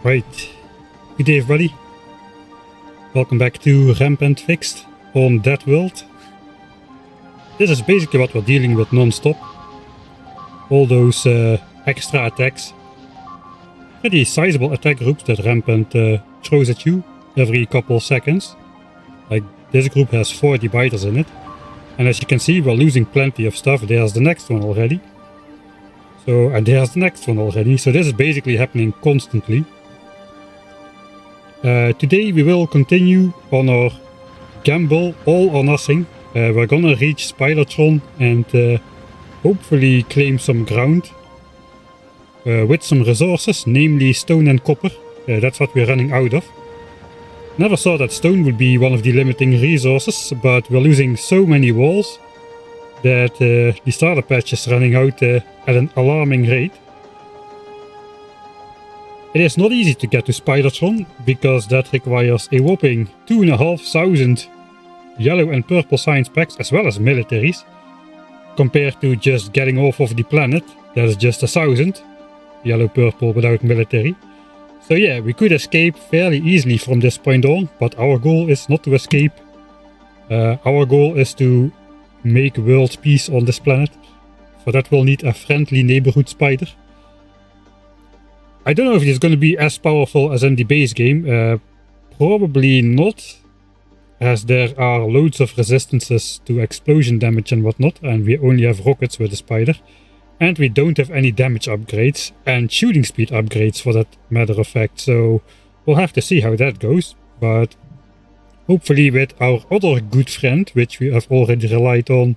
Right, good day everybody. Welcome back to Rampant Fixed on DeathWorld. This is basically what we're dealing with non-stop. All those extra attacks. Pretty sizable attack groups that Rampant throws at you every couple seconds. Like this group has 40 biters in it. And as you can see, we're losing plenty of stuff. There's the next one already. And there's the next one already. So this is basically happening constantly. Today we will continue on our gamble, all or nothing. We're gonna reach Spidertron and hopefully claim some ground with some resources, namely stone and copper. That's what we're running out of. Never thought that stone would be one of the limiting resources, but we're losing so many walls that the starter patch is running out at an alarming rate. It is not easy to get to Spidertron, because that requires a whopping 2,500 yellow and purple science packs as well as militaries, compared to just getting off of the planet. That is just 1,000 yellow purple without military. So yeah, we could escape fairly easily from this point on, but our goal is not to escape. Our goal is to make world peace on this planet. For that we'll need a friendly neighborhood spider. I don't know if it's going to be as powerful as in the base game. Probably not, as there are loads of resistances to explosion damage and whatnot, and we only have rockets with the spider. And we don't have any damage upgrades and shooting speed upgrades for that matter of fact, so we'll have to see how that goes. But hopefully with our other good friend, which we have already relied on,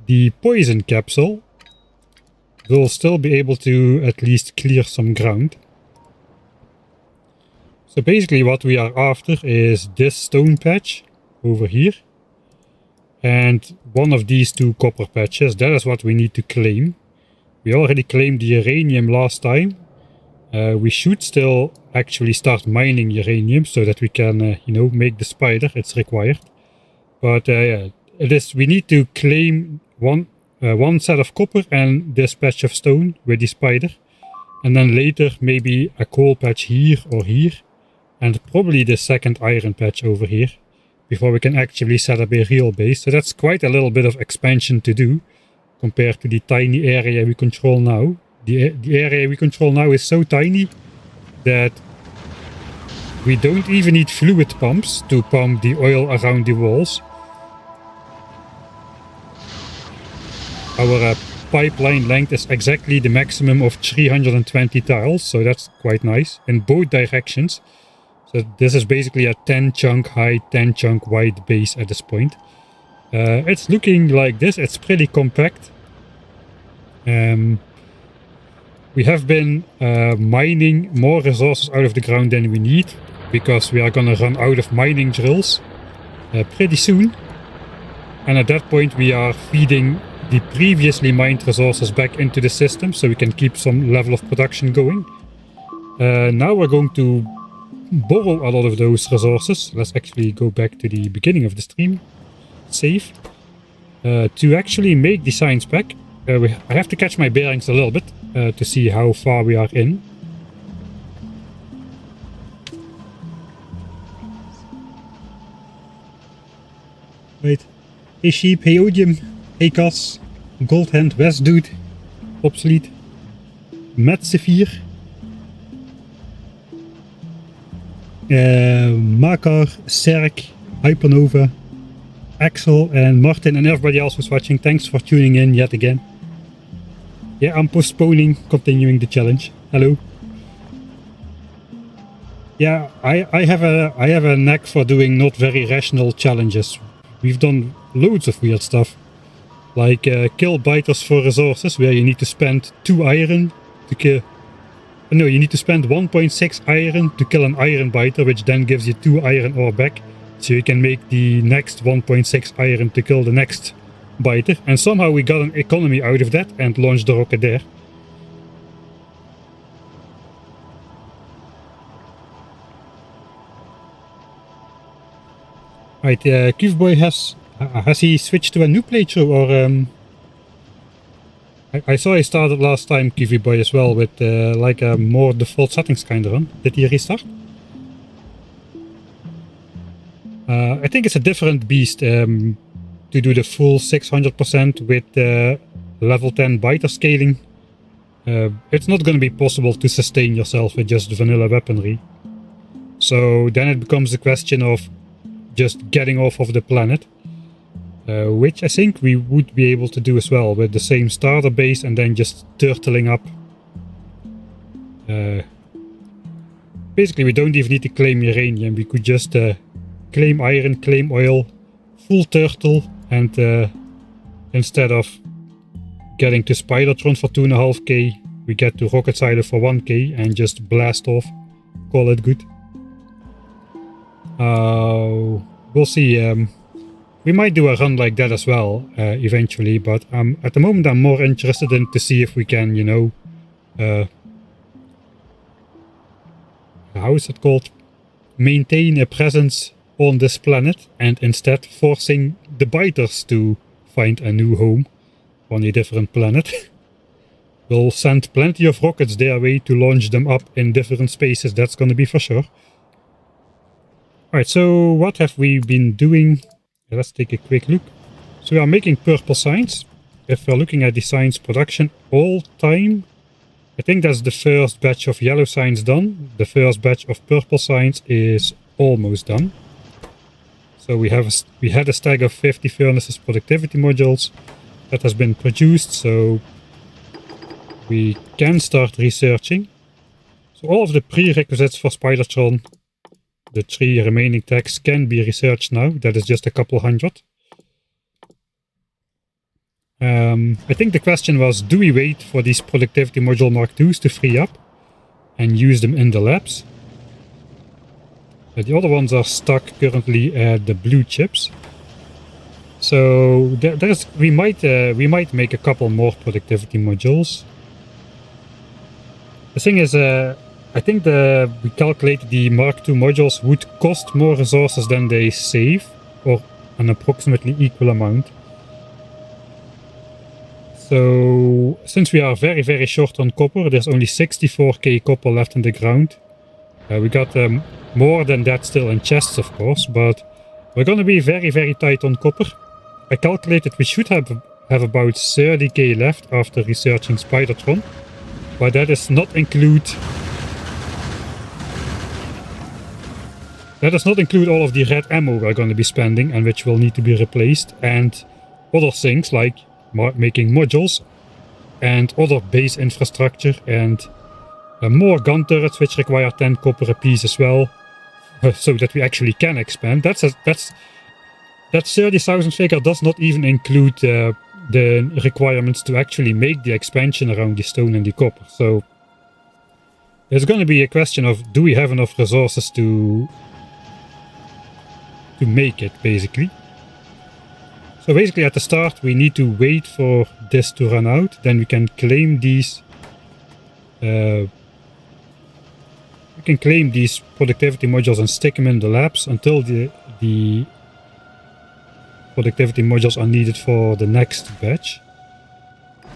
the poison capsule, we'll still be able to at least clear some ground. So basically what we are after is this stone patch over here. And one of these two copper patches. That is what we need to claim. We already claimed the uranium last time. We should still actually start mining uranium so that we can, you know, make the spider. It's required. But yeah, we need to claim one set of copper and this patch of stone with the spider, and then later maybe a coal patch here or here, and probably the second iron patch over here, before we can actually set up a real base. So that's quite a little bit of expansion to do compared to the tiny area we control now. The area we control now is so tiny that we don't even need fluid pumps to pump the oil around the walls. Our pipeline length is exactly the maximum of 320 tiles, so that's quite nice in both directions. So this is basically a 10 chunk high, 10 chunk wide base at this point. It's looking like this. It's pretty compact. We have been mining more resources out of the ground than we need, because we are gonna run out of mining drills pretty soon. And at that point we are feeding the previously mined resources back into the system so we can keep some level of production going. Now we're going to borrow a lot of those resources. Let's actually go back to the beginning of the stream. Save. To actually make the science pack, I have to catch my bearings a little bit to see how far we are in. Right. Hey sheep, hey odium, hey Cas, Gold Hand, West Dude, Obsolete, Matt Sevier, Makar, Serk, Hypernova, Axel, and Martin, and everybody else who's watching. Thanks for tuning in yet again. Yeah, I'm postponing continuing the challenge. Hello. Yeah, I have a knack for doing not very rational challenges. We've done loads of weird stuff, like kill biters for resources, where you need to spend 2 iron to kill. No, you need to spend 1.6 iron to kill an iron biter, which then gives you 2 iron ore back, so you can make the next 1.6 iron to kill the next biter. And somehow we got an economy out of that and launched the rocket there. Right, Cuveboy has he switched to a new playthrough, or I saw he started last time, Kiwi Boy, as well, with like a more default settings kind of run. Did he restart? I think it's a different beast to do the full 600% with level 10 biter scaling. It's not going to be possible to sustain yourself with just vanilla weaponry. So then it becomes a question of just getting off of the planet. Which I think we would be able to do as well with the same starter base and then just turtling up. Basically we don't even need to claim uranium, we could just claim iron, claim oil, full turtle, and instead of getting to Spidertron for 2.5k, we get to Rocket Silo for 1k and just blast off, call it good. We'll see. We might do a run like that as well, eventually, but at the moment I'm more interested in to see if we can, you know, how is it called? Maintain a presence on this planet and instead forcing the biters to find a new home on a different planet. We'll send plenty of rockets their way to launch them up in different spaces, that's gonna be for sure. Alright, so what have we been doing? Let's take a quick look. So we are making purple signs. If we're looking at the signs production all time, I think that's the first batch of yellow signs done. The first batch of purple signs is almost done. So we had a stack of 50 furnaces productivity modules that has been produced, so we can start researching. So all of the prerequisites for Spidertron, the 3 remaining tags, can be researched now. That is just a couple hundred. I think the question was, do we wait for these productivity module Mark IIs to free up and use them in the labs? The other ones are stuck currently at the blue chips. So we might make a couple more productivity modules. The thing is, I think we calculated the Mark II modules would cost more resources than they save, or an approximately equal amount. So, since we are very, very short on copper, there's only 64k copper left in the ground. We got more than that still in chests, of course, but we're gonna be very, very tight on copper. I calculated we should have about 30k left after researching Spidertron, but that does not include all of the red ammo we're going to be spending and which will need to be replaced, and other things like making modules and other base infrastructure and more gun turrets which require 10 copper a piece as well, so that we actually can expand. That 30,000 figure does not even include the requirements to actually make the expansion around the stone and the copper. So there's going to be a question of, do we have enough resources to make it, basically. So basically at the start we need to wait for this to run out, then we can claim these productivity modules and stick them in the labs until the productivity modules are needed for the next batch.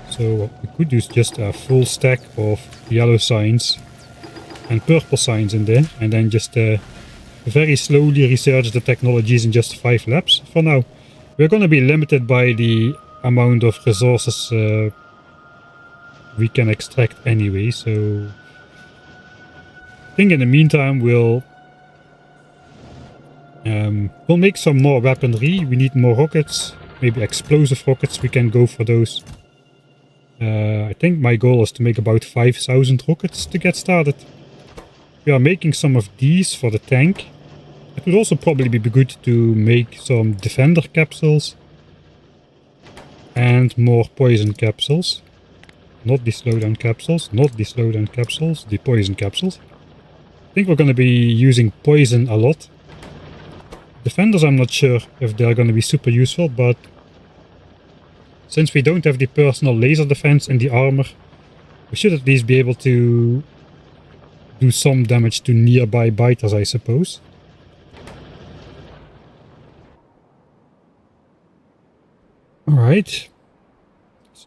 So what we could do is just a full stack of yellow signs and purple signs in there, and then just very slowly research the technologies in just 5 labs. For now, we're going to be limited by the amount of resources we can extract anyway, so I think in the meantime we'll make some more weaponry. We need more rockets, maybe explosive rockets, we can go for those. I think my goal is to make about 5,000 rockets to get started. We are making some of these for the tank. It would also probably be good to make some defender capsules and more poison capsules. Not the slowdown capsules, not the slowdown capsules, the poison capsules. I think we're going to be using poison a lot. Defenders, I'm not sure if they're going to be super useful, but since we don't have the personal laser defense in the armor, we should at least be able to do some damage to nearby biters, I suppose. Alright,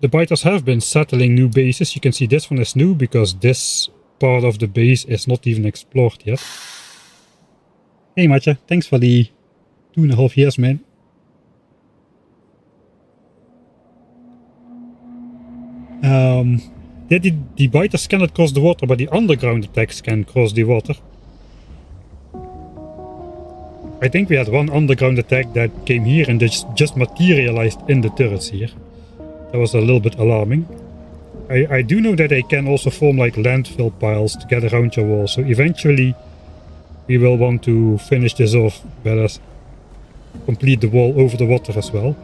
The biters have been settling new bases. You can see this one is new because this part of the base is not even explored yet. Hey Matje, thanks for the 2.5 years, man. The biters cannot cross the water, but the underground attacks can cross the water. I think we had one underground attack that came here and just materialized in the turrets here. That was a little bit alarming. I do know that they can also form like landfill piles to get around your wall, so eventually we will want to finish this off, better complete the wall over the water as well.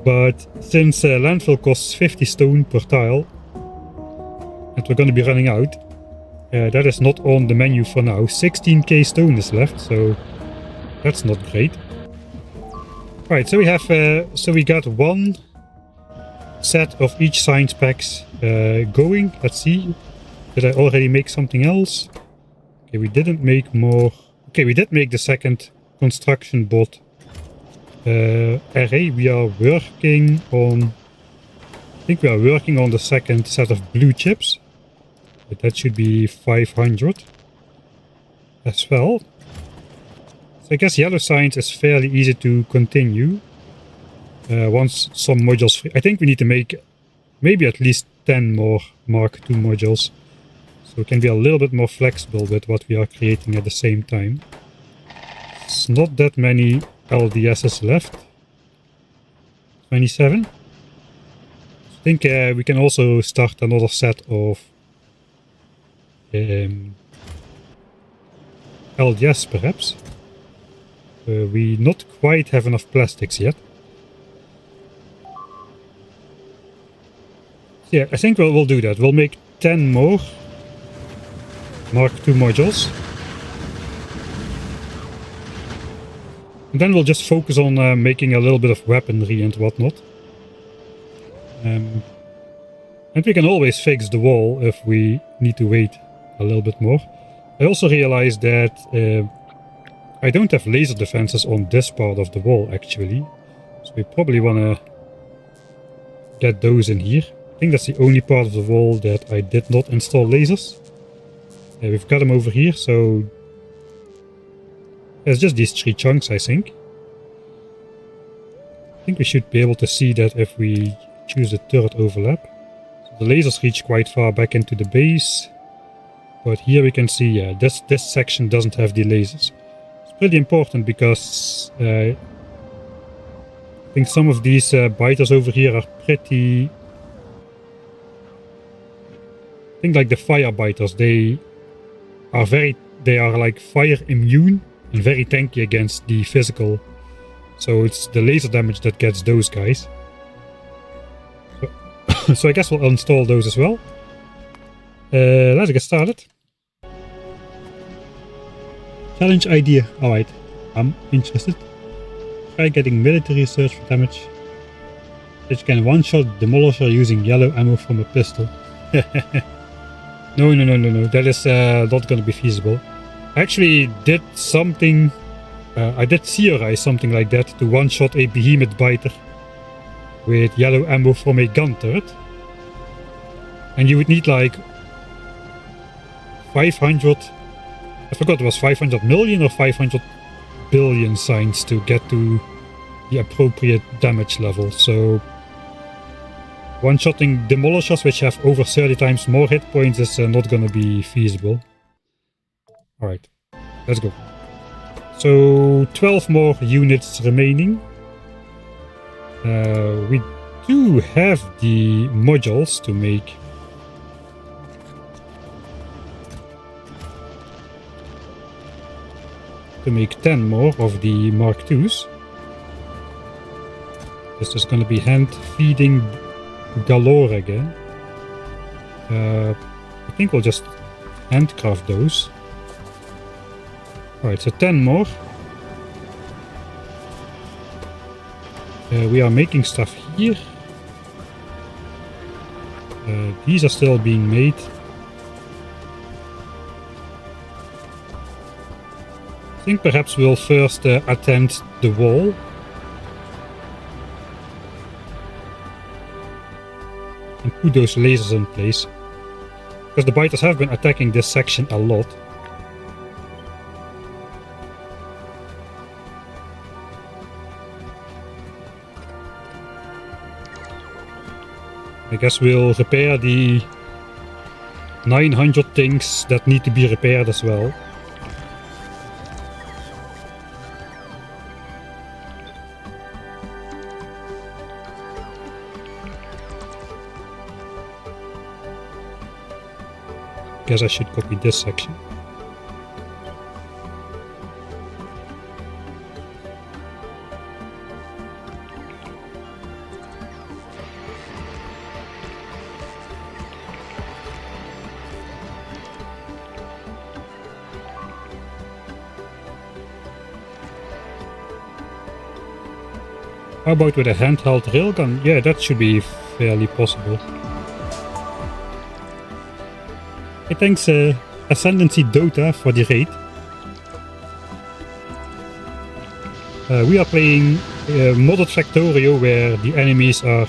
But since landfill costs 50 stone per tile, and we're going to be running out, that is not on the menu for now. 16k stone is left, so that's not great. Right, so we have, so we got one set of each science packs going. Let's see. Did I already make something else? Okay, we didn't make more. Okay, we did make the second construction bot array. We are working on, I think we are working on the second set of blue chips. But that should be 500 as well. So I guess yellow science is fairly easy to continue. Once some modules free. I think we need to make maybe at least 10 more Mark II modules. So we can be a little bit more flexible with what we are creating at the same time. It's not that many LDSs left. 27. I think we can also start another set of LDS perhaps. We not quite have enough plastics yet. Yeah, I think we'll do that. We'll make 10 more Mark II modules. And then we'll just focus on making a little bit of weaponry and whatnot. And we can always fix the wall if we need to wait a little bit more. I also realized that I don't have laser defenses on this part of the wall actually. So we probably want to get those in here. I think that's the only part of the wall that I did not install lasers. We've got them over here, so it's just these 3 chunks, I think. I think we should be able to see that if we choose the turret overlap. So the lasers reach quite far back into the base, but here we can see, yeah, this section doesn't have the lasers. It's pretty important because I think some of these biters over here are pretty... I think like the fire biters, they are like fire immune and very tanky against the physical. So it's the laser damage that gets those guys. So I guess we'll install those as well. Let's get started. Challenge idea. Alright, I'm interested. Try getting military research for damage. That you can one-shot demolisher using yellow ammo from a pistol. No. That is not going to be feasible. I actually did something... I did theorize something like that to one-shot a behemoth biter with yellow ammo from a gun turret. And you would need like 500... I forgot it was 500 million or 500 billion signs to get to the appropriate damage level. So one-shotting demolishers which have over 30 times more hit points is not gonna be feasible. Alright, let's go. So 12 more units remaining. We do have the modules to make to make 10 more of the Mark IIs. This is going to be hand feeding galore again. I think we'll just handcraft those. Alright, so 10 more. We are making stuff here. These are still being made. I think perhaps we'll first attend the wall. put those lasers in place. Because the biters have been attacking this section a lot. I guess we'll repair the 900 things that need to be repaired as well. Guess I should copy this section. How about with a handheld railgun? Yeah, that should be fairly possible. Hey, thanks Ascendancy Dota for the raid. We are playing modded Factorio where the enemies are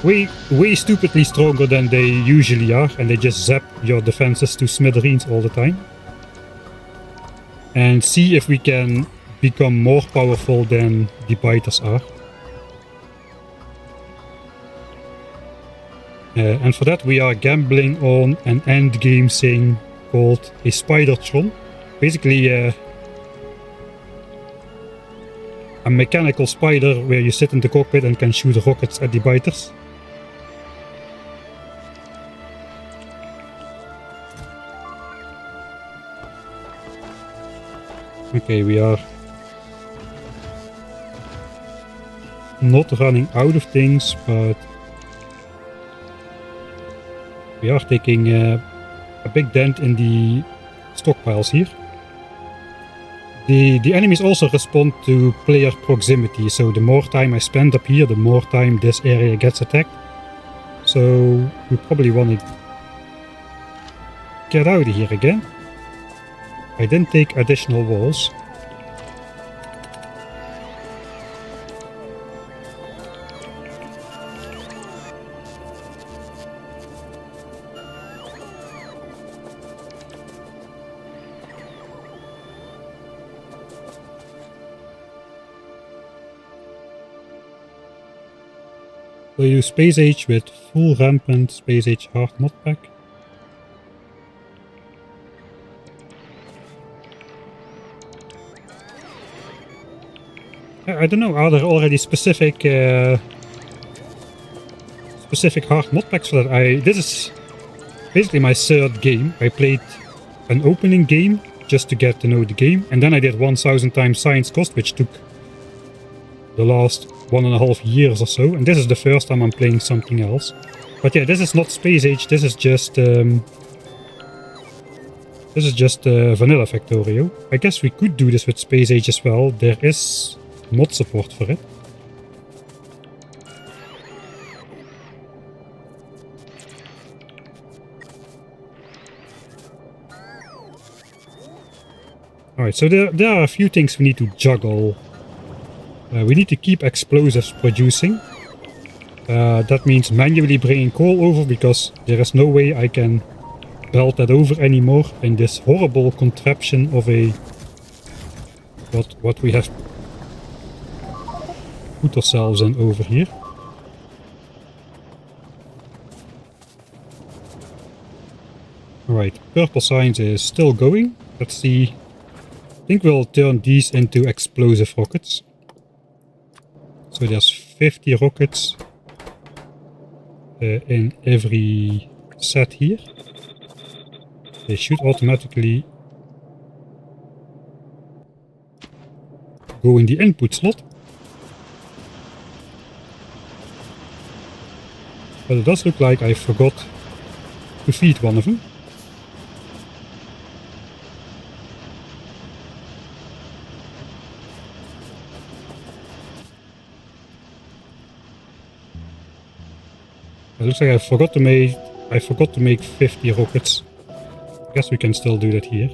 way stupidly stronger than they usually are, and they just zap your defenses to smithereens all the time. And see if we can become more powerful than the biters are. And for that we are gambling on an endgame thing called a Spidertron. Basically a mechanical spider where you sit in the cockpit and can shoot rockets at the biters. Okay, we are not running out of things, but we are taking a big dent in the stockpiles here. The enemies also respond to player proximity, so the more time I spend up here, the more time this area gets attacked. So we probably want to get out of here again. I didn't take additional walls. Will you Space Age with full rampant Space Age hard mod pack? I don't know, are there already specific hard mod packs for that? This is basically my third game. I played an opening game just to get to know the game, and then I did 1000 times Science Cost, which took the last 1.5 years or so, and this is the first time I'm playing something else. But yeah, this is not Space Age, this is just vanilla Factorio. I guess we could do this with Space Age as well. There is mod support for it. Alright, so there are a few things we need to juggle. We need to keep explosives producing. That means manually bringing coal over, because there is no way I can belt that over anymore in this horrible contraption of a what we have put ourselves in over here. Alright, purple signs is still going. Let's see. I think we'll turn these into explosive rockets. So there's 50 rockets in every set here. They should automatically go in the input slot. But it does look like I forgot to feed one of them. It looks like I forgot to make 50 rockets. I guess we can still do that here.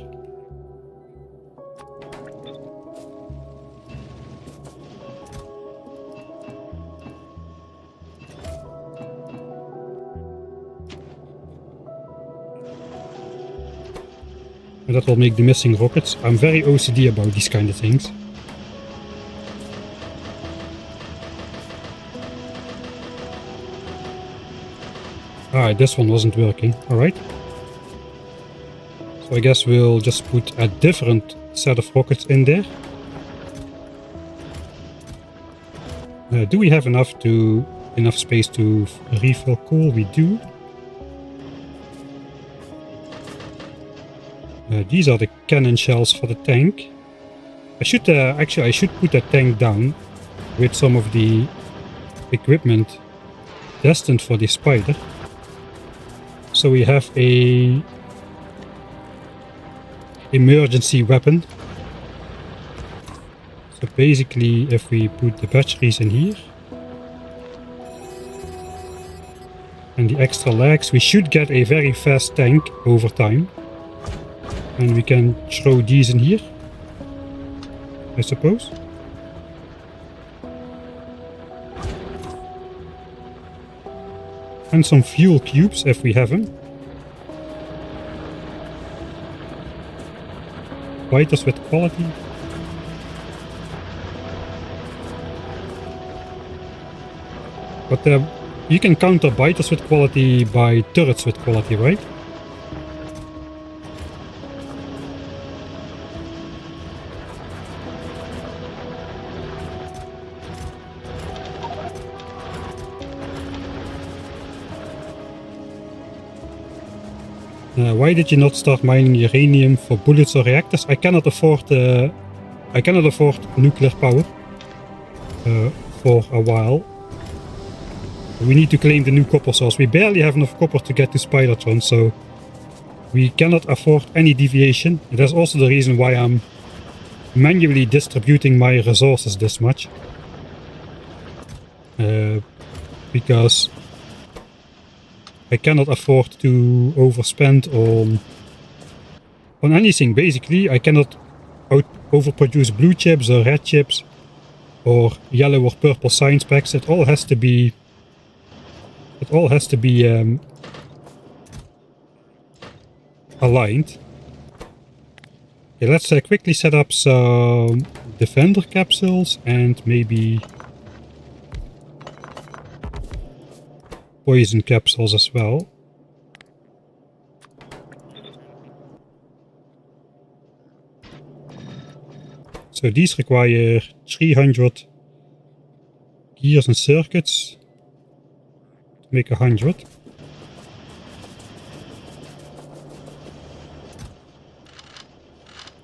And that will make the missing rockets. I'm very OCD about these kind of things. Alright, this one wasn't working. Alright. So I guess we'll just put a different set of rockets in there. Do we have enough space to refill coal? We do. These are the cannon shells for the tank. I should put that tank down with some of the equipment destined for the spider. So we have a emergency weapon. So basically, if we put the batteries in here and the extra legs, we should get a very fast tank over time. And we can throw these in here, I suppose. And some fuel cubes if we have them. Biters with quality. But you can counter biters with quality by turrets with quality, right? Why did you not start mining uranium for bullets or reactors? I cannot afford nuclear power for a while. We need to claim the new copper source. We barely have enough copper to get to Spidertron, so we cannot afford any deviation. That's also the reason why I'm manually distributing my resources this much. Because I cannot afford to overspend on anything. Basically, I cannot overproduce blue chips or red chips or yellow or purple science packs. It all has to be aligned. Okay, let's quickly set up some defender capsules and maybe poison capsules as well. So these require 300 gears and circuits to make 100.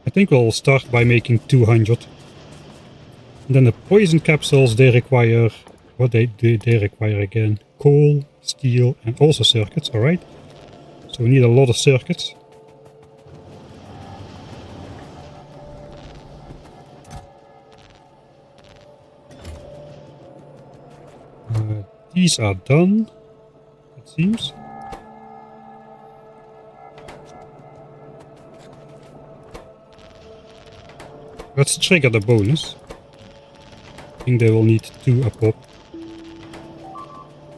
I think we'll start by making 200. And then the poison capsules, they require, what they require again? Coal, steel, and also circuits, alright. So we need a lot of circuits. These are done, it seems. Let's trigger the bonus. I think they will need 2 a pop.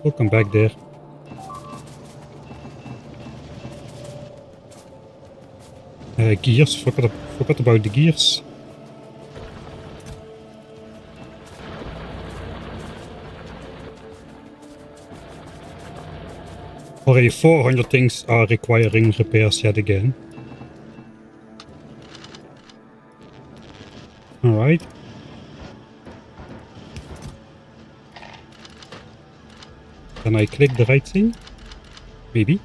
We'll come back there. Gears, forgot about the gears. Already 400 things are requiring repairs yet again. Alright. Can I click the right thing? Maybe.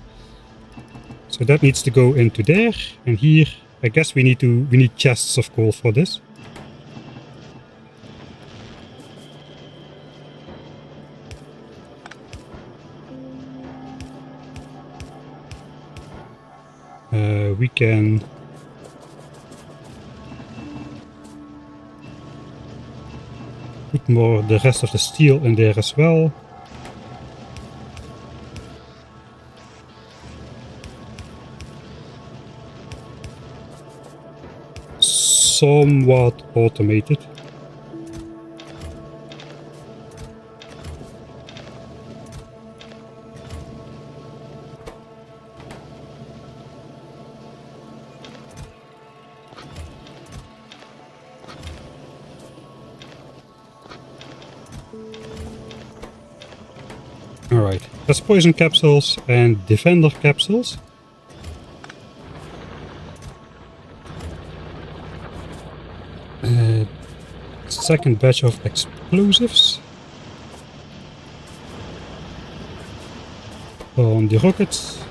So that needs to go into there, and here I guess we need chests of coal for this. We can put the rest of the steel in there as well. Somewhat automated. Alright, that's poison capsules and defender capsules. Second batch of explosives on the rockets.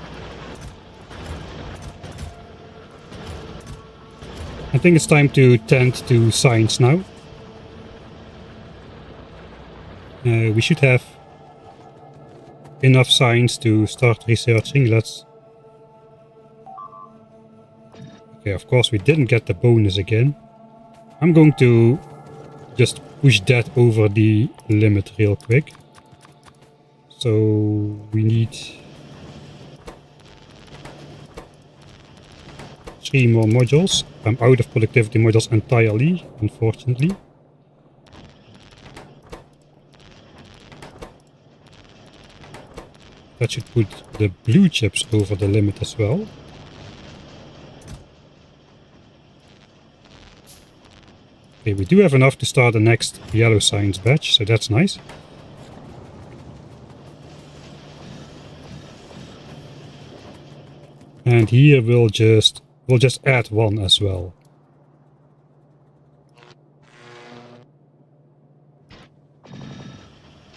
I think it's time to tend to science now. We should have enough science to start researching. Let's... Okay, of course we didn't get the bonus again. I'm going to just push that over the limit real quick. So we need 3 more modules. I'm out of productivity modules entirely, unfortunately. That should put the blue chips over the limit as well. Okay, we do have enough to start the next yellow science batch, so that's nice. And here we'll just add 1 as well.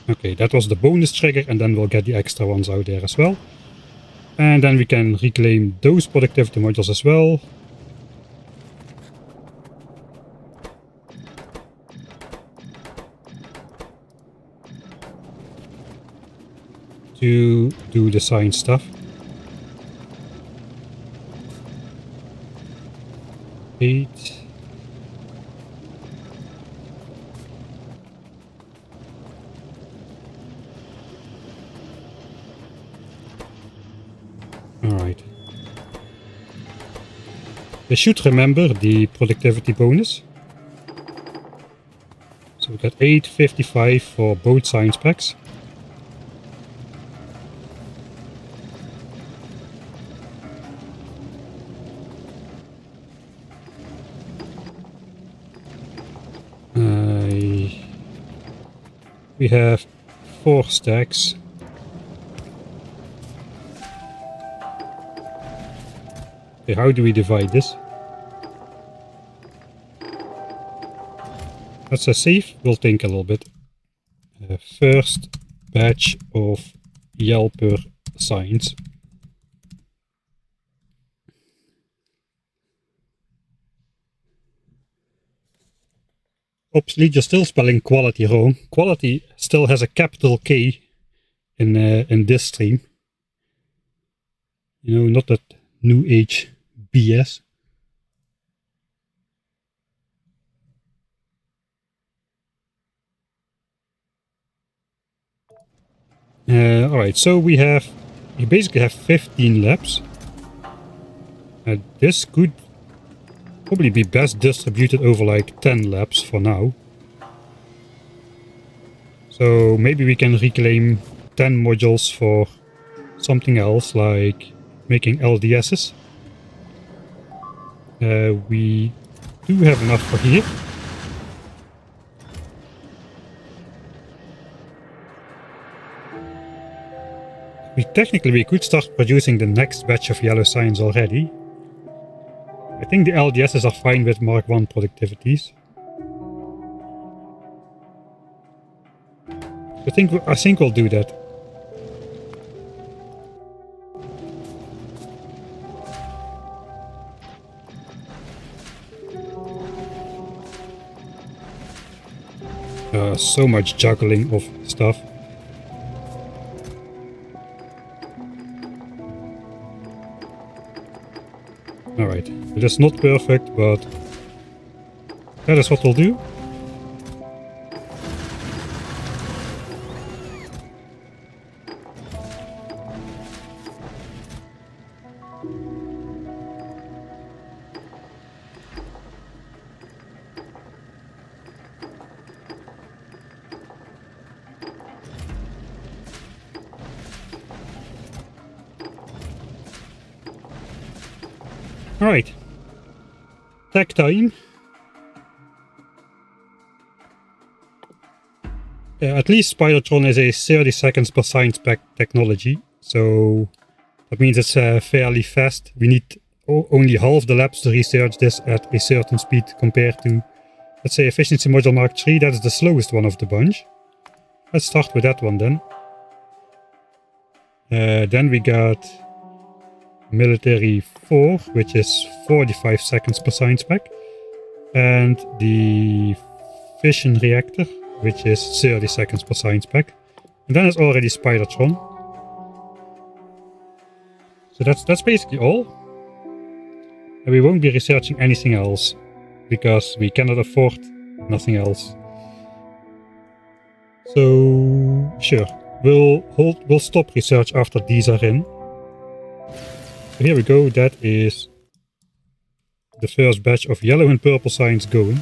Okay, that was the bonus trigger, and then we'll get the extra ones out there as well. And then we can reclaim those productivity modules as well. To do the science stuff. 8. Alright. They should remember the productivity bonus. So we got 855 for both science packs. We have 4 stacks. Okay, how do we divide this? That's a safe. We'll think a little bit. First batch of Yelper science. Obviously, you're still spelling quality wrong. Quality still has a capital K in this stream. You know, not that new age BS. Alright, so we basically have 15 labs. This could probably be best distributed over like 10 labs for now. So maybe we can reclaim 10 modules for something else, like making LDSs. We do have enough for here. Technically we could start producing the next batch of yellow science already. I think the LDSs are fine with Mark 1 productivities. I think we'll do that. So much juggling of stuff. Alright, it is not perfect, but that is what we'll do. Alright, tech time. At least Spidertron is a 30 seconds per science pack technology, so that means it's fairly fast. We need only half the labs to research this at a certain speed compared to, let's say, Efficiency Module Mark III. That is the slowest one of the bunch. Let's start with that one then. Then we got Military 4, which is 45 seconds per science pack. And the Fission Reactor, which is 30 seconds per science pack. And then it's already Spidertron. So that's basically all. And we won't be researching anything else, because we cannot afford nothing else. So, sure, we'll stop research after these are in. So here we go, that is the first batch of yellow and purple science going.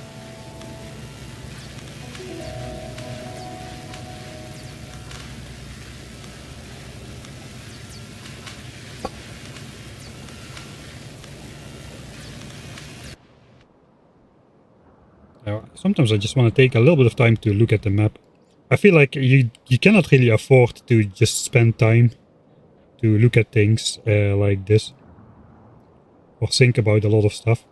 Sometimes I just want to take a little bit of time to look at the map. I feel like you cannot really afford to just spend time to look at things like this. Or think about a lot of stuff.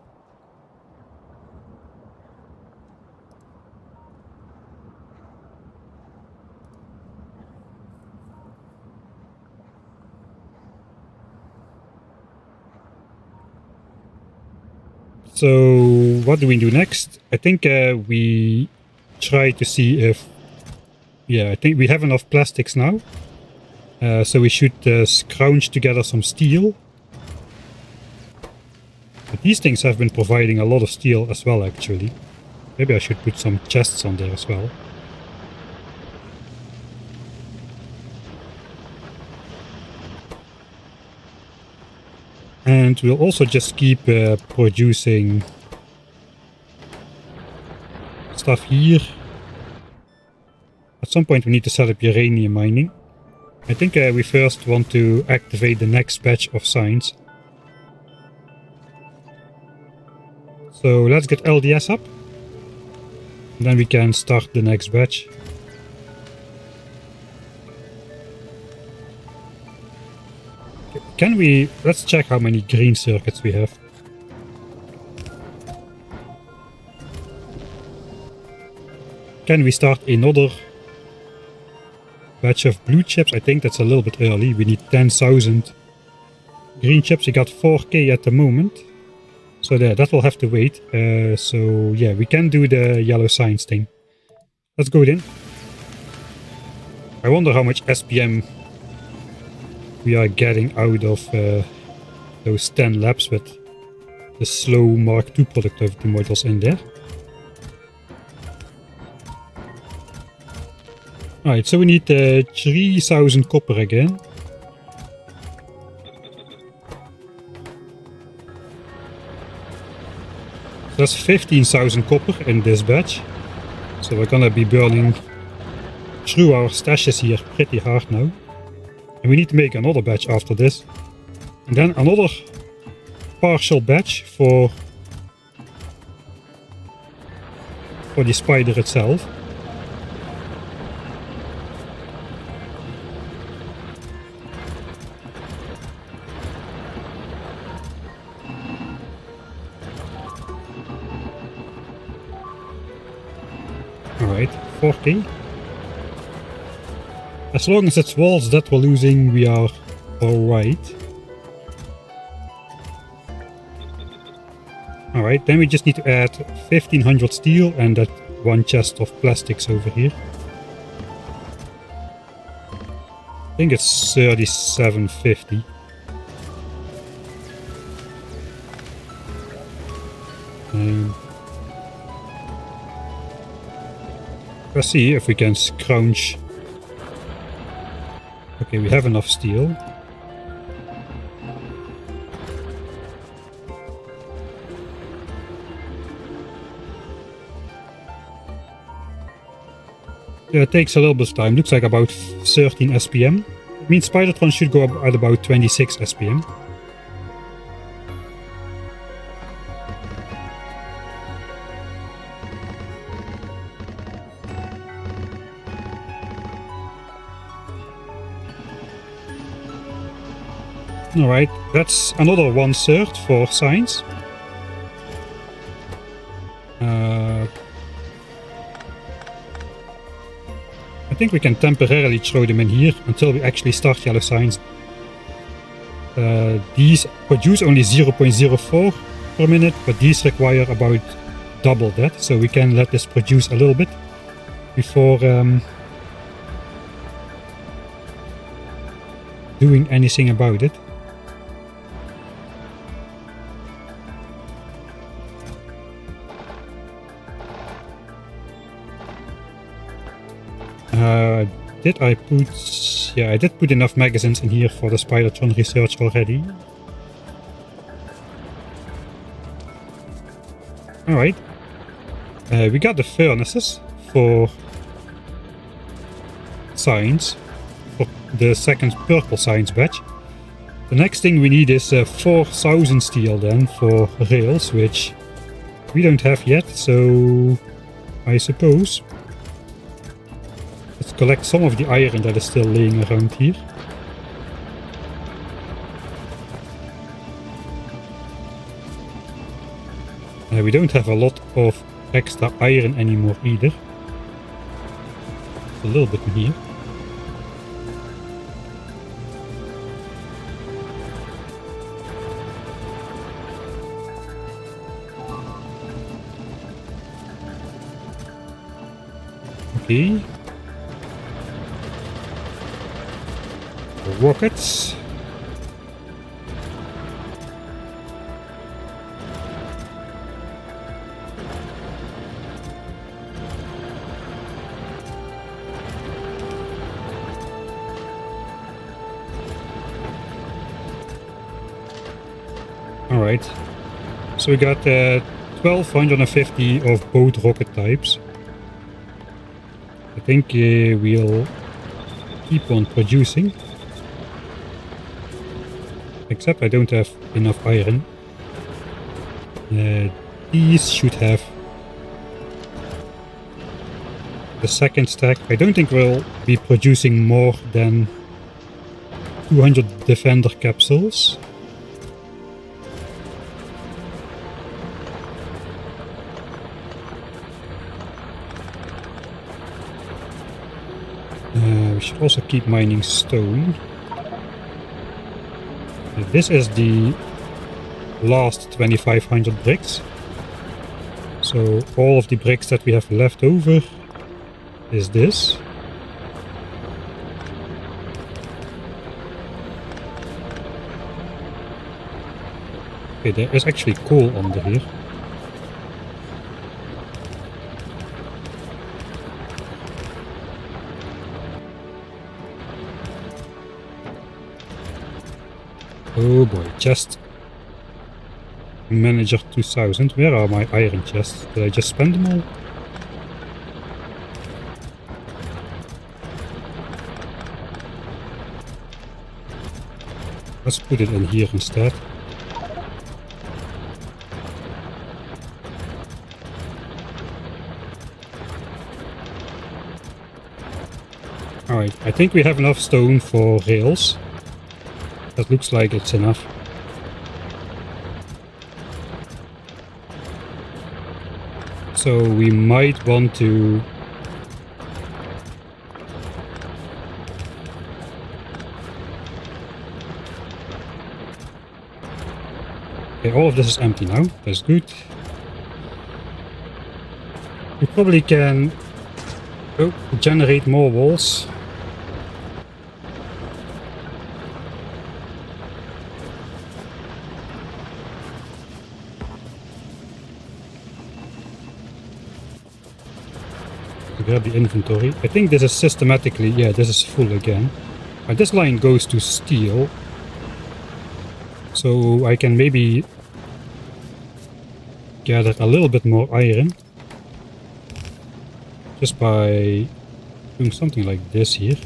So what do we do next? I think we try to see if... Yeah, I think we have enough plastics now. So we should scrounge together some steel. But these things have been providing a lot of steel as well, actually. Maybe I should put some chests on there as well. And we'll also just keep producing stuff here. At some point we need to set up uranium mining. I think we first want to activate the next batch of science. So let's get LDS up. And then we can start the next batch. Can we... Let's check how many green circuits we have. Can we start another batch of blue chips? I think that's a little bit early. We need 10,000 green chips. We got 4k at the moment. So that will have to wait. So yeah, we can do the yellow science thing. Let's go in. I wonder how much SPM we are getting out of those 10 labs with the slow Mark II productivity modules in there. Alright, so we need 3000 copper again. So that's 15,000 copper in this batch. So we're gonna be burning through our stashes here pretty hard now. And we need to make another batch after this. And then another partial batch for the spider itself. Alright, 4k. As long as it's walls that we're losing, we are alright. Alright, then we just need to add 1500 steel and that one chest of plastics over here. I think it's 3750. Let's see if we can scrounge. Okay, we have enough steel. Yeah, it takes a little bit of time. Looks like about 13 SPM. It means Spidertron should go up at about 26 SPM. Alright, that's another 1/3 for science. I think we can temporarily throw them in here until we actually start yellow science. These produce only 0.04 per minute, but these require about double that, so we can let this produce a little bit before doing anything about it. Did I put... yeah, I did put enough magazines in here for the Spidertron research already. Alright. We got the furnaces for science, for the second purple science batch. The next thing we need is 4,000 steel then for rails, which we don't have yet, so I suppose let's collect some of the iron that is still laying around here. We don't have a lot of extra iron anymore either. A little bit in here. Okay. Rockets. Alright, so we got 1250 of both rocket types. I think we'll keep on producing. Except I don't have enough iron. These should have the second stack. I don't think we'll be producing more than 200 defender capsules. We should also keep mining stone. This is the last 2500 bricks. So all of the bricks that we have left over is this. Okay, there is actually coal under here. Oh boy, chest. Manager 2000. Where are my iron chests? Did I just spend them all? Let's put it in here instead. Alright, I think we have enough stone for rails. That looks like it's enough. So we might want to okay, all of this is empty now. That's good. We probably can generate more walls. Grab the inventory. I think this is systematically, yeah, this is full again. This line goes to steel. So I can maybe gather a little bit more iron. Just by doing something like this here.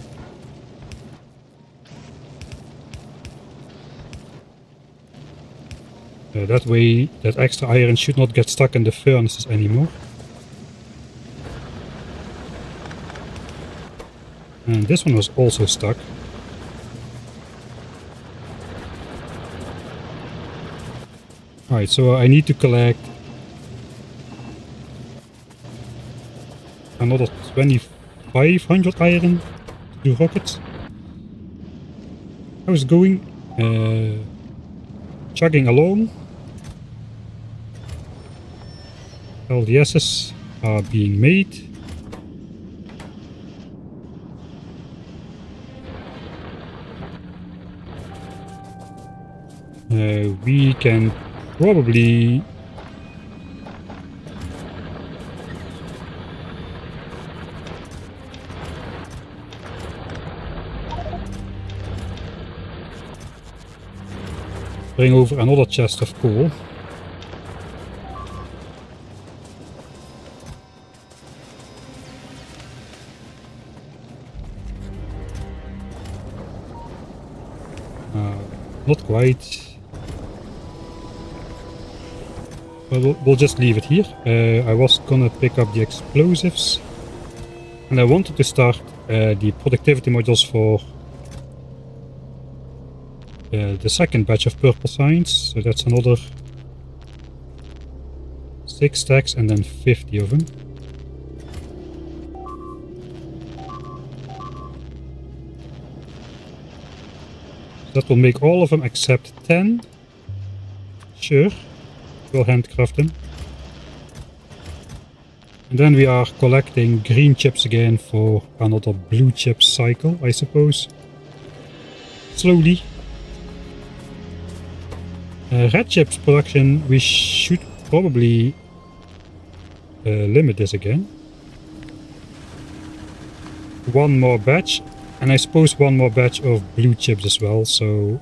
That way, that extra iron should not get stuck in the furnaces anymore. And this one was also stuck. Alright, so I need to collect another 2500 iron to do rockets. How's it going? Chugging along. LDSs are being made. We can probably bring over another chest of coal. Not quite. But we'll just leave it here. I was gonna pick up the explosives. And I wanted to start the productivity modules for the second batch of purple signs. So that's another 6 stacks and then 50 of them. That will make all of them except 10. Sure. We'll handcraft them. And then we are collecting green chips again for another blue chip cycle, I suppose. Slowly. Red chips production, we should probably limit this again. One more batch. And I suppose one more batch of blue chips as well, so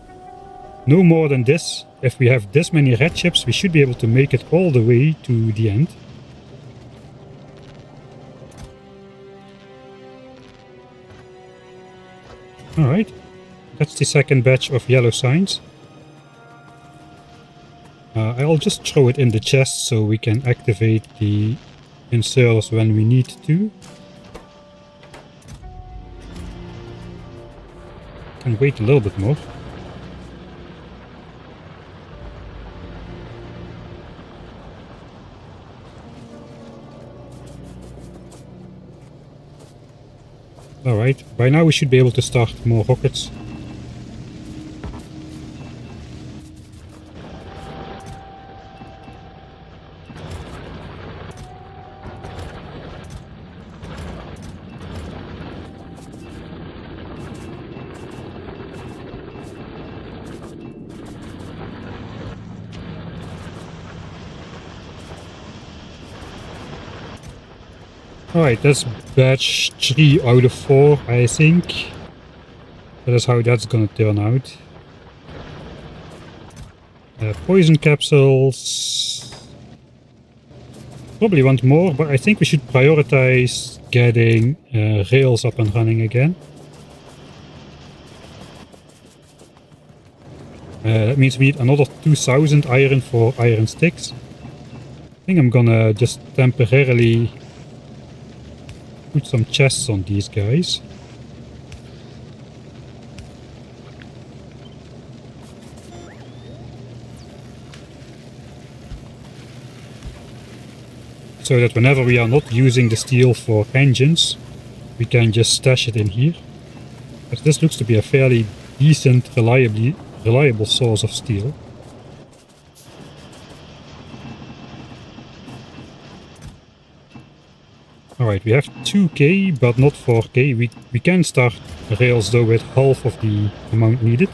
no more than this. If we have this many red chips, we should be able to make it all the way to the end. Alright, that's the second batch of yellow signs. I'll just throw it in the chest so we can activate the inserters when we need to. Can wait a little bit more. Alright, by now we should be able to start more rockets. Alright, that's batch 3 out of 4, I think. That is how that's gonna turn out. Poison capsules. Probably want more, but I think we should prioritize getting rails up and running again. That means we need another 2000 iron for iron sticks. I think I'm gonna just temporarily put some chests on these guys. So that whenever we are not using the steel for engines, we can just stash it in here. But this looks to be a fairly decent, reliable source of steel. Alright, we have 2k, but not 4k. We can start rails though with half of the amount needed.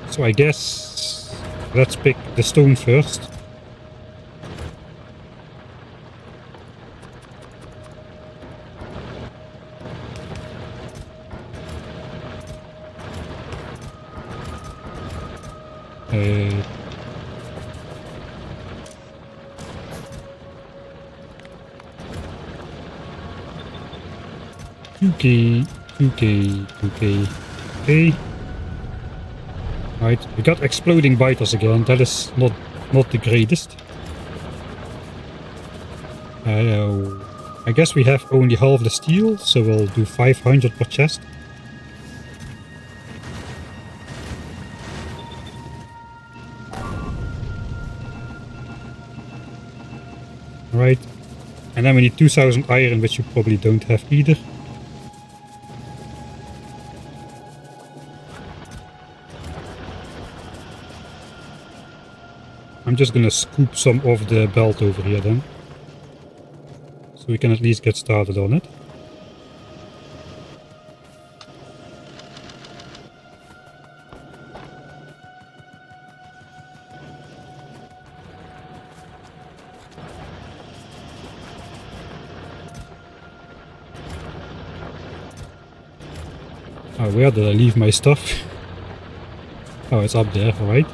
So I guess let's pick the stone first. Okay. Right, we got exploding biters again. That is not the greatest. I guess we have only half the steel, so we'll do 500 per chest. Right. And then we need 2000 iron, which you probably don't have either. I'm just gonna scoop some of the belt over here then. So we can at least get started on it. Oh, where did I leave my stuff? Oh, it's up there, alright.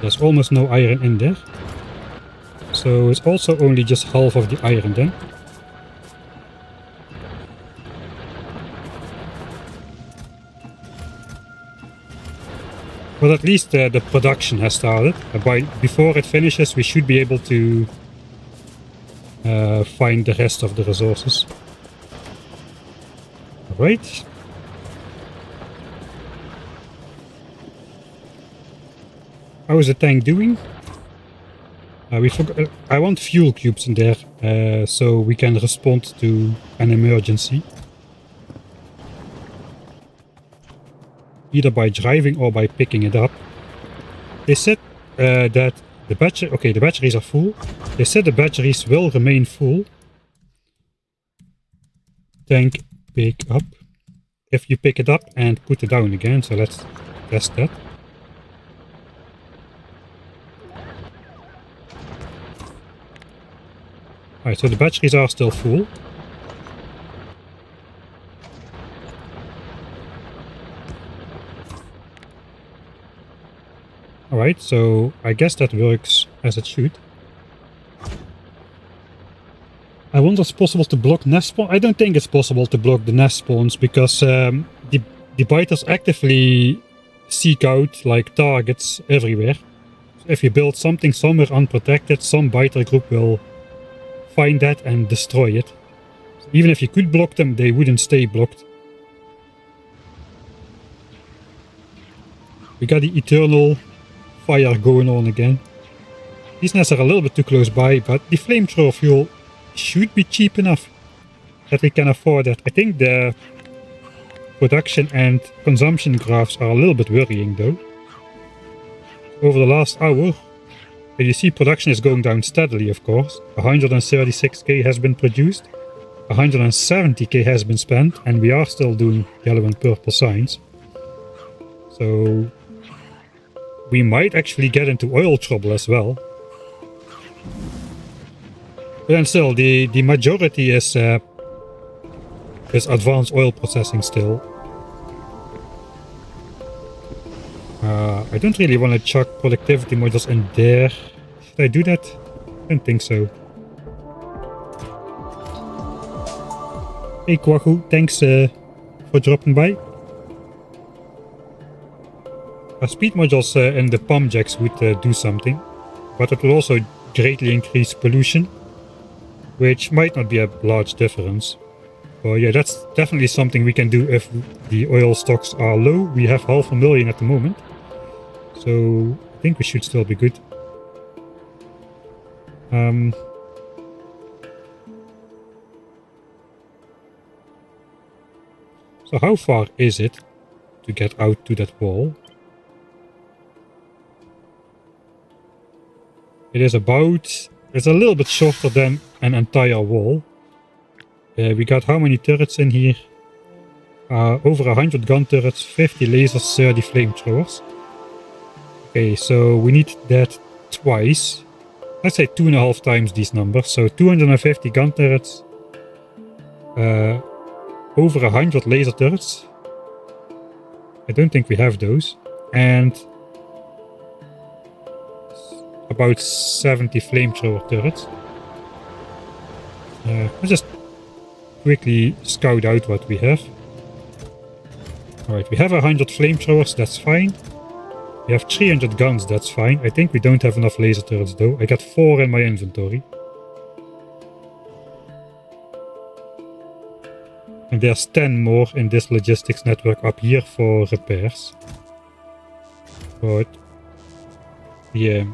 There's almost no iron in there. So it's also only just half of the iron then. But at least the production has started. Before it finishes, we should be able to find the rest of the resources. Alright. How is the tank doing? I want fuel cubes in there, so we can respond to an emergency. Either by driving or by picking it up. They said that the batteries are full. They said the batteries will remain full. Tank pick up. If you pick it up and put it down again, so let's test that. Alright, so the batteries are still full. Alright, so I guess that works as it should. I wonder if it's possible to block nest spawn. I don't think it's possible to block the nest spawns because the biters actively seek out like targets everywhere. So if you build something somewhere unprotected, some biter group will find that and destroy it. So even if you could block them, they wouldn't stay blocked. We got the eternal fire going on again. These nests are a little bit too close by, but the flamethrower fuel should be cheap enough that we can afford it. I think the production and consumption graphs are a little bit worrying though. Over the last hour, you see production is going down steadily, of course. 136k has been produced, 170k has been spent, and we are still doing yellow and purple signs. So we might actually get into oil trouble as well. But then still, the majority is advanced oil processing still. I don't really want to chuck productivity modules in there. Should I do that? I don't think so. Hey Kwaku, thanks for dropping by. Speed modules in the pump jacks would do something, but it will also greatly increase pollution, which might not be a large difference. But yeah, that's definitely something we can do if the oil stocks are low. We have 500,000 at the moment, so I think we should still be good. So how far is it to get out to that wall? It is it's a little bit shorter than an entire wall. We got how many turrets in here? Over 100 gun turrets, 50 lasers, 30 flamethrowers. Okay, so we need that twice. Let's say 2.5 times these numbers. So 250 gun turrets, over 100 laser turrets. I don't think we have those. And about 70 flamethrower turrets. Let's just quickly scout out what we have. Alright, we have 100 flamethrowers, that's fine. We have 300 guns, that's fine. I think we don't have enough laser turrets though. I got 4 in my inventory. And there's 10 more in this logistics network up here for repairs. But yeah.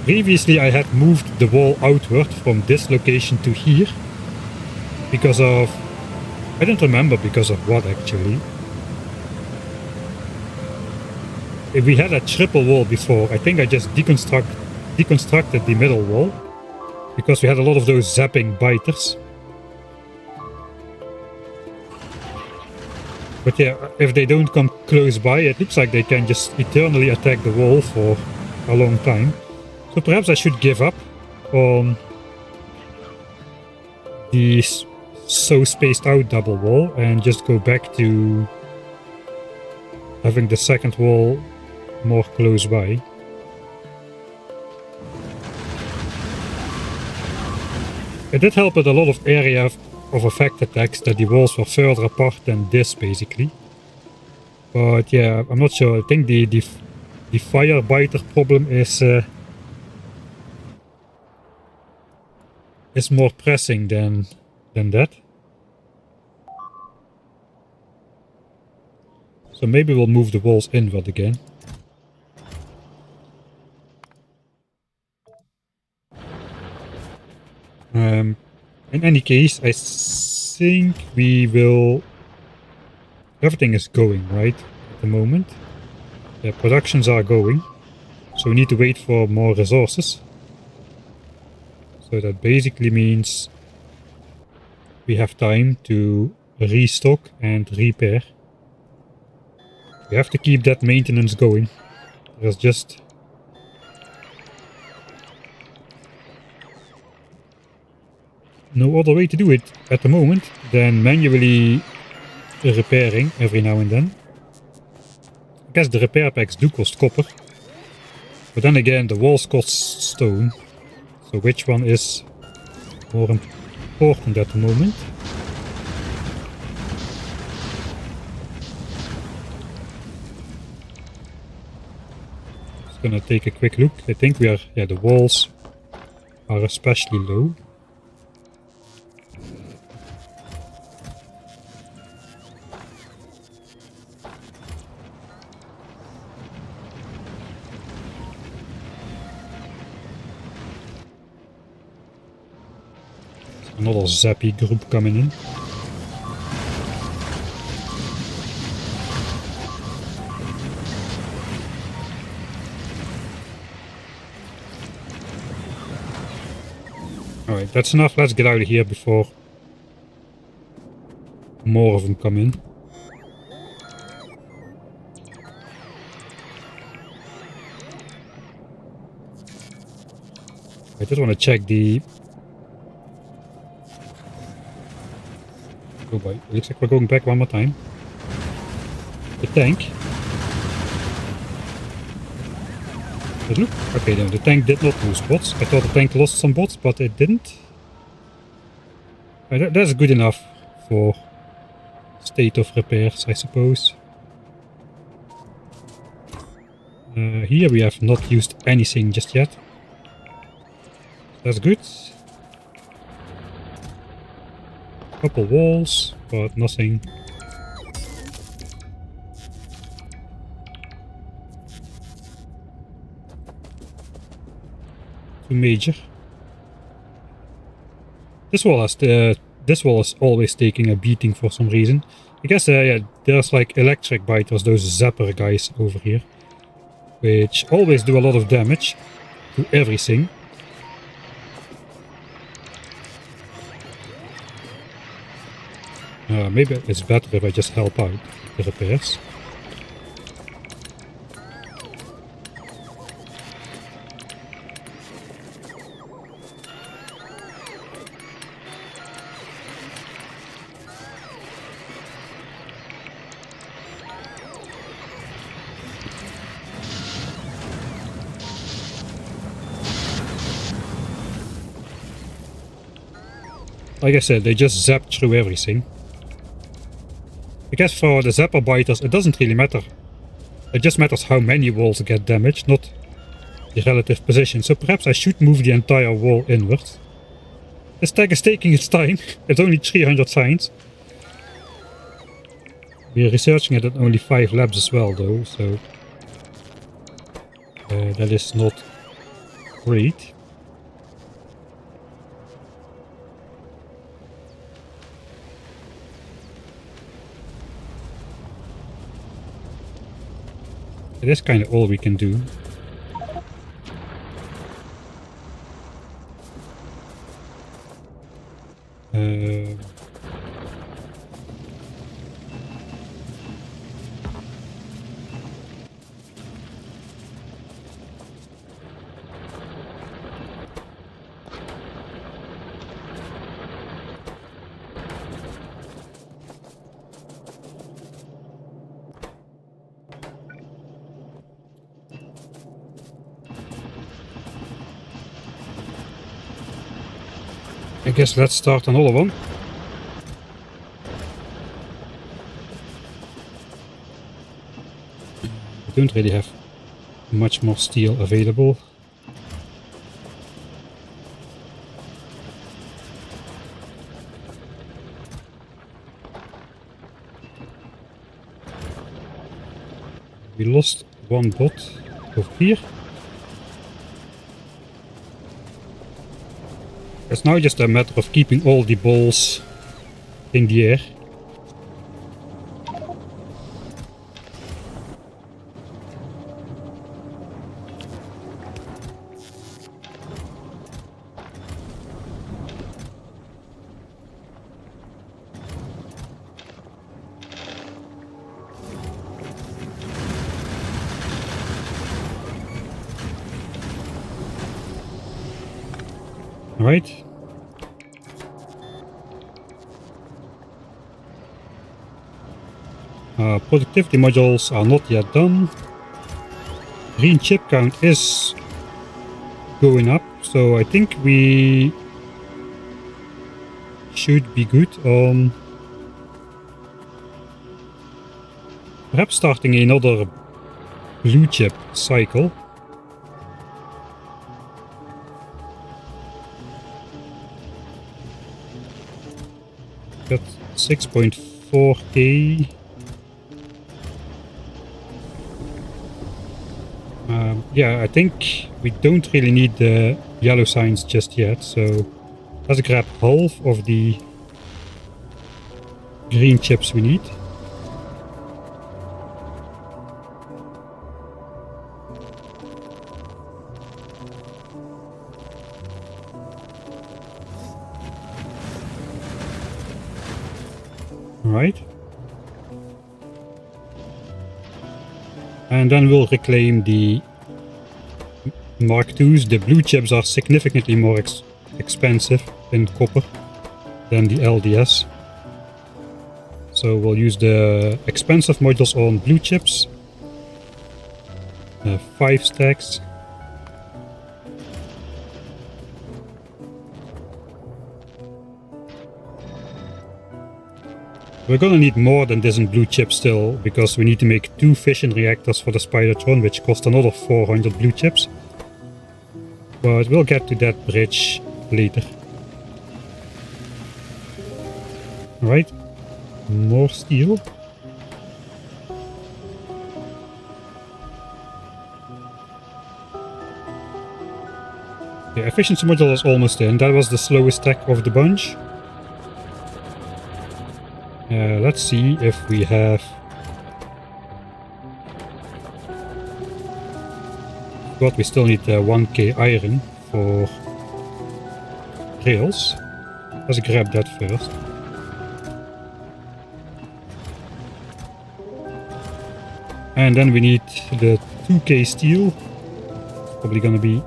Previously I had moved the wall outward from this location to here. Because of... I don't remember because of what actually. If we had a triple wall before, I think I just deconstructed the middle wall. Because we had a lot of those zapping biters. But yeah, if they don't come close by, it looks like they can just eternally attack the wall for a long time. So perhaps I should give up on the so spaced out double wall and just go back to having the second wall more close by. It did help with a lot of area of effect attacks that the walls were further apart than this basically. But yeah, I'm not sure. I think the fire biter problem is more pressing than that. So maybe we'll move the walls inward again. In any case, I think we will... Everything is going, right, at the moment. Yeah, productions are going. So we need to wait for more resources. So that basically means we have time to restock and repair. We have to keep that maintenance going. There's just... no other way to do it at the moment than manually repairing every now and then. I guess the repair packs do cost copper. But then again, the walls cost stone. So which one is more important at the moment? Just gonna take a quick look. I think we are... yeah, the walls are especially low. Another zappy group coming in. Alright, that's enough. Let's get out of here before more of them come in. I just want to check the... oh boy, it looks like we're going back one more time. The tank. But look, okay, no, the tank did not lose bots. I thought the tank lost some bots, but it didn't. That's good enough for state of repairs, I suppose. Here we have not used anything just yet. That's good. Couple walls, but nothing. Too major. This wall is always taking a beating for some reason. I guess yeah, there's like electric biters, those zapper guys over here, which always do a lot of damage to everything. Maybe it's better if I just help out the repairs. Like I said, they just zap through everything. I guess for the zapper biters, it doesn't really matter. It just matters how many walls get damaged, not the relative position. So perhaps I should move the entire wall inwards. This tag is taking its time. It's only 300 signs. We're researching it at only 5 labs as well though, so that is not great. It is kind of all we can do. I guess let's start another one. We don't really have much more steel available. We lost one bot over here. It's now just a matter of keeping all the balls in the air. Alright. Productivity modules are not yet done. Green chip count is going up, so I think we should be good on perhaps starting another blue chip cycle. Got 6.4k. Yeah, I think we don't really need the yellow signs just yet, so let's grab half of the green chips we need. Alright. And then we'll reclaim the Mark IIs. The blue chips are significantly more expensive in copper than the LDS. So we'll use the expensive modules on blue chips. 5 stacks. We're gonna need more than this in blue chips still, because we need to make 2 fission reactors for the Spidertron, which cost another 400 blue chips. But we'll get to that bridge later. Alright, more steel. The efficiency module is almost in. That was the slowest stack of the bunch. Let's see if we have... But we still need 1k iron for rails. Let's grab that first. And then we need the 2k steel. Probably gonna be...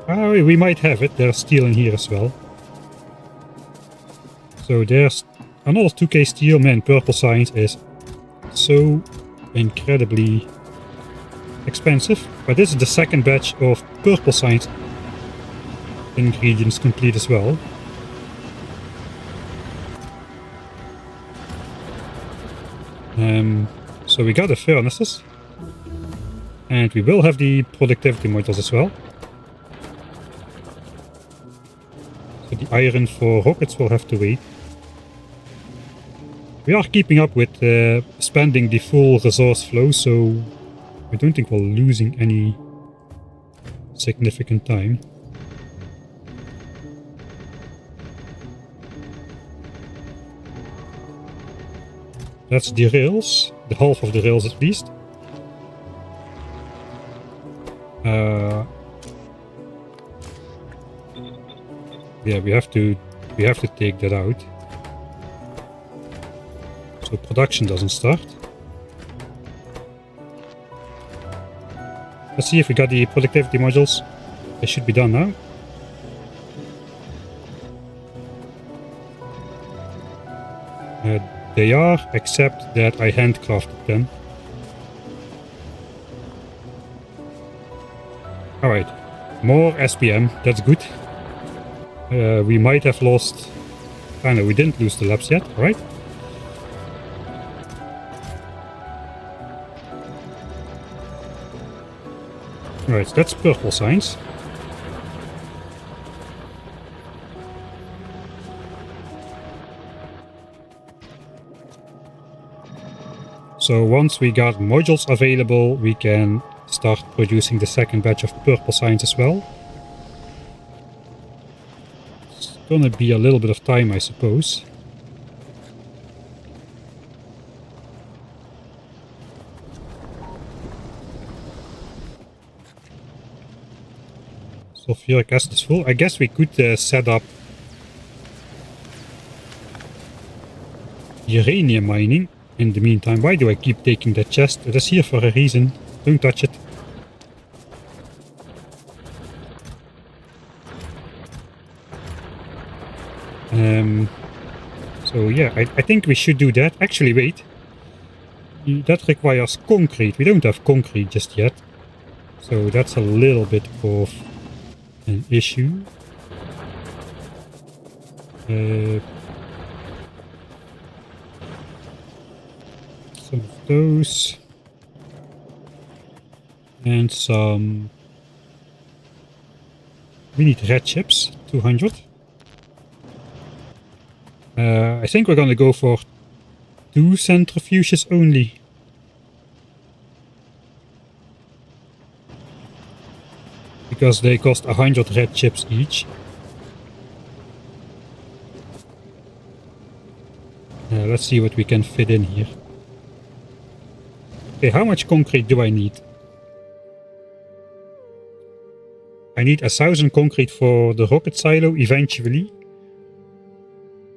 we might have it. There's steel in here as well. So there's another 2k steel. Man, purple science is so incredibly expensive. But this is the second batch of purple science ingredients complete as well. So we got the furnaces. And we will have the productivity modules as well. So the iron for rockets will have to wait. We are keeping up with spending the full resource flow, so I don't think we're losing any significant time. That's the rails, the half of the rails at least. Yeah, we have to take that out. So production doesn't start. Let's see if we got the productivity modules. They should be done now. They are, except that I handcrafted them. Alright, more SPM, that's good. We might have lost... I know, we didn't lose the labs yet, alright. Alright, so that's purple science. So once we got modules available, we can start producing the second batch of purple science as well. It's gonna be a little bit of time, I suppose. Sulfuric acid is full. I guess we could set up uranium mining in the meantime. Why do I keep taking that chest? It is here for a reason. Don't touch it. So yeah, I think we should do that. Actually, wait. That requires concrete. We don't have concrete just yet. So that's a little bit of an issue. Some of those. And some... We need red chips, 200. I think we're gonna go for 2 centrifuges only. Because they cost 100 red chips each. Let's see what we can fit in here. Okay, how much concrete do I need? I need 1,000 concrete for the rocket silo eventually.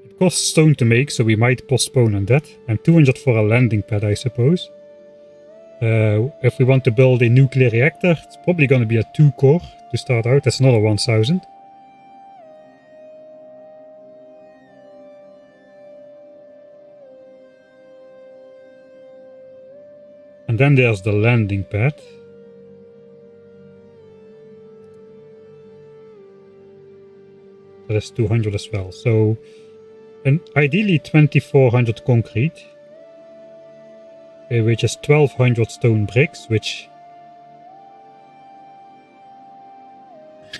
It costs stone to make, so we might postpone on that. And 200 for a landing pad, I suppose. If we want to build a nuclear reactor, it's probably going to be a 2-core to start out. That's another 1,000. And then there's the landing pad. That is 200 as well. So, and ideally 2,400 concrete. Which is 1,200 stone bricks, which...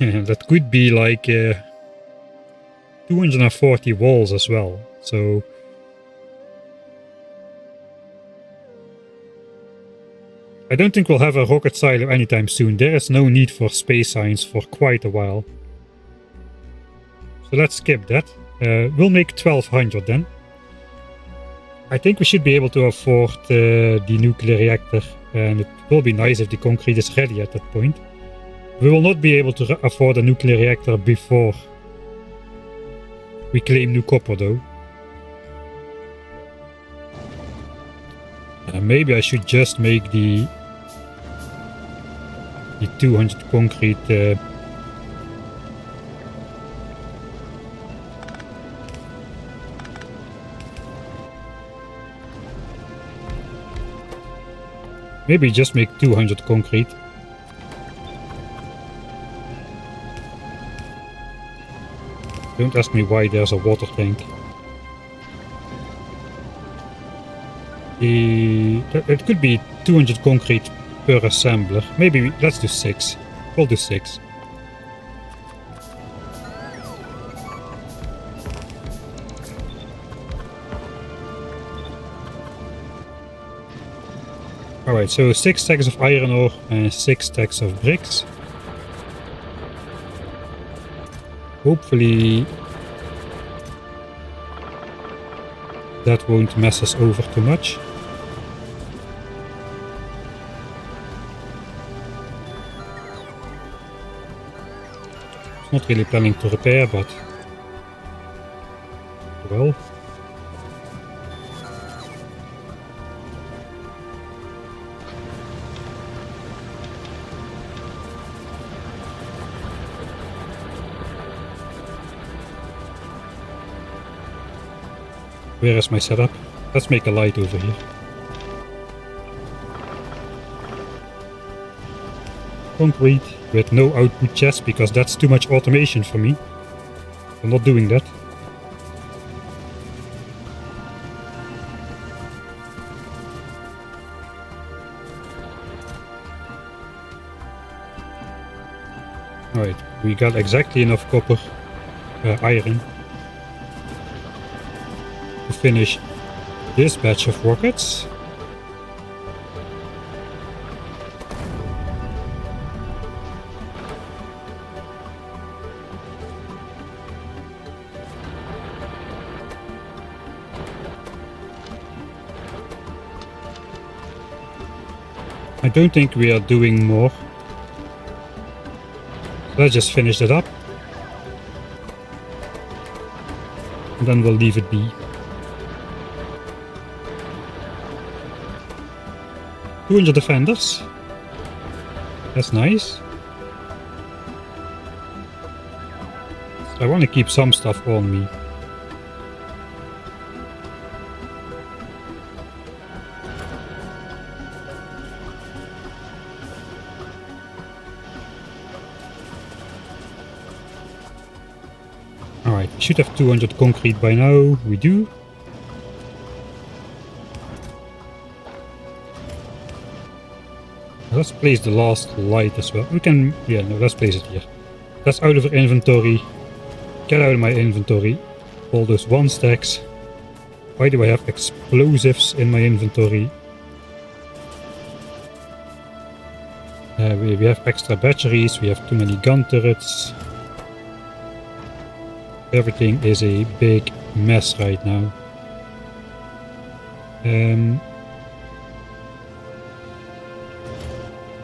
that could be like 240 walls as well. So... I don't think we'll have a rocket silo anytime soon. There is no need for space science for quite a while. So let's skip that. We'll make 1,200 then. I think we should be able to afford the nuclear reactor, and it will be nice if the concrete is ready at that point. We will not be able to afford a nuclear reactor before we claim new copper though. Maybe I should just make the 200 concrete maybe just make 200 concrete. Don't ask me why there's a water tank. It could be 200 concrete per assembler. Maybe let's do 6. We'll do 6. Alright, so 6 stacks of iron ore and 6 stacks of bricks. Hopefully that won't mess us over too much. Not really planning to repair, but well. Where is my setup? Let's make a light over here. Concrete with no output chest because that's too much automation for me. I'm not doing that. Alright, we got exactly enough copper, iron to finish this batch of rockets. I don't think we are doing more. So let's just finish that up. And then we'll leave it be. 200 defenders. That's nice. I want to keep some stuff on me. Alright, we should have 200 concrete by now. We do. Let's place the last light as well. We can, yeah, no, let's place it here. That's out of our inventory. Get out of my inventory. All those 1 stacks. Why do I have explosives in my inventory? We have extra batteries. We have too many gun turrets. Everything is a big mess right now.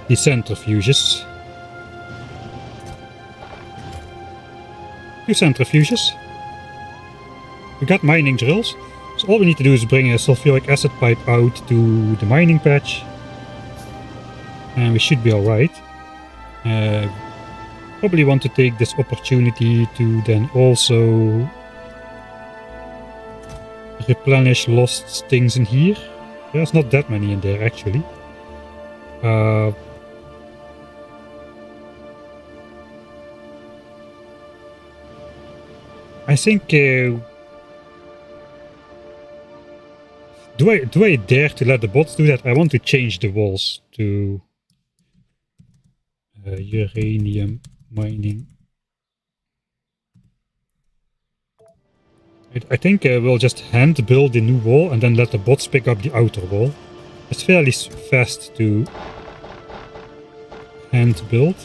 The centrifuges. 2 centrifuges. We got mining drills. So all we need to do is bring a sulfuric acid pipe out to the mining patch. And we should be alright. Probably want to take this opportunity to then also replenish lost things in here. There's not that many in there actually. I think do I dare to let the bots do that? I want to change the walls to uranium mining. I think we'll just hand build the new wall and then let the bots pick up the outer wall. It's fairly fast to hand build,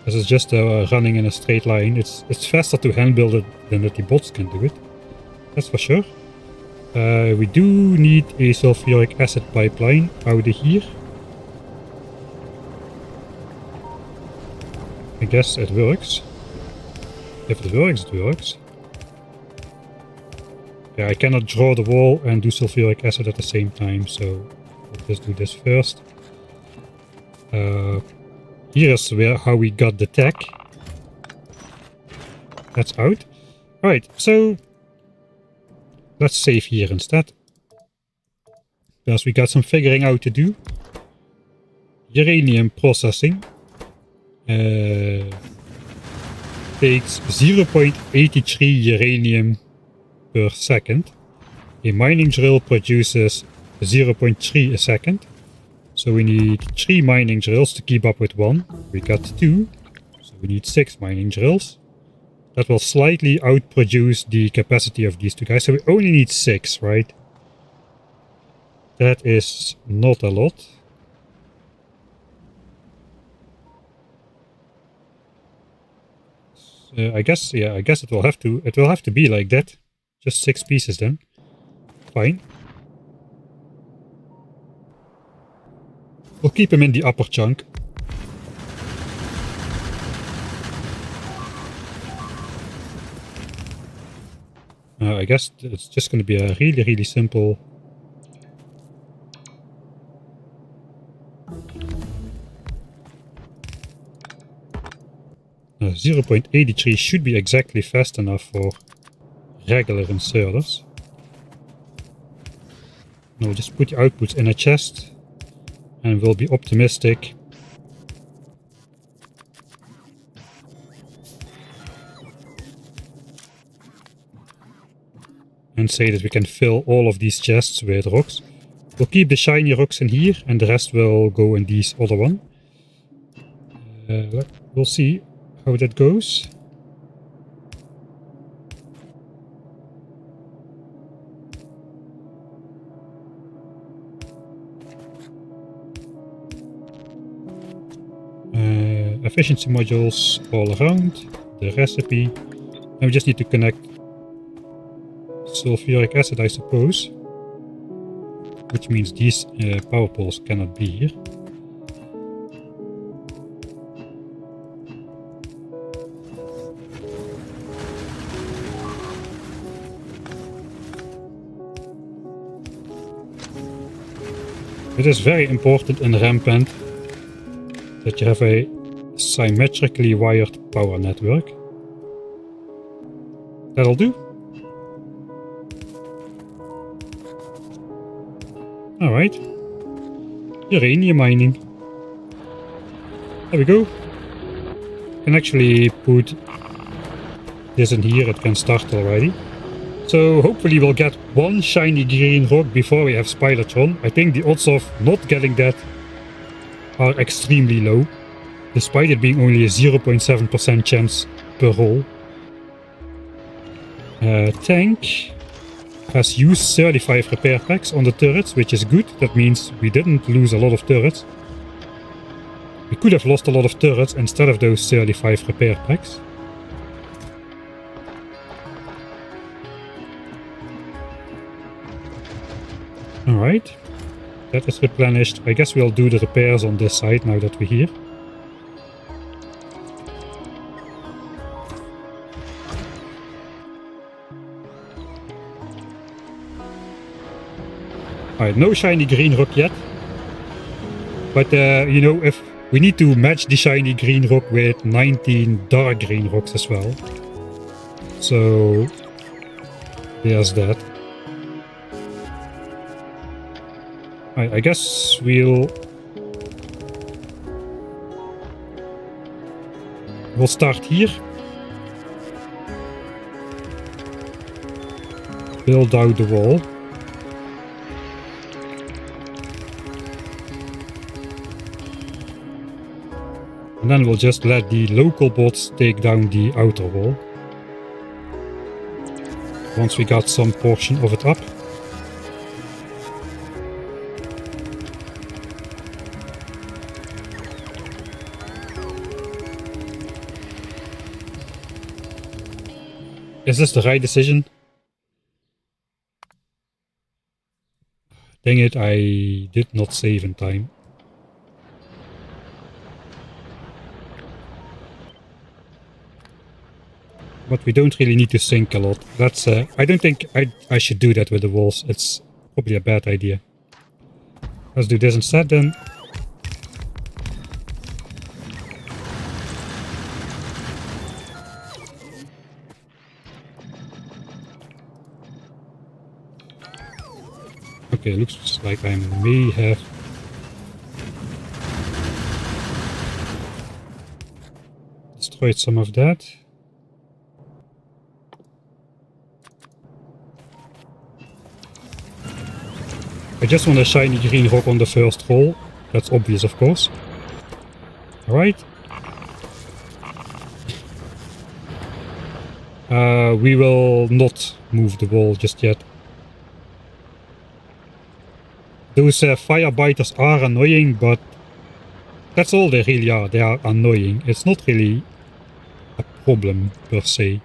as it's just running in a straight line. It's faster to hand build it than that the bots can do it. That's for sure. We do need a sulfuric acid pipeline out of here. I guess it works. If it works, it works. Yeah, I cannot draw the wall and do sulfuric acid at the same time, so we'll just do this first. Here's how we got the tech. That's out. Alright, so let's save here instead. Because we got some figuring out to do. Uranium processing takes 0.83 uranium per second. A mining drill produces 0.3 a second. So we need 3 mining drills to keep up with 1. We got 2, so we need 6 mining drills. That will slightly outproduce the capacity of these 2 guys, so we only need 6, right? That is not a lot. I guess it will have to be like that. Just 6 pieces then. Fine. We'll keep him in the upper chunk. I guess it's just going to be a really simple... 0.83 should be exactly fast enough for regular inserters. Now we'll just put the outputs in a chest and we'll be optimistic. And say that we can fill all of these chests with rocks. We'll keep the shiny rocks in here and the rest will go in these other one. We'll see how that goes. Efficiency modules all around, the recipe, and we just need to connect sulfuric acid, I suppose, which means these power poles cannot be here. It is very important in Rampant that you have a symmetrically wired power network. That'll do. Alright. Uranium mining. There we go. Can actually put this in here, it can start already. So hopefully we'll get 1 shiny green rock before we have Spidertron. I think the odds of not getting that are extremely low, despite it being only a 0.7% chance per hole. Tank has used 35 repair packs on the turrets, which is good. That means we didn't lose a lot of turrets. We could have lost a lot of turrets instead of those 35 repair packs. Alright, that is replenished. I guess we'll do the repairs on this side now that we're here. Alright, no shiny green rock yet. But you know, if we need to match the shiny green rock with 19 dark green rocks as well. So there's that. I guess we'll start here. Build out the wall. And then we'll just let the local bots take down the outer wall. Once we got some portion of it up. Is this the right decision? Dang it, I did not save in time. But we don't really need to sink a lot. That's I don't think I should do that with the walls. It's probably a bad idea. Let's do this instead then. Okay, looks like I may have destroyed some of that. I just want a shiny green rock on the first hole. That's obvious, of course. Alright. We will not move the wall just yet. Those fire biters are annoying, but that's all they really are. They are annoying. It's not really a problem per se.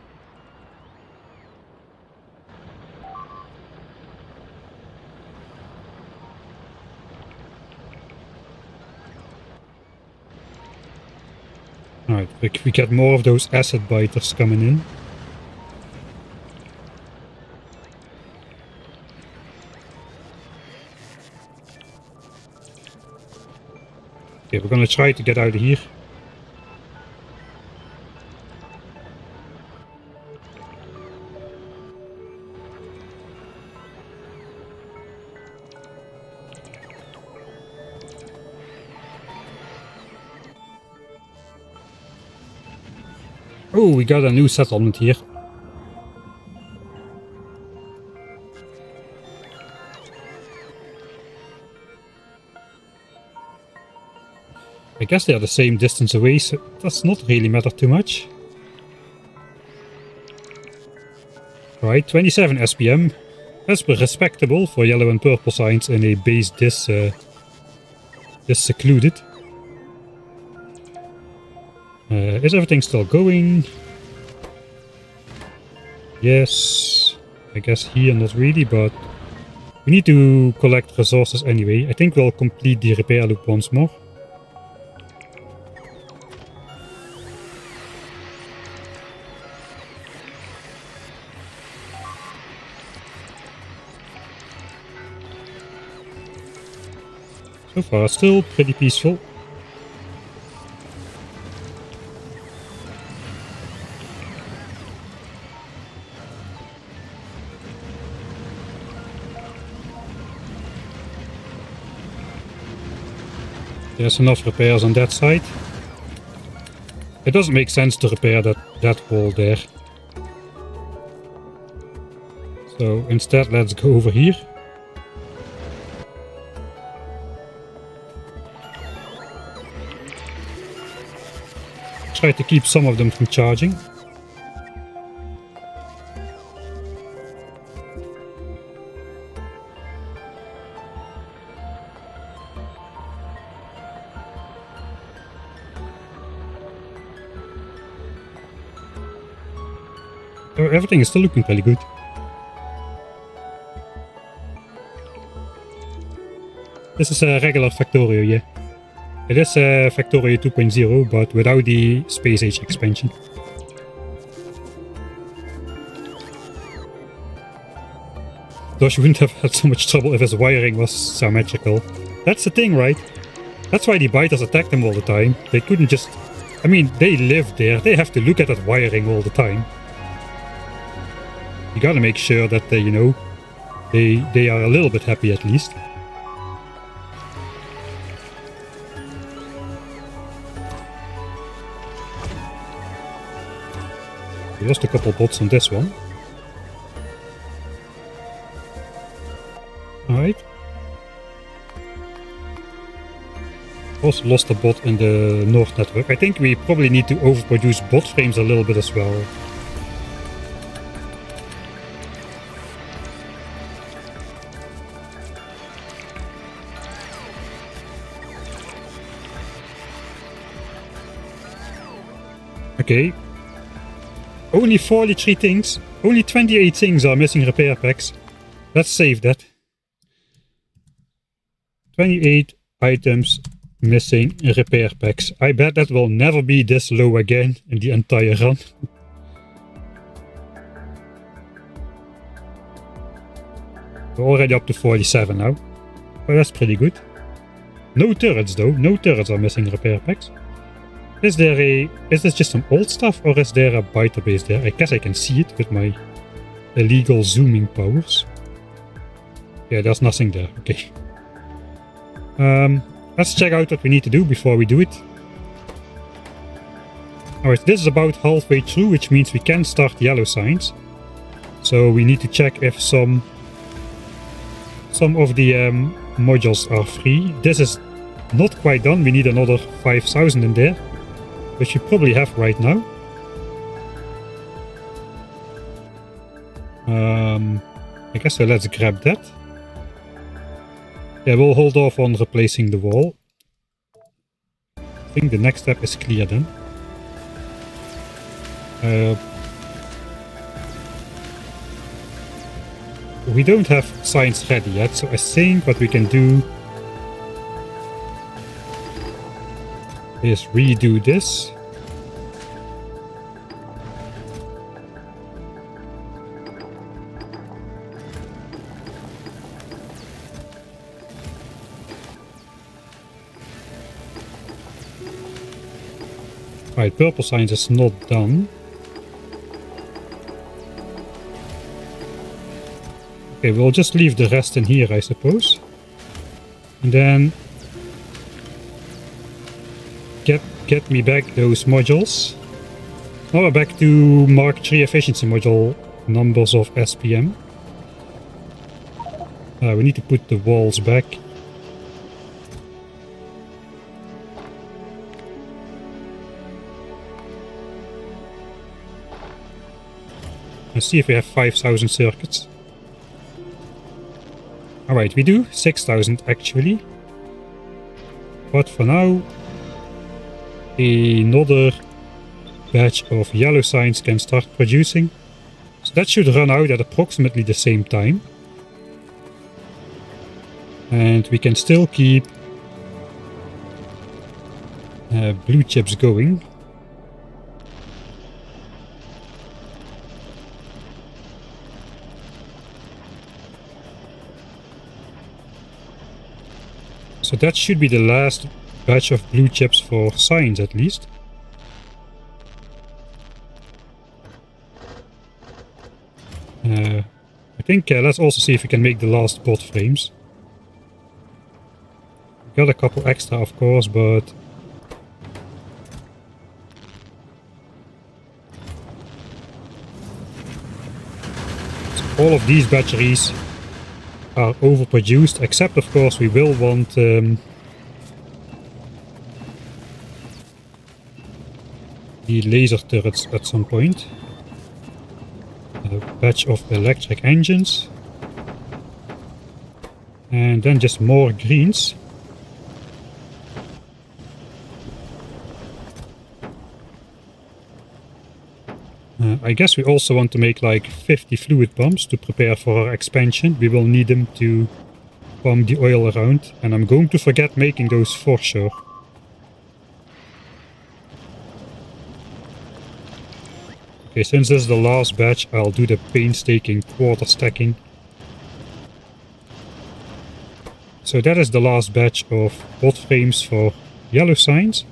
Alright, we get more of those acid biters coming in. Okay, we're gonna try to get out of here. Oh, we got a new settlement here. I guess they are the same distance away, so it does not really matter too much. Right, 27 SPM. That's respectable for yellow and purple signs in a base this secluded. Is everything still going? Yes. I guess here not really, but we need to collect resources anyway. I think we'll complete the repair loop once more. So far, still pretty peaceful. There's enough repairs on that side. It doesn't make sense to repair that wall there. So instead, let's go over here. Try to keep some of them from charging. Everything is still looking pretty good. This is a regular Factorio, yeah. It is a Factorio 2.0, but without the Space Age expansion. Dosh wouldn't have had so much trouble if his wiring was symmetrical. That's the thing, right? That's why the biters attacked him all the time. They couldn't just... I mean, they live there. They have to look at that wiring all the time. You gotta make sure that they, you know, they are a little bit happy at least. We lost a couple bots on this one. Alright. Also lost a bot in the North network. I think we probably need to overproduce bot frames a little bit as well. Okay. Only 43 things. Only 28 things are missing repair packs. Let's save that. 28 items missing repair packs. I bet that will never be this low again in the entire run. We're already up to 47 now. Well, that's pretty good. No turrets though. No turrets are missing repair packs. Is this just some old stuff, or is there a biter base there? I guess I can see it with my illegal zooming powers. Yeah, there's nothing there. Okay. Let's check out what we need to do before we do it. Alright, this is about halfway through, which means we can start yellow signs. So we need to check if some of the modules are free. This is not quite done. We need another 5,000 in there, which we probably have right now. I guess so, let's grab that. Yeah, we'll hold off on replacing the wall. I think the next step is clear then. We don't have signs ready yet, so I think what we can do is redo this. Right, purple signs is not done. Okay, we'll just leave the rest in here, I suppose. And then get me back those modules. Now we're back to Mark III efficiency module numbers of SPM. We need to put the walls back. Let's see if we have 5,000 circuits. Alright, we do 6,000 actually. But for now, another batch of yellow signs can start producing. So that should run out at approximately the same time. And we can still keep blue chips going. So that should be the last batch of blue chips for signs at least. I think let's also see if we can make the last bot frames. Got a couple extra of course, but so all of these batteries are overproduced, except of course we will want the laser turrets at some point. A batch of electric engines. And then just more greens. I guess we also want to make like 50 fluid pumps to prepare for our expansion. We will need them to pump the oil around, and I'm going to forget making those for sure. Okay, since this is the last batch, I'll do the painstaking quarter stacking. So that is the last batch of bot frames for yellow signs.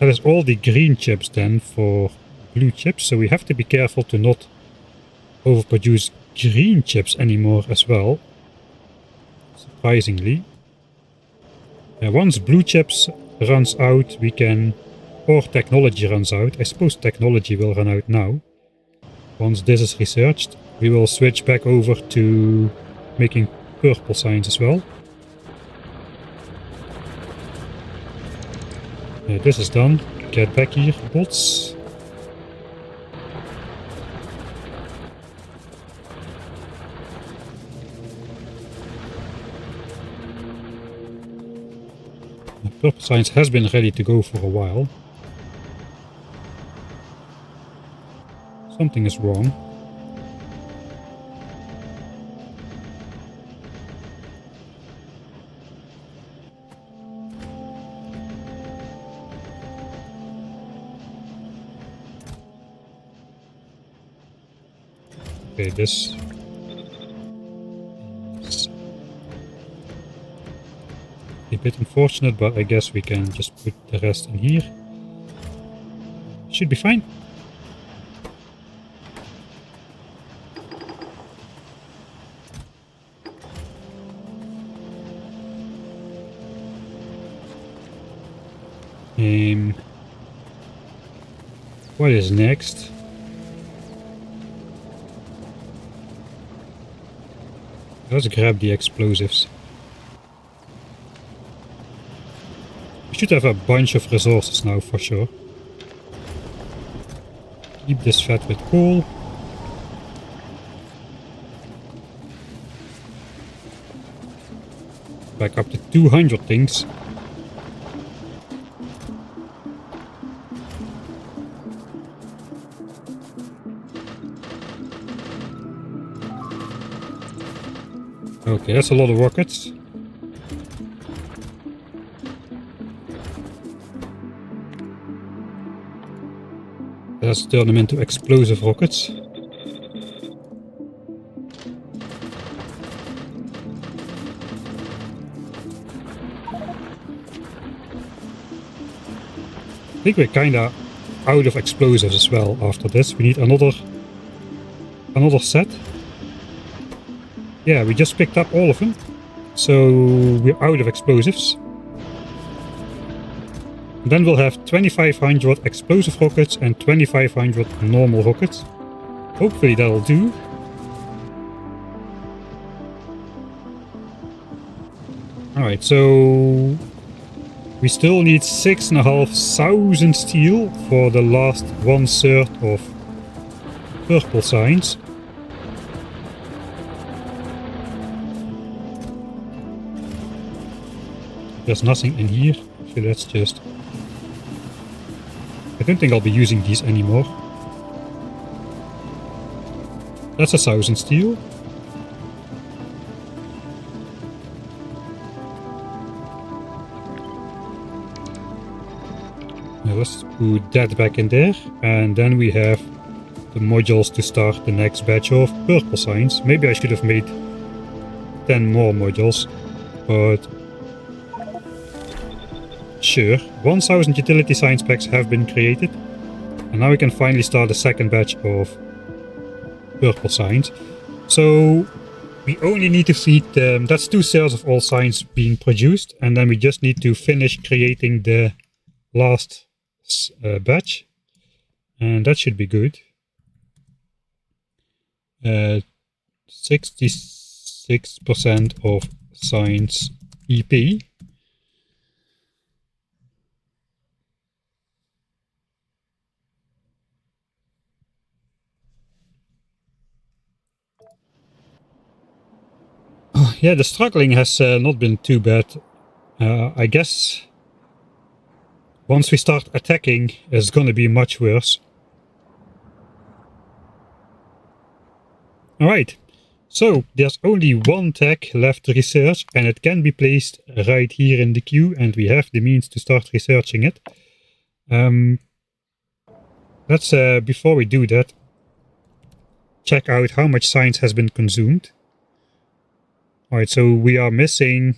That is all the green chips then for blue chips, so we have to be careful to not overproduce green chips anymore as well, surprisingly. Once blue chips runs out, we can, or technology runs out, I suppose technology will run out now. Once this is researched, we will switch back over to making purple signs as well. This is done. Get back here, bots. The purple signs has been ready to go for a while. Something is wrong. Okay, this is a bit unfortunate, but I guess we can just put the rest in here. Should be fine. What is next? Let's grab the explosives. We should have a bunch of resources now for sure. Keep this fed with coal. Back up to 200 things. Okay, that's a lot of rockets. Let's turn them into explosive rockets. I think we're kinda out of explosives as well after this. We need another set. Yeah, we just picked up all of them. So we're out of explosives. And then we'll have 2500 explosive rockets and 2500 normal rockets. Hopefully that'll do. Alright, so we still need 6,500 steel for the last 1/3 of purple signs. There's nothing in here, so let's just... I don't think I'll be using these anymore. That's 1,000 steel. Now let's put that back in there, and then we have the modules to start the next batch of purple signs. Maybe I should have made 10 more modules, but sure. 1,000 utility science packs have been created, and now we can finally start the second batch of purple signs. So we only need to feed them. That's 2/3 of all signs being produced, and then we just need to finish creating the last batch, and that should be good. 66% of signs EP. Yeah, the struggling has not been too bad. I guess once we start attacking, it's gonna be much worse. Alright, so there's only one tech left to research, and it can be placed right here in the queue, and we have the means to start researching it. Let's, before we do that, check out how much science has been consumed. Alright, so we are missing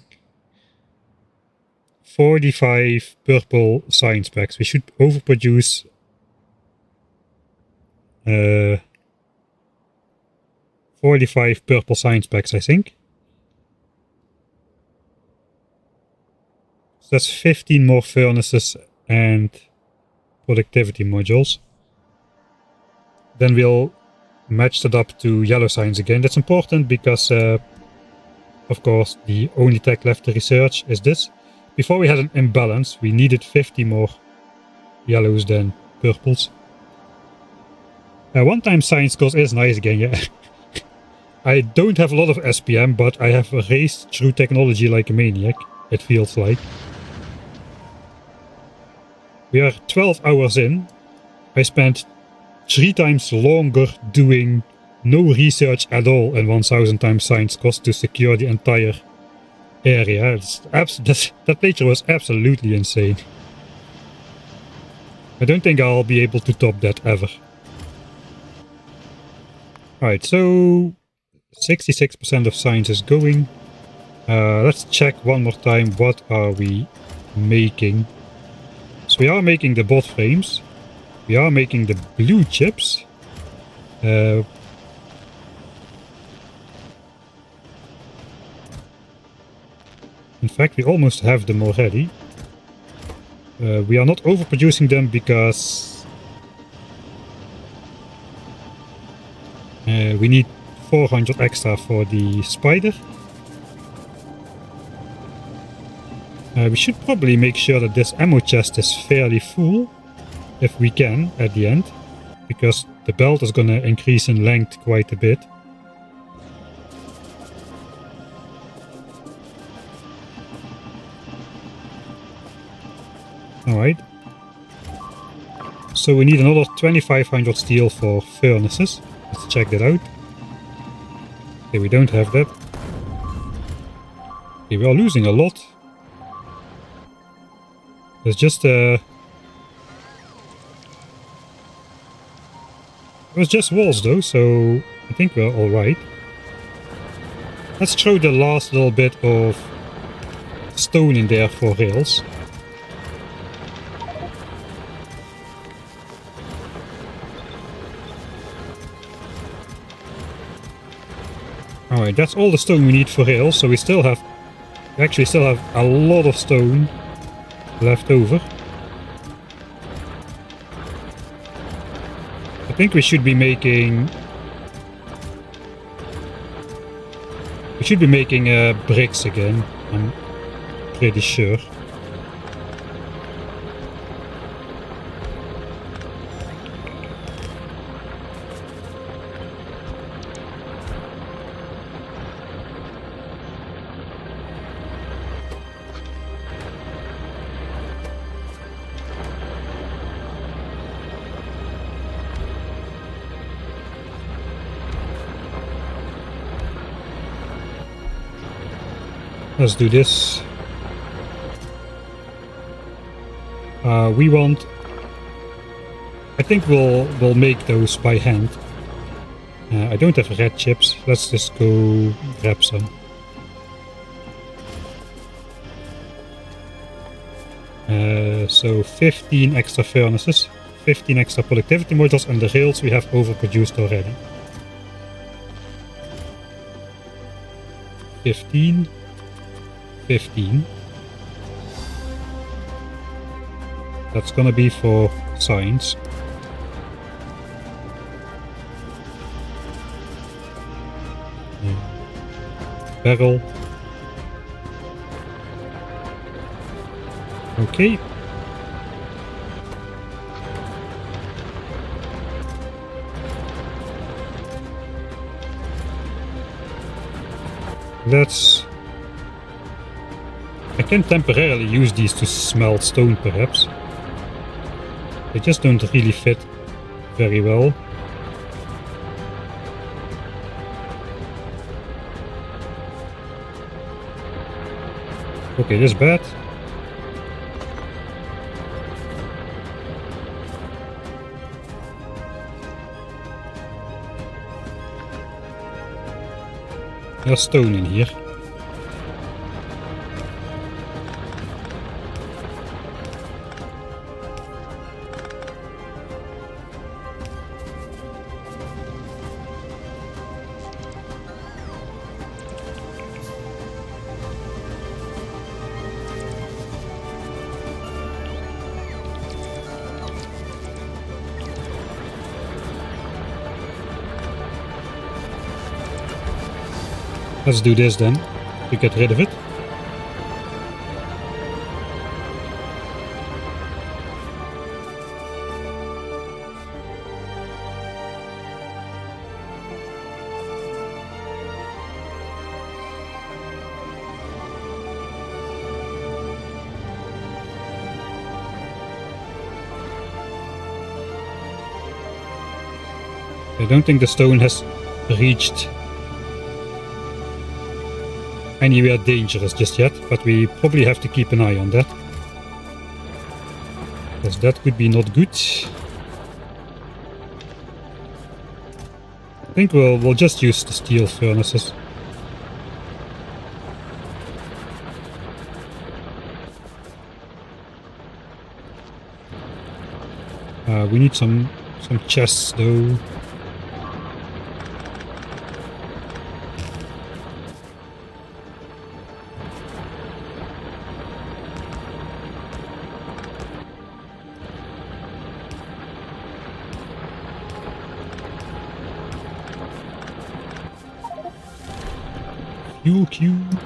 45 purple science packs. We should overproduce 45 purple science packs, I think. So that's 15 more furnaces and productivity modules. Then we'll match that up to yellow signs again. That's important because of course, the only tech left to research is this. Before we had an imbalance, we needed 50 more yellows than purples. One-time science scores is nice again, yeah. I don't have a lot of SPM, but I have raced through technology like a maniac, it feels like. We are 12 hours in. I spent 3 times longer doing no research at all and 1,000 times science cost to secure the entire area. That playthrough was absolutely insane. I don't think I'll be able to top that ever. Alright, so 66% of science is going. Let's check one more time what are we making. So we are making the bot frames. We are making the blue chips. In fact, we almost have them already. We are not overproducing them because we need 400 extra for the spider. We should probably make sure that this ammo chest is fairly full, if we can, at the end, because the belt is gonna increase in length quite a bit. Alright. So we need another 2500 steel for furnaces. Let's check that out. Okay, we don't have that. Okay, we are losing a lot. It's just it was just walls though, so I think we're alright. Let's throw the last little bit of stone in there for rails. Alright, that's all the stone we need for rails, so we actually still have a lot of stone left over. I think we should be making bricks again, I'm pretty sure. Let's do this. I think we'll make those by hand. I don't have red chips. Let's just go grab some. So 15 extra furnaces, 15 extra productivity modules, and the rails we have overproduced already. 15. 15. That's gonna be for science. Barrel. Okay. I can temporarily use these to smelt stone, perhaps. They just don't really fit very well. Okay, this is bad. There's stone in here. Let's do this then, to get rid of it. I don't think the stone has reached anywhere dangerous just yet, but we probably have to keep an eye on that, because that could be not good. I think we'll just use the steel furnaces. We need some chests though. fuel cubes,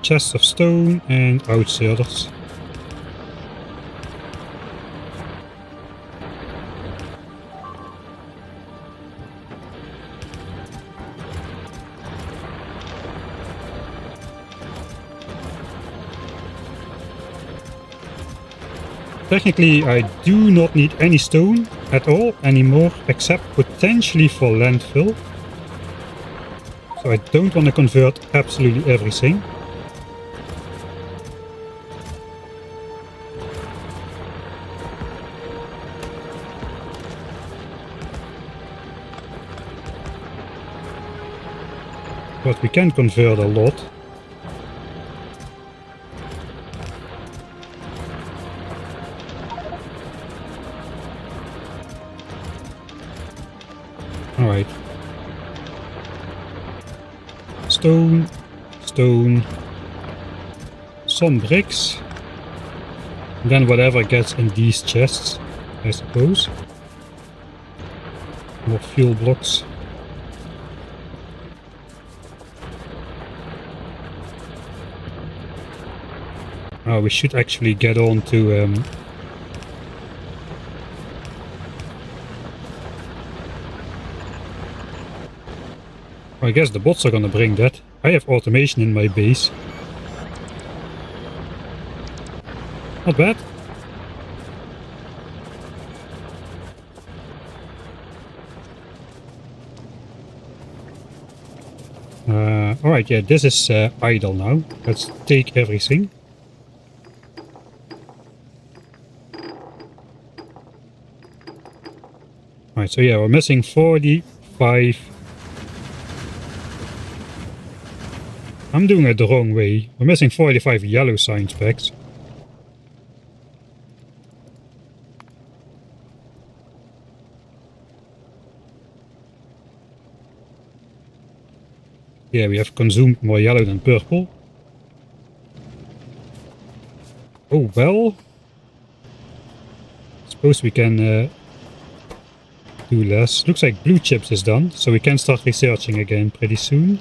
chests of stone, and outsiders. Technically, I do not need any stone at all anymore, except potentially for landfill. So I don't want to convert absolutely everything. But we can convert a lot. Alright. Stone, stone, some bricks, and then whatever gets in these chests, I suppose. More fuel blocks. Oh, we should actually get on to I guess the bots are gonna bring that. I have automation in my base. Not bad. Alright, yeah, this is idle now. Let's take everything. Alright, so yeah, we're missing 45. I'm doing it the wrong way. We're missing 45 yellow science packs. Yeah, we have consumed more yellow than purple. Oh well. Suppose we can do less. Looks like blue chips is done, so we can start researching again pretty soon.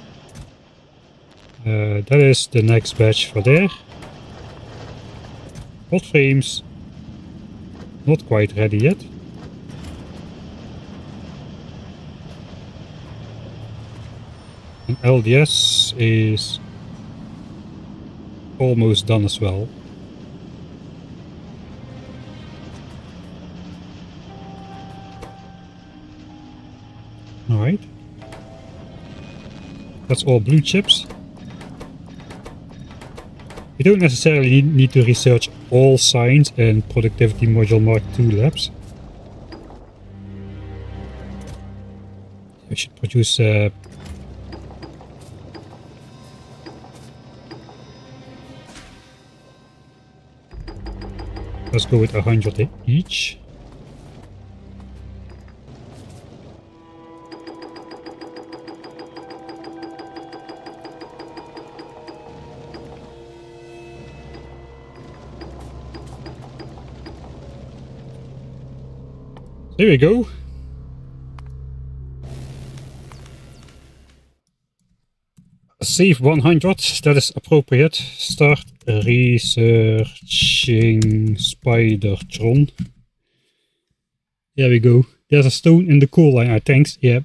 That is the next batch for there. Hot frames, not quite ready yet. And LDS is almost done as well. Alright. That's all blue chips. We don't necessarily need to research all science and productivity module Mark II labs. We should produce let's go with 100 each. There we go. Save 100, that is appropriate. Start researching Spidertron. There we go. There's a stone in the coal line, thanks. Yeah.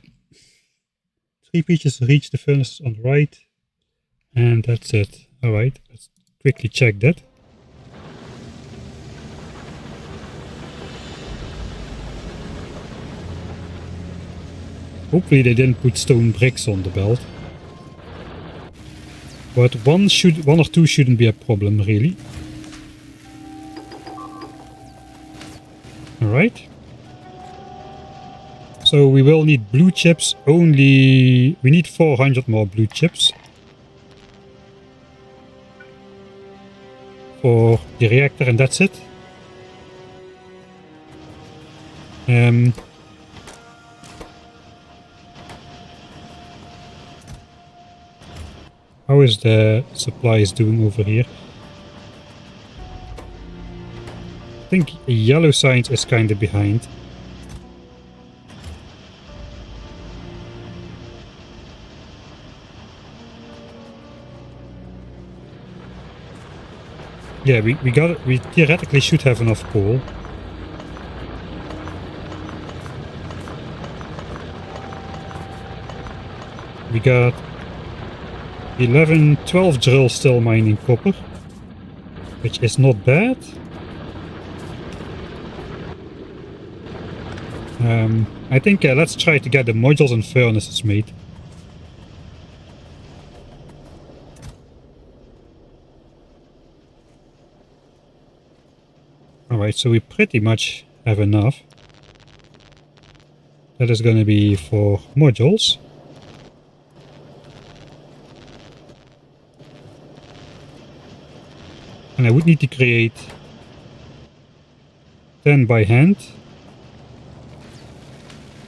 3 pieces reach the furnace on the right. And that's it. Alright, let's quickly check that. Hopefully they didn't put stone bricks on the belt. But one or two shouldn't be a problem, really. Alright. So we will need blue chips only... We need 400 more blue chips. For the reactor, and that's it. How is the supplies doing over here? I think yellow science is kind of behind. Yeah, we theoretically should have enough coal. We got 11, 12 drills still mining copper, which is not bad. I think let's try to get the modules and furnaces made. Alright, so we pretty much have enough. That is going to be for modules. And I would need to create 10 by hand.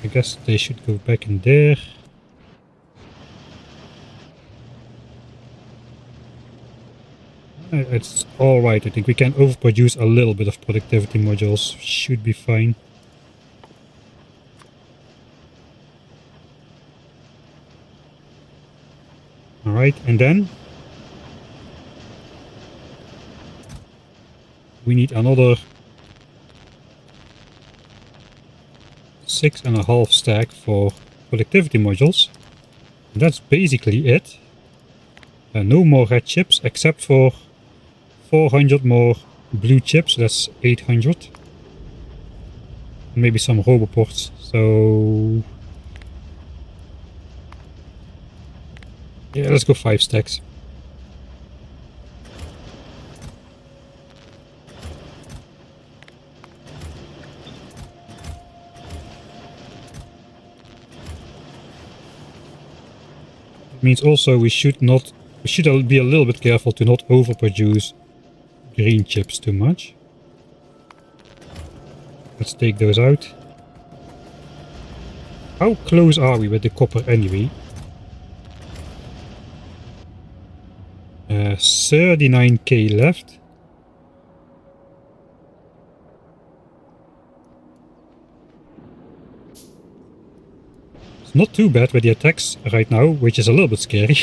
I guess they should go back in there. It's alright, I think we can overproduce a little bit of productivity modules. Should be fine. Alright, and then we need another 6.5 stack for productivity modules. And that's basically it. No more red chips except for 400 more blue chips, that's 800. Maybe some roboports, so yeah, let's go 5 stacks. It means also we should be a little bit careful to not overproduce green chips too much. Let's take those out. How close are we with the copper anyway? 39k left. It's not too bad with the attacks right now, which is a little bit scary.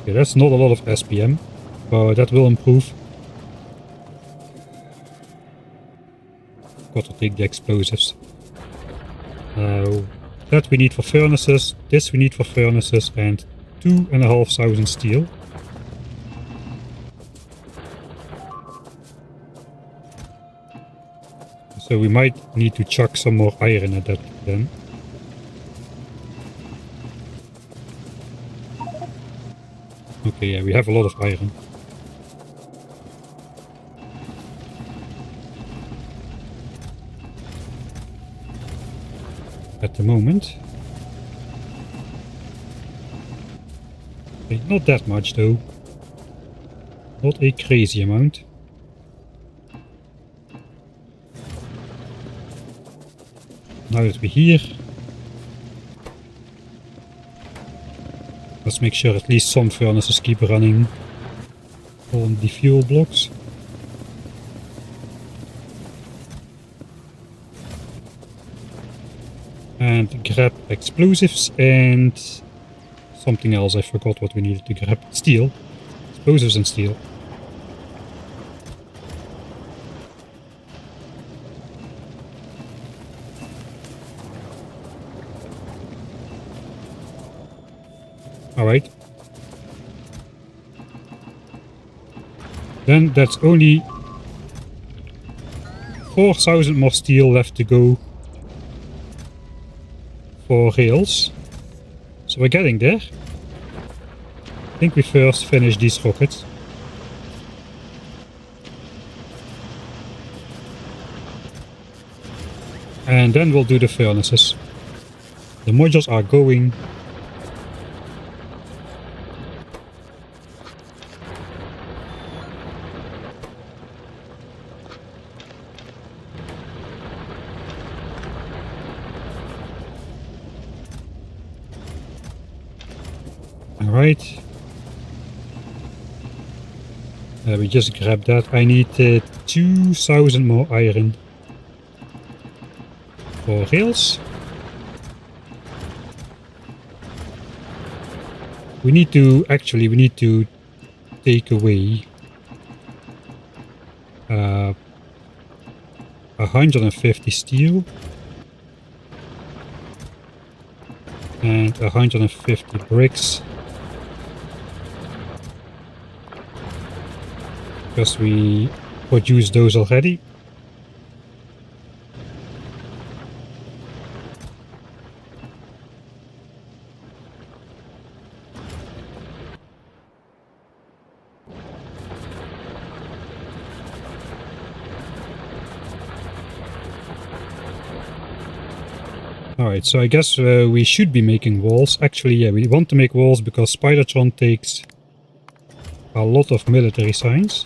Okay, that's not a lot of SPM, but that will improve. Got to take the explosives. That we need for furnaces, this we need for furnaces, and 2,500 steel. So we might need to chuck some more iron at that then. Okay, yeah, we have a lot of iron. At the moment. Okay, not that much though. Not a crazy amount. Now that we're here, let's make sure at least some furnaces keep running on the fuel blocks. And grab explosives and something else. I forgot what we needed to grab. Steel. Explosives and steel. Alright. Then that's only 4,000 more steel left to go for rails. So we're getting there. I think we first finish these rockets. And then we'll do the furnaces. The modules are going. Alright. We just grabbed that. I need 2,000 more iron for rails. We need to take away 150 steel and 150 bricks, because we produce those already. Alright, so I guess we should be making walls. Actually, yeah, we want to make walls because Spidertron takes a lot of military science.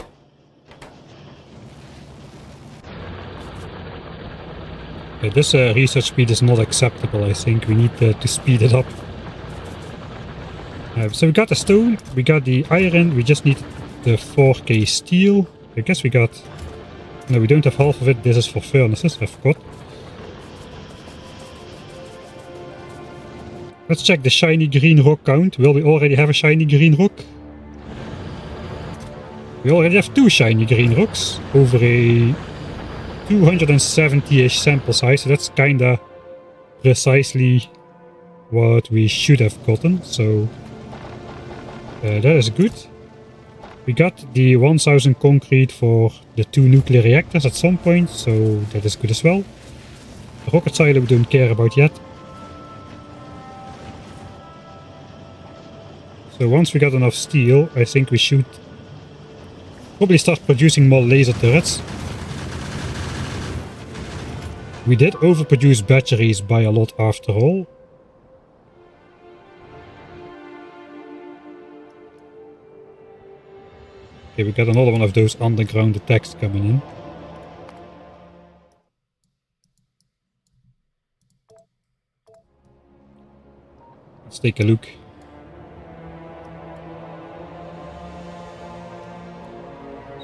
Yeah, this research speed is not acceptable, I think. We need to speed it up. So we got the stone, we got the iron, we just need the 4K steel. I guess we got... No, we don't have half of it. This is for furnaces, I forgot. Let's check the shiny green rock count. Will we already have a shiny green rock? We already have 2 shiny green rocks over a 270-ish sample size, so that's kinda precisely what we should have gotten, so that is good. We got the 1000 concrete for the 2 nuclear reactors at some point, so that is good as well. The rocket silo we don't care about yet. So once we got enough steel, I think we should probably start producing more laser turrets. We did overproduce batteries by a lot after all. Okay, we got another one of those underground attacks coming in. Let's take a look.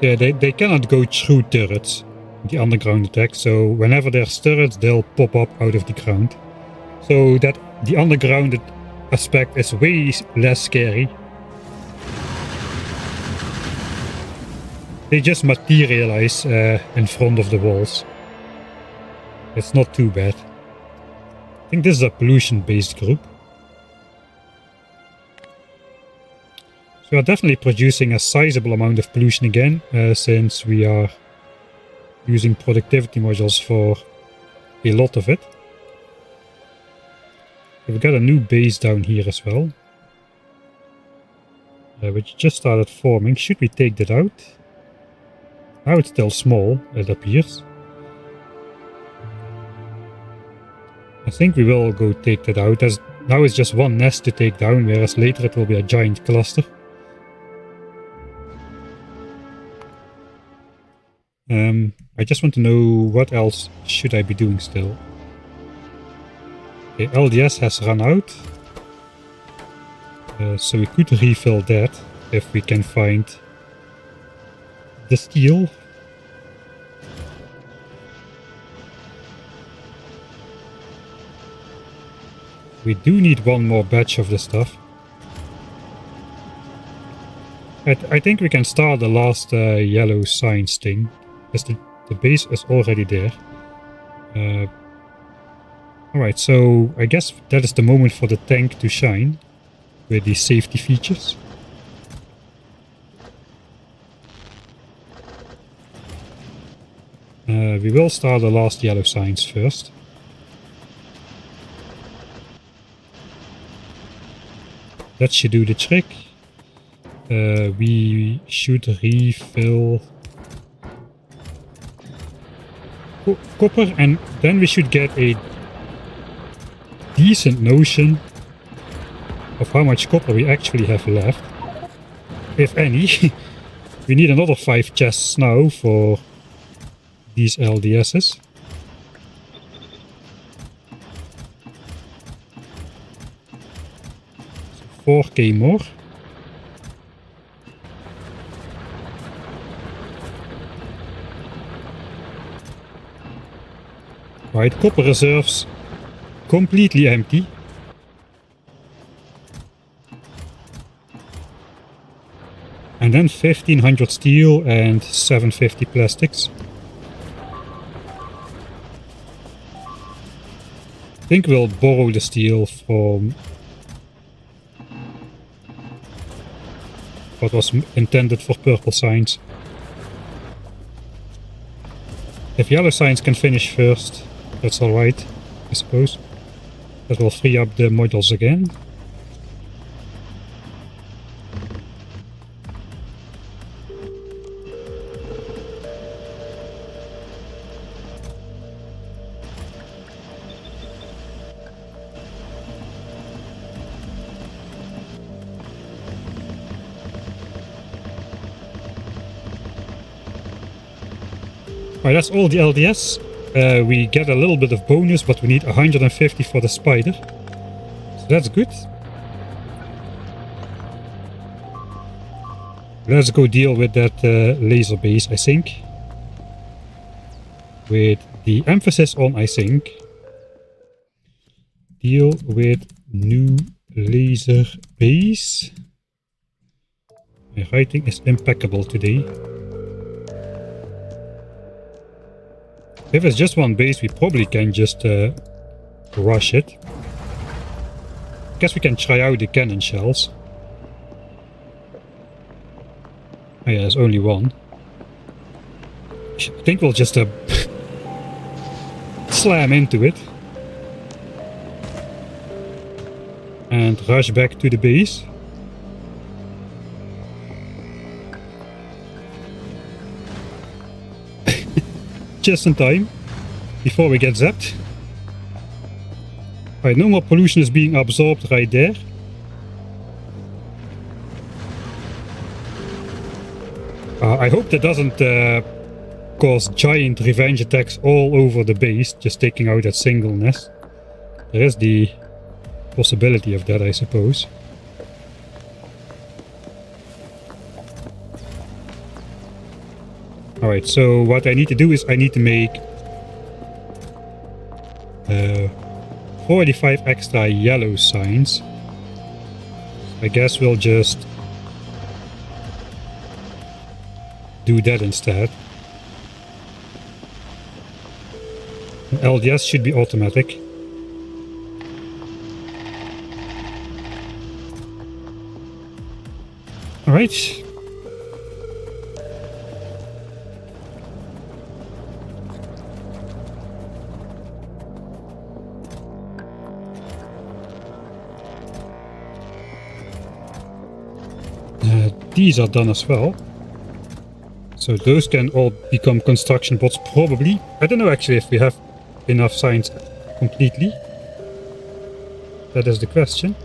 Yeah, they cannot go through turrets, the underground attack, so whenever there's turrets, they'll pop up out of the ground. So that the underground aspect is way less scary. They just materialize in front of the walls. It's not too bad. I think this is a pollution-based group. So we are definitely producing a sizable amount of pollution again, since we are using productivity modules for a lot of it. We've got a new base down here as well, which just started forming. Should we take that out? Now it's still small, it appears. I think we will go take that out, as now it's just one nest to take down, whereas later it will be a giant cluster. I just want to know what else should I be doing still. Okay, LDS has run out. So we could refill that if we can find the steel. We do need one more batch of the stuff. I think we can start the last yellow science thing, because the base is already there. Alright, so I guess that is the moment for the tank to shine with these safety features. We will start the last yellow signs first. That should do the trick. We should refill copper, and then we should get a decent notion of how much copper we actually have left, if any. We need another 5 chests now for these LDSs. So 4K more. Right, copper reserves completely empty. And then 1500 steel and 750 plastics. I think we'll borrow the steel from what was intended for purple signs. If yellow signs can finish first, that's alright, I suppose. That will free up the modules again. Alright, that's all the LDS. We get a little bit of bonus, but we need 150 for the spider. So that's good. Let's go deal with that laser base, I think. With the emphasis on I think. Deal with new laser base. My writing is impeccable today. If it's just one base, we probably can just rush it. Guess we can try out the cannon shells. Oh yeah, there's only one. I think we'll just slam into it. And rush back to the base. Just in time, before we get zapped. Alright, no more pollution is being absorbed right there. I hope that doesn't cause giant revenge attacks all over the base, just taking out that single nest. There is the possibility of that, I suppose. Alright, so what I need to do is I need to make 45 extra yellow signs. I guess we'll just do that instead. LDS should be automatic. Alright. These are done as well. So those can all become construction bots probably. I don't know actually if we have enough signs completely. That is the question.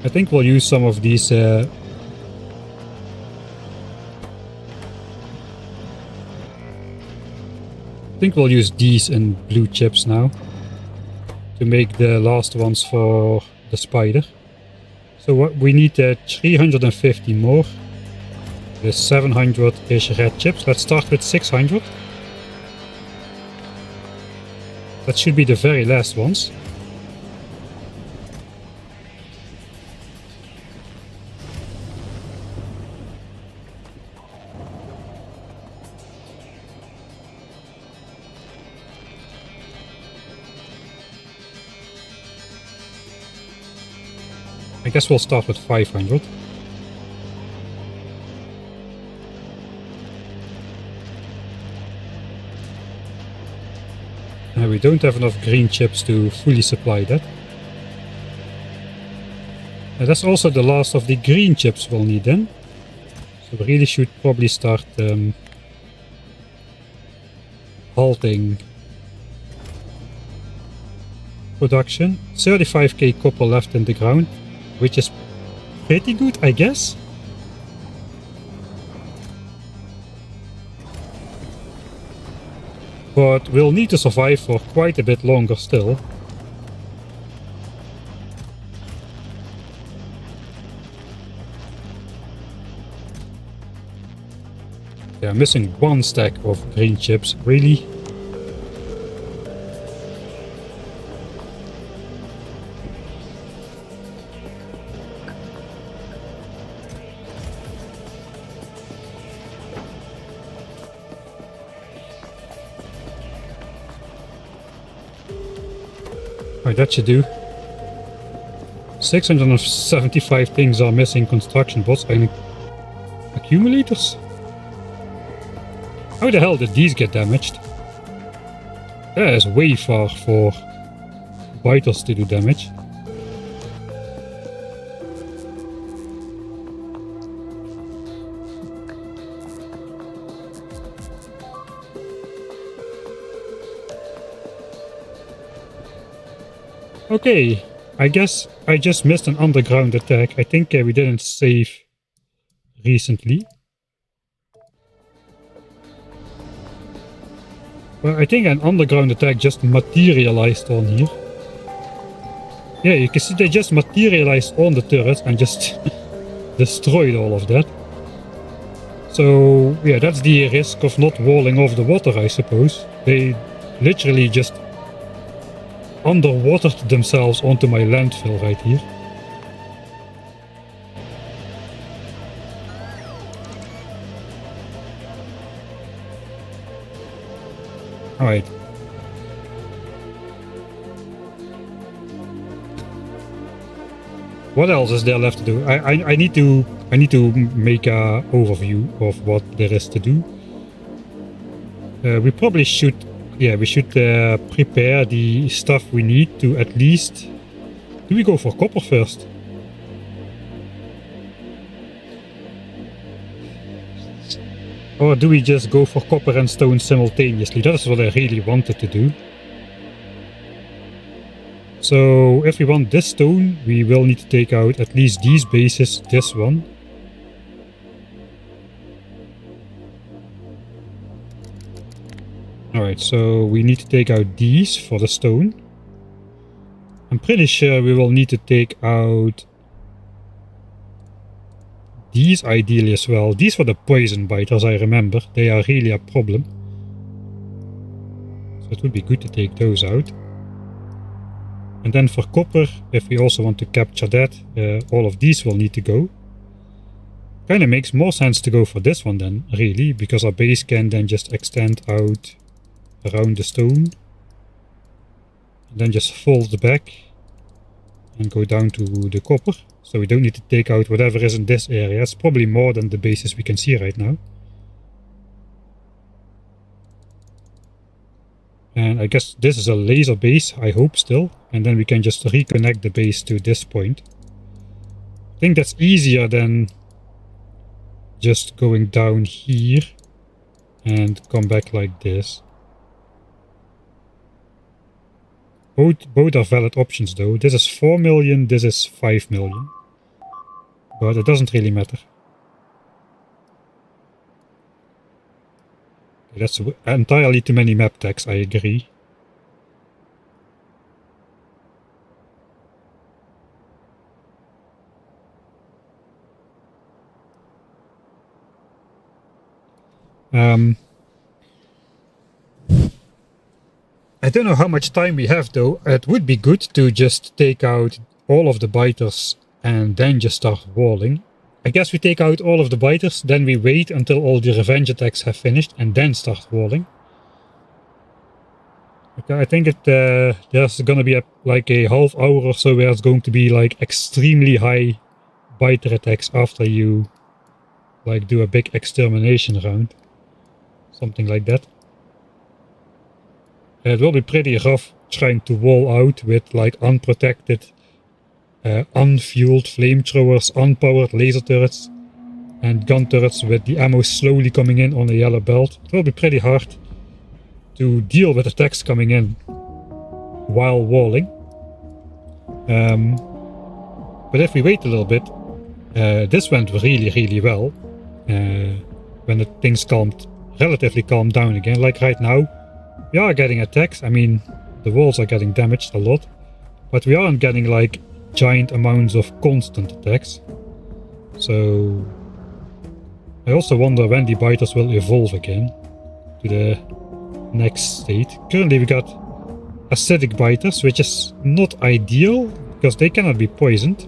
I think we'll use some of these I think we'll use these in blue chips now to make the last ones for the spider. So what we need 350 more. There's 700-ish red chips. Let's start with 600. That should be the very last ones. I guess we'll start with 500. We don't have enough green chips to fully supply that. And that's also the last of the green chips we'll need then. So we really should probably start halting production. 35k copper left in the ground, which is pretty good, I guess. But we'll need to survive for quite a bit longer still. Yeah, I'm missing one stack of green chips, really. Right, that should do. 675 things are missing: construction bots and accumulators. How the hell did these get damaged? That is way far for biters to do damage. Okay, I guess I just missed an underground attack. I think we didn't save recently. Well, I think an underground attack just materialized on here. Yeah, you can see they just materialized on the turret and just destroyed all of that. So, yeah, that's the risk of not walling off the water, I suppose. They literally just underwatered themselves onto my landfill right here. Alright. What else is there left to do? I need to make a overview of what there is to do. We probably should, yeah, we should prepare the stuff we need to at least. Do we go for copper first? Or do we just go for copper and stone simultaneously? That is what I really wanted to do. So if we want this stone, we will need to take out at least these bases, this one. Alright, so we need to take out these for the stone. I'm pretty sure we will need to take out these ideally as well. These were the poison biters, I remember. They are really a problem. So it would be good to take those out. And then for copper, if we also want to capture that, all of these will need to go. Kinda makes more sense to go for this one then, really, because our base can then just extend out around the stone. And then just fold back and go down to the copper. So we don't need to take out whatever is in this area. It's probably more than the bases we can see right now. And I guess this is a laser base, I hope still. And then we can just reconnect the base to this point. I think that's easier than just going down here and come back like this. Both are valid options though. This is 4 million, this is 5 million. But it doesn't really matter. That's entirely too many map tags, I agree. I don't know how much time we have though. It would be good to just take out all of the biters and then just start walling. I guess we take out all of the biters, then we wait until all the revenge attacks have finished and then start walling. Okay, I think there's gonna be like a half hour or so where it's going to be like extremely high biter attacks after you like do a big extermination round. Something like that. It will be pretty rough trying to wall out with like unprotected, unfueled flamethrowers, unpowered laser turrets, and gun turrets with the ammo slowly coming in on a yellow belt. It will be pretty hard to deal with attacks coming in while walling. But if we wait a little bit, this went really well. When the things relatively calmed down again, like right now. We are getting attacks. I mean, the walls are getting damaged a lot, but we aren't getting like giant amounts of constant attacks. So I also wonder when the biters will evolve again to the next state. Currently we got acidic biters, which is not ideal because they cannot be poisoned.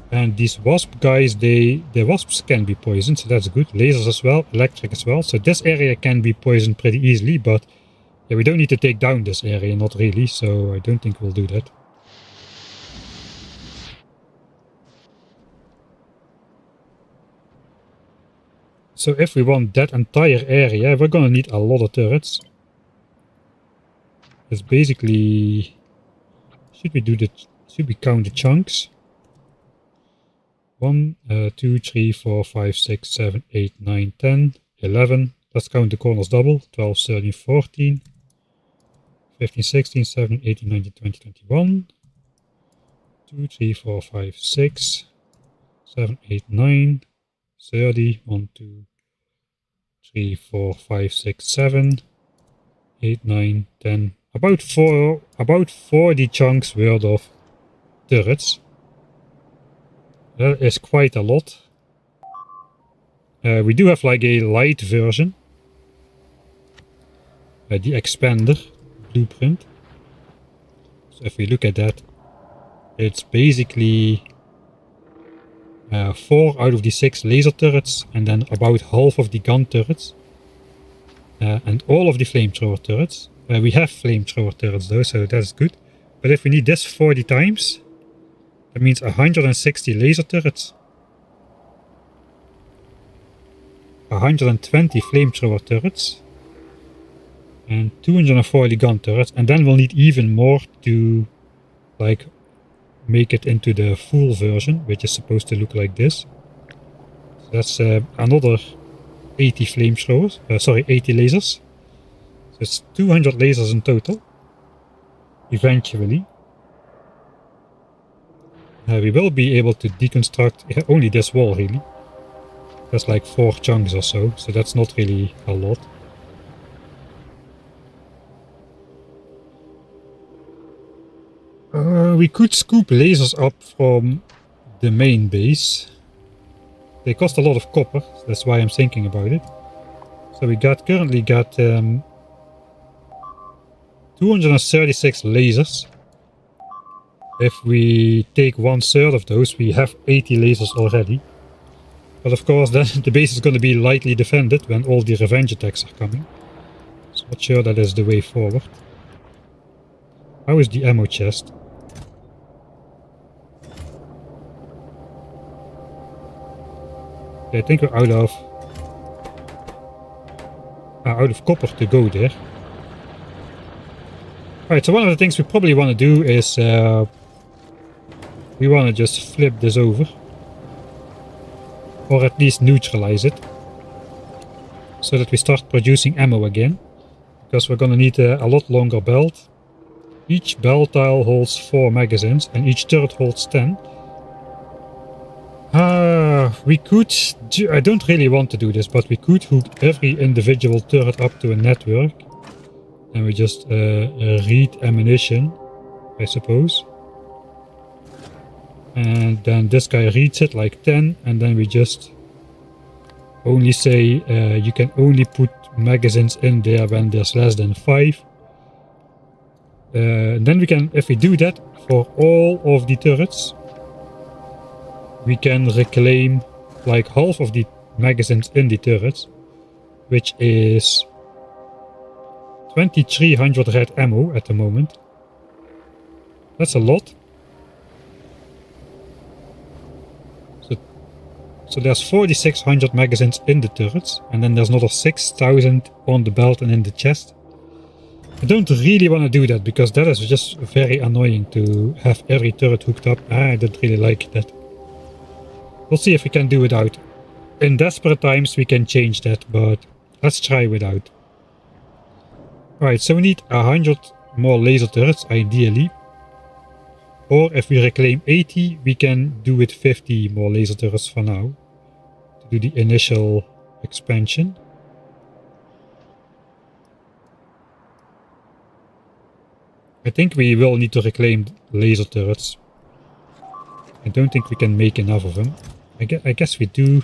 And these wasp guys, the wasps can be poisoned, so that's good. Lasers as well, electric as well. So this area can be poisoned pretty easily, but yeah, we don't need to take down this area, not really, so I don't think we'll do that. So if we want that entire area, we're gonna need a lot of turrets. It's basically... Should we count the chunks? 1, 2, 3, 4, 5, 6, 7, 8, 9, 10, 11. Let's count the corners double. 12, 13, 14, 15, 16, 17, 18, 19, 20, 21. 2, 3, 4, 5, 6, 7, 8, 9, 30. 1, 2, 3, 4, 5, 6, 7, 8, 9, 10. About 40 chunks worth of turrets. That is quite a lot. We do have like a light version. The expander blueprint. So if we look at that, it's basically 4 out of the 6 laser turrets, and then about half of the gun turrets. And all of the flamethrower turrets. We have flamethrower turrets though, so that's good. But if we need this 40 times, that means 160 laser turrets. 120 flamethrower turrets. And 240 gun turrets. And then we'll need even more to like make it into the full version, which is supposed to look like this. So that's another 80 flamethrowers, 80 lasers. So it's 200 lasers in total. Eventually. We will be able to deconstruct only this wall really. That's like 4 chunks or so, so that's not really a lot. We could scoop lasers up from the main base. They cost a lot of copper, so that's why I'm thinking about it. So we currently got 236 lasers. If we take 1/3 of those, we have 80 lasers already. But of course then the base is going to be lightly defended when all the revenge attacks are coming. So not sure that is the way forward. How is the ammo chest? Okay, I think we're out of copper to go there. Alright, so one of the things we probably want to do is we want to just flip this over. Or at least neutralize it. So that we start producing ammo again. Because we're going to need a lot longer belt. Each belt tile holds 4 magazines and each turret holds 10. We could... I don't really want to do this, but we could hook every individual turret up to a network. And we just read ammunition, I suppose. And then this guy reads it like 10, and then we just only say you can only put magazines in there when there's less than 5. Then we can, if we do that for all of the turrets, we can reclaim like half of the magazines in the turrets, which is 2300 red ammo at the moment. That's a lot. So there's 4600 magazines in the turrets, and then there's another 6000 on the belt and in the chest. I don't really want to do that, because that is just very annoying to have every turret hooked up. I don't really like that. We'll see if we can do without. In desperate times we can change that, but let's try without. Alright, so we need 100 more laser turrets, ideally. Or if we reclaim 80, we can do with 50 more laser turrets for now. To do the initial expansion. I think we will need to reclaim laser turrets. I don't think we can make enough of them. I guess we do.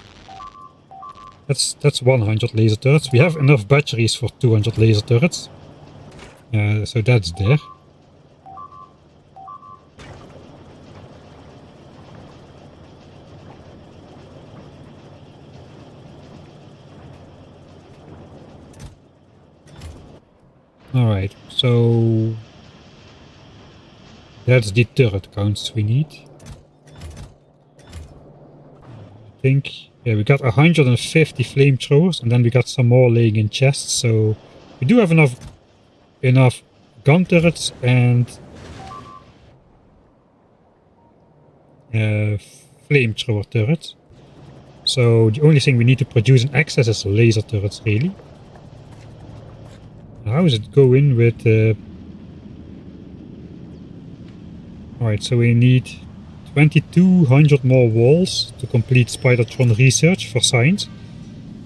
That's 100 laser turrets. We have enough batteries for 200 laser turrets. So that's there. Alright, so that's the turret counts we need. I think, yeah, we got 150 flamethrowers, and then we got some more laying in chests, so we do have enough gun turrets and flamethrower turrets. So the only thing we need to produce in excess is laser turrets, really. How is it going with... Alright, so we need 2200 more walls to complete Spidertron research for science.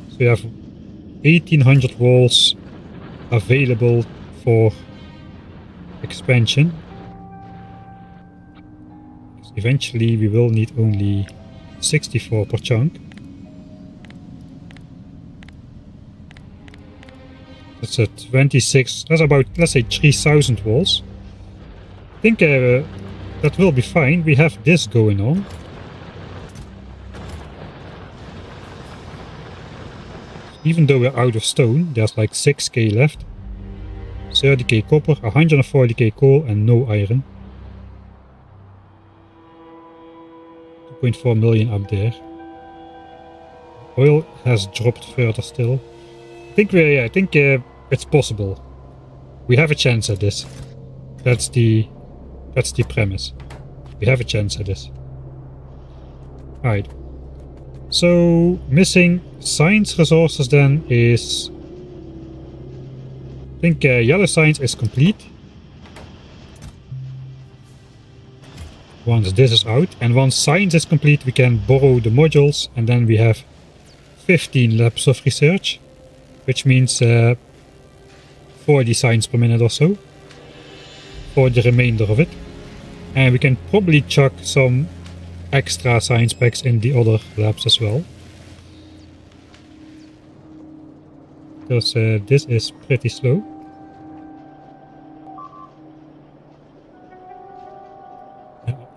So we have 1800 walls available for expansion. Eventually we will need only 64 per chunk. That's a 26, that's about, let's say, 3000 walls. I think that will be fine. We have this going on. Even though we're out of stone, there's like 6k left. 30k copper, 140k coal and no iron. 2.4 million up there. Oil has dropped further still. I think it's possible. We have a chance at this. That's the premise. We have a chance at this. Alright. So missing science resources then is... I think yellow science is complete. Once this is out, and once science is complete, we can borrow the modules, and then we have 15 labs of research, which means 40 science per minute or so for the remainder of it. And we can probably chuck some extra science packs in the other labs as well. Because this is pretty slow.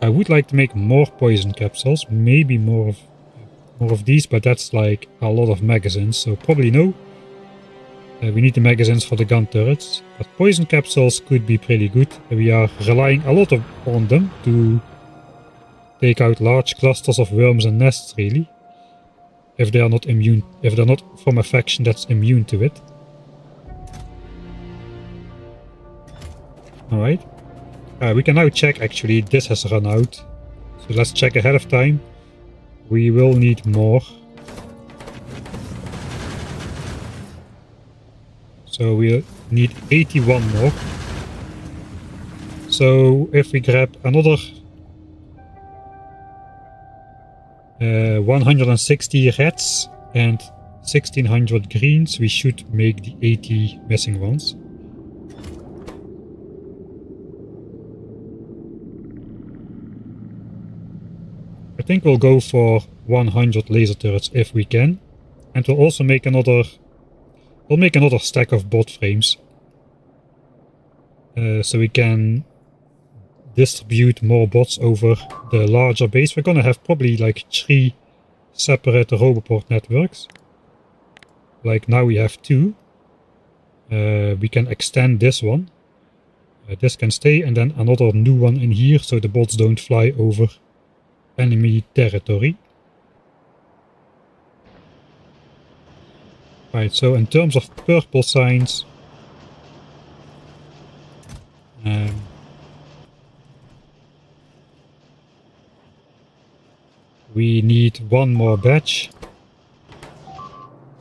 I would like to make more poison capsules, maybe more of these, but that's like a lot of magazines, so probably no. We need the magazines for the gun turrets, but poison capsules could be pretty good. We are relying a lot on them to take out large clusters of worms and nests, really. If they are not immune, if they're not from a faction that's immune to it. Alright. We can now check, actually, this has run out. So let's check ahead of time. We will need more. So we'll need 81 more. So if we grab another 160 reds and 1600 greens, we should make the 80 missing ones. I think we'll go for 100 laser turrets if we can, and we'll also make another stack of bot frames, so we can distribute more bots over the larger base. We're gonna have probably like 3 separate Roboport networks. Like now we have 2. We can extend this one. This can stay, and then another new one in here, so the bots don't fly over enemy territory. Right, so in terms of purple signs, we need one more batch.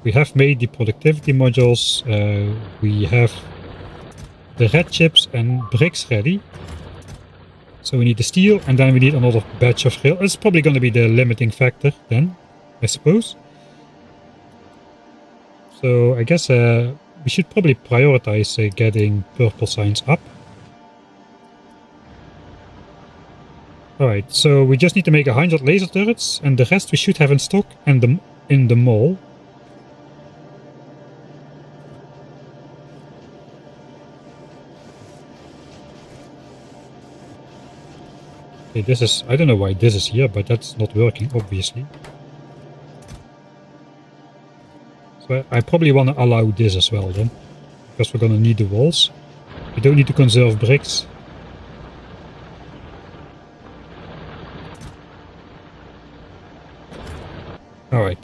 We have made the productivity modules, we have the red chips and bricks ready. So we need the steel, and then we need another batch of rail. It's probably going to be the limiting factor then, I suppose. So I guess we should probably prioritize getting purple signs up. Alright, so we just need to make 100 laser turrets, and the rest we should have in stock and in the mall. Okay, this is... I don't know why this is here, but that's not working, obviously. So I probably want to allow this as well then, because we're gonna need the walls. We don't need to conserve bricks. Alright.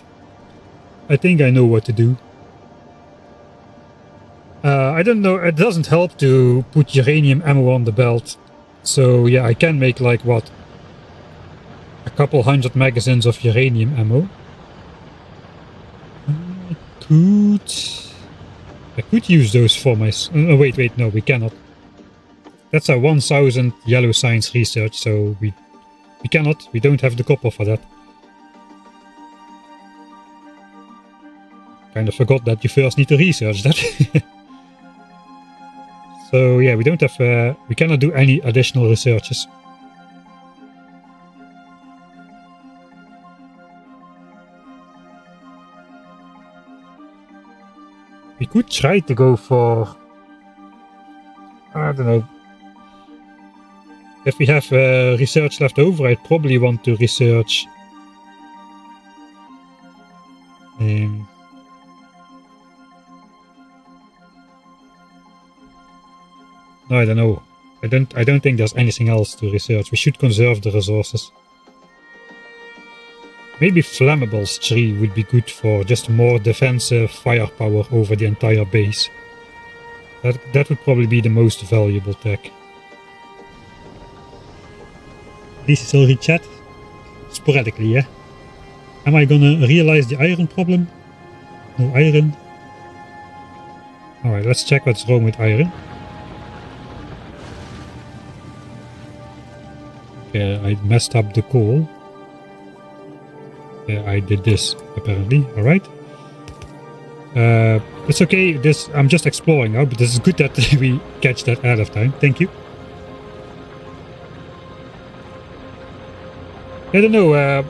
I think I know what to do. I don't know, it doesn't help to put uranium ammo on the belt. So yeah, I can make like what? A couple hundred magazines of uranium ammo. I could use those for my... Oh, wait, no, we cannot. That's a 1000 yellow science research, so we cannot. We don't have the copper for that. Kind of forgot that you first need to research that. So yeah, we don't have... we cannot do any additional researches. We could try to go for... I don't know. If we have research left over, I'd probably want to research... No, I don't know. I don't think there's anything else to research. We should conserve the resources. Maybe Flammables 3 would be good for just more defensive firepower over the entire base. That would probably be the most valuable tech. This is already chat. Sporadically, yeah? Am I gonna realize the iron problem? No iron. Alright, let's check what's wrong with iron. Okay, I messed up the coal. Yeah, I did this, apparently. Alright. It's okay, I'm just exploring now, but this is good that we catch that ahead of time. Thank you. I don't know,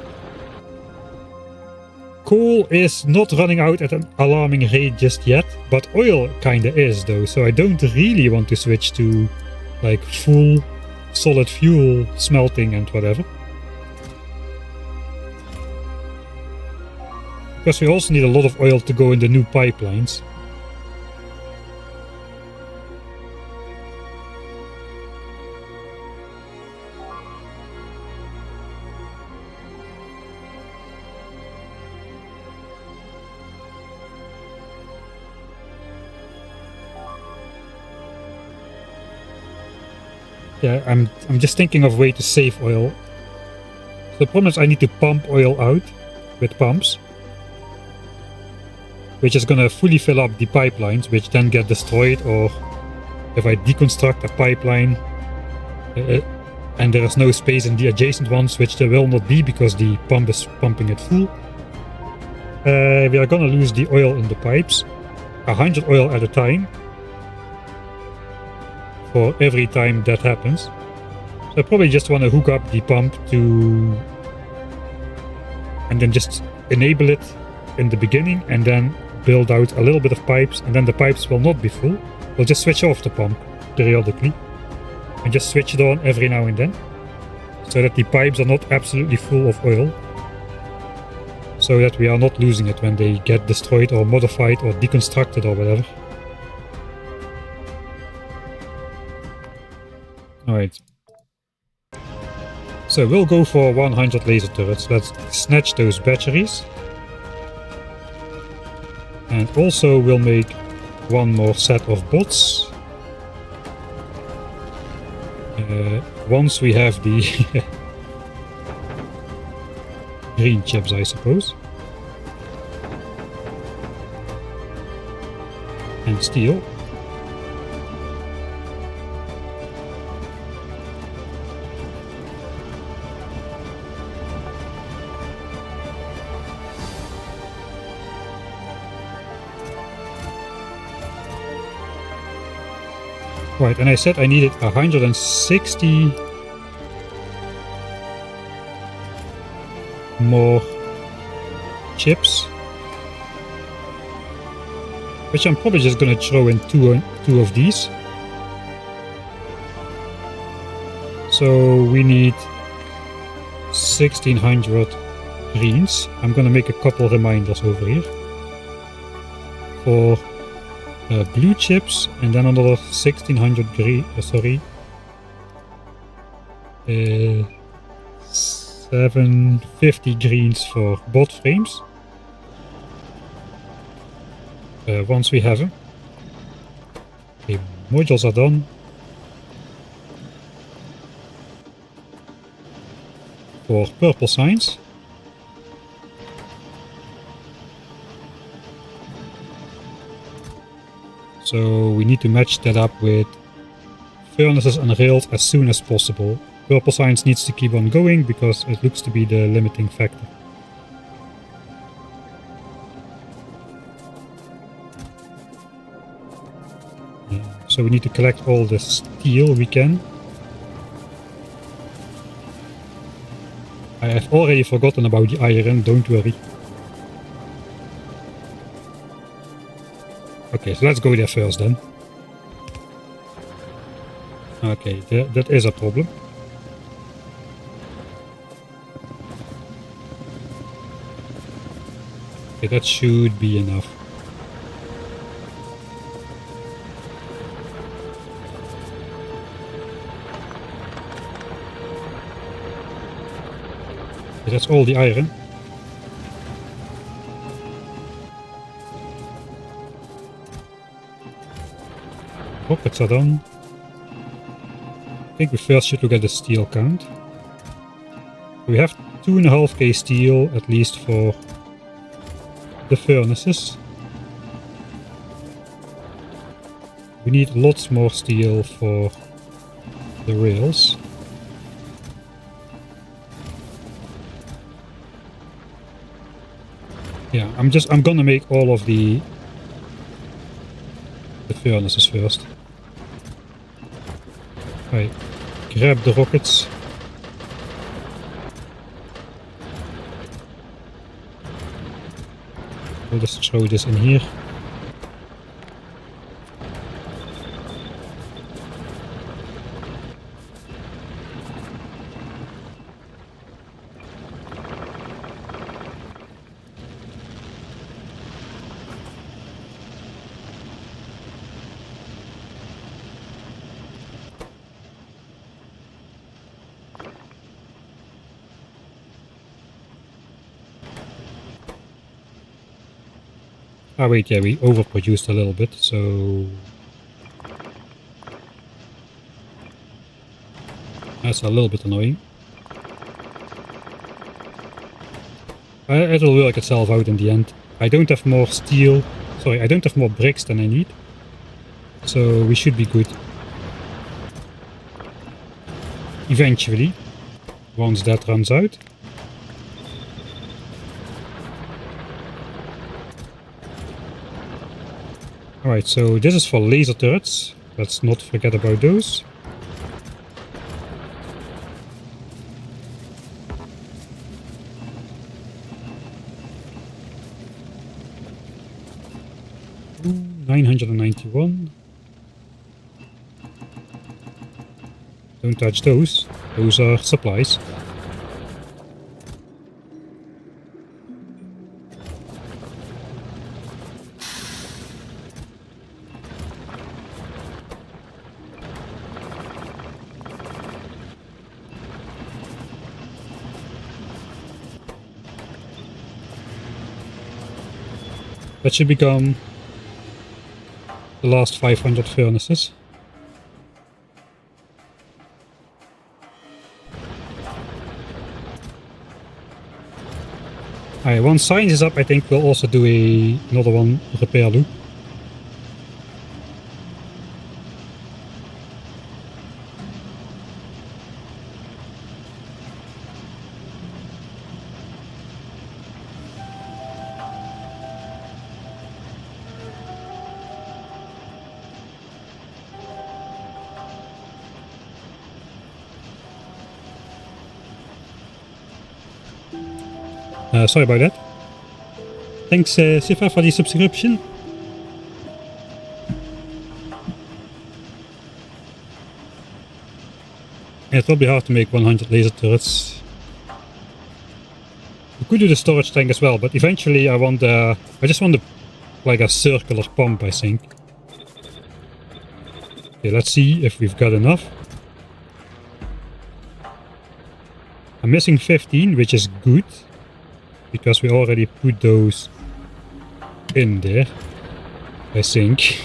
coal is not running out at an alarming rate just yet, but oil kinda is though, so I don't really want to switch to like full solid fuel smelting and whatever. Because we also need a lot of oil to go in the new pipelines. Yeah, I'm just thinking of way to save oil. So the problem is I need to pump oil out with pumps, which is gonna fully fill up the pipelines, which then get destroyed, or if I deconstruct a pipeline and there is no space in the adjacent ones, which there will not be because the pump is pumping it full, we are gonna lose the oil in the pipes, 100 oil at a time, for every time that happens. So I probably just want to hook up the pump to... and then just enable it in the beginning and then build out a little bit of pipes, and then the pipes will not be full. We'll just switch off the pump periodically and just switch it on every now and then so that the pipes are not absolutely full of oil, so that we are not losing it when they get destroyed or modified or deconstructed or whatever. Alright. So we'll go for 100 laser turrets. Let's snatch those batteries. And also we'll make one more set of bots. Once we have the green chips, I suppose. And steel. Right, and I said I needed 160 more chips, which I'm probably just gonna throw in two of these. So we need 1600 greens. I'm gonna make a couple reminders over here for blue chips, and then another 1600 750 greens for bot frames. Once we have them. Okay, modules are done. For purple signs. So we need to match that up with furnaces and rails as soon as possible. Purple signs needs to keep on going because it looks to be the limiting factor. So we need to collect all the steel we can. I have already forgotten about the iron, don't worry. Okay, so let's go there first then. Okay, that is a problem. Okay, that should be enough. Okay, that's all the iron. Rockets are done. I think we first should look at the steel count. We have 2.5k steel at least for the furnaces. We need lots more steel for the rails. Yeah, I'm gonna make all of the furnaces first. Right, grab the rockets. We'll just throw this in here. Ah wait, yeah, we overproduced a little bit, so that's a little bit annoying. It'll work itself out in the end. I don't have more steel, sorry, I don't have more bricks than I need, so we should be good. Eventually, once that runs out. Alright, so this is for laser turrets. Let's not forget about those. Ooh, 991. Don't touch those. Those are supplies. That should become the last 500 furnaces. Alright, once science is up, I think we'll also do another one repair loop. Sorry about that. Thanks Sifa for the subscription. Yeah, it will be hard to make 100 laser turrets. We could do the storage tank as well, but eventually I just want like a circular pump, I think. Okay, let's see if we've got enough. I'm missing 15, which is good, because we already put those in there, I think.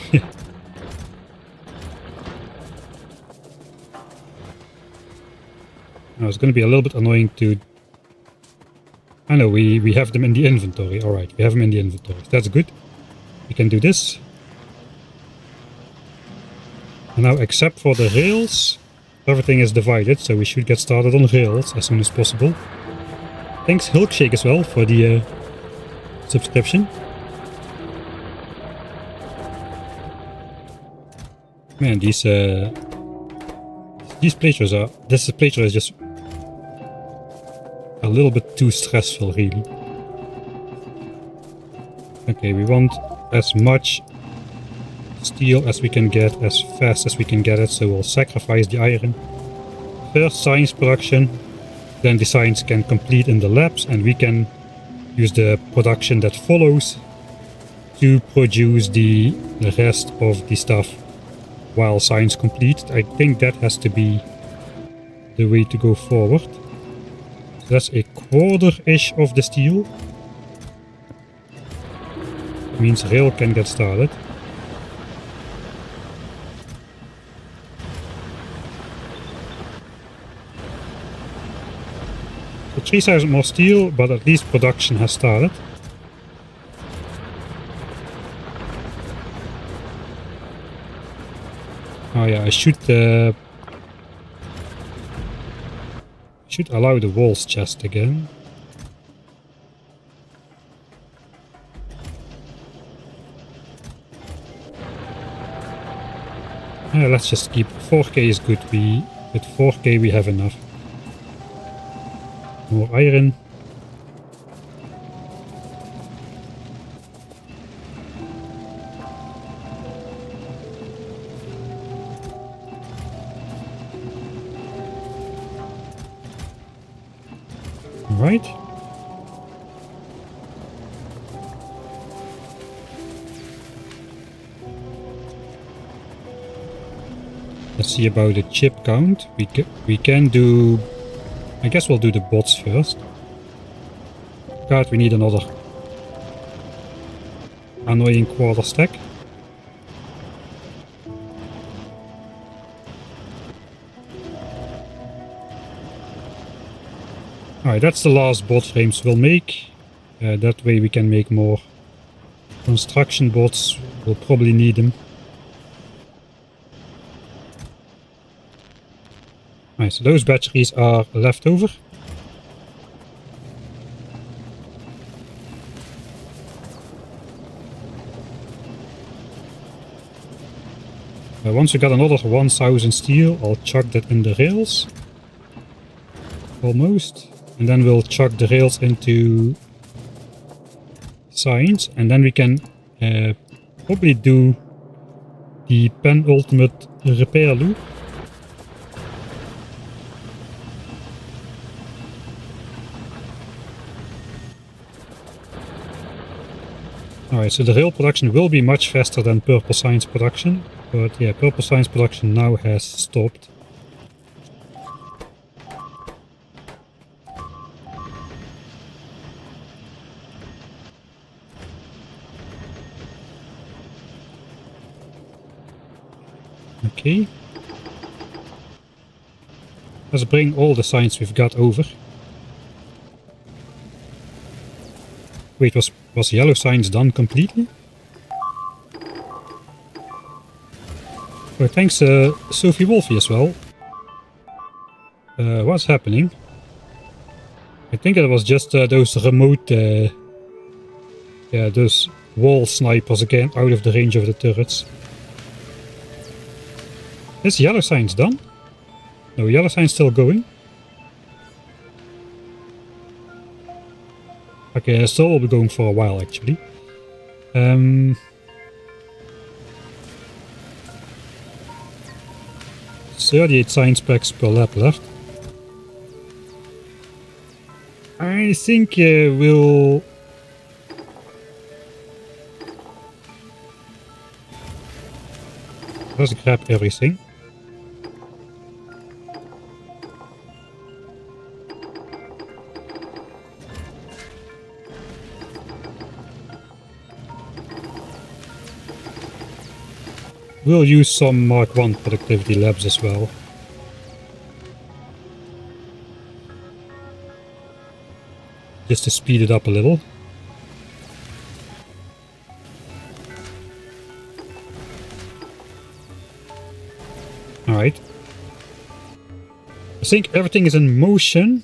Now it's going to be a little bit annoying to... I know, we have them in the inventory. Alright, we have them in the inventory. That's good. We can do this. And now, except for the rails, everything is divided, so we should get started on rails as soon as possible. Thanks Hilkshake as well for the subscription. Man, these playthroughs are... This playthrough is just a little bit too stressful, really. Okay, we want as much steel as we can get, as fast as we can get it, so we'll sacrifice the iron. First science production, then the science can complete in the labs, and we can use the production that follows to produce the rest of the stuff while science complete. I think that has to be the way to go forward. So that's a quarter-ish of the steel. That means rail can get started. So 3000 more steel, but at least production has started. Oh yeah, I should allow the walls chest again. Yeah, let's just keep 4K is good. With 4K we have enough. More iron. Right. Let's see about the chip count. We can do... I guess we'll do the bots first. God, we need another annoying quarter stack. Alright, that's the last bot frames we'll make. That way we can make more construction bots. We'll probably need them. Alright, so those batteries are left over. Once we got another 1000 steel, I'll chuck that in the rails. Almost. And then we'll chuck the rails into science. And then we can probably do the penultimate repair loop. Alright, so the rail production will be much faster than purple science production. But yeah, purple science production now has stopped. Okay. Let's bring all the science we've got over. Wait, was yellow science done completely? Oh, thanks Sophie Wolfie as well. What's happening? I think it was just those remote... yeah, those wall snipers again out of the range of the turrets. Is yellow science done? No, yellow science still going. Okay, I still will be going for a while actually. 38 science packs per lap left. I think we'll... Let's grab everything. We'll use some Mark 1 productivity labs as well. Just to speed it up a little. Alright. I think everything is in motion.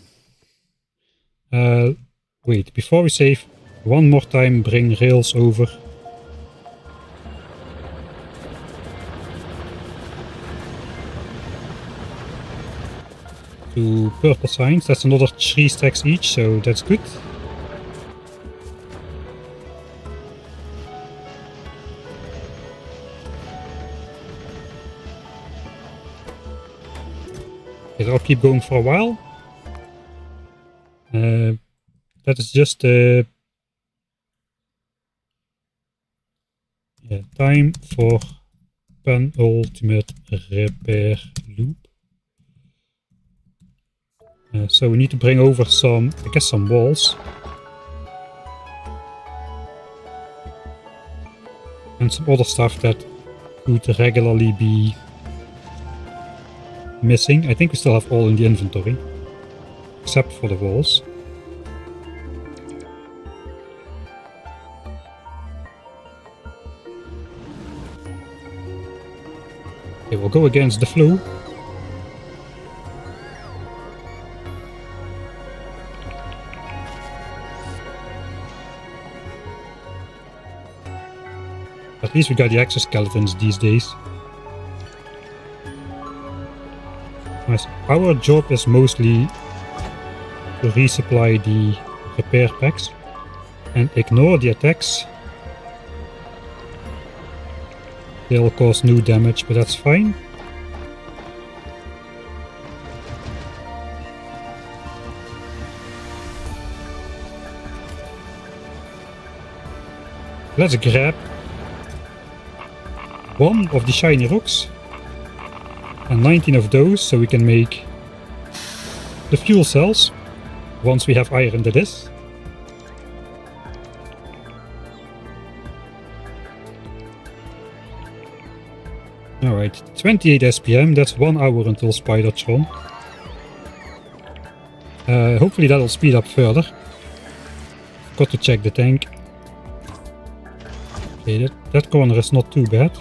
Wait, before we save, one more time bring rails over. To purple signs. That's another 3 stacks each, so that's good. Okay, I'll keep going for a while. That is just yeah, time for penultimate repair loop. So we need to bring over some, I guess, some walls. And some other stuff that could regularly be missing. I think we still have all in the inventory. Except for the walls. Okay, we'll go against the flow. At least we got the exoskeletons these days. Nice. Our job is mostly to resupply the repair packs and ignore the attacks. They'll cause no damage, but that's fine. Let's grab one of the shiny rocks and 19 of those, so we can make the fuel cells once we have iron, that is. Alright, 28 SPM, that's 1 hour until Spidertron. Hopefully that'll speed up further. Got to check the tank. Okay, that corner is not too bad.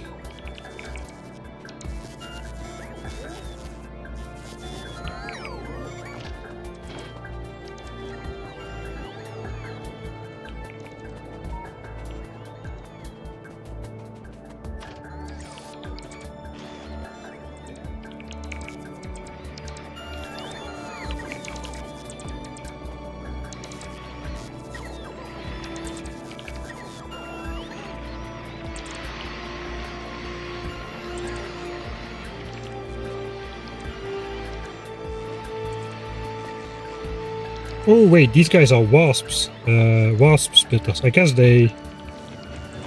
Oh wait, these guys are wasps. Wasp splitters. I guess they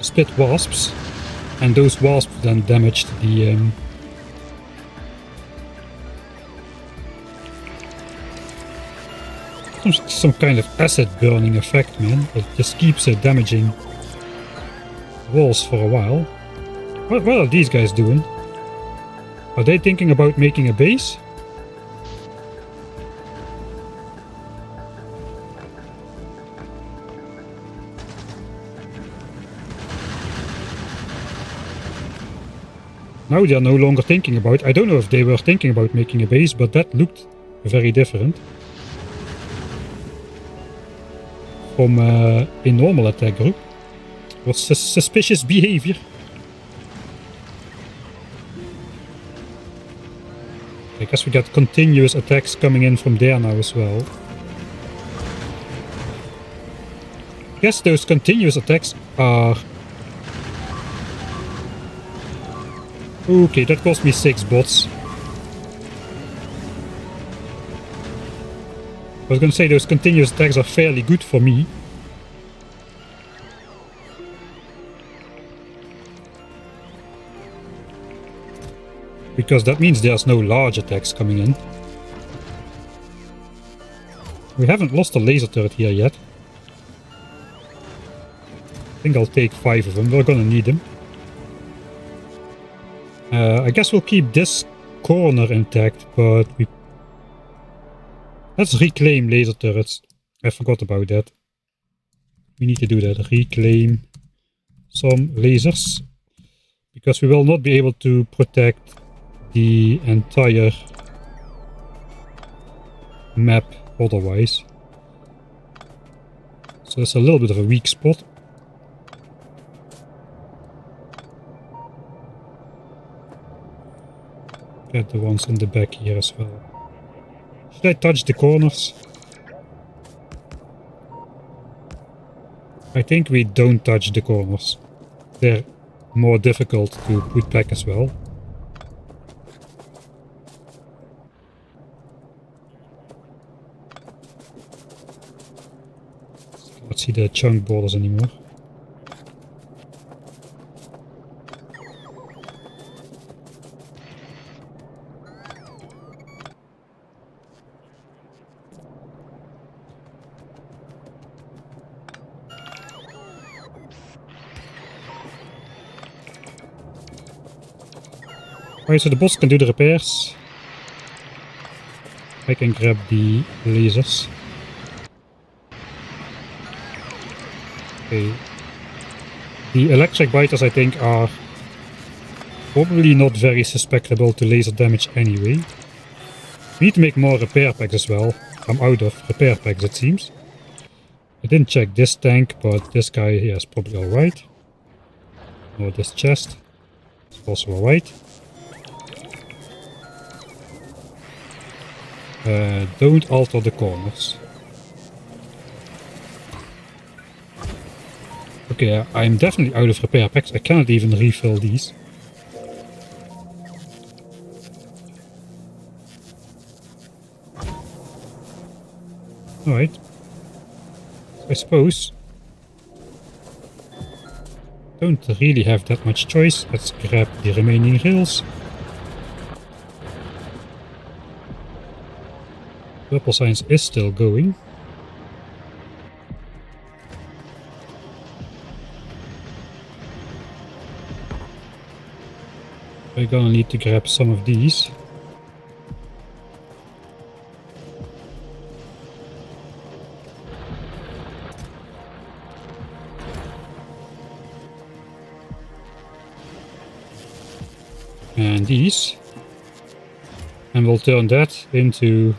split wasps, and those wasps then damaged the some kind of acid burning effect, man. It just keeps damaging walls for a while. What are these guys doing? Are they thinking about making a base? Now they are no longer thinking about. I don't know if they were thinking about making a base, but that looked very different from a normal attack group. It was suspicious behavior. I guess we got continuous attacks coming in from there now as well. I guess those continuous attacks are... Okay, that cost me 6 bots. I was gonna say those continuous attacks are fairly good for me. Because that means there's no large attacks coming in. We haven't lost a laser turret here yet. I think I'll take 5 of them. We're gonna need them. I guess we'll keep this corner intact, but let's reclaim laser turrets. I forgot about that. We need to do that. Reclaim some lasers. Because we will not be able to protect the entire map otherwise. So it's a little bit of a weak spot. Get the ones in the back here as well. Should I touch the corners? I think we don't touch the corners. They're more difficult to put back as well. Can't see the chunk borders anymore. Alright, so the boss can do the repairs. I can grab the lasers. Okay. The electric biters, I think, are probably not very susceptible to laser damage anyway. We need to make more repair packs as well. I'm out of repair packs, it seems. I didn't check this tank, but this guy here is probably alright. Or this chest is also alright. Don't alter the corners. Okay, I'm definitely out of repair packs. I cannot even refill these. Alright. I suppose don't really have that much choice. Let's grab the remaining rails. Purple Science is still going. We're gonna need to grab some of these. And these. And we'll turn that into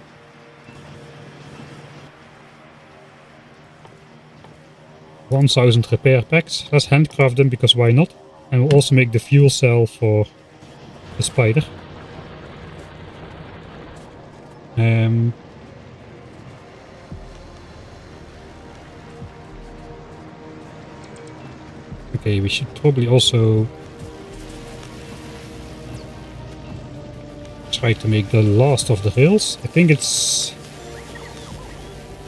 1000 repair packs. Let's handcraft them because why not? And we'll also make the fuel cell for the spider. Okay, we should probably also try to make the last of the rails. I think it's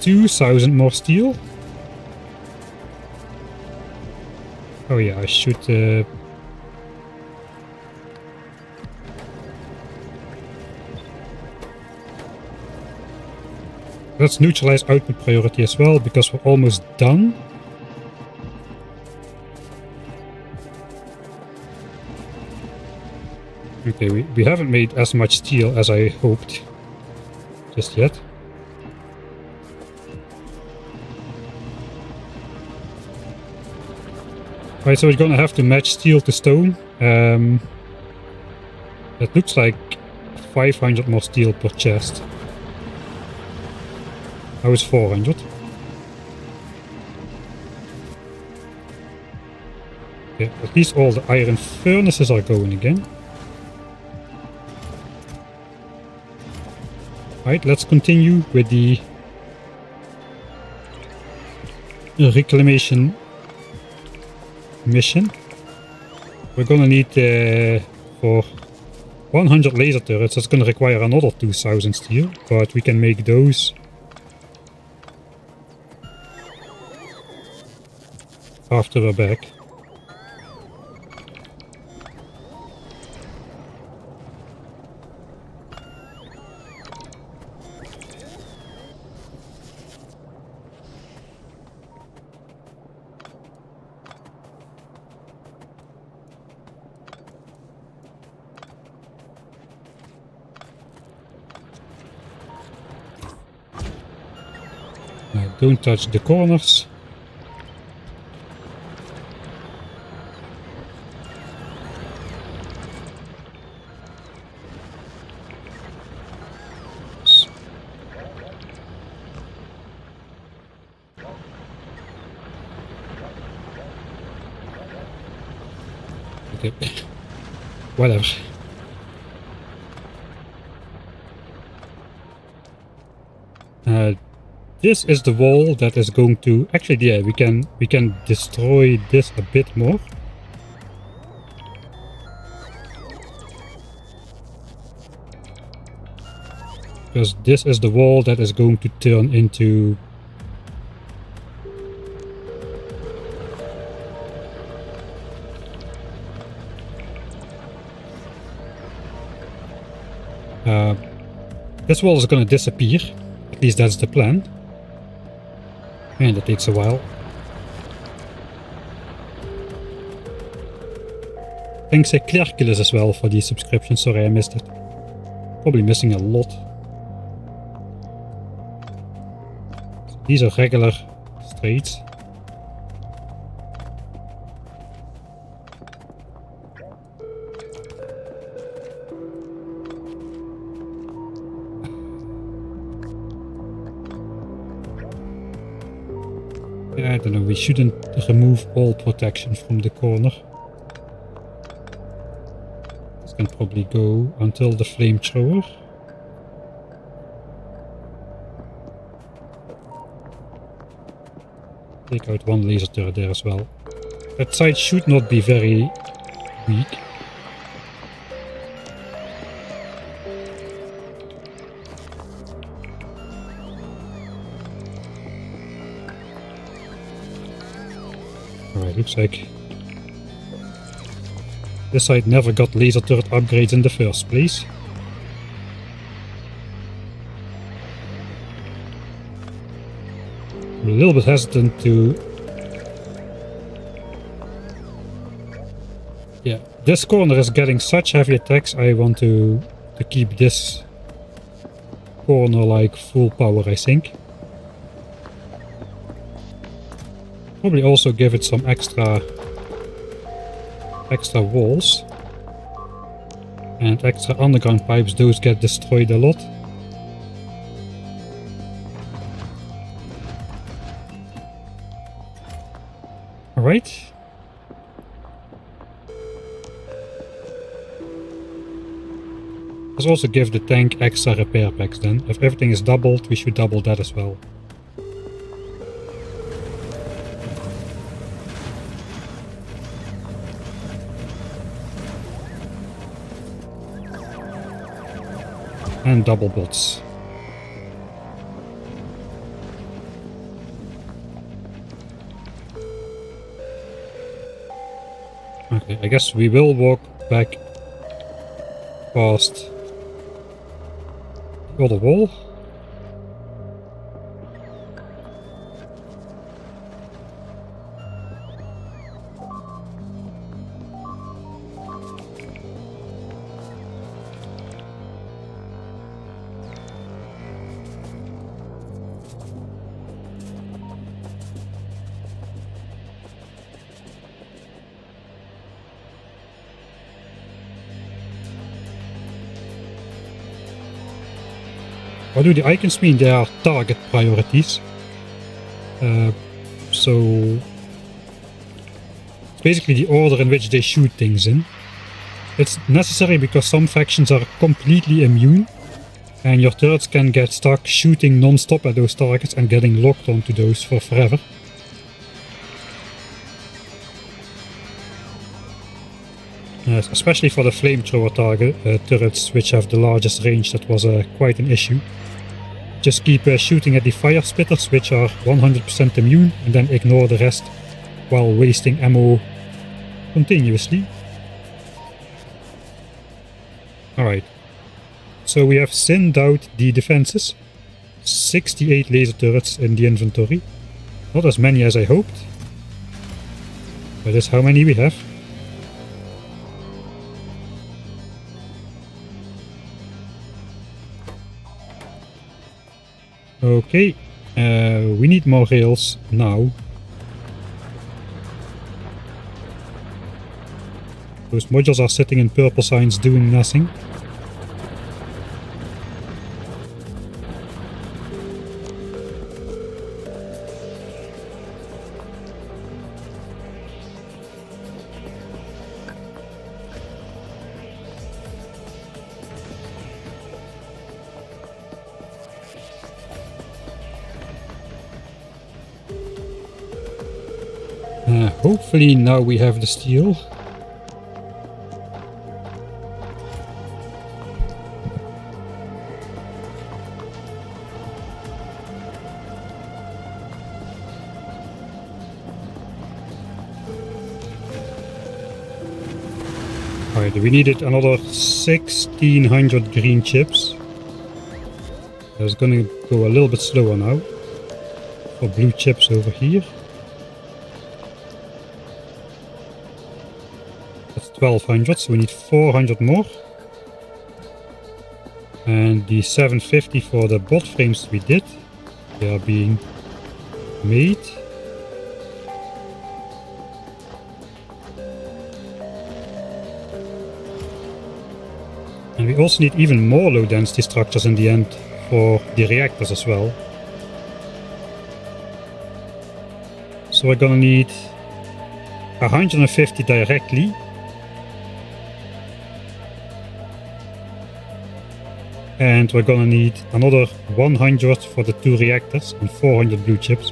2000 more steel. Oh yeah, I should let's neutralize output priority as well, because we're almost done. Okay, we haven't made as much steel as I hoped just yet. Right, so we're gonna have to match steel to stone. It looks like 500 more steel per chest. Now it's 400. Okay, at least all the iron furnaces are going again. Right, let's continue with the reclamation mission. We're gonna need for 100 laser turrets, that's gonna require another 2000 steel, but we can make those after we're back. Don't touch the corners. Okay. Whatever. This is the wall that is going to actually, yeah, we can destroy this a bit more. Because this is the wall that is going to turn into this wall is going to disappear. At least that's the plan. And that takes a while. Thanks Clerculus as well for the subscription. Sorry I missed it. Probably missing a lot. So these are regular straights. I don't know, we shouldn't remove all protection from the corner. This can probably go until the flamethrower. Take out one laser turret there as well. That side should not be very weak. Alright, looks like this side never got laser turret upgrades in the first place. I'm a little bit hesitant to... Yeah, this corner is getting such heavy attacks. I want to keep this corner like full power, I think. Probably also give it some extra walls and extra underground pipes. Those get destroyed a lot. Alright. Let's also give the tank extra repair packs then. If everything is doubled, we should double that as well. And double bots. Okay, I guess we will walk back past the other wall. What do the icons mean? They are target priorities. So it's basically the order in which they shoot things in. It's necessary because some factions are completely immune and your turrets can get stuck shooting non-stop at those targets and getting locked onto those for forever. Especially for the flamethrower target turrets, which have the largest range. That was quite an issue. Just keep shooting at the fire spitters, which are 100% immune, and then ignore the rest while wasting ammo continuously. Alright, so we have thinned out the defenses. 68 laser turrets in the inventory. Not as many as I hoped. But that's how many we have. Okay, We need more rails now. Those modules are sitting in purple signs doing nothing. Hopefully now we have the steel. Alright, we needed another 1600 green chips. It's gonna go a little bit slower now for blue chips over here. 1200, so we need 400 more. And the 750 for the bot frames we did, they are being made. And we also need even more low density structures in the end for the reactors as well. So we're gonna need 150 directly. And we're gonna need another 100 for the 2 reactors and 400 blue chips.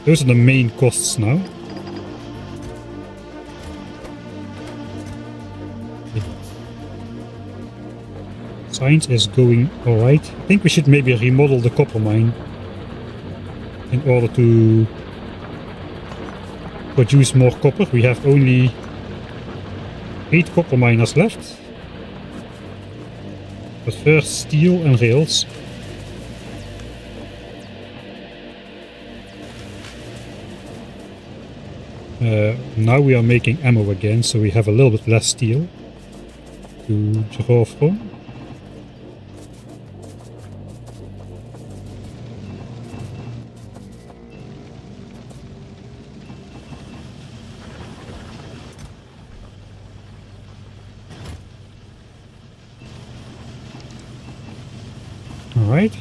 Those are the main costs now. Science is going alright. I think we should maybe remodel the copper mine in order to produce more copper. We have only 8 copper miners left. But first, steel and rails. Now we are making ammo again, so we have a little bit less steel to draw from. Alright.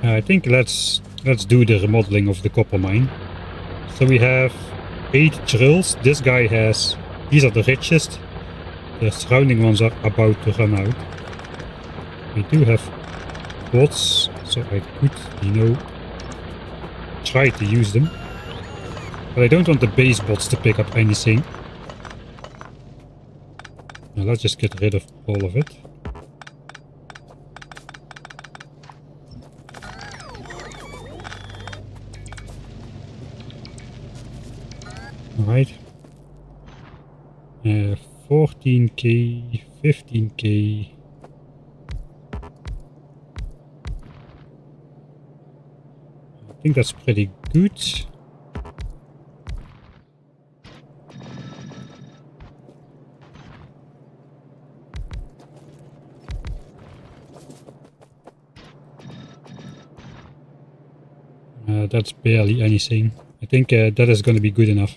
I think let's do the remodeling of the copper mine. So we have 8 drills. This guy has, these are the richest. The surrounding ones are about to run out. We do have bots, so I could, try to use them. But I don't want the base bots to pick up anything. Now let's just get rid of all of it. Alright. 14k, 15k. I think that's pretty good. That's barely anything. I think that is going to be good enough.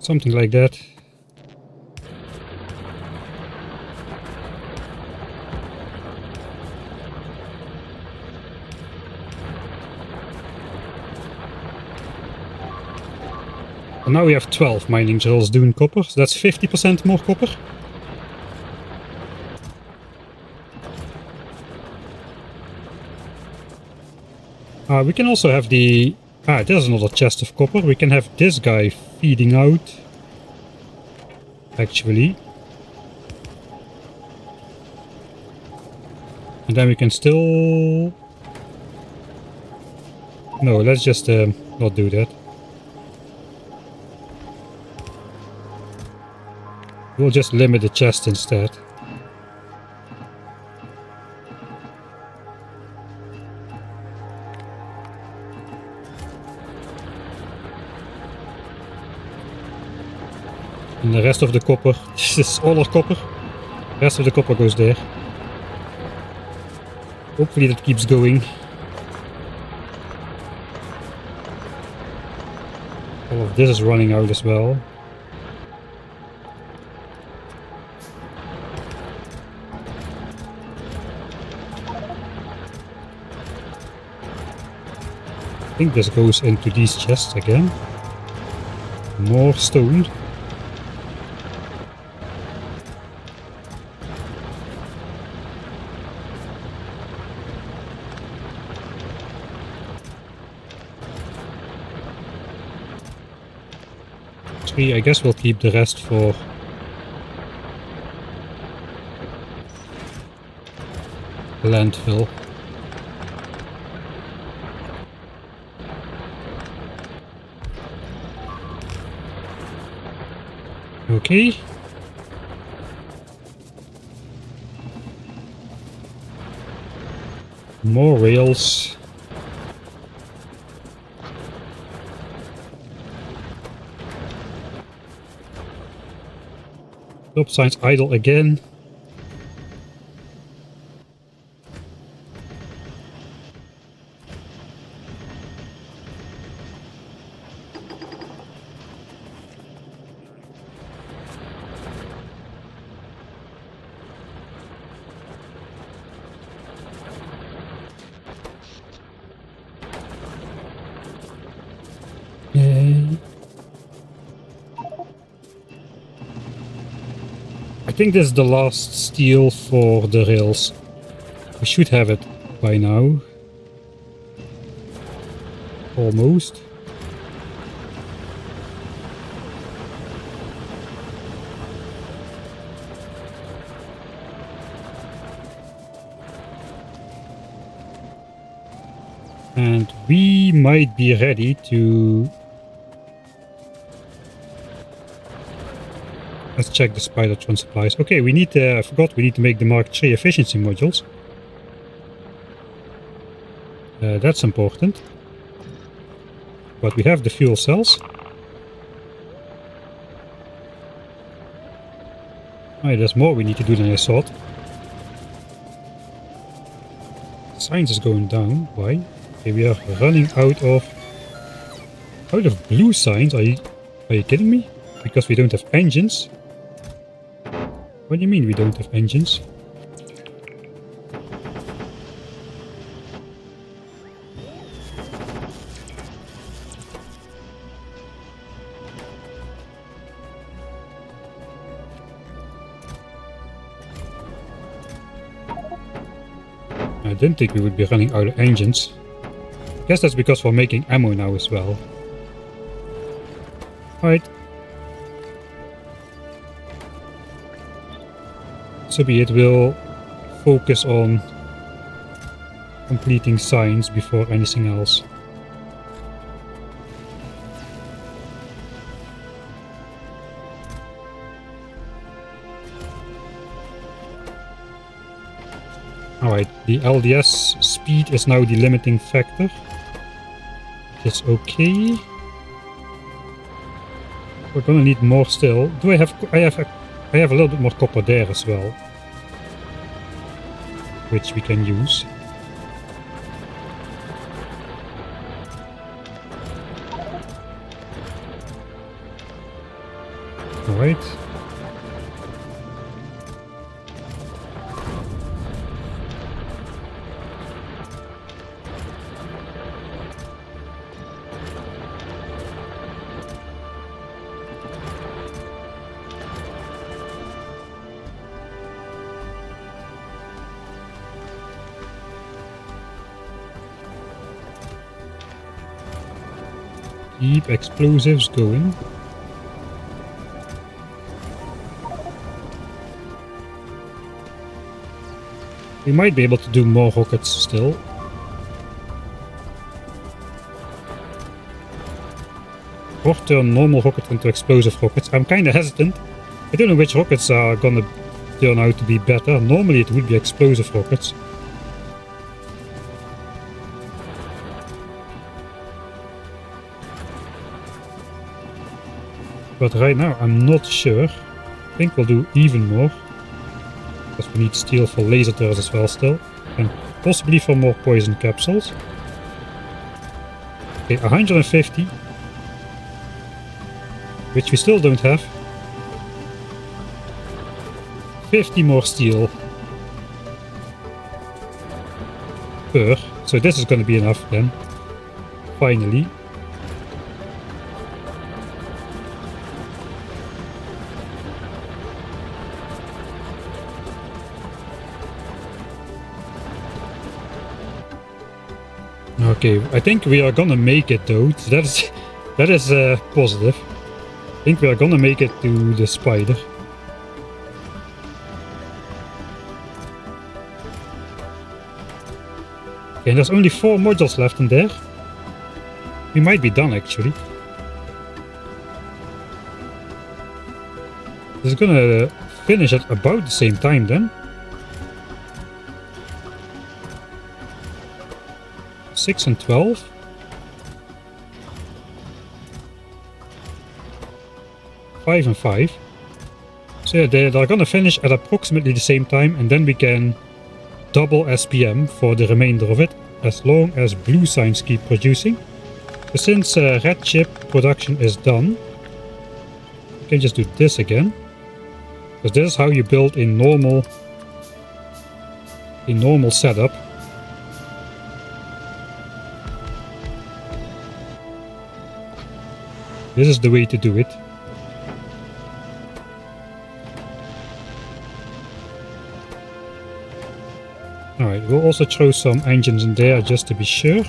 Something like that. And now we have 12 mining drills doing copper, so that's 50% more copper. We can also have the... there's another chest of copper. We can have this guy feeding out. Actually. And then we can still... No, let's just not do that. We'll just limit the chest instead. And the rest of the copper, this is all our copper. The rest of the copper goes there. Hopefully that keeps going. All of this is running out as well. I think this goes into these chests again. More stone. I guess we'll keep the rest for landfill. Okay. More rails. Stop signs idle again. I think this is the last steel for the rails. We should have it by now. Almost. And we might be ready to... Let's check the Spidertron supplies. Okay, we need, I forgot, we need to make the Mark III efficiency modules. That's important. But we have the fuel cells. Oh, there's more we need to do than I thought. Science is going down. Why? Okay, we are running out of blue signs. Are you kidding me? Because we don't have engines. What do you mean we don't have engines? I didn't think we would be running out of engines. I guess that's because we're making ammo now as well. Alright. So be it, we'll focus on completing science before anything else. Alright, the LDS speed is now the limiting factor. It's okay. We're gonna need more still. Do I have a little bit more copper there as well, which we can use. Alright. Keep explosives going. We might be able to do more rockets still. Or turn normal rockets into explosive rockets. I'm kinda hesitant. I don't know which rockets are gonna turn out to be better. Normally it would be explosive rockets. But right now I'm not sure. I think we'll do even more. Because we need steel for laser turrets as well still. And possibly for more poison capsules. Okay, 150. Which we still don't have. 50 more steel. Per. So this is going to be enough then. Finally. Okay, I think we are gonna make it though. So that is positive. I think we are gonna make it to the spider. Okay, and there's only 4 modules left in there. We might be done actually. This is gonna finish at about the same time then. 6 and 12. 5 and 5. So yeah, they're gonna finish at approximately the same time, and then we can double SPM for the remainder of it, as long as blue signs keep producing. But since red chip production is done, we can just do this again, because this is how you build a normal setup. This is the way to do it. Alright, we'll also throw some engines in there just to be sure.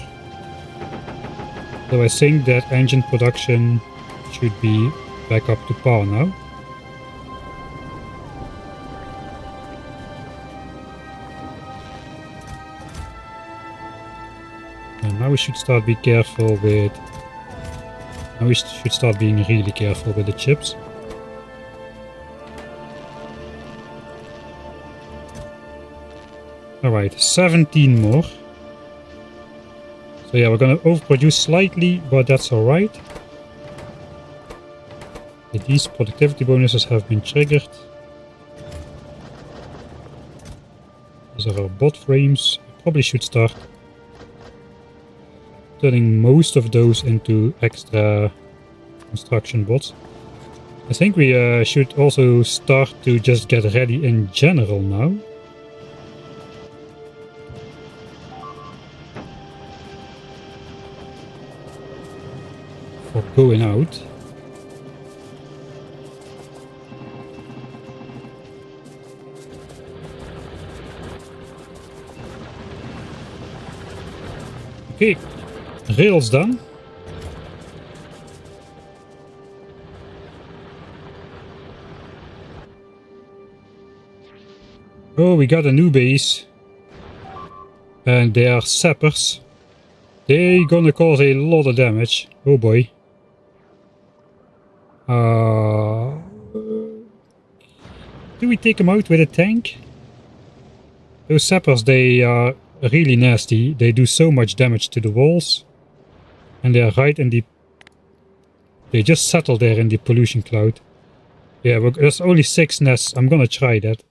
So I think that engine production should be back up to par now. And now we should start be careful with... Now we should start being really careful with the chips. Alright, 17 more. So yeah, we're gonna overproduce slightly, but that's alright. These productivity bonuses have been triggered. These are our bot frames. We probably should start turning most of those into extra construction bots. I think we should also start to just get ready in general now. For going out. Okay. Rails done. Oh, we got a new base. And they are sappers. They're gonna cause a lot of damage. Oh boy. Do we take them out with a tank? Those sappers, they are really nasty. They do so much damage to the walls. And they are right in the... They just settle there in the pollution cloud. Yeah, there's only 6 nests. I'm gonna try that.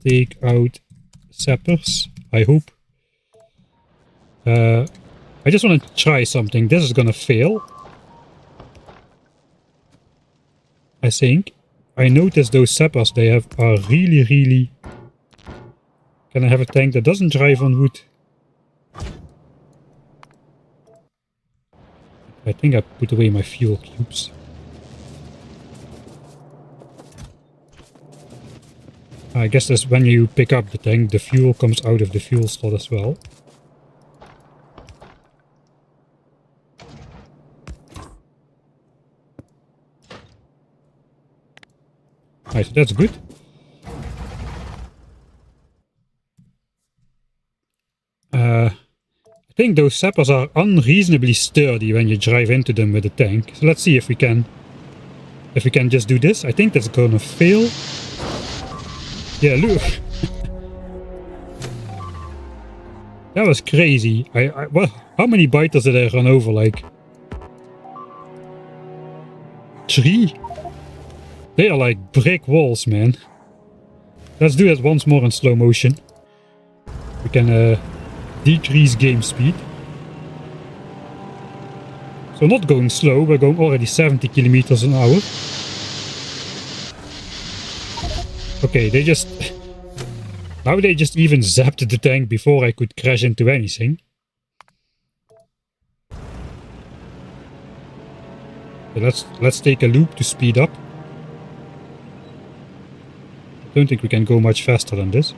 Take out sappers, I hope. I just want to try something. This is gonna fail. I think. I noticed those sappers they have are really... Can I have a tank that doesn't drive on wood? I think I put away my fuel cubes. I guess that's when you pick up the tank, the fuel comes out of the fuel slot as well. Right, so that's good. I think those sappers are unreasonably sturdy when you drive into them with a tank. So let's see if we can just do this. I think that's gonna fail. Yeah, look. That was crazy. Well, how many biters did I run over? Like tree. They are like brick walls, man. Let's do that once more in slow motion. We can decrease game speed. So not going slow, we're going already 70 kilometers an hour. Okay, they just... Now they just even zapped the tank before I could crash into anything. So let's take a loop to speed up. I don't think we can go much faster than this.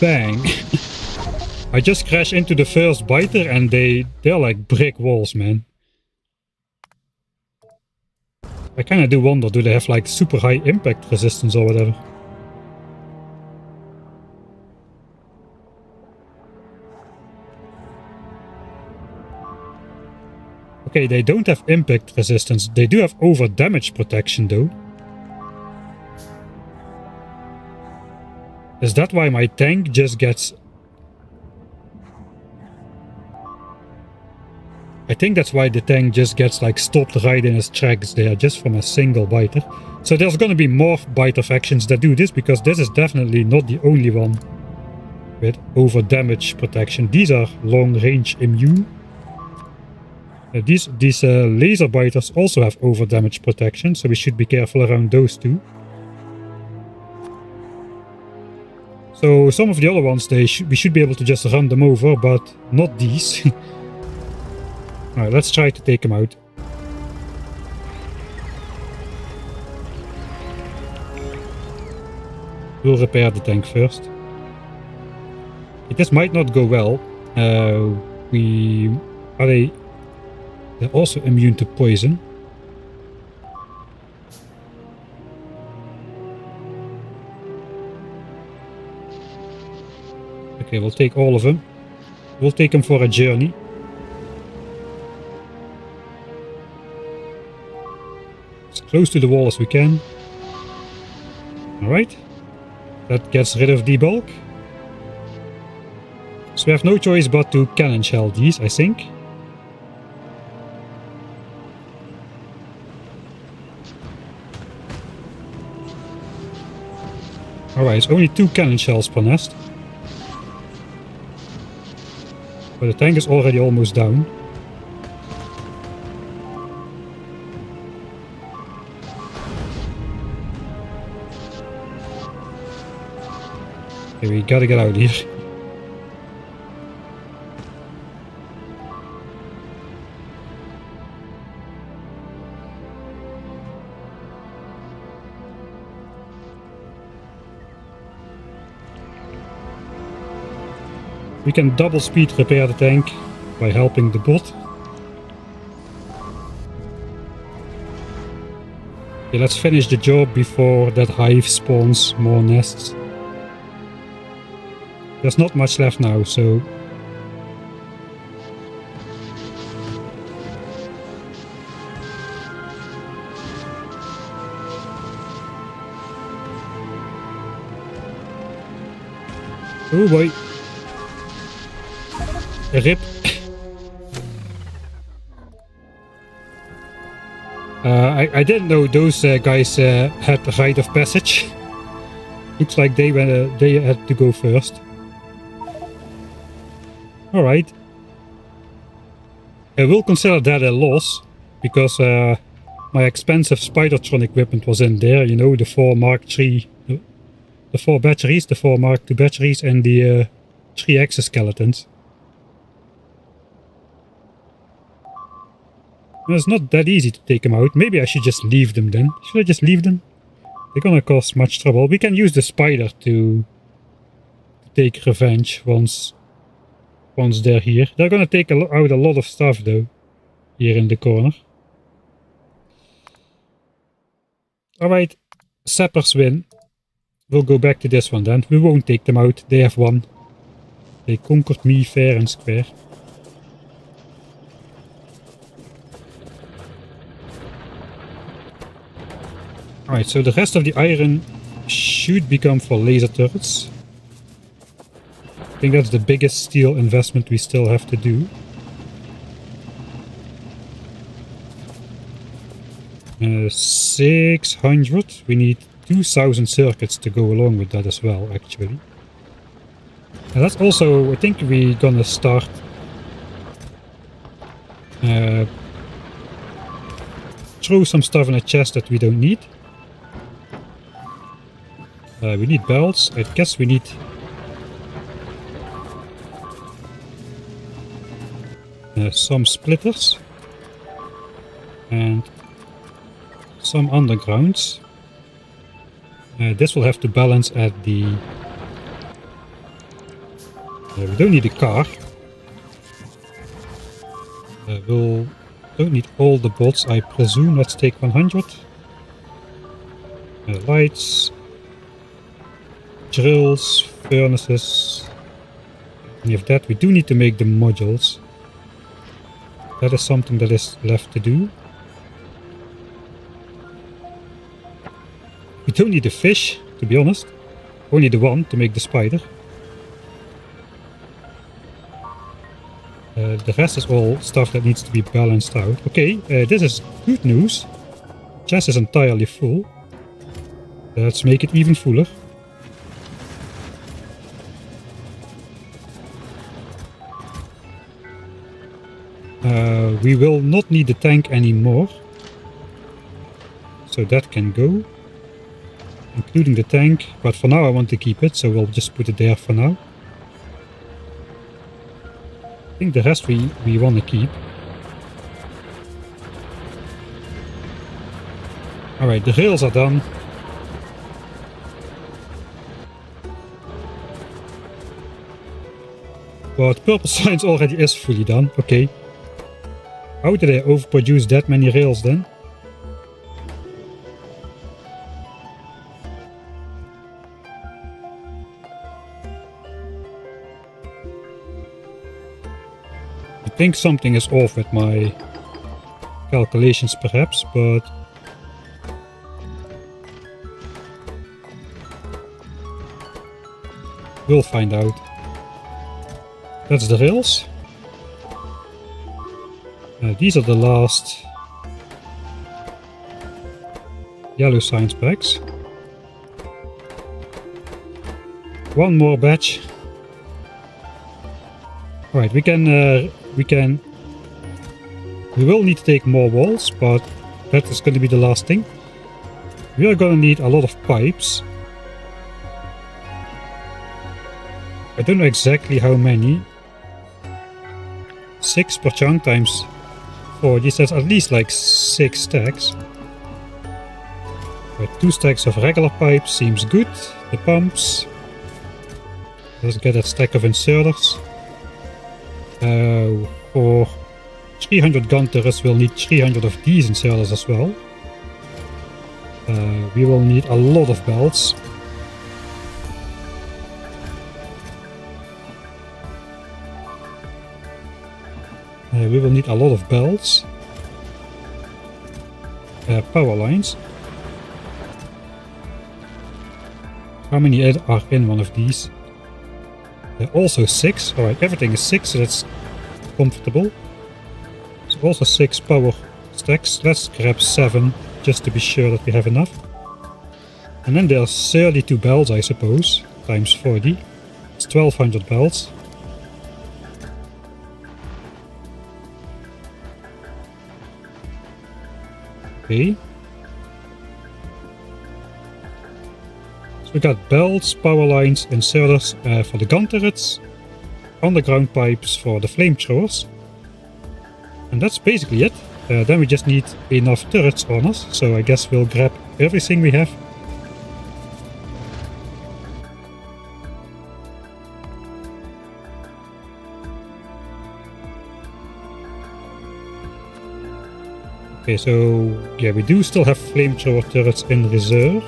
Bang! I just crashed into the first biter and they're like brick walls, man. I kinda do wonder, do they have like super high impact resistance or whatever? Okay, they don't have impact resistance. They do have over damage protection though. Is that why my tank just gets... I think that's why the tank just gets like stopped right in its tracks there, just from a single biter. So there's gonna be more biter factions that do this, because this is definitely not the only one with over damage protection. These are long range immune. These laser biters also have over damage protection, so we should be careful around those two. So some of the other ones, we should be able to just run them over, but not these. Alright, let's try to take them out. We'll repair the tank first. This might not go well. They're also immune to poison. Okay, we'll take all of them. We'll take them for a journey. As close to the wall as we can. Alright. That gets rid of the bulk. So we have no choice but to cannon shell these, I think. Alright, it's only 2 cannon shells per nest. But the tank is already almost down. Okay, we gotta get out of here. We can double speed repair the tank by helping the bot. Okay, let's finish the job before that hive spawns more nests. There's not much left now, so... Oh boy. RIP. I didn't know those guys had the right of passage. Looks like they had to go first. Alright. I will consider that a loss, because my expensive Spidertron equipment was in there, you know, the 4 Mark III, the 4 batteries, the 4 Mark II batteries, and the 3 exoskeletons. Well, it's not that easy to take them out. Maybe I should just leave them then. Should I just leave them? They're gonna cause much trouble. We can use the spider to take revenge once they're here. They're gonna take out a lot of stuff though, here in the corner. Alright, sappers win. We'll go back to this one then. We won't take them out. They have won. They conquered me fair and square. Alright, so the rest of the iron should become for laser turrets. I think that's the biggest steel investment we still have to do. 600. We need 2000 circuits to go along with that as well, actually. And that's also, I think we're gonna start throw some stuff in a chest that we don't need. We need belts. I guess we need some splitters and some undergrounds. This will have to balance at the... we don't need a car. We'll don't need all the bolts, I presume. Let's take 100. Lights, drills, furnaces. Any of that. We do need to make the modules. That is something that is left to do. We don't need a fish, to be honest. Only the one to make the spider. The rest is all stuff that needs to be balanced out. Okay, this is good news. Chest is entirely full. Let's make it even fuller. We will not need the tank anymore. So that can go. Including the tank. But for now I want to keep it, so we'll just put it there for now. I think the rest we want to keep. Alright, the rails are done. But purple science already is fully done. Okay. How did I overproduce that many rails then? I think something is off with my calculations perhaps, but we'll find out. That's the rails. These are the last yellow science bags. One more batch. Alright, we will need to take more walls, but that is going to be the last thing. We are going to need a lot of pipes. I don't know exactly how many. 6 per chunk times 4. This is at least like 6 stacks. Right, 2 stacks of regular pipes seems good. The pumps. Let's get that stack of inserters. For 300 gun turrets we'll need 300 of these inserters as well. We will need a lot of belts. We will need a lot of belts. Power lines. How many are in one of these? Also 6. Alright, everything is 6, so that's comfortable. So also 6 power stacks. Let's grab 7 just to be sure that we have enough. And then there's 32 belts, I suppose, times 40. It's 1200 belts. Okay. So we got belts, power lines, inserters for the gun turrets, underground pipes for the flamethrowers. And that's basically it. Then we just need enough turrets on us, so I guess we'll grab everything we have. Okay, so yeah, we do still have flamethrower turrets in reserve.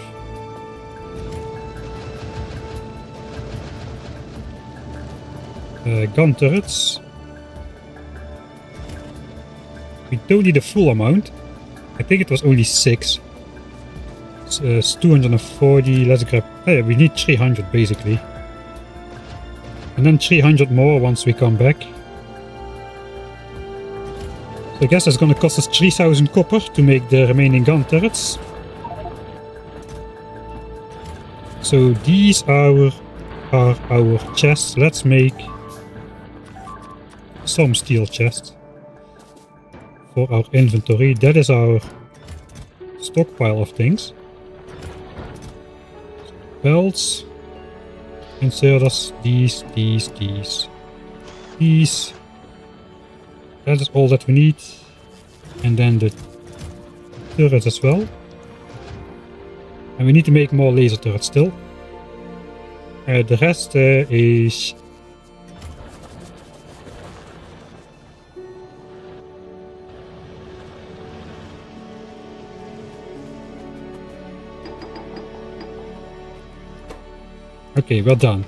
Gun turrets. We don't need a full amount. I think it was only 6. It's 240. Let's grab. Oh yeah, we need 300 basically. And then 300 more once we come back. I guess that's gonna cost us 3000 copper to make the remaining gun turrets. So these are our chests. Let's make some steel chests for our inventory. That is our stockpile of things. Belts, inserters, these. That is all that we need. And then the turrets as well. And we need to make more laser turrets still. The rest is... Okay, we're done.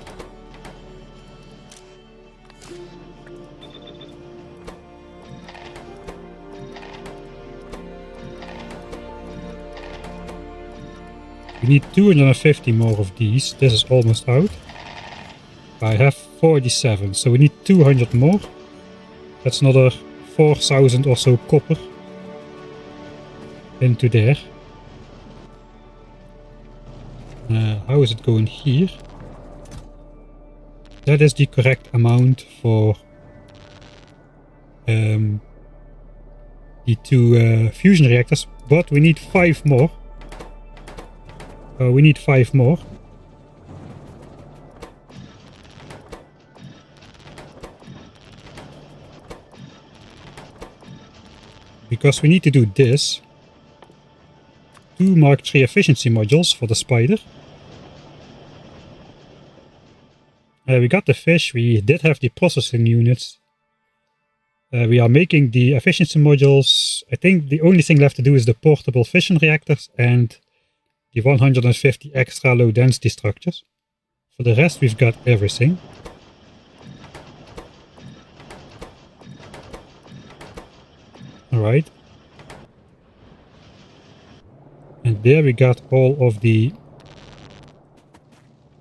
We need 250 more of these. This is almost out. I have 47, so we need 200 more. That's another 4000 or so copper into there. How is it going here? That is the correct amount for the 2 fusion reactors, but we need 5 more. We need 5 more. Because we need to do this. 2 Mark III efficiency modules for the Spider. We got the fish, we did have the processing units. We are making the efficiency modules. I think the only thing left to do is the portable fission reactors and the 150 extra low density structures. For the rest we've got everything. Alright. And there we got all of the...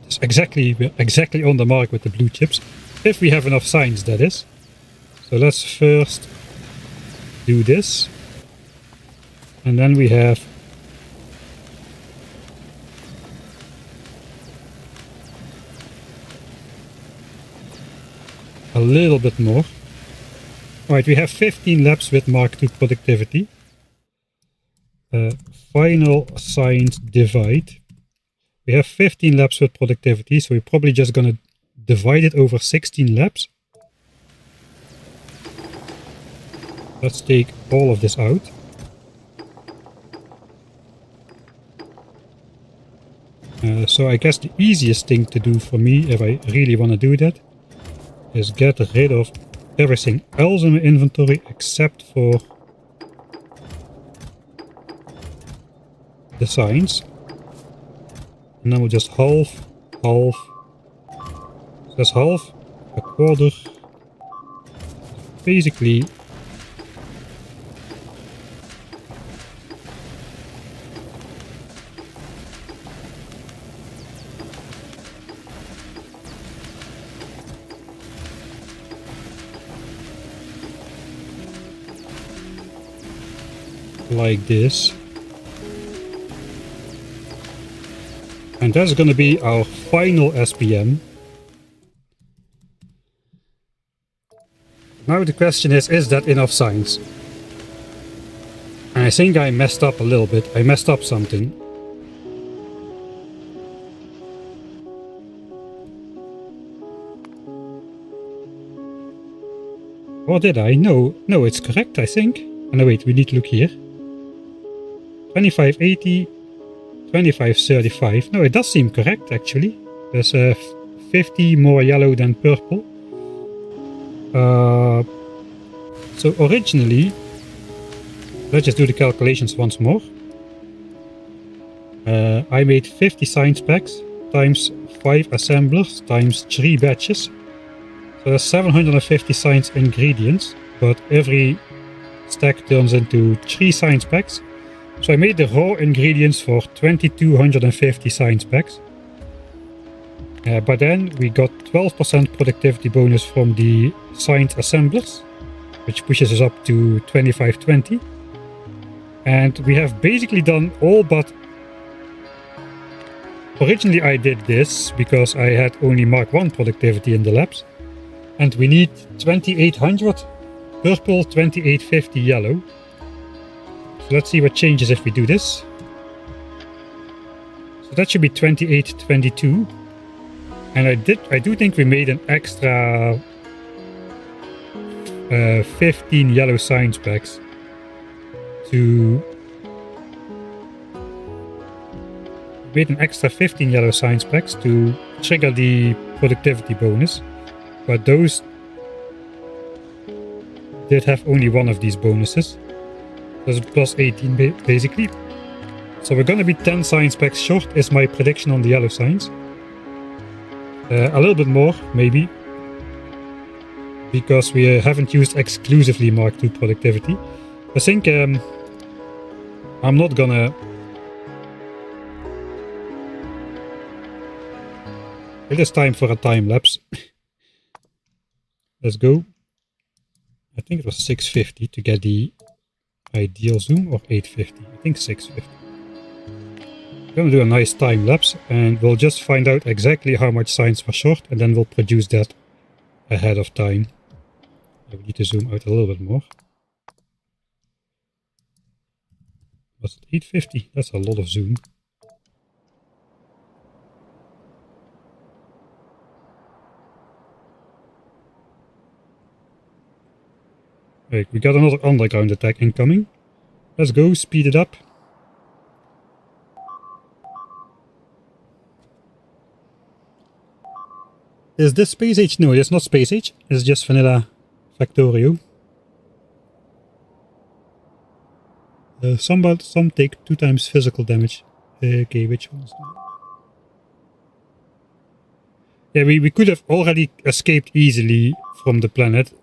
It's exactly on the mark with the blue chips. If we have enough signs, that is. So let's first do this. And then we have a little bit more. Alright, we have 15 labs with Mark II productivity. Final signs divide. We have 15 labs with productivity, so we're probably just gonna divide it over 16 labs. Let's take all of this out. So I guess the easiest thing to do for me, if I really want to do that, is get rid of everything else in my inventory except for the signs. And then we'll just half. So that's half, a quarter. Basically like this. And that's gonna be our final SPM. Now the question is that enough signs? And I think I messed up a little bit. I messed up something. Or did I? No, it's correct, I think. Oh, no, wait, we need to look here. 2580, 2535. No, it does seem correct, actually. There's 50 more yellow than purple. So originally, let's just do the calculations once more. I made 50 science packs times 5 assemblers times 3 batches. So that's 750 science ingredients, but every stack turns into 3 science packs. So I made the raw ingredients for 2250 science packs. But then we got 12% productivity bonus from the science assemblers. which pushes us up to 2520. And we have basically done all but... Originally I did this because I had only Mark 1 productivity in the labs. And we need 2800 purple, 2850 yellow. So let's see what changes if we do this. So that should be 2822. And I do think we made an extra 15 yellow science packs to... made an extra 15 yellow science packs to trigger the productivity bonus. But those did have only one of these bonuses. That's plus 18 basically. So we're gonna be 10 science packs short is my prediction on the yellow science. A little bit more, maybe. Because we haven't used exclusively Mark II productivity. I think I'm not gonna... It is time for a time lapse. Let's go. I think it was 650 to get the ideal zoom, or 850. I think 650. I'm gonna do a nice time lapse and we'll just find out exactly how much science was short and then we'll produce that ahead of time. I need to zoom out a little bit more. Was it 850? That's a lot of zoom. Right, we got another underground attack incoming. Let's go, speed it up. Is this Space Age? No, it's not Space Age. It's just Vanilla Factorio. Some take 2 times physical damage. Okay, which ones? Yeah, we could have already escaped easily from the planet.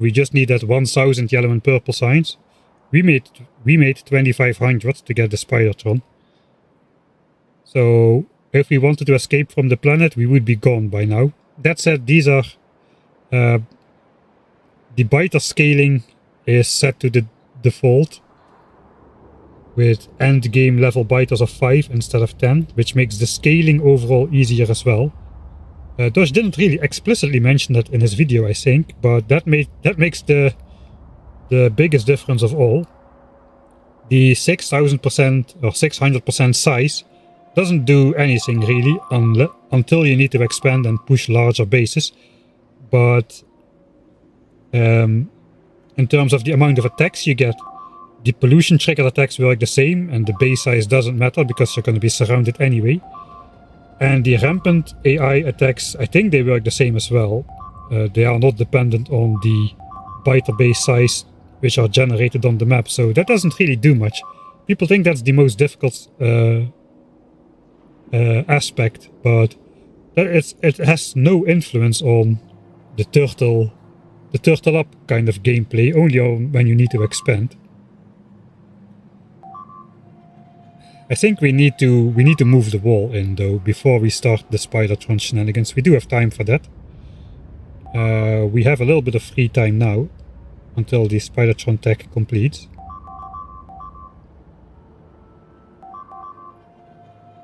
We just need that 1000 yellow and purple signs. We made 2500 to get the Spidertron. So if we wanted to escape from the planet, we would be gone by now. That said, these are the biter scaling is set to the default with end game level biters of 5 instead of 10, which makes the scaling overall easier as well. Dosh didn't really explicitly mention that in his video, I think, but that makes the biggest difference of all. The 6000% or 600% size doesn't do anything really until you need to expand and push larger bases. But in terms of the amount of attacks you get, the pollution triggered attacks work the same and the base size doesn't matter because you're going to be surrounded anyway. And the rampant AI attacks, I think they work the same as well. They are not dependent on the biter base size which are generated on the map, so that doesn't really do much. People think that's the most difficult aspect, but it has no influence on the turtle up kind of gameplay, only when you need to expand. I think we need to move the wall in though before we start the Spidertron shenanigans. We do have time for that. We have a little bit of free time now until the Spidertron tech completes.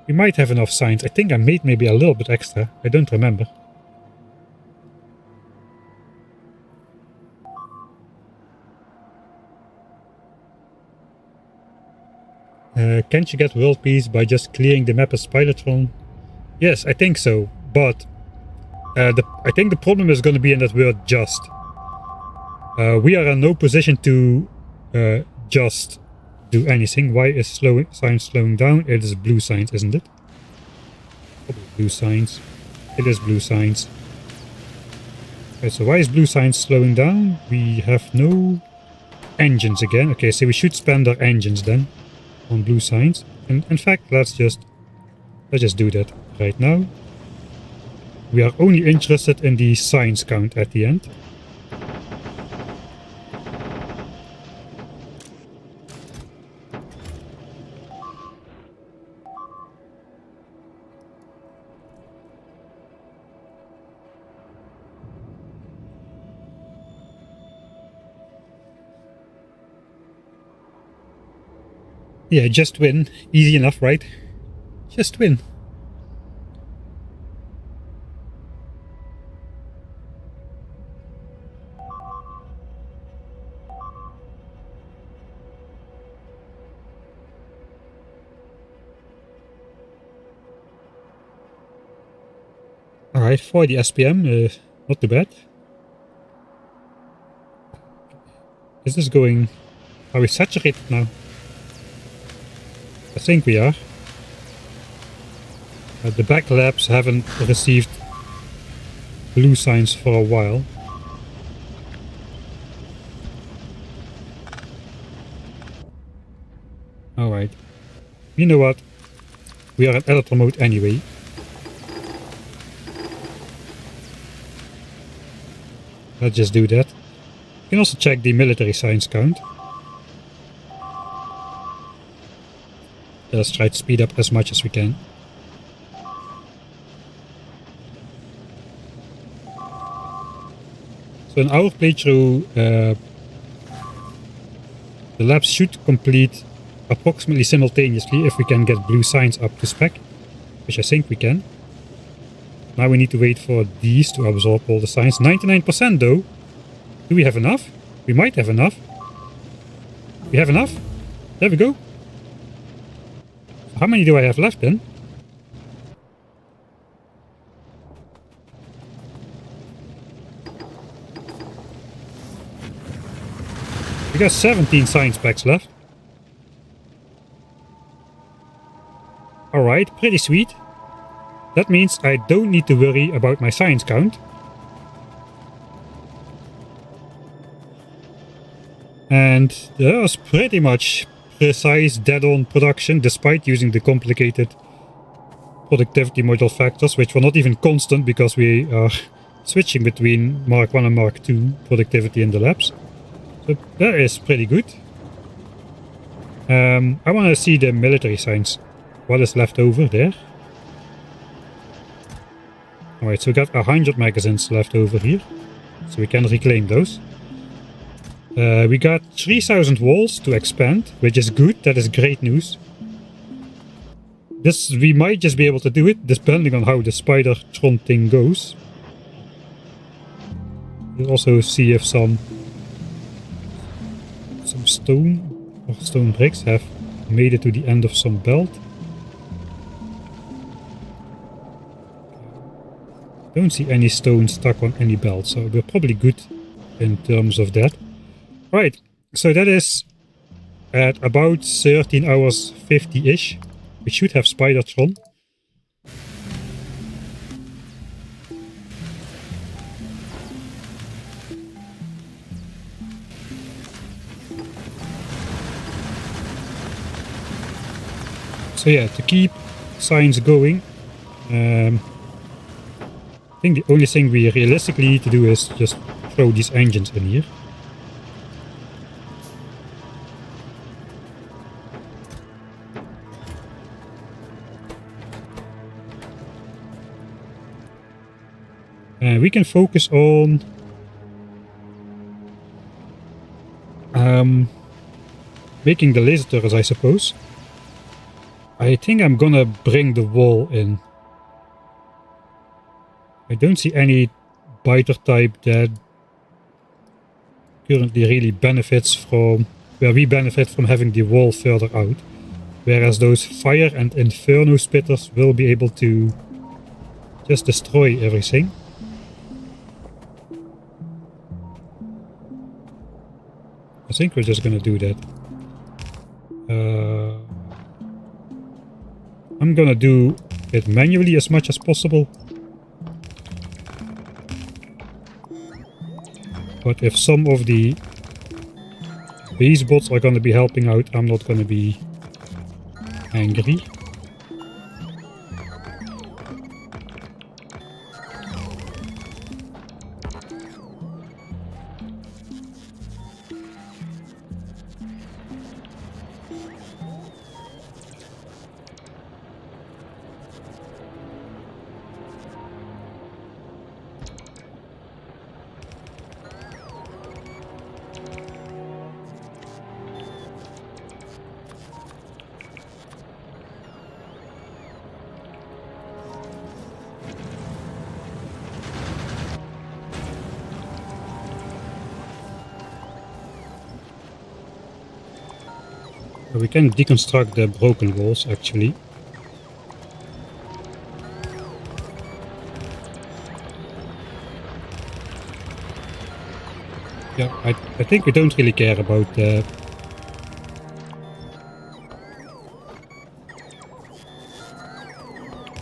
We might have enough signs. I think I made maybe a little bit extra. I don't remember. Can't you get world peace by just clearing the map as Spidertron? Yes, I think so, but I think the problem is going to be in that word just. We are in no position to just do anything. Why is science slowing down? It is blue science, isn't it? Probably blue science. It is blue science. Okay, so why is blue science slowing down? We have no engines again. Okay, so we should spend our engines then on blue science. And in fact, let's just do that right now. We are only interested in the science count at the end. Yeah, just win. Easy enough, right? Just win. Alright, 40 SPM, not too bad. Is this going... Are we saturated now? I think we are. The back labs haven't received blue signs for a while. Alright. You know what? We are in editor mode anyway. Let's just do that. You can also check the military science count. Let's try to speed up as much as we can. So in our playthrough, the labs should complete approximately simultaneously if we can get blue signs up to spec, which I think we can. Now we need to wait for these to absorb all the signs. 99% though. Do we have enough? We might have enough. We have enough? There we go. How many do I have left then? We got 17 science packs left. Alright, pretty sweet. That means I don't need to worry about my science count. And that was pretty much precise dead-on production despite using the complicated productivity module factors, which were not even constant because we are switching between Mark 1 and Mark 2 productivity in the labs. So that is pretty good. I want to see the military science. What is left over there? Alright, so we got 100 magazines left over here. So we can reclaim those. We got 3000 walls to expand, which is good. That is great news. This, we might just be able to do it, depending on how the Spidertron thing goes. We'll also see if some stone or stone bricks have made it to the end of some belt. Don't see any stone stuck on any belt, so we're probably good in terms of that. Right, so that is at about 13 hours 50-ish. We should have Spidertron. So yeah, to keep science going, I think the only thing we realistically need to do is just throw these engines in here. We can focus on making the laser turrets, I suppose. I think I'm gonna bring the wall in. I don't see any biter type that currently really benefits from, where we benefit from having the wall further out. Whereas those fire and inferno spitters will be able to just destroy everything. I think we're just gonna do that. I'm gonna do it manually as much as possible. But if some of the base bots are gonna be helping out, I'm not gonna be angry. We can deconstruct the broken walls actually. Yeah, I think we don't really care about the...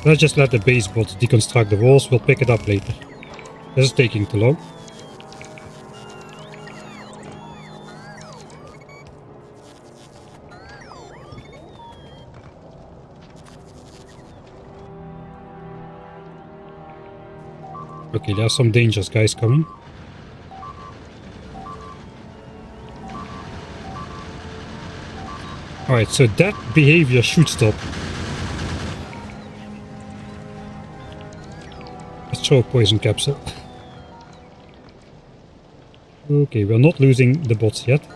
Let's just let the base bots deconstruct the walls, we'll pick it up later. This is taking too long. Okay, there are some dangerous guys coming. Alright, so that behavior should stop. Let's throw a poison capsule. Okay, we're not losing the bots yet.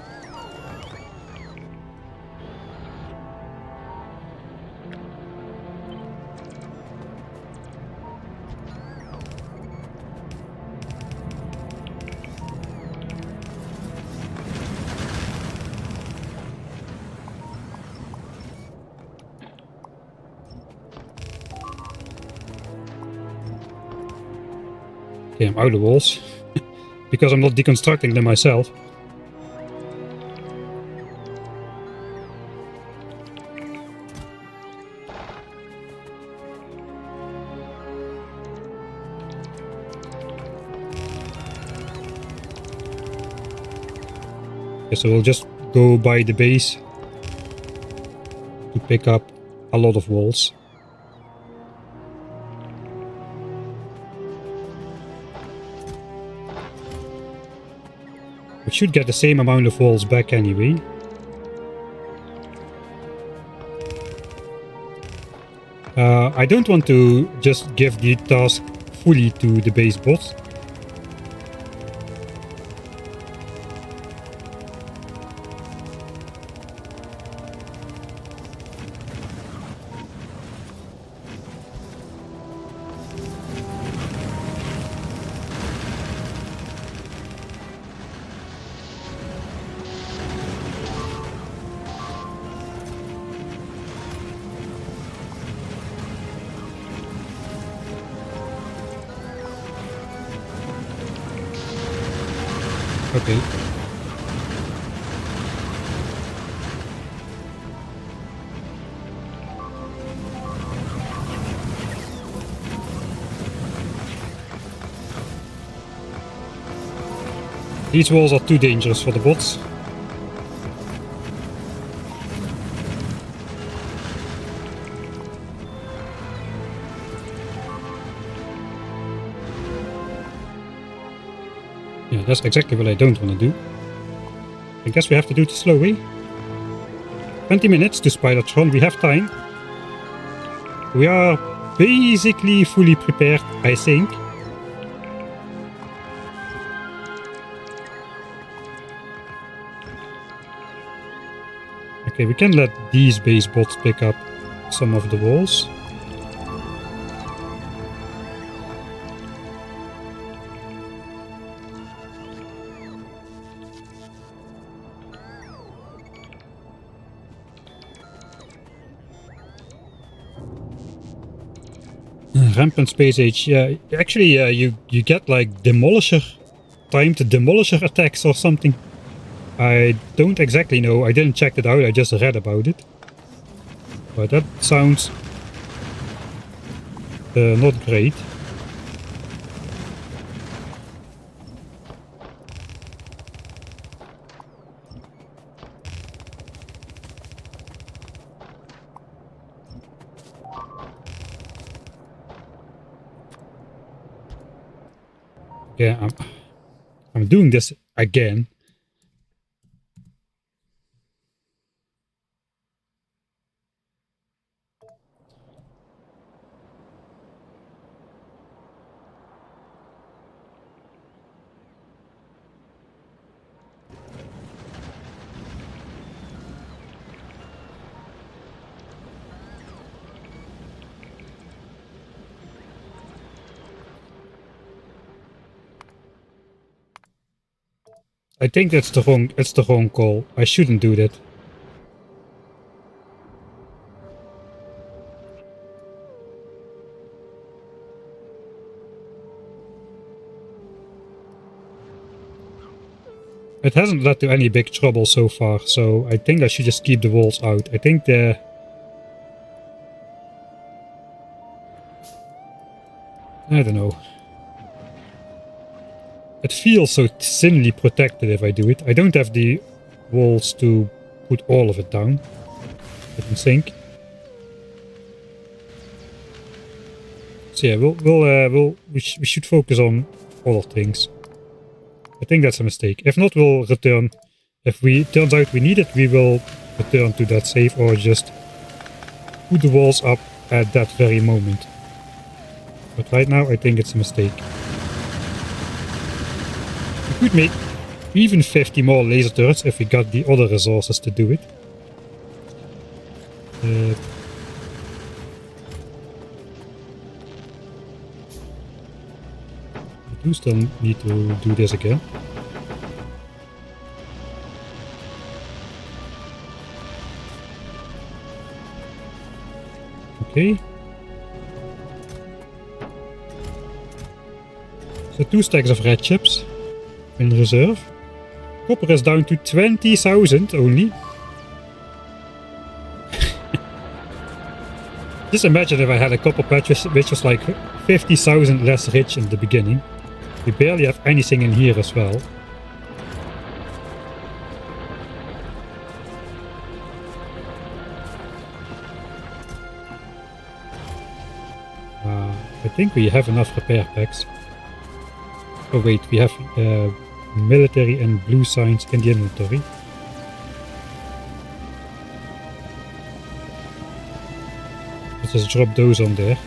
Okay, I'm out of walls. Because I'm not deconstructing them myself. Okay, so we'll just go by the base to pick up a lot of walls. We should get the same amount of walls back anyway. I don't want to just give the task fully to the base bots. Okay. These walls are too dangerous for the bots. Yeah, that's exactly what I don't want to do. I guess we have to do it slowly. 20 minutes to Spidertron, we have time. We are basically fully prepared, I think. Okay, we can let these base bots pick up some of the walls. Rampant space age, yeah. Actually, you get like demolisher, timed demolisher attacks or something. I don't exactly know. I didn't check it out. I just read about it. But that sounds not great. Yeah, I'm doing this again. I think it's the wrong call. I shouldn't do that. It hasn't led to any big trouble so far, so I think I should just keep the walls out. I think the... I don't know. It feels so thinly protected if I do it. I don't have the walls to put all of it down, I don't think. So yeah, we should focus on other things. I think that's a mistake. If not, we'll return. If it turns out we need it, we will return to that save or just put the walls up at that very moment. But right now, I think it's a mistake. We could make even 50 more laser turrets if we got the other resources to do it. I do still need to do this again. Okay. So 2 stacks of red chips in reserve. Copper is down to 20,000 only. Just imagine if I had a copper patch which was like 50,000 less rich in the beginning. We barely have anything in here as well. I think we have enough repair packs. Oh wait, we have military and blue signs in the inventory. Let's just drop those on there.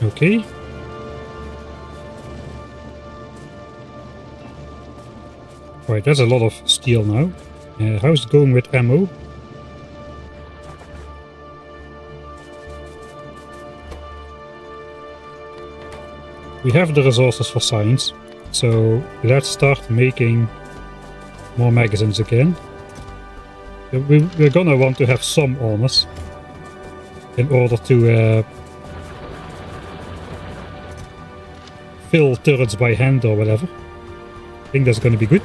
Okay. Right, that's a lot of steel now. How's it going with ammo? We have the resources for science, so let's start making more magazines again. We're gonna want to have some on us in order to fill turrets by hand or whatever. I think that's gonna be good.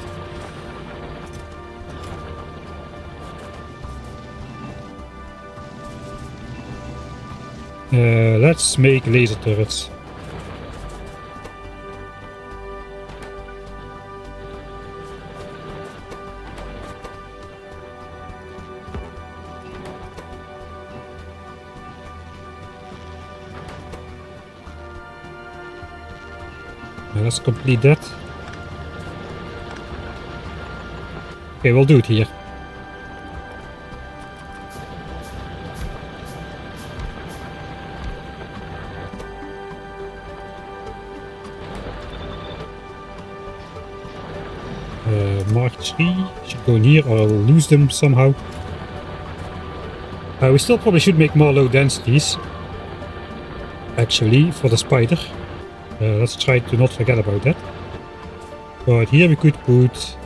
Let's make laser turrets. Let's complete that. Okay, we'll do it here. Mark 3 should go in here, or I'll lose them somehow. We still probably should make more low densities, actually, for the spider. Let's try to not forget about that. But here we could put...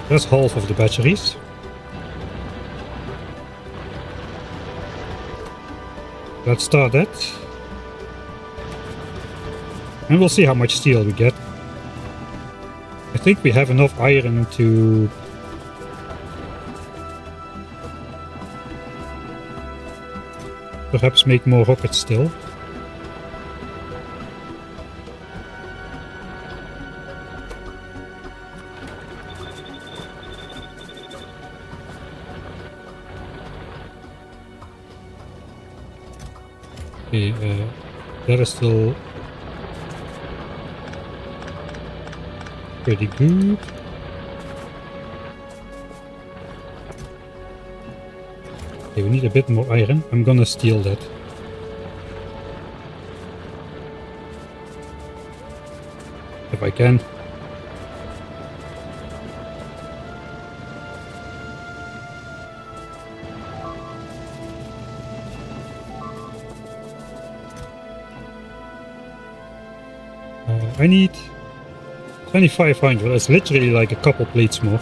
that's half of the batteries. Let's start that. And we'll see how much steel we get. I think we have enough iron to... perhaps make more rockets still. Okay, that is still pretty good. Okay, we need a bit more iron. I'm gonna steal that. If I can. I need 2,500. It's literally like a couple plates more.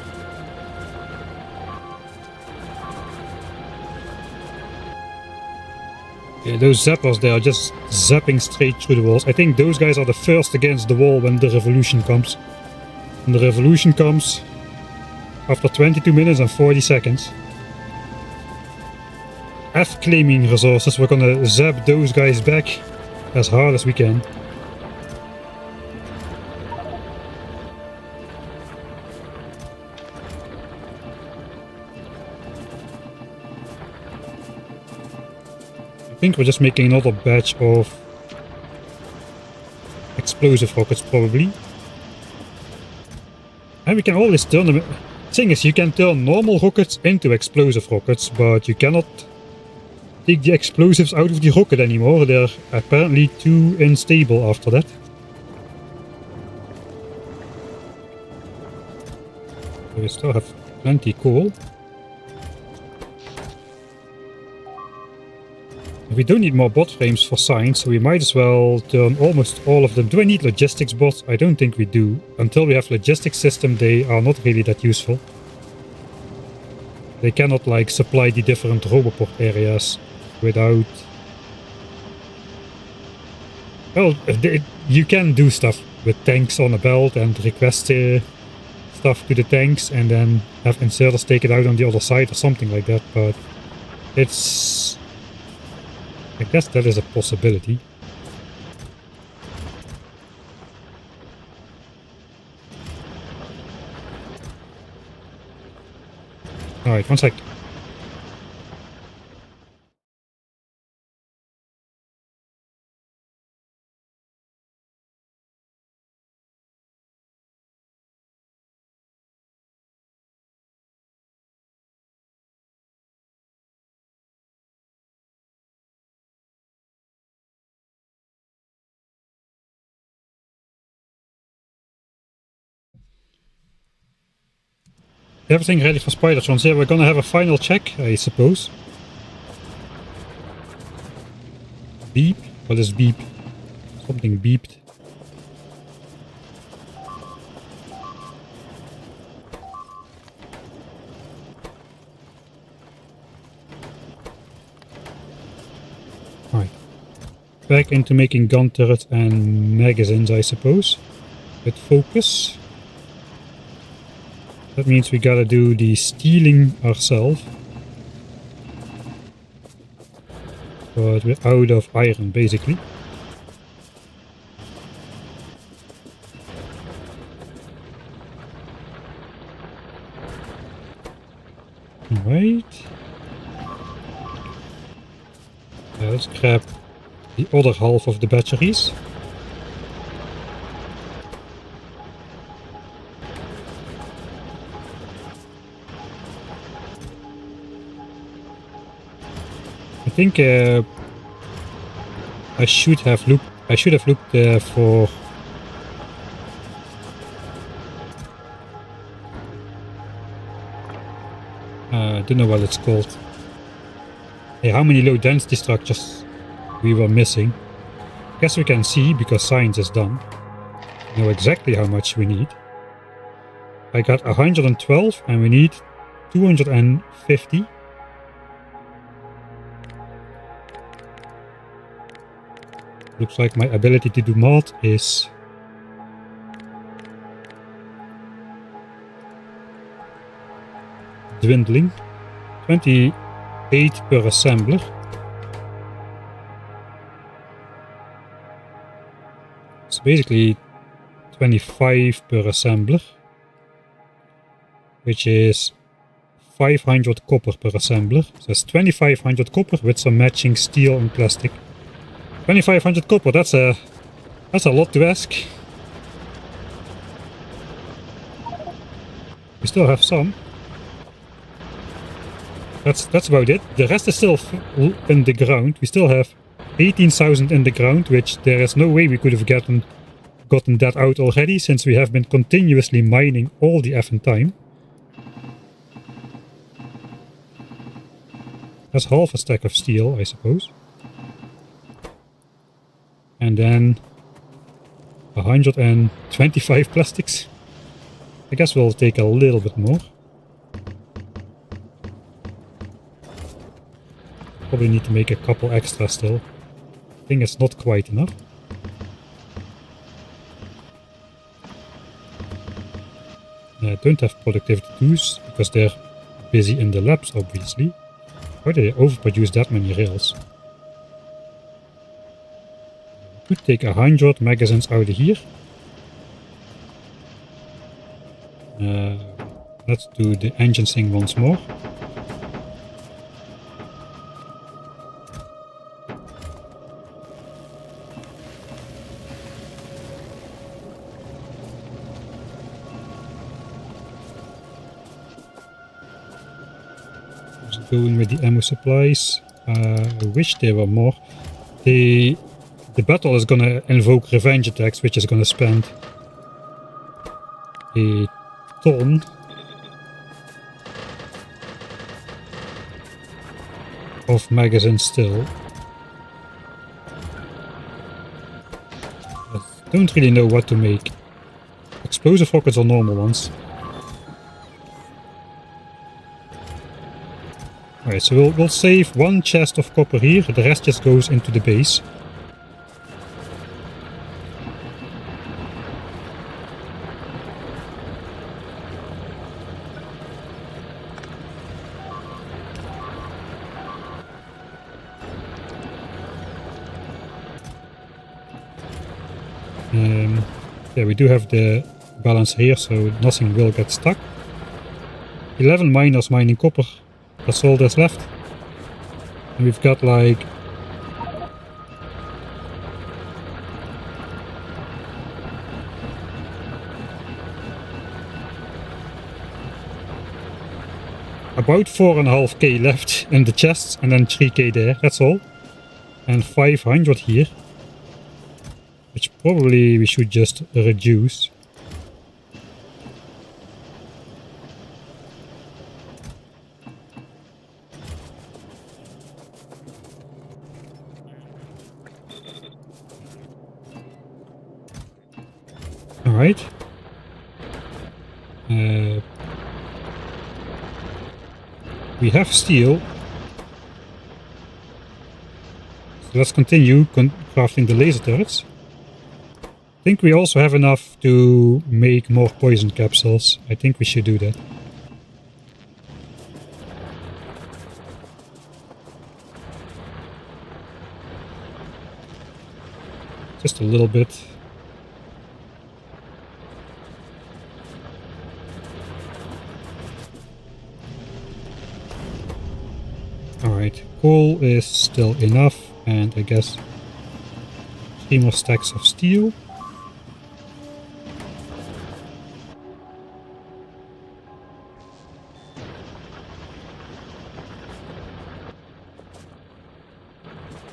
Yeah, those zappers, they are just zapping straight through the walls. I think those guys are the first against the wall when the revolution comes. And the revolution comes after 22 minutes and 40 seconds. F claiming resources, we're gonna zap those guys back as hard as we can. I think we're just making another batch of explosive rockets probably. And we can always turn them... The thing is, you can turn normal rockets into explosive rockets, but you cannot take the explosives out of the rocket anymore. They're apparently too unstable after that. We still have plenty coal. We don't need more bot frames for science, so we might as well turn almost all of them. Do I need logistics bots? I don't think we do. Until we have logistics system, they are not really that useful. They cannot like supply the different roboport areas without... Well, you can do stuff with tanks on a belt and request stuff to the tanks and then have inserters take it out on the other side or something like that, but it's... I guess that is a possibility. Alright, one sec. Everything ready for Spidertron. So yeah, we're gonna have a final check, I suppose. Beep? What is beep? Something beeped. Alright. Back into making gun turrets and magazines, I suppose. With focus. That means we gotta do the stealing ourselves. But we're out of iron, basically. Right. Let's grab the other half of the batteries. I think I should have looked for I don't know what it's called. Hey, how many low density structures we were missing. Guess we can see because science is done. We know exactly how much we need. I got 112 and we need 250. Looks like my ability to do math is dwindling. 28 per assembler. It's basically 25 per assembler, which is 500 copper per assembler. So it's 2500 copper with some matching steel and plastic. 2500 copper, that's a lot to ask. We still have some. That's about it. The rest is still in the ground. We still have 18,000 in the ground, which there is no way we could have gotten that out already, since we have been continuously mining all the effing time. That's half a stack of steel, I suppose. And then 125 plastics. I guess we'll take a little bit more. Probably need to make a couple extra still. I think it's not quite enough. I don't have productivity 2s because they're busy in the labs, obviously. Why did they overproduce that many rails? Could take 100 magazines out of here. Let's do the engine thing once more. Going with the ammo supplies. I wish there were more. The battle is gonna invoke revenge attacks, which is gonna spend a ton. Of magazines still. I don't really know what to make. Explosive rockets or normal ones. Alright, so we'll save one chest of copper here, the rest just goes into the base. Yeah, we do have the balance here, so nothing will get stuck. 11 miners mining copper. That's all that's left. And we've got like... about 4.5k left in the chests and then 3k there, that's all. And 500 here. Which probably we should just reduce. Alright. We have steel. So let's continue crafting the laser turrets. I think we also have enough to make more poison capsules. I think we should do that. Just a little bit. Alright, coal is still enough, and I guess 3 more stacks of steel.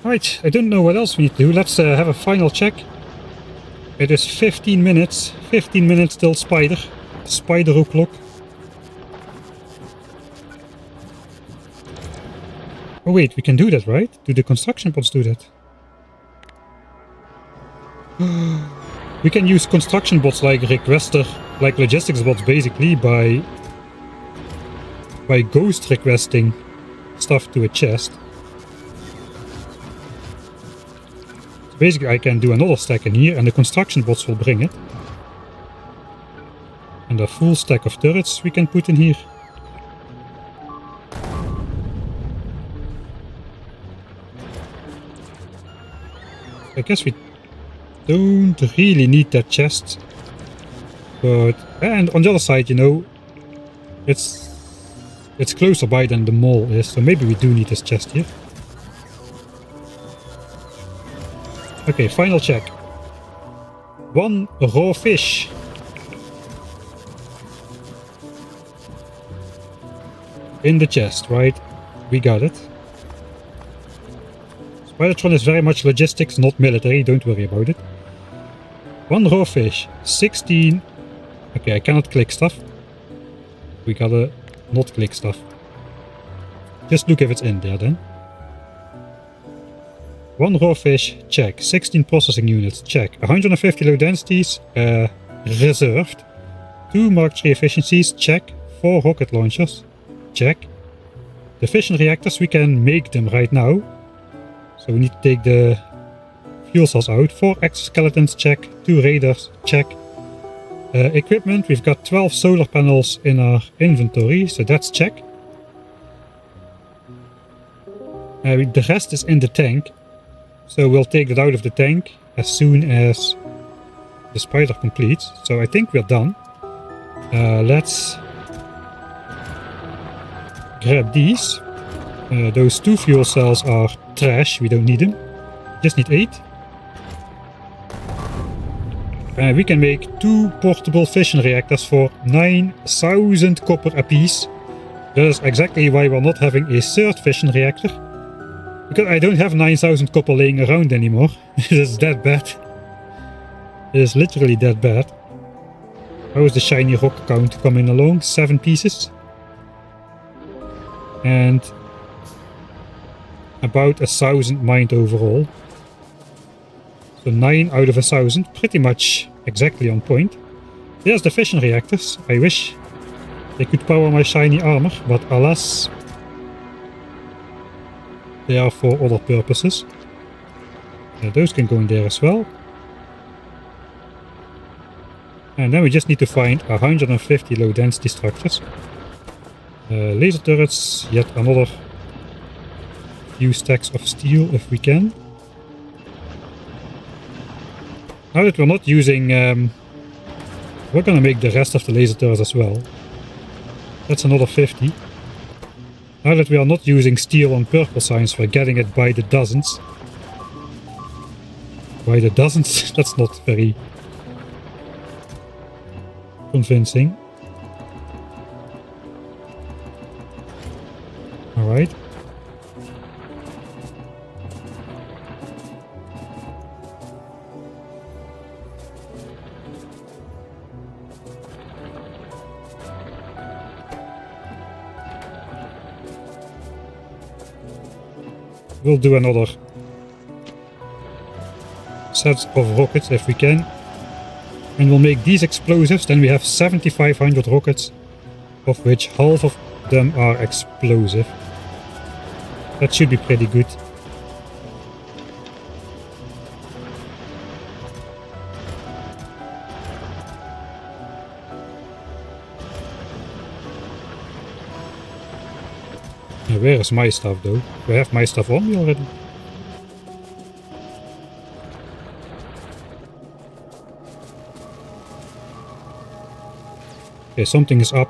Right, I don't know what else we need to do. Let's have a final check. It is 15 minutes. 15 minutes till Spider o'clock. Oh wait, we can do that, right? Do the construction bots do that? We can use construction bots like requester, like logistics bots basically by ghost requesting stuff to a chest. Basically, I can do another stack in here and the construction bots will bring it. And a full stack of turrets we can put in here. I guess we don't really need that chest. But, and on the other side, you know, it's closer by than the mall is, so maybe we do need this chest here. Okay, final check. 1 raw fish. In the chest, right? We got it. Spidertron is very much logistics, not military, don't worry about it. 1 raw fish. 16... Okay, I cannot click stuff. We gotta not click stuff. Just look if it's in there then. 1 raw fish, check. 16 processing units, check. 150 low densities, reserved. 2 Mark III efficiencies, check. 4 rocket launchers, check. The fission reactors, we can make them right now. So we need to take the fuel cells out. 4 exoskeletons, check. 2 raiders, check. Equipment, we've got 12 solar panels in our inventory, so that's check. The rest is in the tank, so we'll take it out of the tank as soon as the spider completes. So I think we're done. Let's grab these. Those 2 fuel cells are trash, we don't need them. Just need 8. We can make 2 portable fission reactors for 9,000 copper apiece. That is exactly why we're not having a 3rd fission reactor. Because I don't have 9,000 copper laying around anymore. It is that bad. It is literally that bad. How is the shiny rock count coming along? 7 pieces. And about 1,000 mined overall. So 9 out of 1,000. Pretty much exactly on point. There's the fission reactors. I wish they could power my shiny armor, but alas, they are for other purposes. Those can go in there as well. And then we just need to find 150 low density structures. Laser turrets, yet another few stacks of steel if we can. Now that we're not using... we're gonna make the rest of the laser turrets as well. That's another 50. Now that we are not using steel on purple signs, we're getting it by the dozens. By the dozens? That's not very convincing. Alright. We'll do another set of rockets if we can. And we'll make these explosives. Then we have 7,500 rockets, of which half of them are explosive. That should be pretty good. Where is my stuff though? Do I have my stuff on me already? Okay, something is up.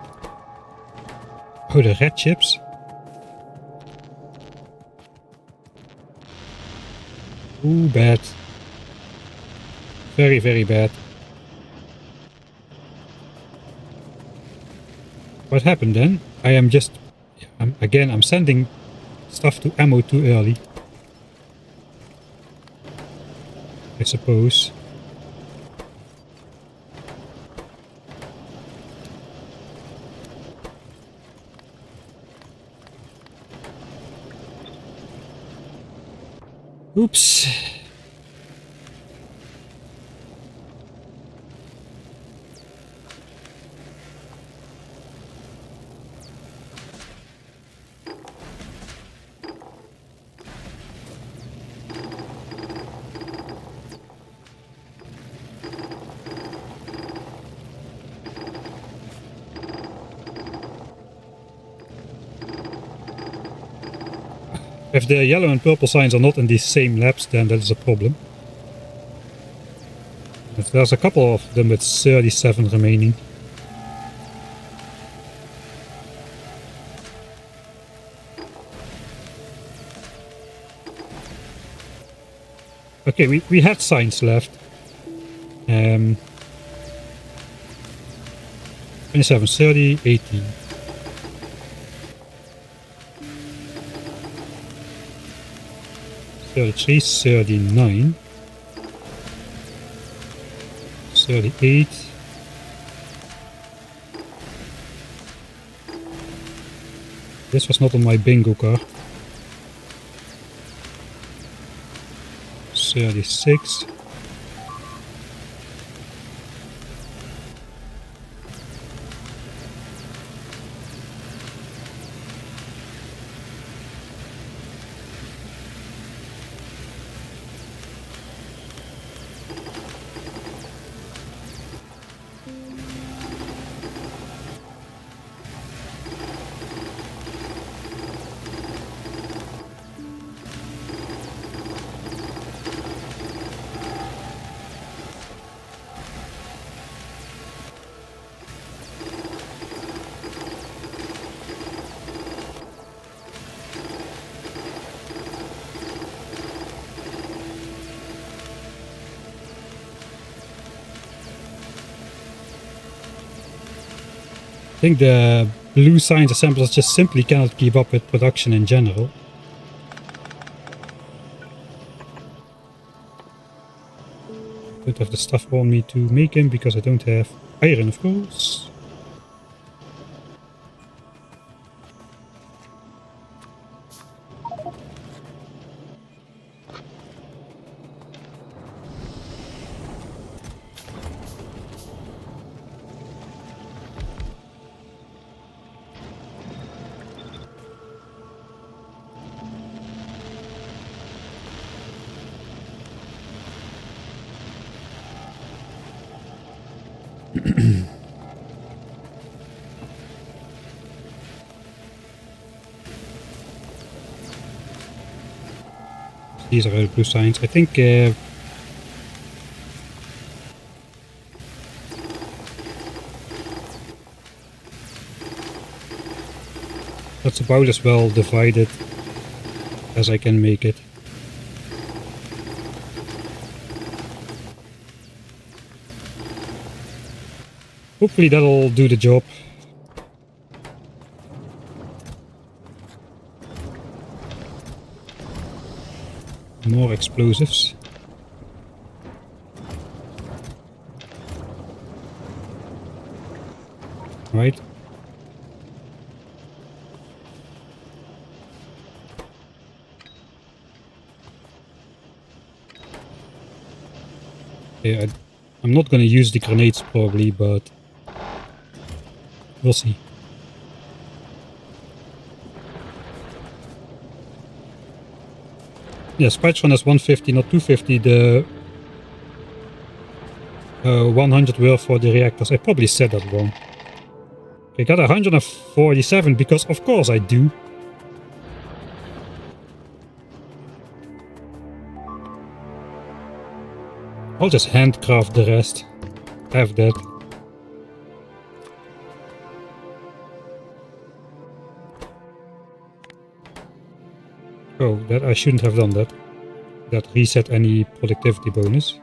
Oh, the red chips. Ooh, bad. Very, very bad. What happened then? I am just... I'm sending stuff to ammo too early. I suppose. Oops. If the yellow and purple signs are not in these same labs, then that is a problem. But there's a couple of them with 37 remaining. Okay, we had signs left. 27, 30, 18. $33, $39, $38, this was not on my bingo card. 36, think the blue science assemblers just simply cannot keep up with production in general. Don't have the stuff on me to make him because I don't have iron, of course. These are all blue signs. I think that's about as well divided as I can make it. Hopefully that'll do the job. More explosives. Right. Yeah, I'm not gonna use the grenades probably, but we'll see. Yeah, Spidertron has 150, not 250. The 100 were for the reactors. I probably said that wrong. I got 147 because of course I do. I'll just handcraft the rest. Have that. Oh, that I shouldn't have done that. That reset any productivity bonus.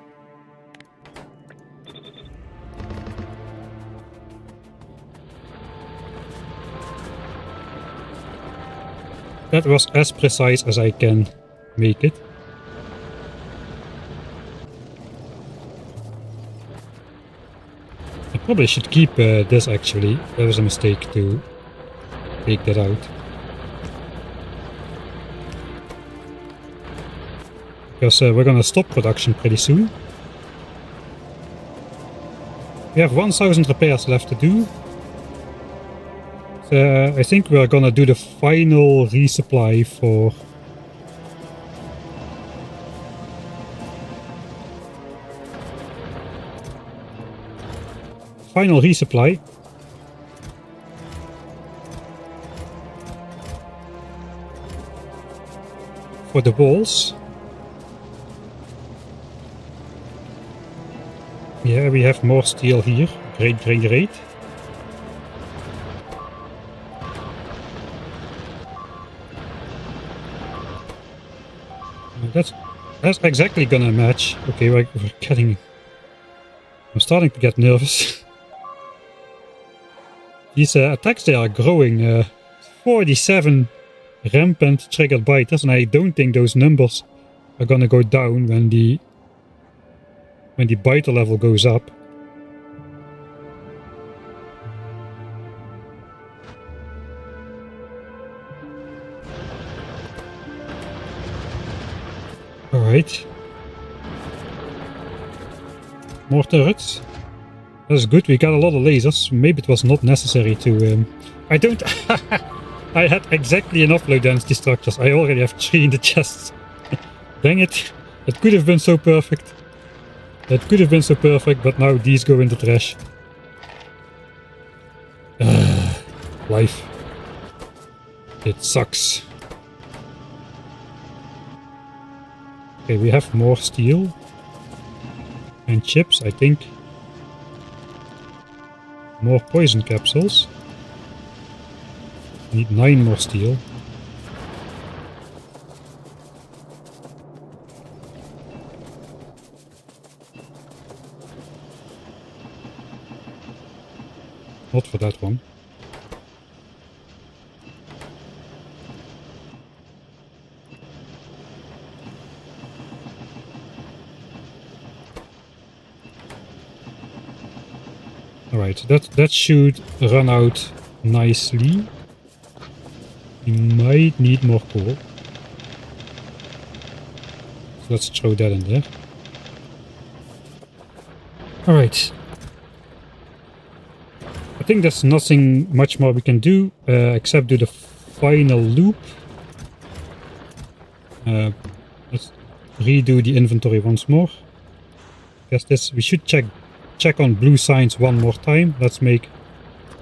That was as precise as I can make it. I probably should keep this actually. That was a mistake to take that out. Because we're gonna stop production pretty soon. We have 1000 repairs left to do. So I think we're gonna do the final resupply for... Final resupply. For the walls. Yeah, we have more steel here. Great, great, great. That's exactly gonna match. Okay, we're getting... I'm starting to get nervous. These attacks, they are growing. 47 rampant triggered biters, and I don't think those numbers are gonna go down when the biter level goes up. Alright. More turrets. That's good, we got a lot of lasers. Maybe it was not necessary to... I don't... I had exactly enough low density structures. I already have 3 in the chests. Dang it. It could have been so perfect. It could have been so perfect, but now these go in the trash. Life. It sucks. Okay, we have more steel. And chips, I think. More poison capsules. Need 9 more steel. Not for that one. Alright, that should run out nicely. We might need more coal. So let's throw that in there. Alright. I think there's nothing much more we can do except do the final loop. Let's redo the inventory once more. Guess this, we should check on blue signs one more time. Let's make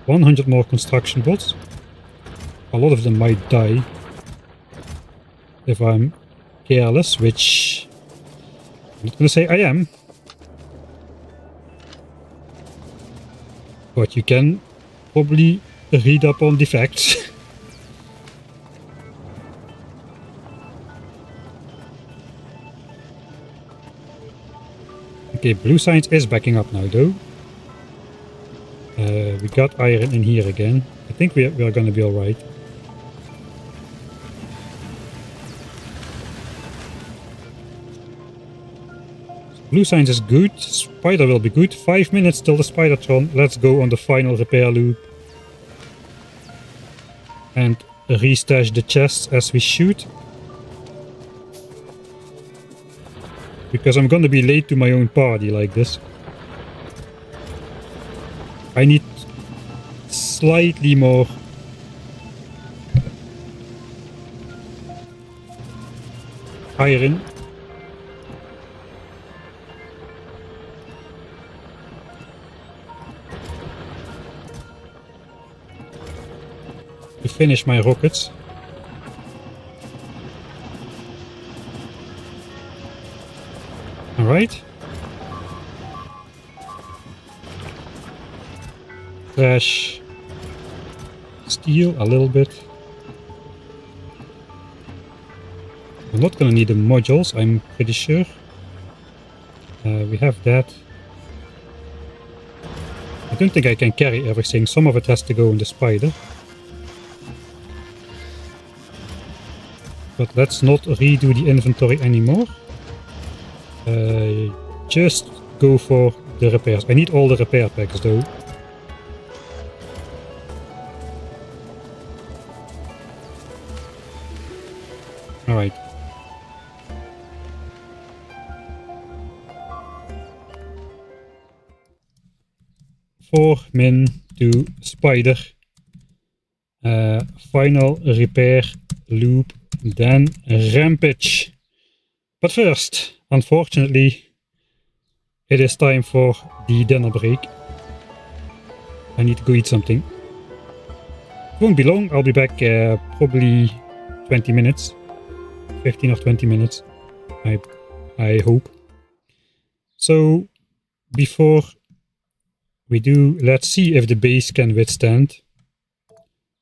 100 more construction bots. A lot of them might die if I'm careless, which I'm not gonna say I am. But you can probably read up on defects. Okay, blue science is backing up now though. We got iron in here again. I think we are gonna be alright. Blue science is good. Spider will be good. 5 minutes till the Spidertron. Let's go on the final repair loop. And restash the chests as we shoot. Because I'm gonna be late to my own party like this. I need slightly more iron. To finish my rockets. Alright. Trash. Steel a little bit. I'm not gonna need the modules, I'm pretty sure. We have that. I don't think I can carry everything. Some of it has to go in the spider. But let's not redo the inventory anymore. Just go for the repairs. I need all the repair packs though. Alright. min to spider. Final repair loop, then rampage. But first, unfortunately, it is time for the dinner break. I need to go eat something. It won't be long, I'll be back probably 20 minutes. 15 or 20 minutes, I hope. So, before we do, let's see if the base can withstand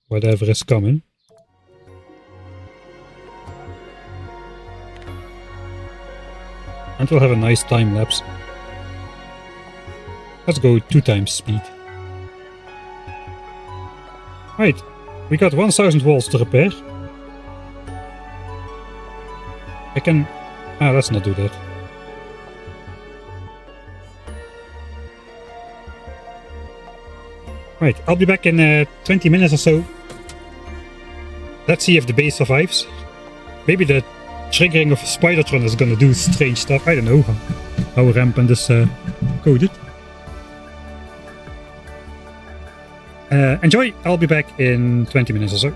whatever is coming. And we'll have a nice time lapse. Let's go 2 times speed. Right, we got 1000 walls to repair. I can... let's not do that. Right, I'll be back in 20 minutes or so. Let's see if the base survives. Maybe the triggering of Spidertron is gonna do strange stuff. I don't know how Rampant is coded. Enjoy! I'll be back in 20 minutes or so.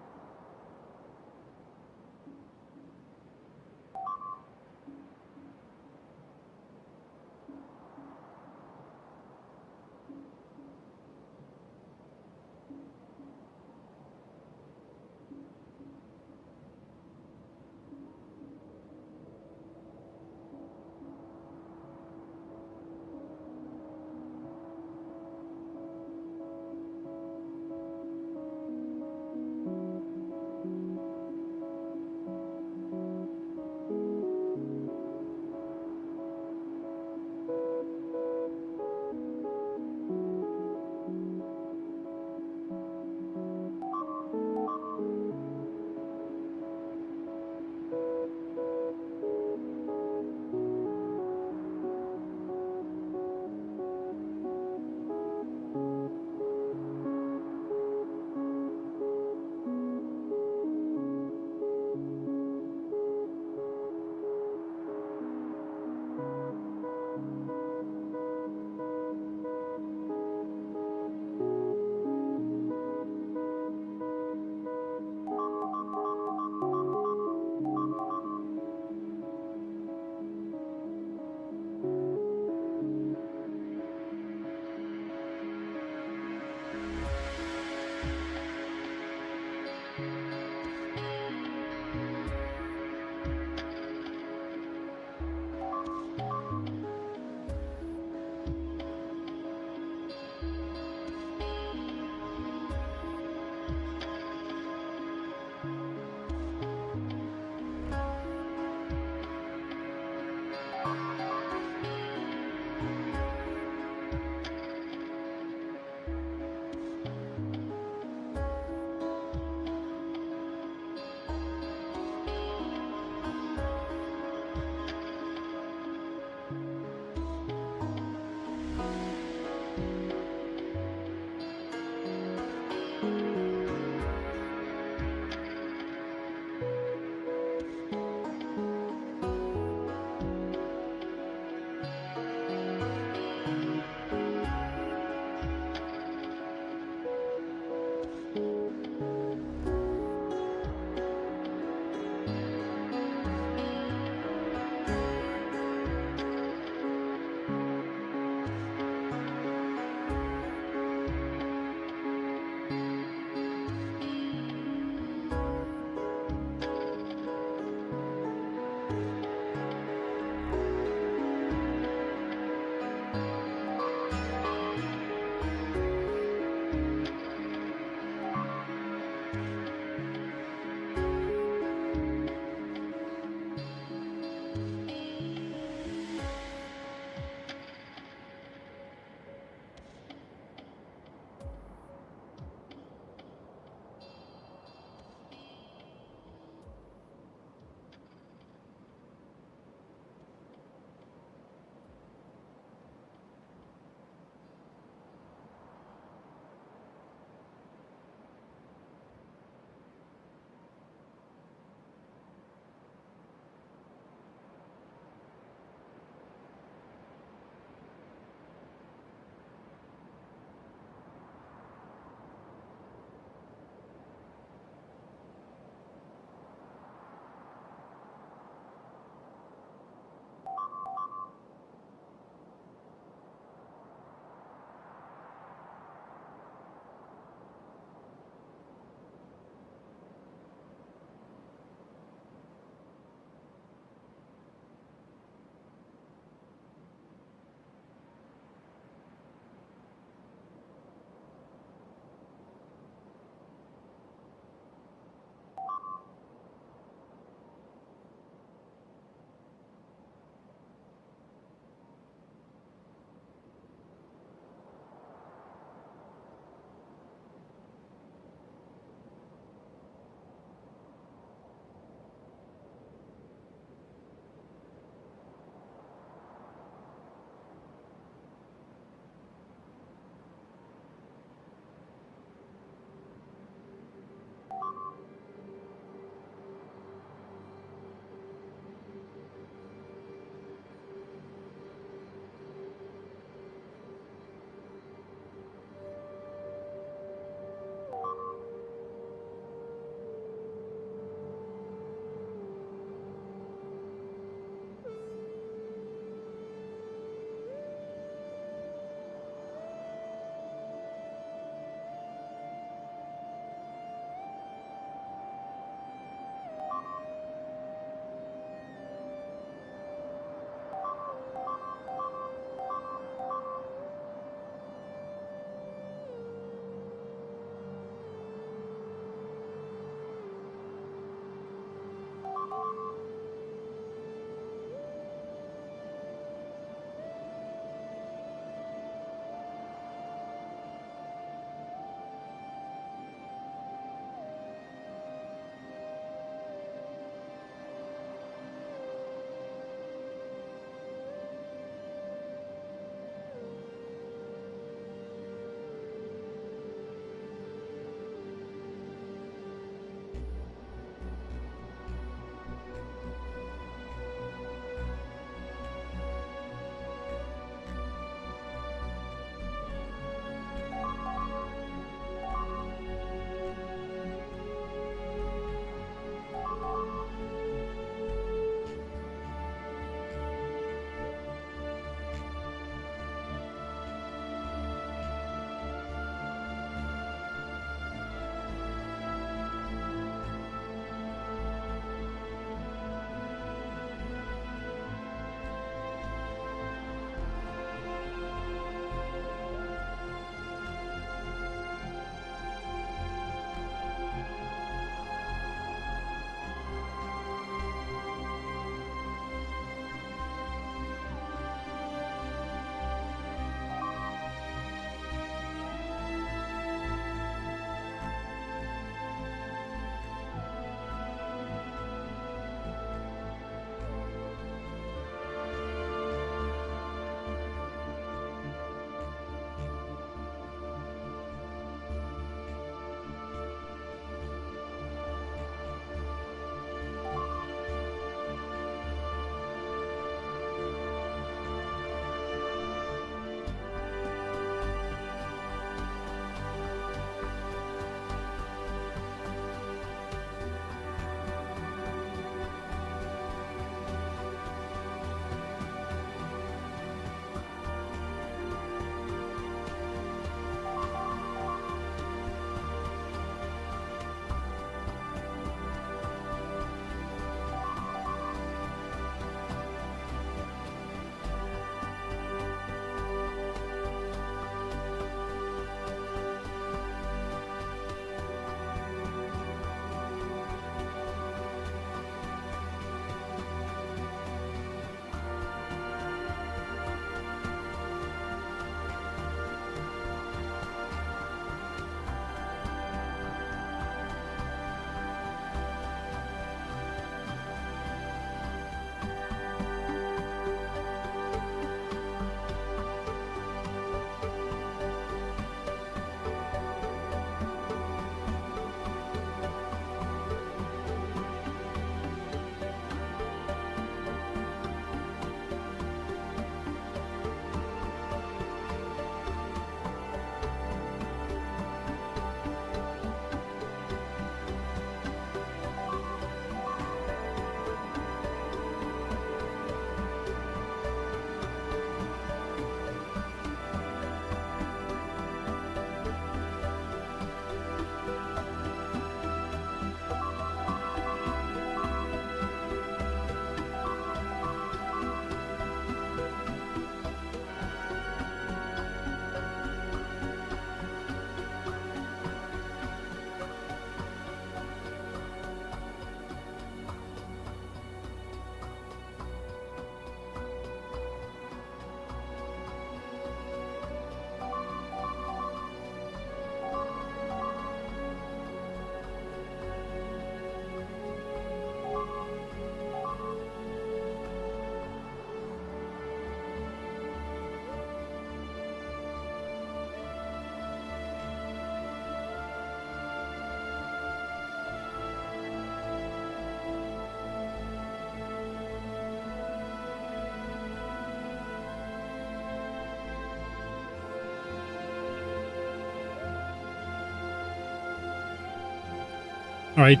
Alright.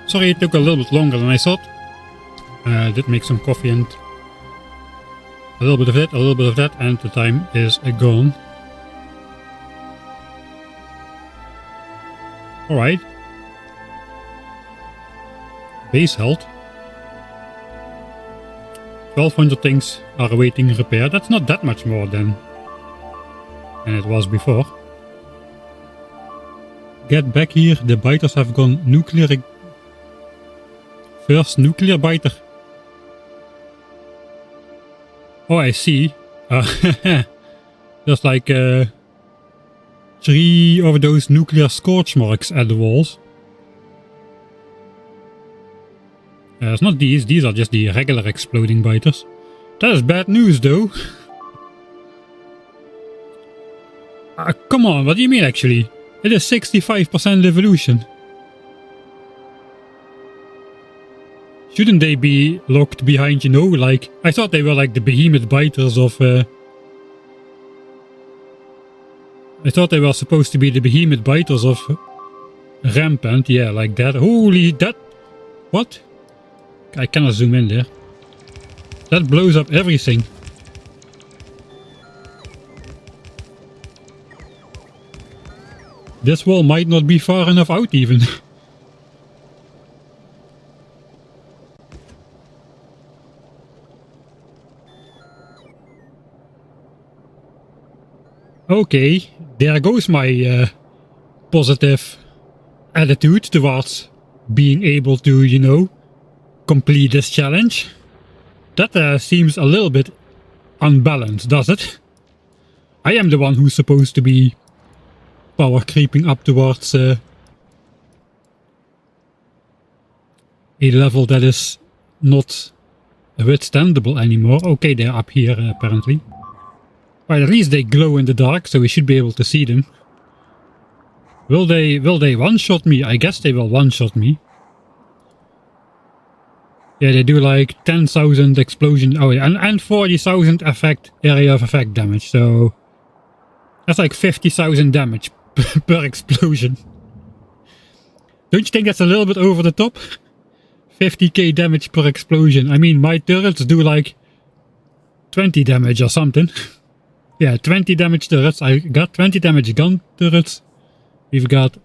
Sorry it took a little bit longer than I thought. I did make some coffee and a little bit of it, a little bit of that, and the time is gone. Alright. Base health. 1200 things are awaiting repair. That's not that much more than it was before. Get back here. The biters have gone nuclear. First nuclear biter. Oh, I see. There's like 3 of those nuclear scorch marks at the walls. It's not these are just the regular exploding biters. That is bad news though. Come on, what do you mean actually? It is 65% evolution. Shouldn't they be locked behind, you know, like... I thought they were like the behemoth biters of... I thought they were supposed to be the behemoth biters of... Rampant, yeah, like that. Holy, that... What? I cannot zoom in there. That blows up everything. This wall might not be far enough out even. Okay, there goes my positive attitude towards being able to, you know, complete this challenge. That seems a little bit unbalanced, does it? I am the one who's supposed to be power creeping up towards a level that is not withstandable anymore. Okay, they're up here apparently. Right, at least they glow in the dark, so we should be able to see them. Will they one-shot me? I guess they will one-shot me. Yeah, they do like 10,000 explosion, oh yeah, and 40,000 area of effect damage, so that's like 50,000 damage per explosion. Don't you think that's a little bit over the top? 50k damage per explosion. I mean, my turrets do like 20 damage or something. Yeah, 20 damage turrets. I got 20 damage gun turrets. We've got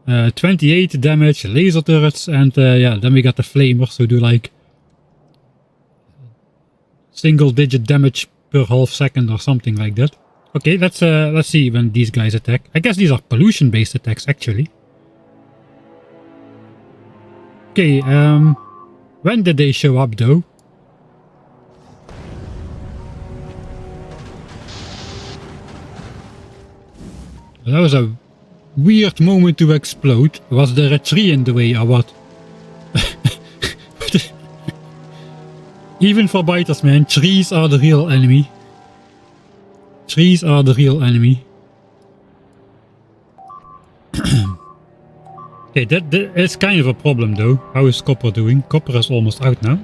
28 damage laser turrets, and yeah, then we got the flamers who do like single digit damage per half second or something like that. Okay, let's see when these guys attack. I guess these are pollution based attacks actually. Okay, when did they show up though? That was a weird moment to explode. Was there a tree in the way or what? Even for biters, man, trees are the real enemy. Trees are the real enemy. Okay, that is kind of a problem though. How is copper doing? Copper is almost out now.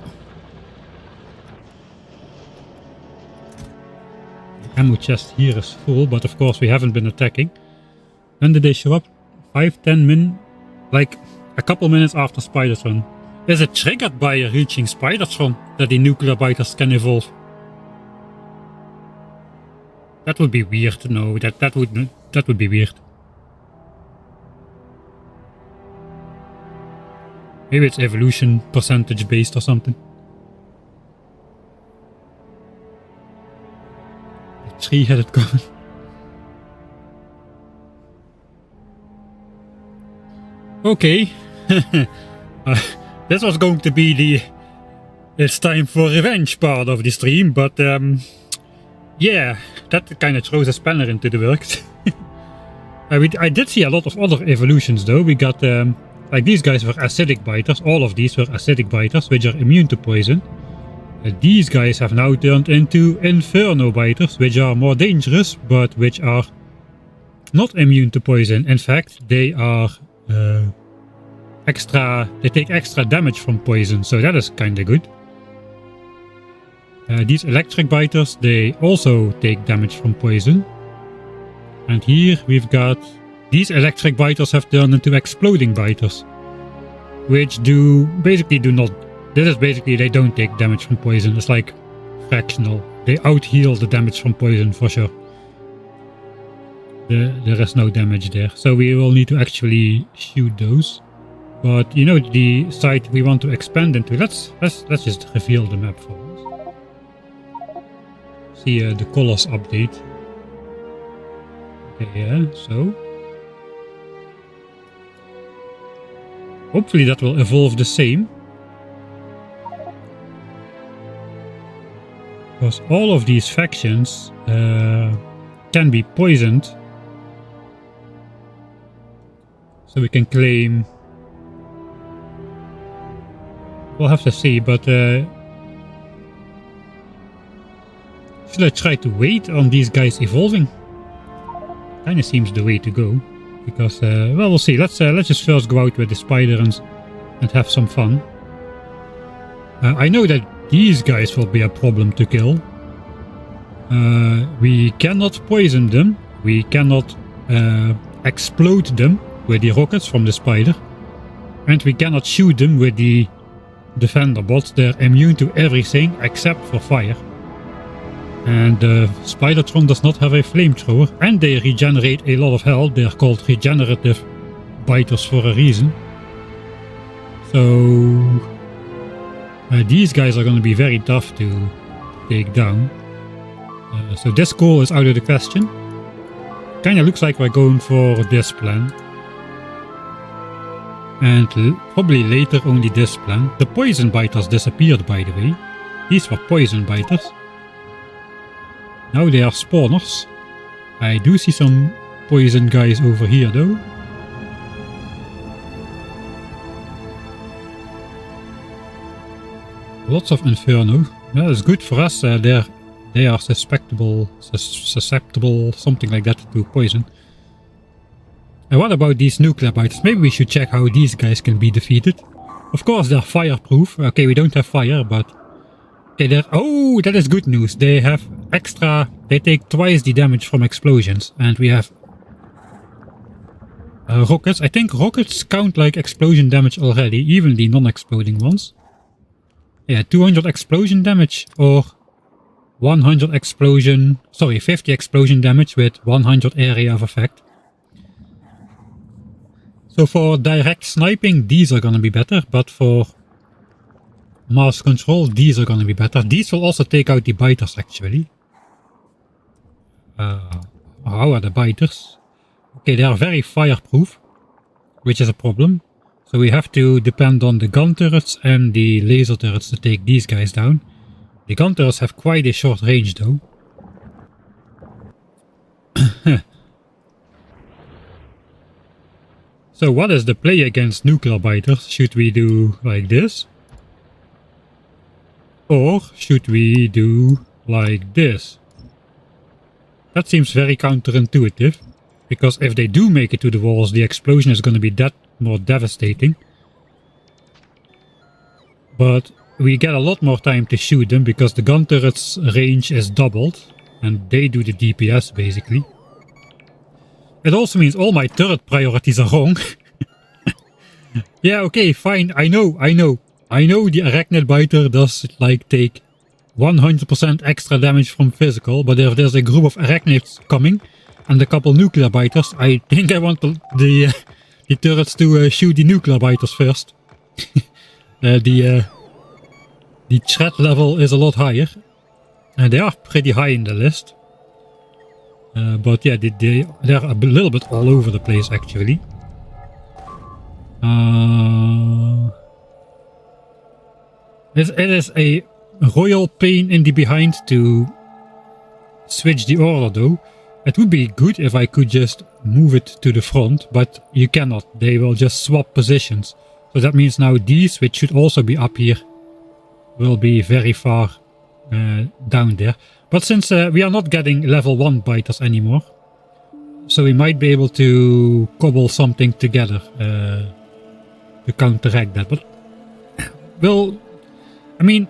The ammo chest here is full, but of course we haven't been attacking. When did they show up? 5-10 min, like a couple minutes after Spidertron. Is it triggered by reaching Spidertron that the nuclear biters can evolve? That would be weird. No, that would be weird. Maybe it's evolution percentage based or something. The three-headed comet. Okay. This was going to be the it's time for revenge part of the stream, but yeah, that kind of throws a spanner into the works. I did see a lot of other evolutions though. We got like these guys were acidic biters. All of these were acidic biters, which are immune to poison. These guys have now turned into inferno biters, which are more dangerous, but which are not immune to poison. In fact, they are they take extra damage from poison, so that is kinda good. These electric biters, they also take damage from poison. And here we've got these electric biters have turned into exploding biters, which basically do not. This is basically they don't take damage from poison. It's like fractional. They out-heal the damage from poison for sure. There is no damage there, so we will need to actually shoot those. But you know the site we want to expand into. Let's just reveal the map for us. See the colors update. Okay, yeah. So hopefully that will evolve the same. Because all of these factions can be poisoned. So we can claim... We'll have to see, but... should I try to wait on these guys evolving? Kinda seems the way to go. Because, well, we'll see. Let's just first go out with the spider and have some fun. I know that these guys will be a problem to kill. We cannot poison them. We cannot explode them with the rockets from the spider. And we cannot shoot them with the defender bots. They're immune to everything except for fire. And Spidertron does not have a flamethrower. And they regenerate a lot of health. They're called regenerative biters for a reason. So... these guys are going to be very tough to take down. So this call is out of the question. Kinda looks like we're going for this plan. And probably later only this plan. The poison biters disappeared, by the way. These were poison biters. Now they are spawners. I do see some poison guys over here though. Lots of Inferno. That is good for us. They are susceptible, something like that, to poison. And what about these nuclear biters? Maybe we should check how these guys can be defeated. Of course, they're fireproof. Okay, we don't have fire, but... Okay, oh, that is good news. They have extra... They take twice the damage from explosions. And we have... rockets. I think rockets count like explosion damage already, even the non-exploding ones. Yeah, 200 explosion damage or 100 explosion... Sorry, 50 explosion damage with 100 area of effect. So for direct sniping, these are gonna be better, but for mass control, these are gonna be better. These will also take out the biters, actually. How are the biters? Okay, they are very fireproof, which is a problem. So we have to depend on the gun turrets and the laser turrets to take these guys down. The gun turrets have quite a short range though. So what is the play against nuclear biters? Should we do like this? Or should we do like this? That seems very counterintuitive. Because if they do make it to the walls, the explosion is going to be that more devastating. But we get a lot more time to shoot them because the gun turret's range is doubled. And they do the DPS basically. It also means all my turret priorities are wrong. Yeah, okay, fine. I know the arachnid biter does like take 100% extra damage from physical. But if there's a group of arachnids coming and a couple nuclear biters, I think I want the turrets to shoot the nuclear biters first. The threat level is a lot higher. And they are pretty high in the list. But yeah, they're a little bit all over the place actually. It is a royal pain in the behind to switch the order though. It would be good if I could just move it to the front, but you cannot. They will just swap positions. So that means now these, which should also be up here, will be very far down there. But since we are not getting level 1 biters anymore, so we might be able to cobble something together to counteract that. But, well, I mean,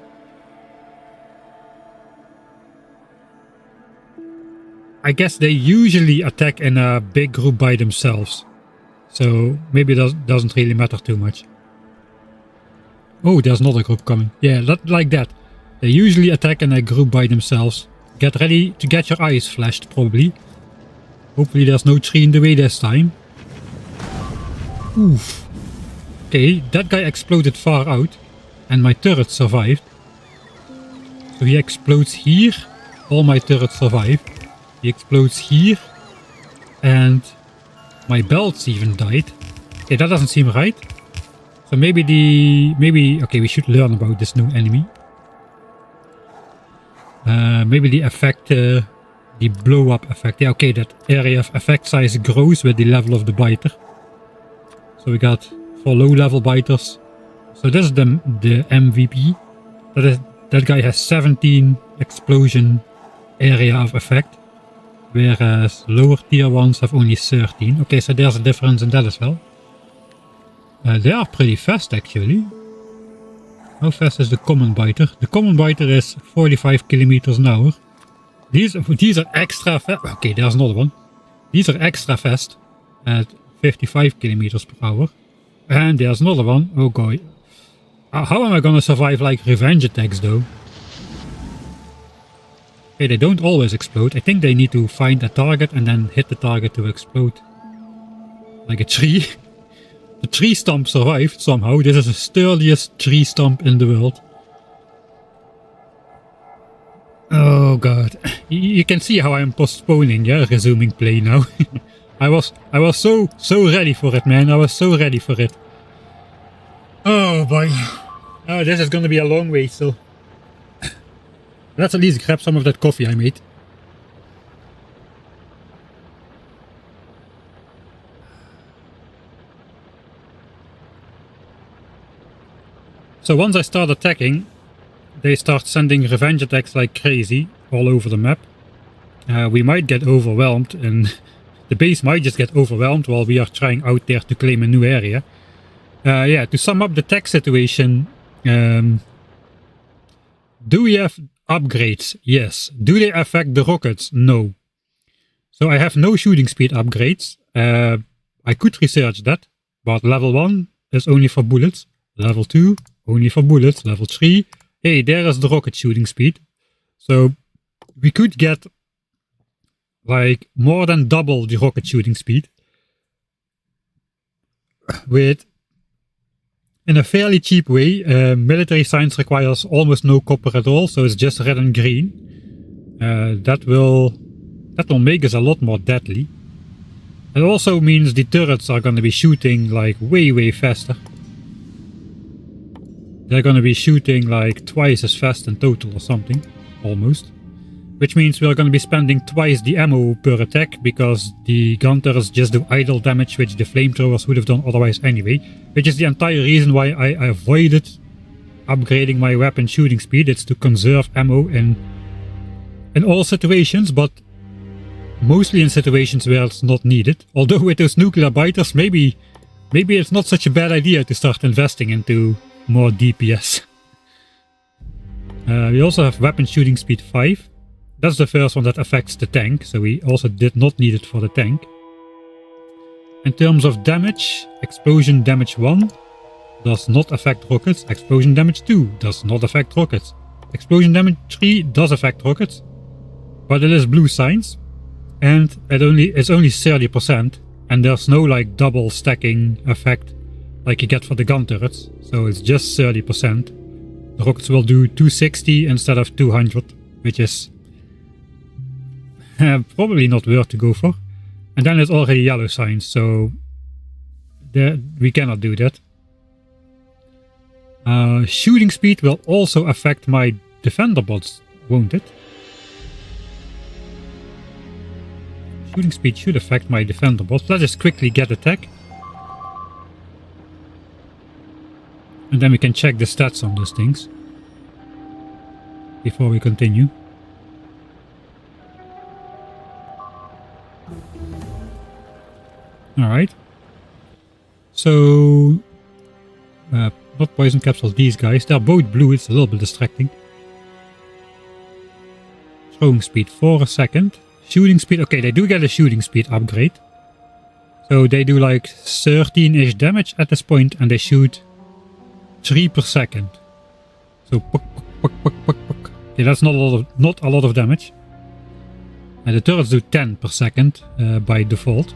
I guess they usually attack in a big group by themselves. So maybe it doesn't really matter too much. Oh, there's another group coming. Yeah, like that. They usually attack in a group by themselves. Get ready to get your eyes flashed, probably. Hopefully there's no tree in the way this time. Oof. Okay, that guy exploded far out. And my turret survived. So he explodes here. All my turrets survive. He explodes here. And my belts even died. Okay, that doesn't seem right. So okay, we should learn about this new enemy. Maybe the effect, the blow up effect. Yeah, okay, that area of effect size grows with the level of the biter. So we got for low level biters. So this is the MVP. That guy has 17 explosion area of effect. Whereas lower tier ones have only 13. Okay, so there's a difference in that as well. They are pretty fast actually. How fast is the common biter? The common biter is 45 kilometers an hour. These are extra fast. Okay, there's another one. These are extra fast at 55 kilometers per hour. And there's another one. Oh god. How am I gonna survive like revenge attacks though? Okay, they don't always explode. I think they need to find a target and then hit the target to explode. Like a tree. The tree stump survived somehow. This is the sturdiest tree stump in the world. Oh god. You can see how I'm postponing, yeah, resuming play now. I was so ready for it, man. I was so ready for it. Oh boy. Oh, this is gonna be a long way still. Let's at least grab some of that coffee I made. So once I start attacking, they start sending revenge attacks like crazy all over the map. We might get overwhelmed and the base might just get overwhelmed while we are trying out there to claim a new area. Yeah, to sum up the tech situation, do we have upgrades? Yes. Do they affect the rockets? No. So I have no shooting speed upgrades. I could research that, but level 1 is only for bullets. Level 2, only for bullets. Level 3, hey, there is the rocket shooting speed. So we could get like more than double the rocket shooting speed with, in a fairly cheap way. Military science requires almost no copper at all, so it's just red and green. That will make us a lot more deadly. It also means the turrets are going to be shooting like way faster. They're going to be shooting like twice as fast in total or something, almost. Which means we're going to be spending twice the ammo per attack, because the gun turrets just do idle damage, which the flamethrowers would have done otherwise anyway. Which is the entire reason why I avoided upgrading my weapon shooting speed. It's to conserve ammo in all situations, but mostly in situations where it's not needed. Although with those nuclear biters, maybe it's not such a bad idea to start investing into more DPS. We also have weapon shooting speed 5. That's the first one that affects the tank, so we also did not need it for the tank. In terms of damage, explosion damage 1 does not affect rockets. Explosion damage 2 does not affect rockets. Explosion damage 3 does affect rockets, but it is blue signs, and it's only 30%, and there's no like double stacking effect like you get for the gun turrets, so it's just 30%. The rockets will do 260 instead of 200, which is probably not worth to go for. And then it's already yellow signs, so we cannot do that. Shooting speed will also affect my defender bots, won't it? Shooting speed should affect my defender bots. Let's just quickly get attack. And then we can check the stats on those things before we continue. Alright. So, not poison capsules, these guys. They're both blue, it's a little bit distracting. Throwing speed 4 a second. Shooting speed. Okay, they do get a shooting speed upgrade. So they do like 13-ish damage at this point, and they shoot 3 per second. So puck, puck, puck, puck, puck. Okay, that's not a lot of damage. And the turrets do 10 per second by default.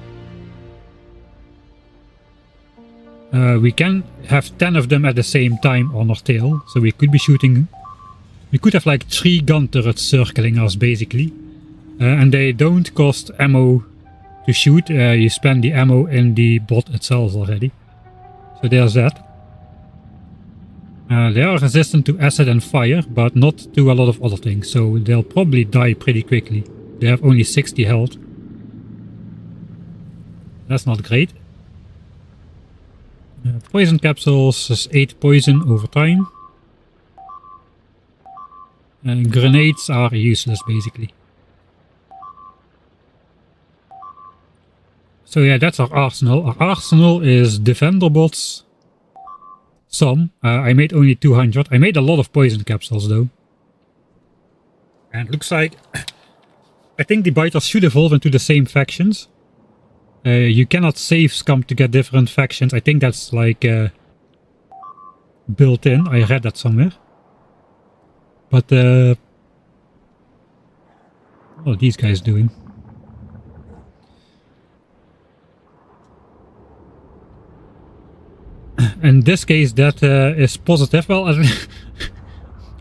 We can have 10 of them at the same time on our tail, so we could be shooting. We could have like 3 gun turrets circling us basically, and they don't cost ammo to shoot. You spend the ammo in the bot itself already, so there's that. They are resistant to acid and fire, but not to a lot of other things, so they'll probably die pretty quickly. They have only 60 health. That's not great. Poison capsules is 8 poison over time. Grenades are useless basically. So yeah, that's our arsenal. Our arsenal is defender bots. Some. I made only 200. I made a lot of poison capsules though. And it looks like I think the biters should evolve into the same factions. You cannot save scum to get different factions. I think that's like built in. I read that somewhere. But what are these guys doing? In this case, that is positive. Well, I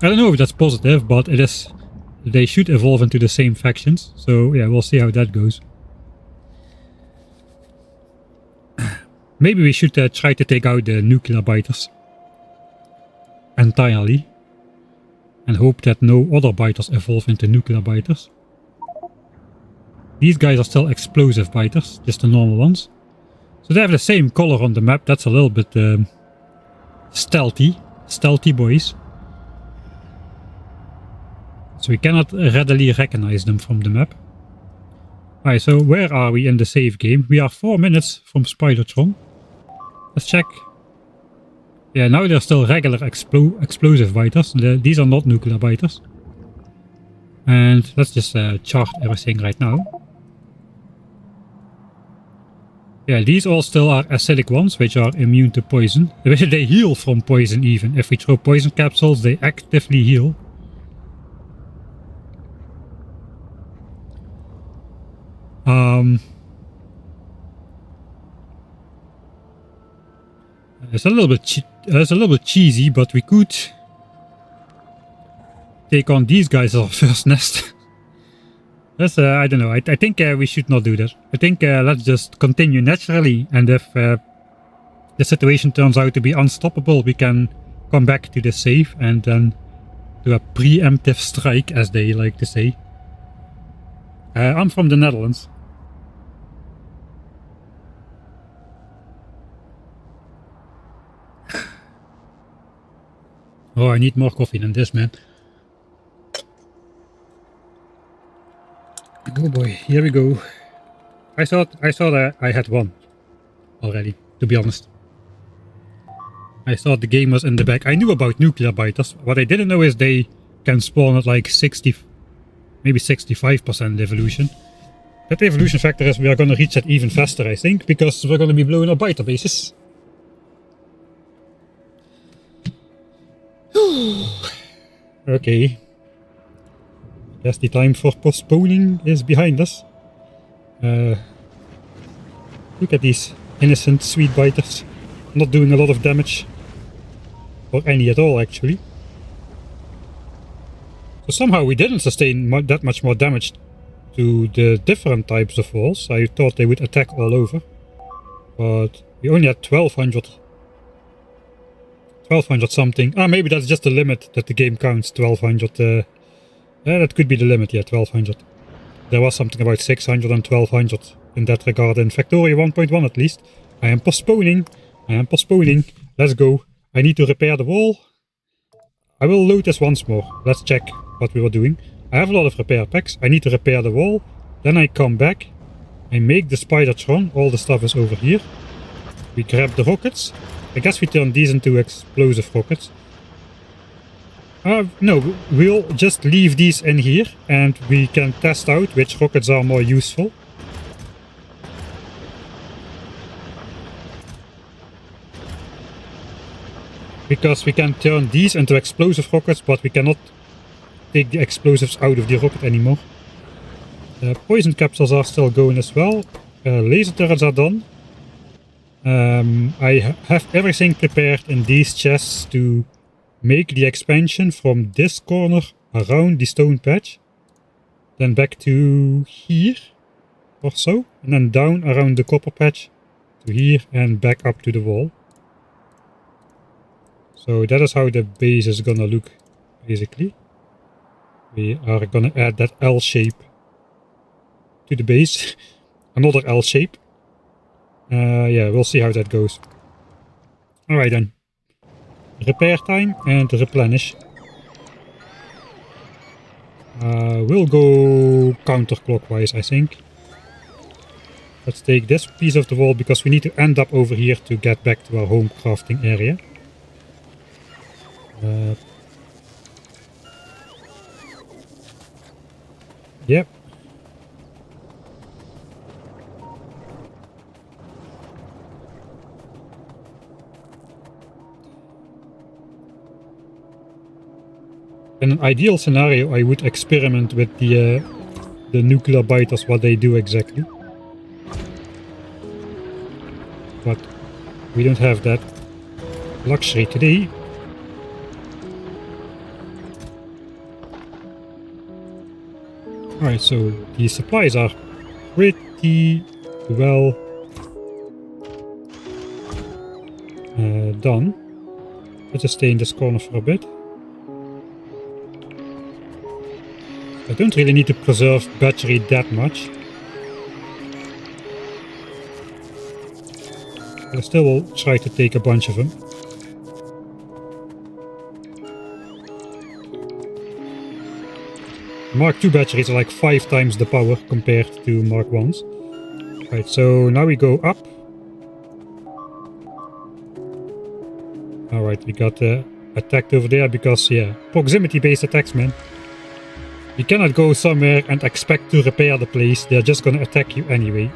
don't know if that's positive, but it is. They should evolve into the same factions. So yeah, we'll see how that goes. Maybe we should try to take out the nuclear biters entirely and hope that no other biters evolve into nuclear biters. These guys are still explosive biters, just the normal ones. So they have the same color on the map. That's a little bit stealthy boys. So we cannot readily recognize them from the map. Alright, so where are we in the save game? We are 4 minutes from Spidertron. Let's check. Yeah, now they're still regular explosive biters. These are not nuclear biters. And let's just chart everything right now. Yeah, these all still are acidic ones, which are immune to poison. They heal from poison even. If we throw poison capsules, they actively heal. It's a little bit cheesy, but we could take on these guys as our first nest. That's I don't know. I think we should not do that. I think let's just continue naturally, and if the situation turns out to be unstoppable, we can come back to the save and then do a preemptive strike, as they like to say. I'm from the Netherlands. Oh, I need more coffee than this, man. Oh boy, here we go. I thought I had one already, to be honest. I thought the game was in the back. I knew about nuclear biters. What I didn't know is they can spawn at like 60, maybe 65% evolution. That evolution factor is we are going to reach that even faster, I think, because we're going to be blowing our biter bases. Okay. Guess the time for postponing is behind us. Look at these innocent sweet biters. Not doing a lot of damage. Or any at all, actually. So somehow we didn't sustain that much more damage to the different types of walls. I thought they would attack all over. But we only had 1200 something. Ah, maybe that's just the limit that the game counts. 1200. Yeah, that could be the limit, yeah, 1200. There was something about 600 and 1200 in that regard in Factoria 1.1 at least. I am postponing. Let's go. I need to repair the wall. I will load this once more. Let's check what we were doing. I have a lot of repair packs. I need to repair the wall. Then I come back. I make the Spidertron. All the stuff is over here. We grab the rockets. I guess we turn these into explosive rockets. No, we'll just leave these in here and we can test out which rockets are more useful. Because we can turn these into explosive rockets, but we cannot take the explosives out of the rocket anymore. Poison capsules are still going as well. Laser turrets are done. I have everything prepared in these chests to make the expansion from this corner around the stone patch. Then back to here or so. And then down around the copper patch to here and back up to the wall. So that is how the base is gonna look, basically. We are gonna add that L shape to the base. Another L shape. Yeah, we'll see how that goes. Alright then. Repair time and replenish. We'll go counterclockwise, I think. Let's take this piece of the wall because we need to end up over here to get back to our home crafting area. Yep. In an ideal scenario, I would experiment with the nuclear biters, what they do exactly. But we don't have that luxury today. Alright, so the supplies are pretty well done. Let's just stay in this corner for a bit. I don't really need to preserve battery that much. I still will try to take a bunch of them. Mark II batteries are like 5 times the power compared to Mark I's. Right, so now we go up. Alright, we got attacked over there because, yeah, proximity-based attacks, man. You cannot go somewhere and expect to repair the place, they're just gonna attack you anyway.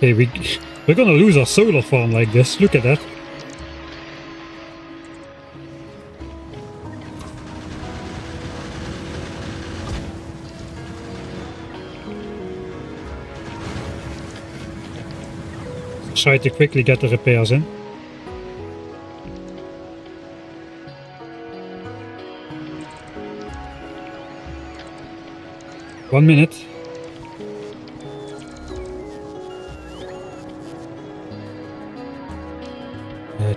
Okay, we're gonna lose our solar farm like this, look at that. Try to quickly get the repairs in. One minute.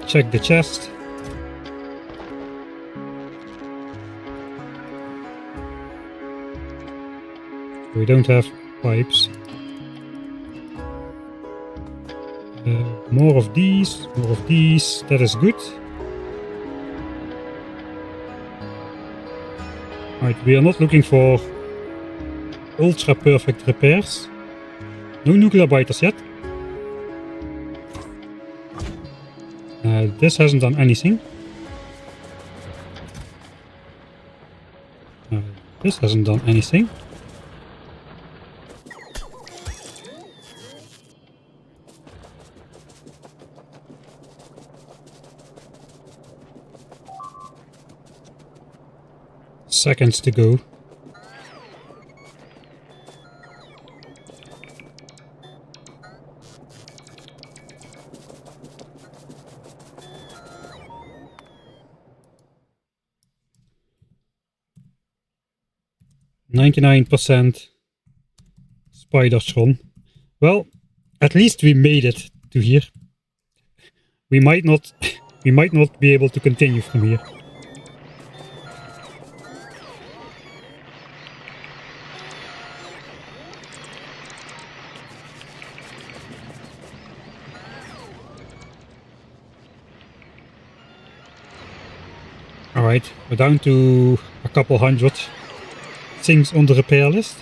Check the chest. We don't have pipes. More of these, that is good. Right, we are not looking for ultra perfect repairs. No nuclear biters yet. This hasn't done anything. This hasn't done anything. Seconds to go. %, Spidertron. Well, at least we made it to here. We might not be able to continue from here. Alright, we're down to a couple hundred things on the repair list.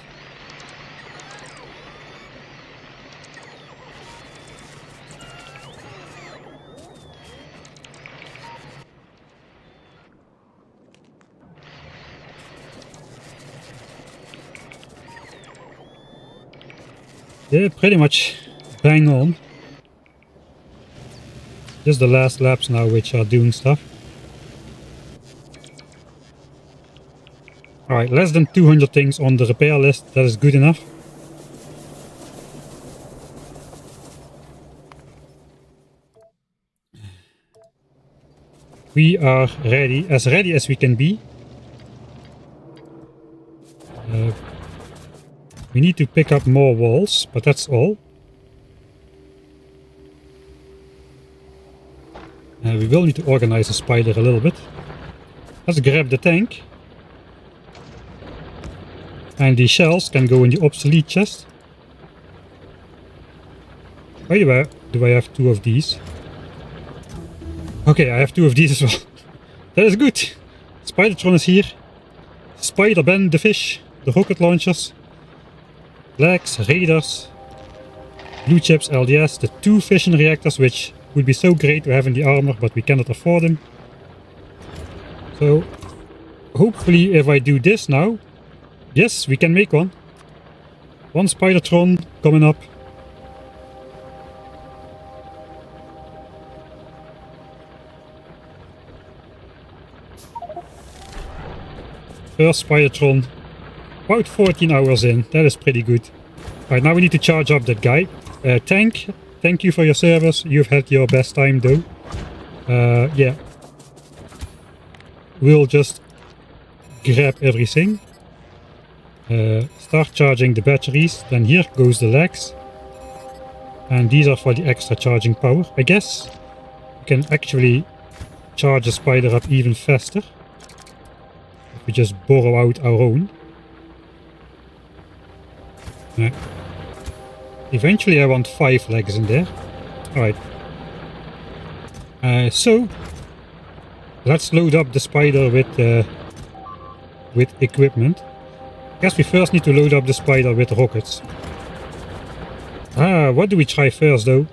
Yeah, pretty much bang on. Just the last laps now which are doing stuff. Alright, less than 200 things on the repair list, that is good enough. We are ready as we can be. We need to pick up more walls, but that's all. We will need to organize the spider a little bit. Let's grab the tank. And the shells can go in the obsolete chest. Why do I have 2 of these? Okay, I have 2 of these as well. That is good. Spidertron is here. Spider-Ben the fish. The rocket launchers. Legs, raiders. Blue chips, LDS. The 2 fission reactors, which would be so great to have in the armor, but we cannot afford them. So, hopefully if I do this now, yes, we can make one. 1 Spidertron coming up. First Spidertron. About 14 hours in. That is pretty good. Alright, now we need to charge up that guy. Tank, thank you for your service. You've had your best time though. Yeah. We'll just grab everything. Start charging the batteries. Then here goes the legs. And these are for the extra charging power. I guess we can actually charge the spider up even faster. If we just borrow out our own. Eventually I want 5 legs in there. Alright. So let's load up the spider with equipment. I guess we first need to load up the spider with rockets. What do we try first though?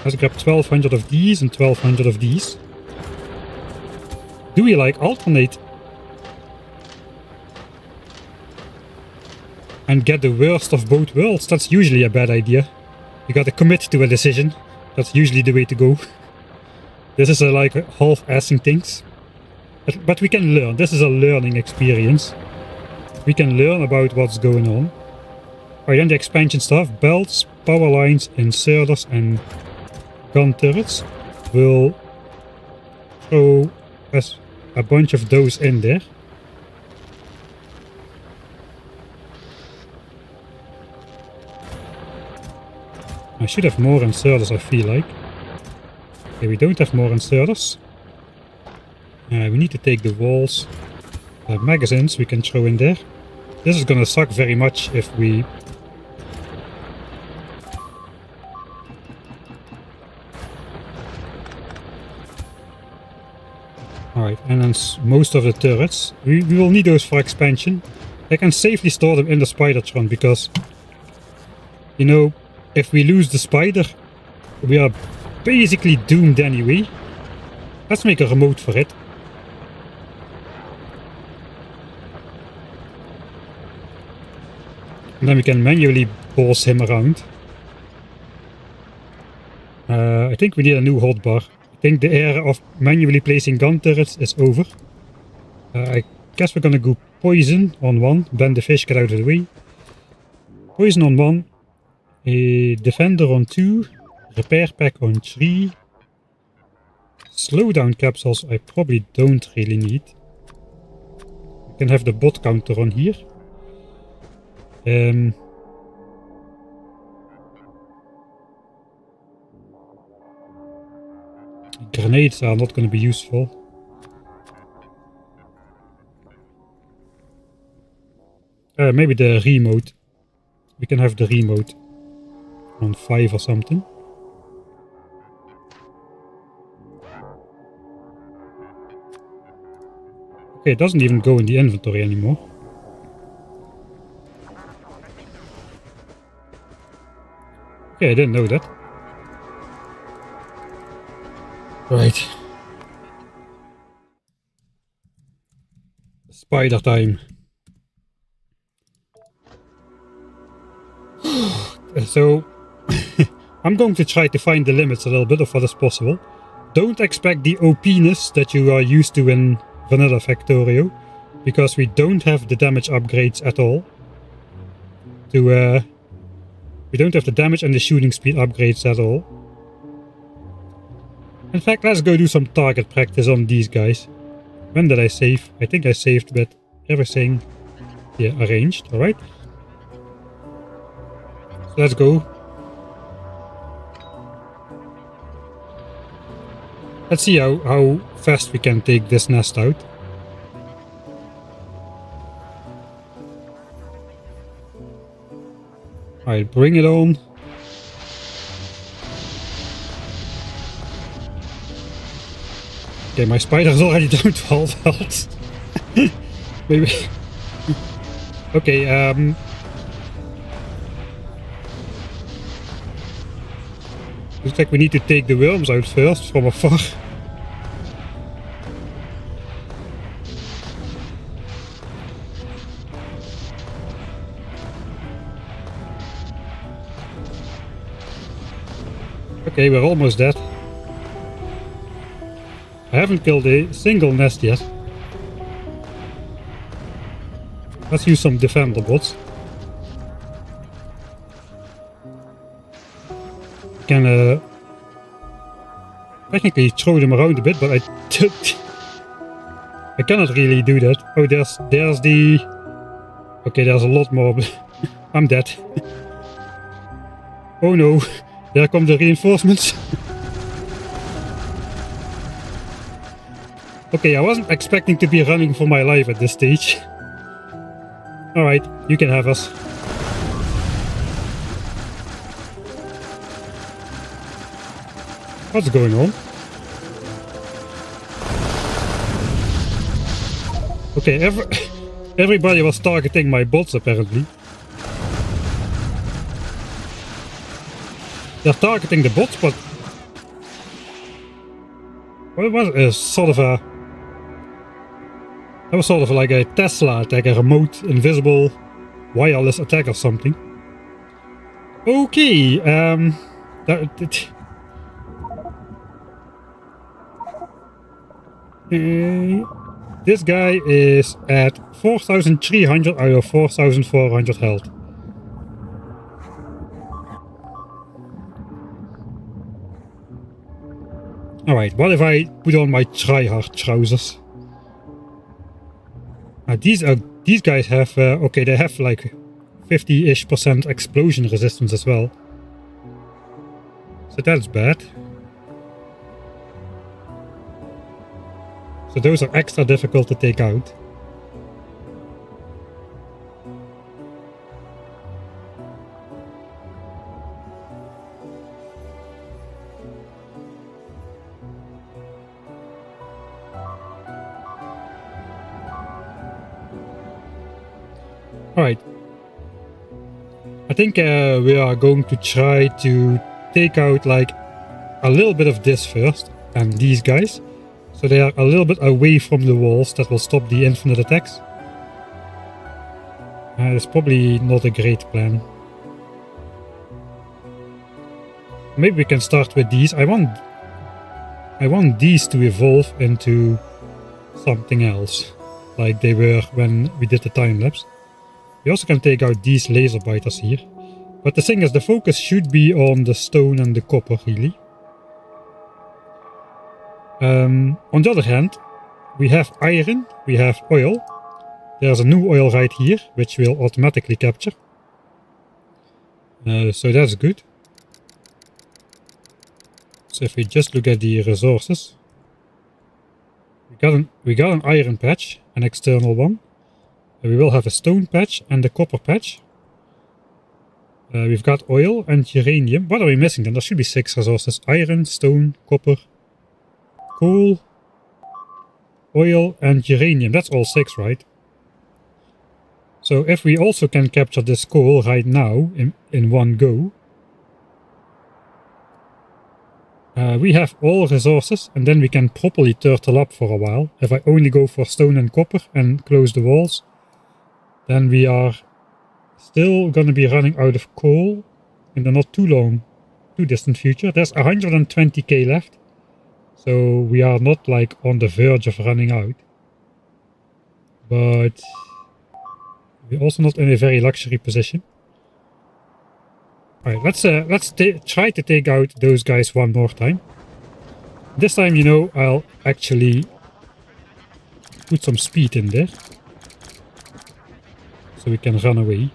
Let's grab 1200 of these and 1200 of these. Do we like alternate? And get the worst of both worlds? That's usually a bad idea. You gotta commit to a decision. That's usually the way to go. This is like half-assing things. But we can learn. This is a learning experience. We can learn about what's going on. Alright, then the expansion stuff. Belts, power lines, inserters and gun turrets. We'll throw a bunch of those in there. I should have more inserters, I feel like. Okay, we don't have more inserters. We need to take the walls. Magazines we can throw in there. This is gonna suck very much if we... Alright, and then most of the turrets. We will need those for expansion. I can safely store them in the Spidertron because... You know, if we lose the spider, we are basically doomed anyway. Let's make a remote for it. And then we can manually boss him around. I think we need a new hotbar. I think the era of manually placing gun turrets is over. I guess we're gonna go poison on 1. Ben the fish, get out of the way. Poison on 1. A defender on 2. Repair pack on 3. Slowdown capsules I probably don't really need. We can have the bot counter on here. Grenades are not going to be useful. Maybe the remote. We can have the remote on 5 or something. Okay, it doesn't even go in the inventory anymore. Okay, I didn't know that. Right. Spider time. So, I'm going to try to find the limits a little bit of what is possible. Don't expect the OP-ness that you are used to in Vanilla Factorio, because we don't have the damage upgrades at all. We don't have the damage and the shooting speed upgrades at all. In fact, let's go do some target practice on these guys. When did I save? I think I saved with everything arranged, alright? So let's go. Let's see how fast we can take this nest out. Alright, bring it on. Okay, my spider's already down to half health. Maybe. Okay, looks like we need to take the worms out first from afar. Okay, we're almost dead. I haven't killed a single nest yet. Let's use some defender bots. Can technically throw them around a bit, but I cannot really do that. Oh, there's the... Okay, there's a lot more. I'm dead. Oh no, there come the reinforcements. Okay, I wasn't expecting to be running for my life at this stage. Alright, you can have us. What's going on? Okay, everybody was targeting my bots apparently. They're targeting the bots, but... Well, it was sort of a... That was sort of like a Tesla attack, a remote, invisible, wireless attack or something. Okay, this guy is at 4,300 out of 4,400 health. Alright, what if I put on my tryhard trousers? These guys have, okay, they have like 50-ish% explosion resistance as well. So that's bad. So those are extra difficult to take out. Alright. I think we are going to try to take out like a little bit of this first, and these guys. So they are a little bit away from the walls. That will stop the infinite attacks. It's probably not a great plan. Maybe we can start with these. I want these to evolve into something else, like they were when we did the time lapse. We also can take out these laser biters here. But the thing is, the focus should be on the stone and the copper, really. On the other hand, we have iron, we have oil. There's a new oil right here, which we'll automatically capture. So that's good. So if we just look at the resources, we got an iron patch, an external one. We will have a stone patch and a copper patch. We've got oil and uranium. What are we missing then? There should be 6 resources. Iron, stone, copper, coal, oil, and uranium. That's all 6, right? So if we also can capture this coal right now in one go, we have all resources, and then we can properly turtle up for a while. If I only go for stone and copper and close the walls, then we are still gonna be running out of coal in the not too distant future. There's 120k left, so we are not like on the verge of running out, but we're also not in a very luxury position. Alright, let's try to take out those guys one more time. This time, you know, I'll actually put some speed in there, so we can run away.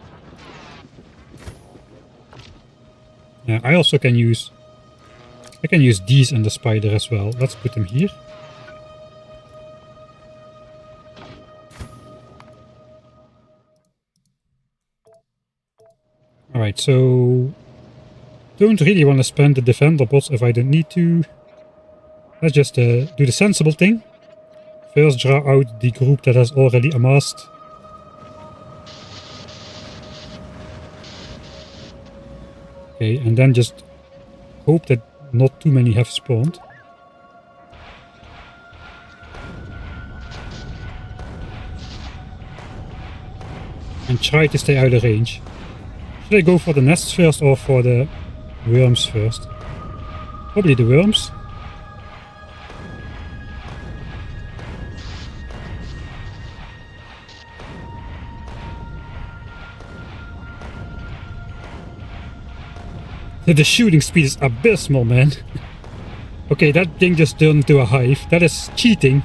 I also can use... I can use these in the spider as well. Let's put them here. Alright, so... don't really want to spend the defender bots if I don't need to. Let's just do the sensible thing. First draw out the group that has already amassed. Okay, and then just hope that not too many have spawned. And try to stay out of range. Should I go for the nests first or for the worms first? Probably the worms. The shooting speed is abysmal, man. Okay, that thing just turned into a hive. That is cheating.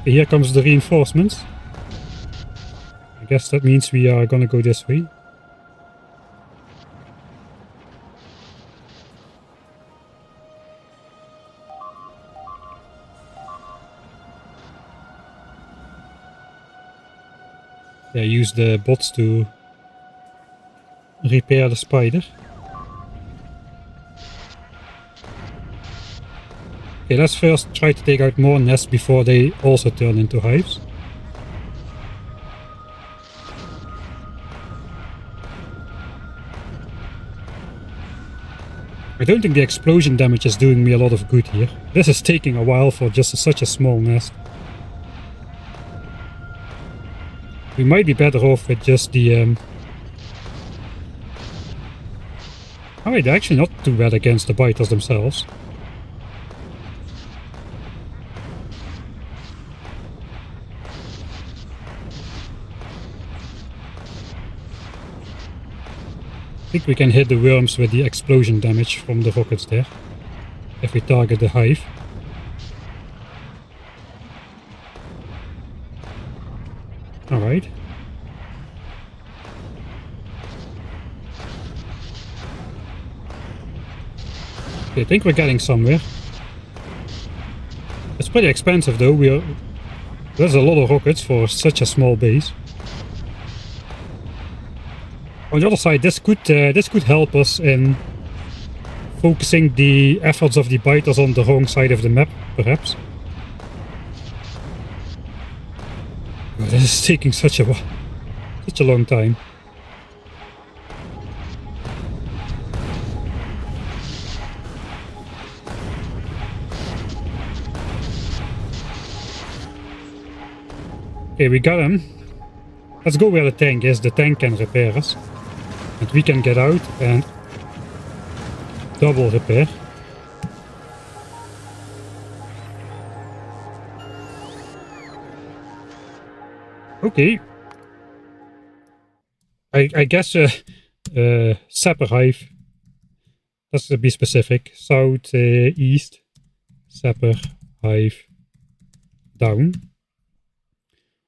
Okay, here comes the reinforcements. I guess that means we are gonna go this way. Yeah, use the bots to repair the spider. Okay, let's first try to take out more nests before they also turn into hives. I don't think the explosion damage is doing me a lot of good here. This is taking a while for just such a small nest. We might be better off with just the... Oh wait, they're actually not too bad against the biters themselves. I think we can hit the worms with the explosion damage from the rockets there, if we target the hive. Alright. Okay, I think we're getting somewhere. It's pretty expensive though. There's a lot of rockets for such a small base. On the other side, this could help us in focusing the efforts of the biters on the wrong side of the map, perhaps. Oh, this is taking such a long time. Okay, we got him. Let's go where the tank is. The tank can repair us. And we can get out and double repair. Okay. I guess Sapper Hive. Let's be specific. South east. Sapper Hive down.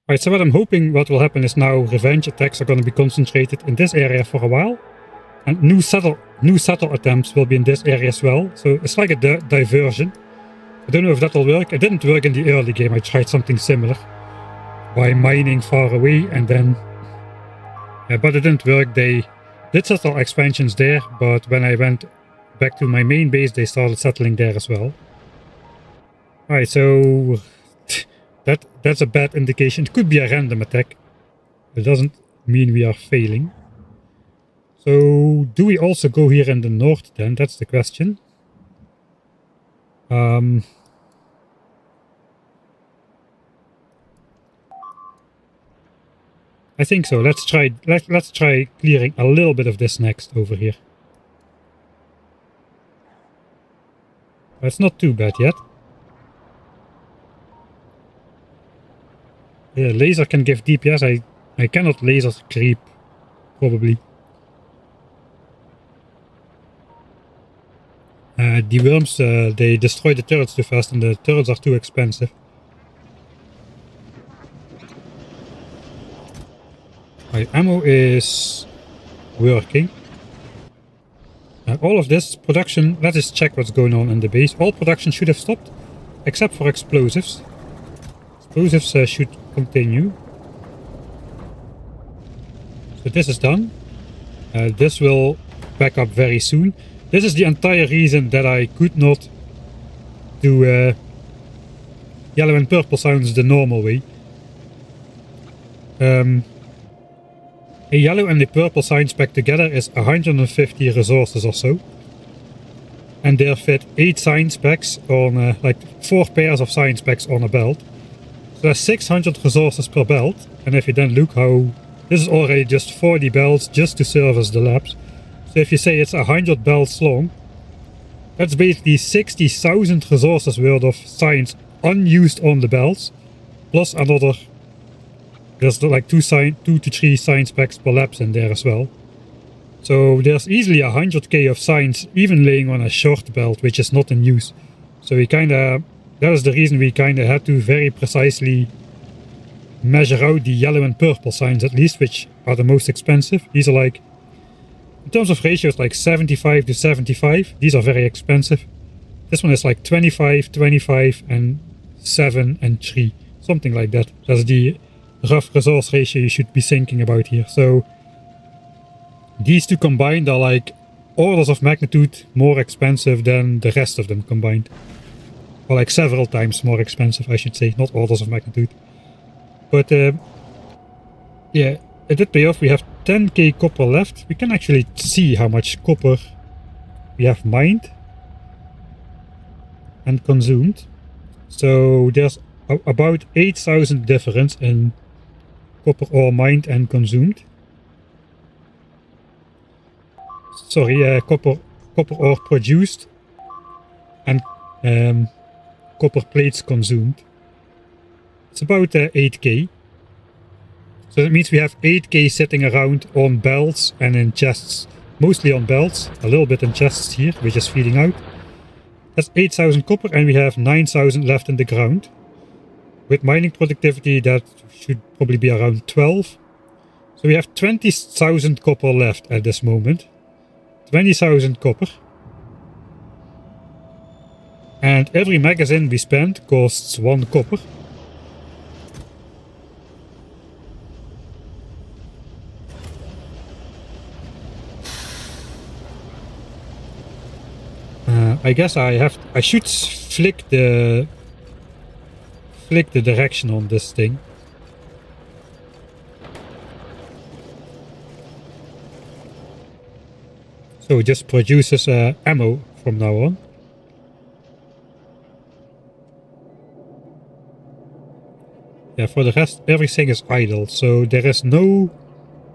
Alright, so what I'm hoping what will happen is now revenge attacks are going to be concentrated in this area for a while. And new settle attempts will be in this area as well. So it's like a diversion. I don't know if that will work. It didn't work in the early game. I tried something similar. By mining far away and then... but it didn't work. They did settle expansions there. But when I went back to my main base, they started settling there as well. Alright, so that's a bad indication. It could be a random attack. It doesn't mean we are failing. So do we also go here in the north then? That's the question. I think so. Let's try clearing a little bit of this next over here. It's not too bad yet. Yeah, laser can give DPS. I cannot laser creep, probably. The worms, they destroy the turrets too fast and the turrets are too expensive. My ammo is working. All of this production, let's just check what's going on in the base. All production should have stopped, except for explosives. Explosives should continue. So this is done. This will back up very soon. This is the entire reason that I could not do yellow and purple sounds the normal way. A yellow and a purple science pack together is 150 resources or so. And there fit 8 science packs on, like 4 pairs of science packs on a belt. So that's 600 resources per belt. And if you then look how, this is already just 40 belts just to service the labs. So if you say it's 100 belts long, that's basically 60,000 resources worth of science unused on the belts. Plus another, there's like 2 to 3 science packs per labs in there as well. So there's easily 100k of science even laying on a short belt which is not in use. So we kinda, that is the reason we kinda had to very precisely measure out the yellow and purple signs at least, which are the most expensive. These are like, in terms of ratios, like 75 to 75. These are very expensive. This one is like 25, 25 and 7 and 3. Something like that. That's the rough resource ratio you should be thinking about here. So these two combined are like orders of magnitude more expensive than the rest of them combined. Or like several times more expensive, I should say, not orders of magnitude. But yeah, it did pay off. We have 10k copper left. We can actually see how much copper we have mined and consumed. So there's about 8,000 difference in copper ore mined and consumed. Sorry, copper ore produced and copper plates consumed. It's about 8k. So that means we have 8k sitting around on belts and in chests. Mostly on belts, a little bit in chests here, which is feeding out. That's 8,000 copper and we have 9,000 left in the ground. With mining productivity that should probably be around 12. So we have 20,000 copper left at this moment. 20,000 copper. And every magazine we spend costs 1 copper. I guess I should flick the direction on this thing. So it just produces ammo from now on. Yeah, for the rest everything is idle, so there is no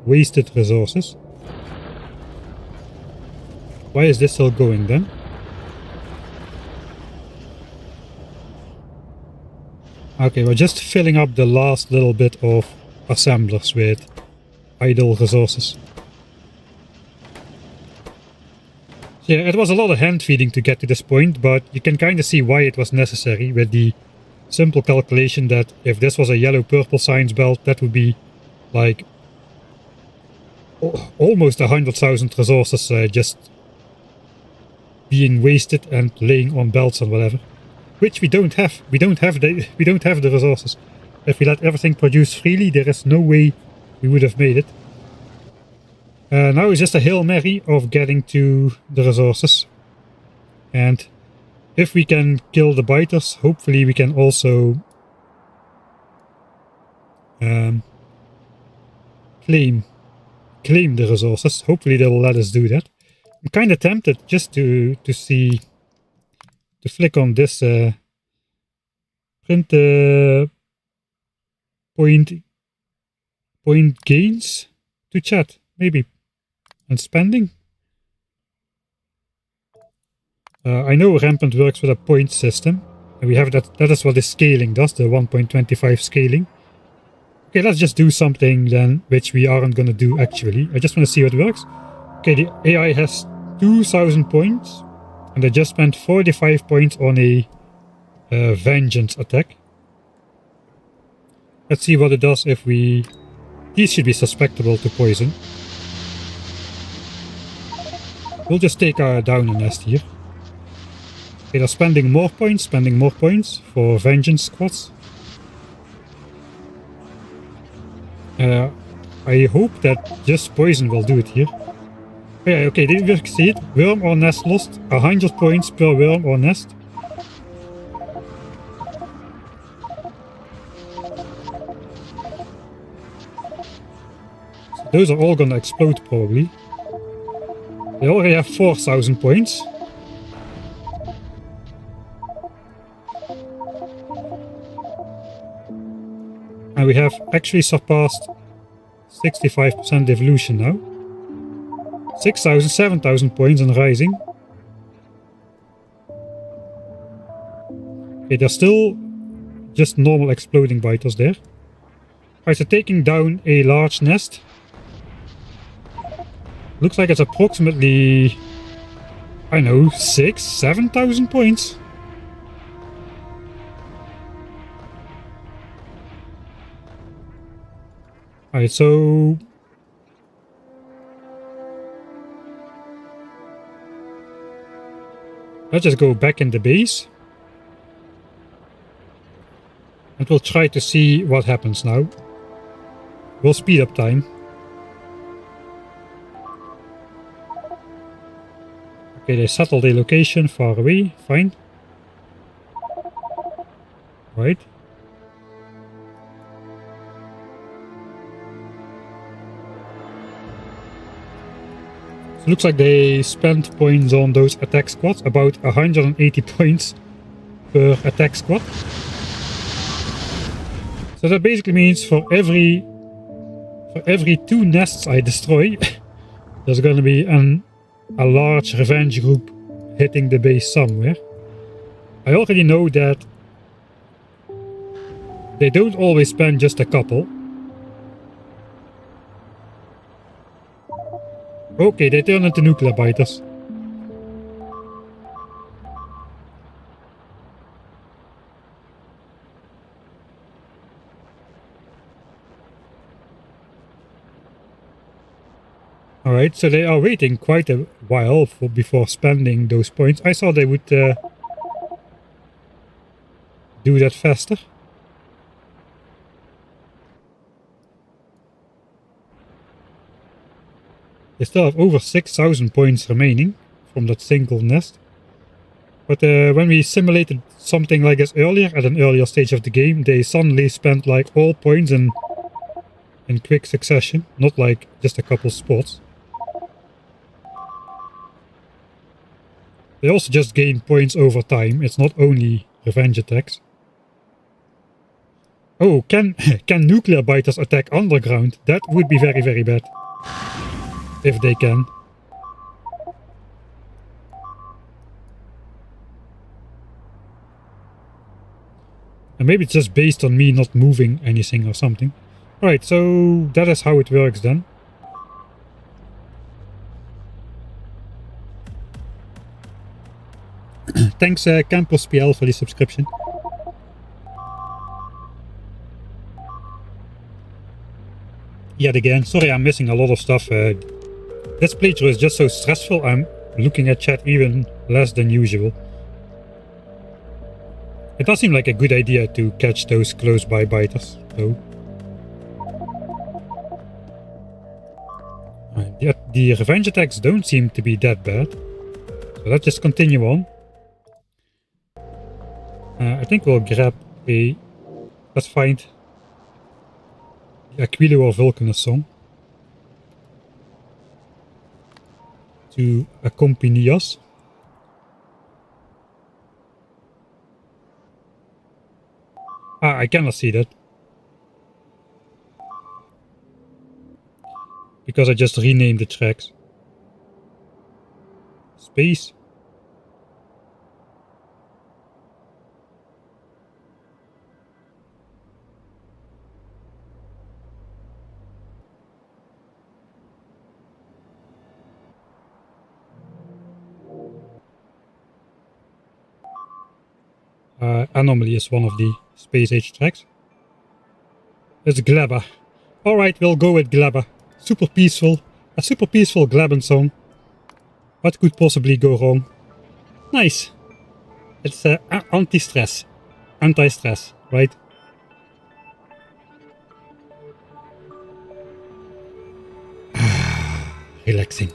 wasted resources. Why is this still going then? Okay, we're just filling up the last little bit of assemblers with idle resources. Yeah, it was a lot of hand feeding to get to this point, but you can kind of see why it was necessary with the simple calculation that if this was a yellow-purple science belt, that would be like almost 100,000 resources just being wasted and laying on belts and whatever. Which we don't have. We don't have the resources. If we let everything produce freely, there is no way we would have made it. Now it's just a Hail Mary of getting to the resources. And if we can kill the biters, hopefully we can also claim the resources. Hopefully they will let us do that. I'm kind of tempted just to flick on this print point gains to chat, maybe, and spending. I know Rampant works with a point system, and we have that. That is what the scaling does, the 1.25 scaling. Okay, let's just do something then, which we aren't going to do actually. I just want to see what works. Okay, the AI has 2,000 points, and I just spent 45 points on a vengeance attack. Let's see what it does if we... These should be susceptible to poison. We'll just take down a nest here. Okay, they're spending more points for vengeance squads. I hope that just poison will do it here. Yeah, okay, did we succeed? Worm or nest lost? 100 points per worm or nest. So those are all gonna explode probably. They already have 4,000 points. And we have actually surpassed 65% evolution now. 6,000, 7,000 points and rising. Okay, there's still just normal exploding biters there. Alright, so taking down a large nest. Looks like it's approximately, I don't know, 6,000, 7,000 points. Alright, so... let's just go back in the base. And we'll try to see what happens now. We'll speed up time. Okay, they settled a location far away. Fine. Right. So looks like they spent points on those attack squads. About 180 points per attack squad. So that basically means for every 2 nests I destroy, there's going to be a large revenge group hitting the base somewhere. I already know that they don't always spend just a couple. Okay, they turn into nuclear biters. Alright, so they are waiting quite a while before spending those points. I thought they would do that faster. They still have over 6,000 points remaining from that single nest. But when we simulated something like this earlier, at an earlier stage of the game, they suddenly spent like all points in quick succession, not like just a couple spots. They also just gain points over time. It's not only revenge attacks. Oh, can nuclear biters attack underground? That would be very, very bad. If they can. And maybe it's just based on me not moving anything or something. Alright, so that is how it works then. Thanks Campos PL for the subscription. Yet again, sorry I'm missing a lot of stuff. This playthrough is just so stressful, I'm looking at chat even less than usual. It does seem like a good idea to catch those close by biters, though. The revenge attacks don't seem to be that bad. So let's just continue on. I think we'll grab a... Let's find Aquilo or Vulcanus song to accompany us. Ah, I cannot see that. Because I just renamed the tracks. Space. Anomaly is one of the Space Age tracks. It's Glabba. Alright, we'll go with Glabba. Super peaceful. A super peaceful Glabban song. What could possibly go wrong? Nice. It's anti-stress. Anti-stress, right? Relaxing.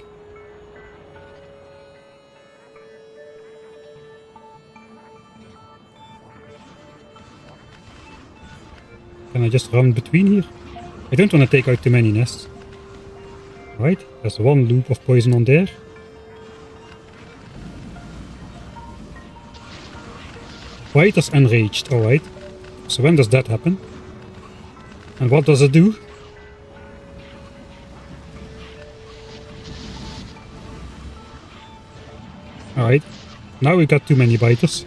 Can I just run between here? I don't want to take out too many nests. Right, there's one loop of poison on there. Biters enraged, alright. So when does that happen? And what does it do? Alright, now we've got too many biters.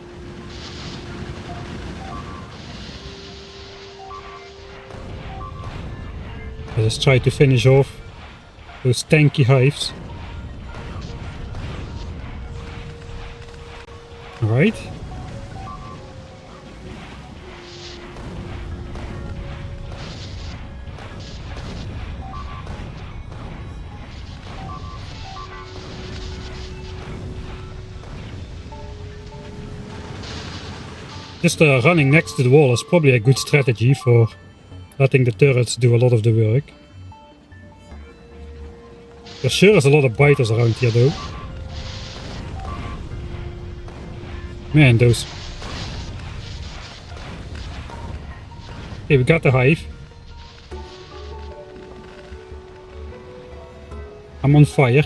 Let's try to finish off those tanky hives. Alright. Just running next to the wall is probably a good strategy for letting the turrets do a lot of the work. There sure is a lot of biters around here though. Man, those... Okay, we got the hive. I'm on fire.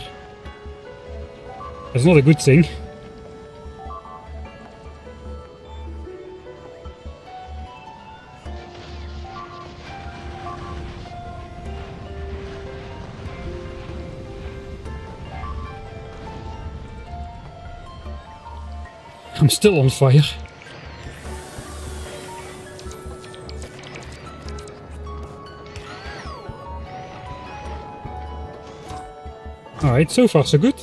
That's not a good thing. I'm still on fire. Alright, so far so good.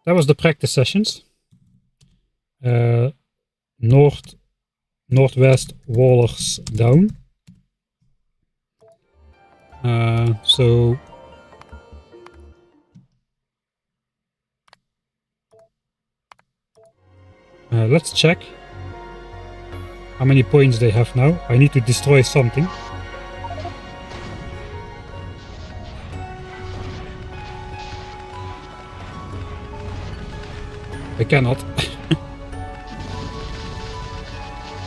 That was the practice sessions. Northwest wallers down. So let's check how many points they have now. I need to destroy something. I cannot.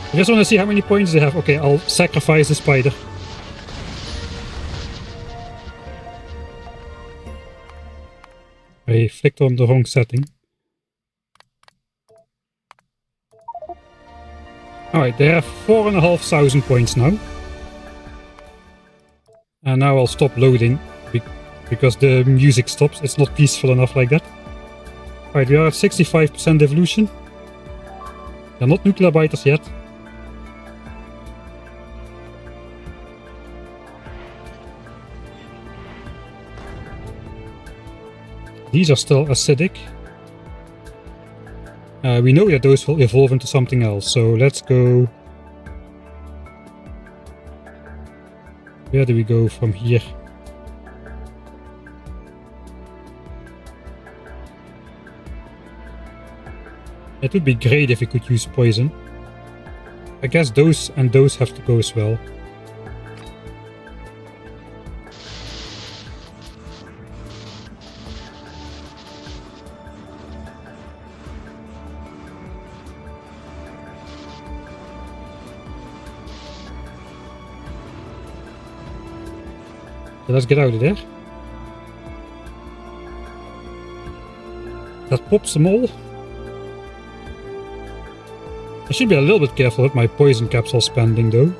I just want to see how many points they have. Okay, I'll sacrifice the spider. I flicked on the wrong setting. Alright, they have 4,500 points now. And now I'll stop loading because the music stops. It's not peaceful enough like that. Alright, we are at 65% evolution. They're not nuclear biters yet. These are still acidic. We know that those will evolve into something else, so let's go... Where do we go from here? It would be great if we could use poison. I guess those and those have to go as well. Okay, let's get out of there. That pops them all. I should be a little bit careful with my poison capsule spending though.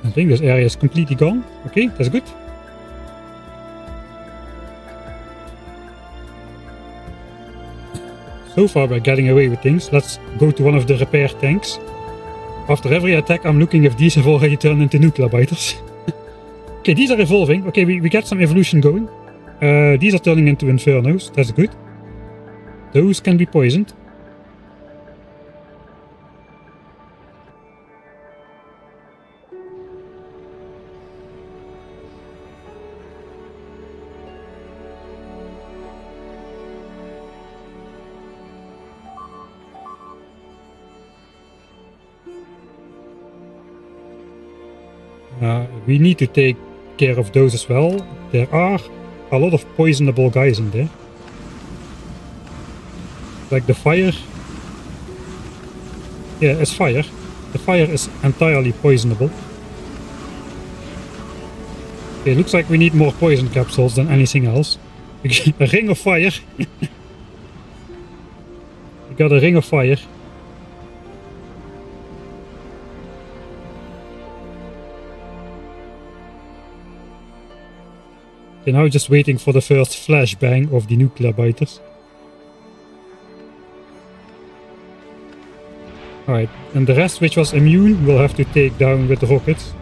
I think this area is completely gone. Okay, that's good. So far we're getting away with things. Let's go to one of the repair tanks. After every attack I'm looking if these have already turned into nuclear biters. Okay, these are evolving. Okay, we get some evolution going. These are turning into infernos. That's good. Those can be poisoned. We need to take care of those as well. There are a lot of poisonable guys in there. Like the fire. Yeah, it's fire. The fire is entirely poisonable. Okay, looks like we need more poison capsules than anything else. A ring of fire. We got a ring of fire. Okay, now just waiting for the first flashbang of the nuclear biters. Alright, and the rest which was immune we'll have to take down with the rockets.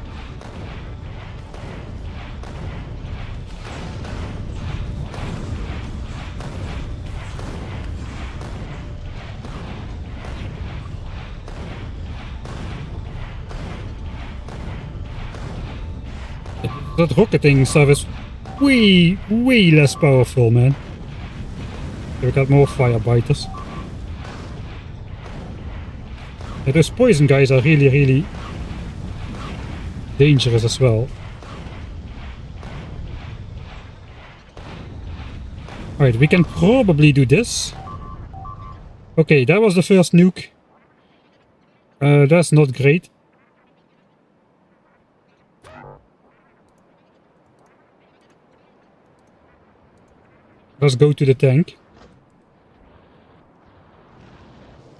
That rocketing stuff is way less powerful, man. We got more firebiters. Yeah, those poison guys are really dangerous as well. Alright, we can probably do this. Okay, that was the first nuke. That's not great. Let's go to the tank.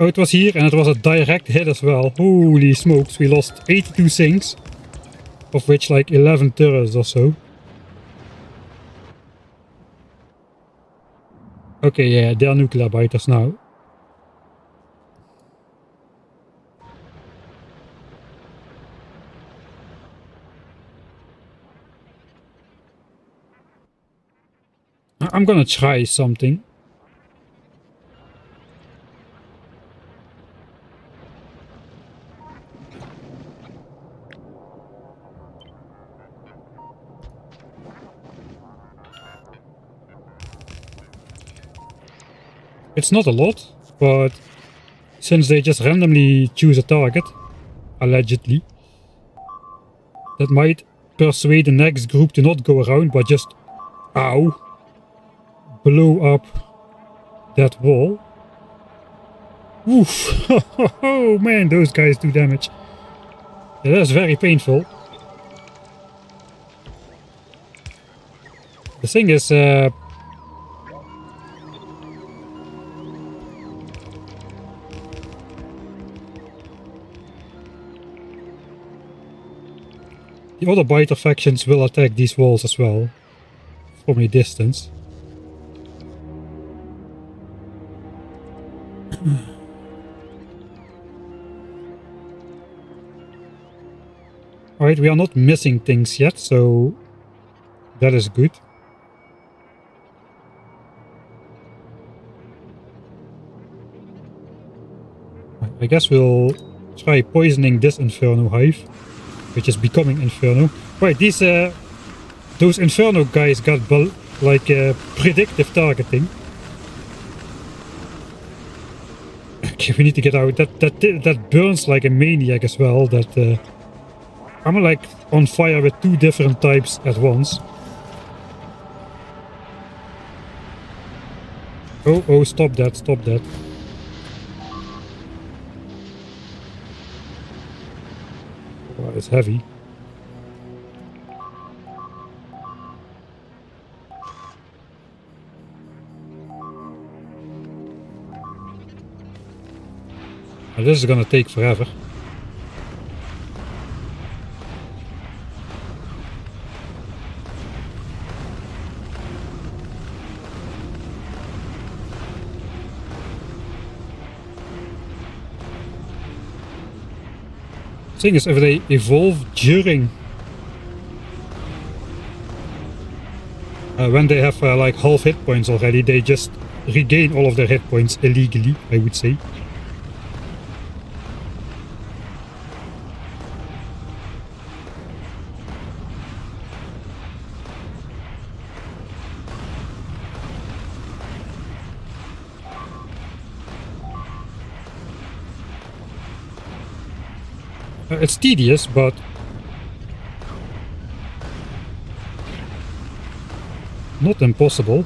Oh, it was here and it was a direct hit as well. Holy smokes, we lost 82 things. Of which like 11 turrets or so. Okay, yeah, they're nuclear biters now. I'm gonna try something. It's not a lot, but since they just randomly choose a target, allegedly, that might persuade the next group to not go around, but just, ow, blow up that wall. Oof! Oh man, those guys do damage. Yeah, that's very painful. The thing is, the other biter factions will attack these walls as well, from a distance. Alright, we are not missing things yet, so that is good. I guess we'll try poisoning this Inferno hive, which is becoming Inferno. Right, these those Inferno guys got like predictive targeting. Okay, we need to get out. That burns like a maniac as well. That I'm like on fire with two different types at once. Oh, oh, stop that, stop that. Oh, it's heavy. Now, this is gonna take forever. Thing is, if they evolve during when they have like half hit points already, they just regain all of their hit points illegally, I would say. It's tedious, but not impossible.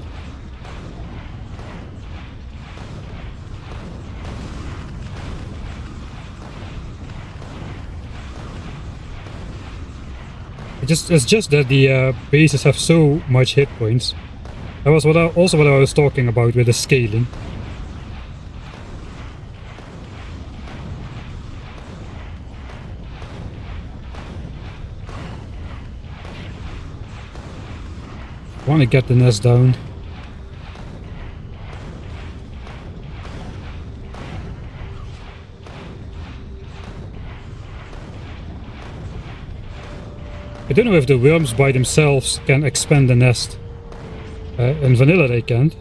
It's just that the bases have so much hit points. That was what I was talking about with the scaling. I want to get the nest down. I don't know if the worms by themselves can expand the nest. In vanilla they can't.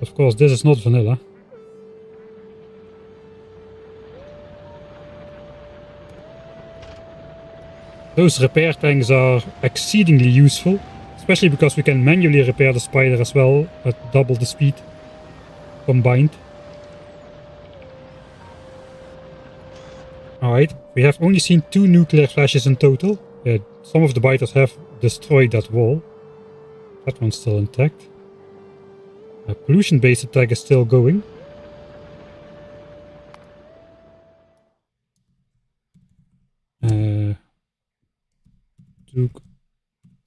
Of course, this is not vanilla. Those repair tanks are exceedingly useful. Especially because we can manually repair the spider as well at double the speed combined. Alright, we have only seen 2 nuclear flashes in total. Some of the biters have destroyed that wall. That one's still intact. A pollution-based attack is still going. Took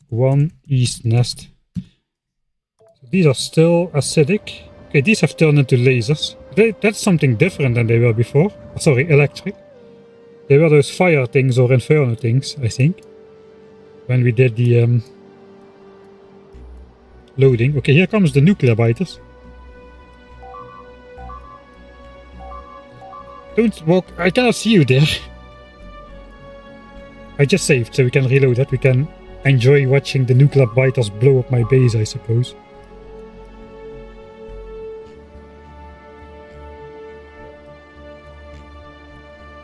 1 east nest. So these are still acidic. Okay, these have turned into lasers. That's something different than they were before. Sorry, electric. They were those fire things or inferno things, I think. When we did the loading. Okay, here comes the nuclear biters. Don't walk. I cannot see you there. I just saved so we can reload it. We can enjoy watching the nuclear biters blow up my base, I suppose.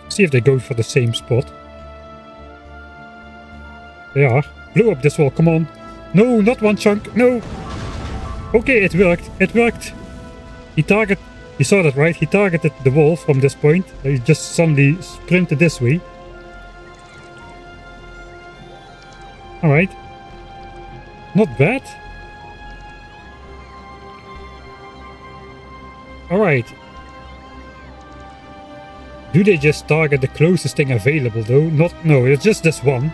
See if they go for the same spot. They are. Blow up this wall, come on. No, not one chunk, no! Okay, it worked, it worked! You saw that, right? He targeted the wall from this point. He just suddenly sprinted this way. Alright. Not bad. Alright. Do they just target the closest thing available though? No, it's just this one.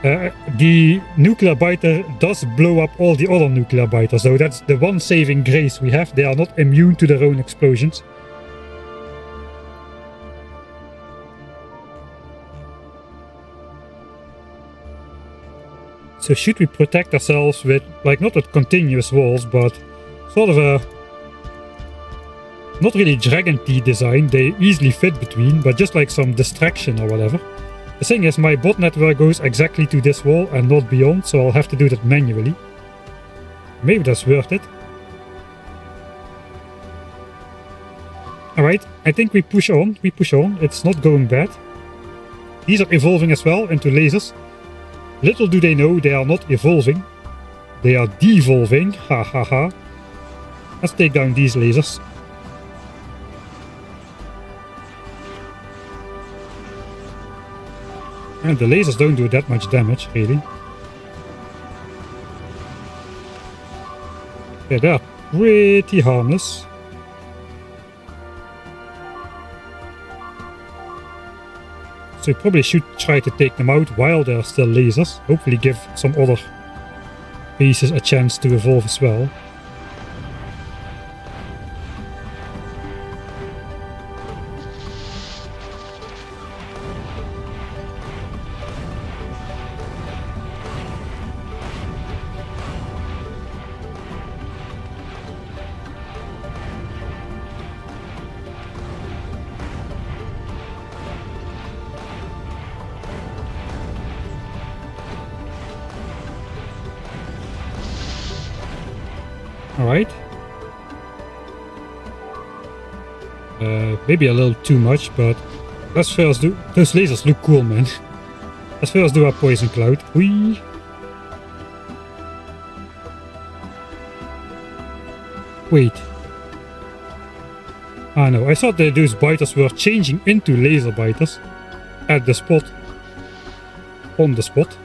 The nuclear biter does blow up all the other nuclear biters, so that's the one saving grace we have. They are not immune to their own explosions. So should we protect ourselves with, like, not with continuous walls, but sort of a not really dragon teeth design. They easily fit between, but just like some distraction or whatever. The thing is, my bot network goes exactly to this wall and not beyond, so I'll have to do that manually. Maybe that's worth it. Alright, I think we push on. It's not going bad. These are evolving as well into lasers. Little do they know they are not evolving. They are devolving. Ha ha ha. Let's take down these lasers. And the lasers don't do that much damage, really. Yeah, they're pretty harmless. So we probably should try to take them out while there are still lasers. Hopefully give some other pieces a chance to evolve as well. Alright. Maybe a little too much, but let's first do... Those lasers look cool, man. Let's first do our poison cloud. Whee! Wait. Ah no, I thought that those biters were changing into laser biters at the spot. On the spot.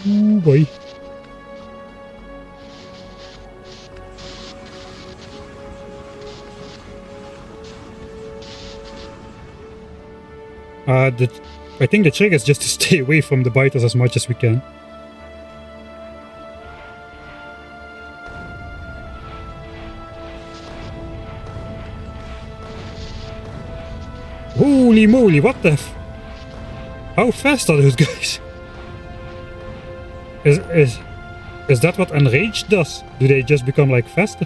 Oh boy. I think the trick is just to stay away from the biters as much as we can. Holy moly, what the f... How fast are those guys? Is that what Enraged does? Do they just become like faster?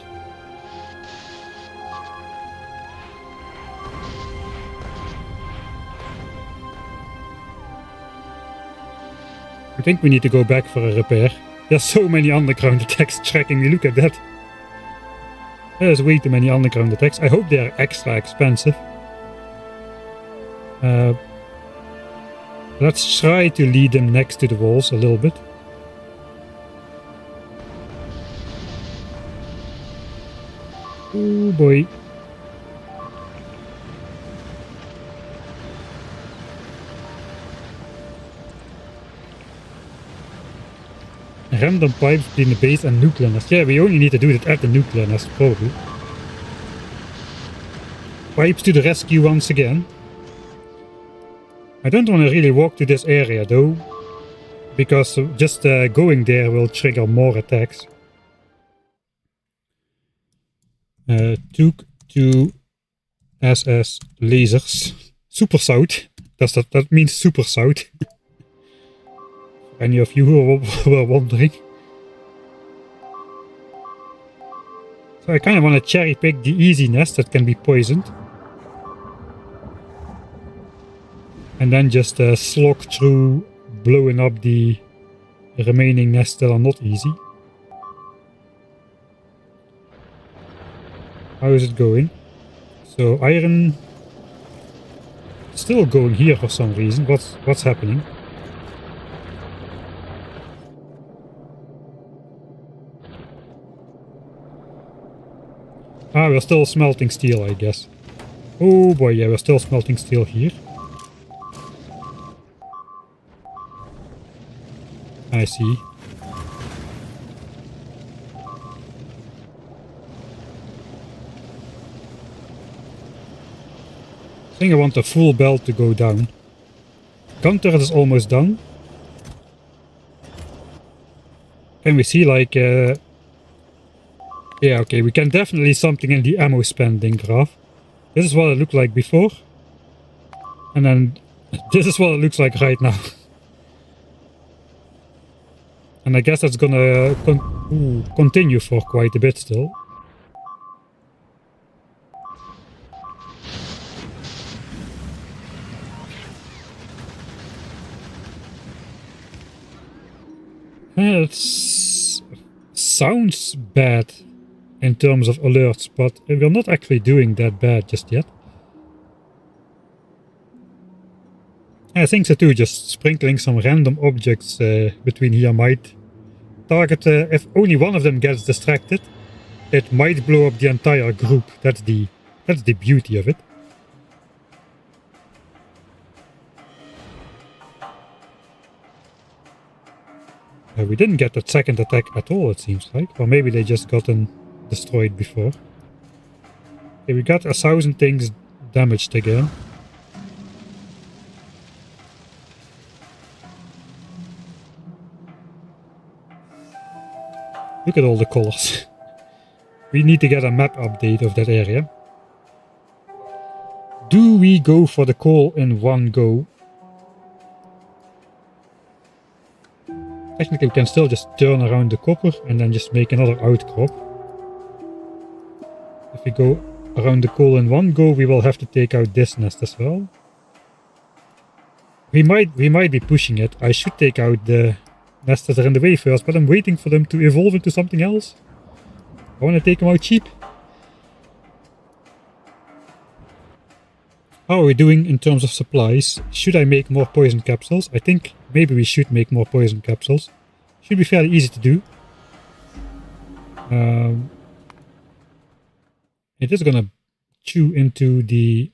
I think we need to go back for a repair. There's so many underground attacks tracking me, look at that. There's way too many underground attacks. I hope they're extra expensive. Let's try to lead them next to the walls a little bit. Oh boy. Random pipes between the base and nuclear nest. Yeah, we only need to do it at the nuclear nest, probably. Pipes to the rescue once again. I don't want to really walk to this area though, because just going there will trigger more attacks. Took to SS lasers. Super South. That means Super South. Any of you who were wondering. So I kind of want to cherry pick the easy nest that can be poisoned. And then just slog through blowing up the remaining nests that are not easy. How is it going? So iron still going here for some reason. What's happening? Ah, we're still smelting steel, I guess. Oh boy, yeah, we're still smelting steel here. I see. I think I want the full belt to go down. Gun turret is almost done. Can we see like... Yeah, okay, we can definitely see something in the ammo spending graph. This is what it looked like before. And then this is what it looks like right now. And I guess that's gonna continue for quite a bit still. It sounds bad in terms of alerts, but we're not actually doing that bad just yet. I think so too, just sprinkling some random objects between here might target, if only one of them gets distracted, it might blow up the entire group. That's the beauty of it. We didn't get that second attack at all, it seems like. Or maybe they just gotten destroyed before. Okay, we got 1,000 things damaged again. Look at all the colors. We need to get a map update of that area. Do we go for the coal in one go? Technically we can still just turn around the copper and then just make another outcrop. If we go around the coal in one go, we will have to take out this nest as well. We might be pushing it. I should take out the nests that are in the way first, but I'm waiting for them to evolve into something else. I want to take them out cheap. How are we doing in terms of supplies? Should I make more poison capsules? I think maybe we should make more poison capsules. Should be fairly easy to do. It is gonna chew into the...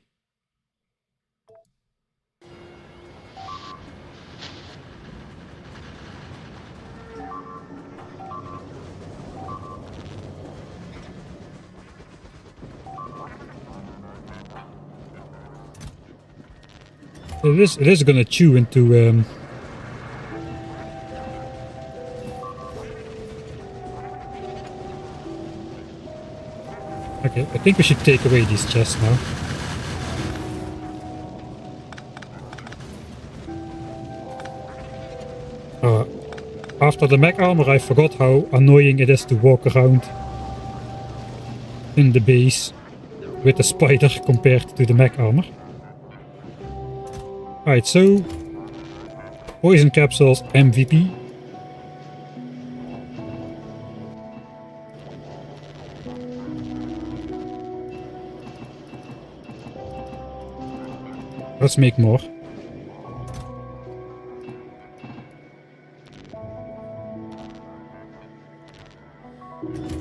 It is gonna chew into okay, I think we should take away these chests now. After the mech armor, I forgot how annoying it is to walk around in the base with the spider compared to the mech armor. Alright, so poison capsules MVP. Let's make more.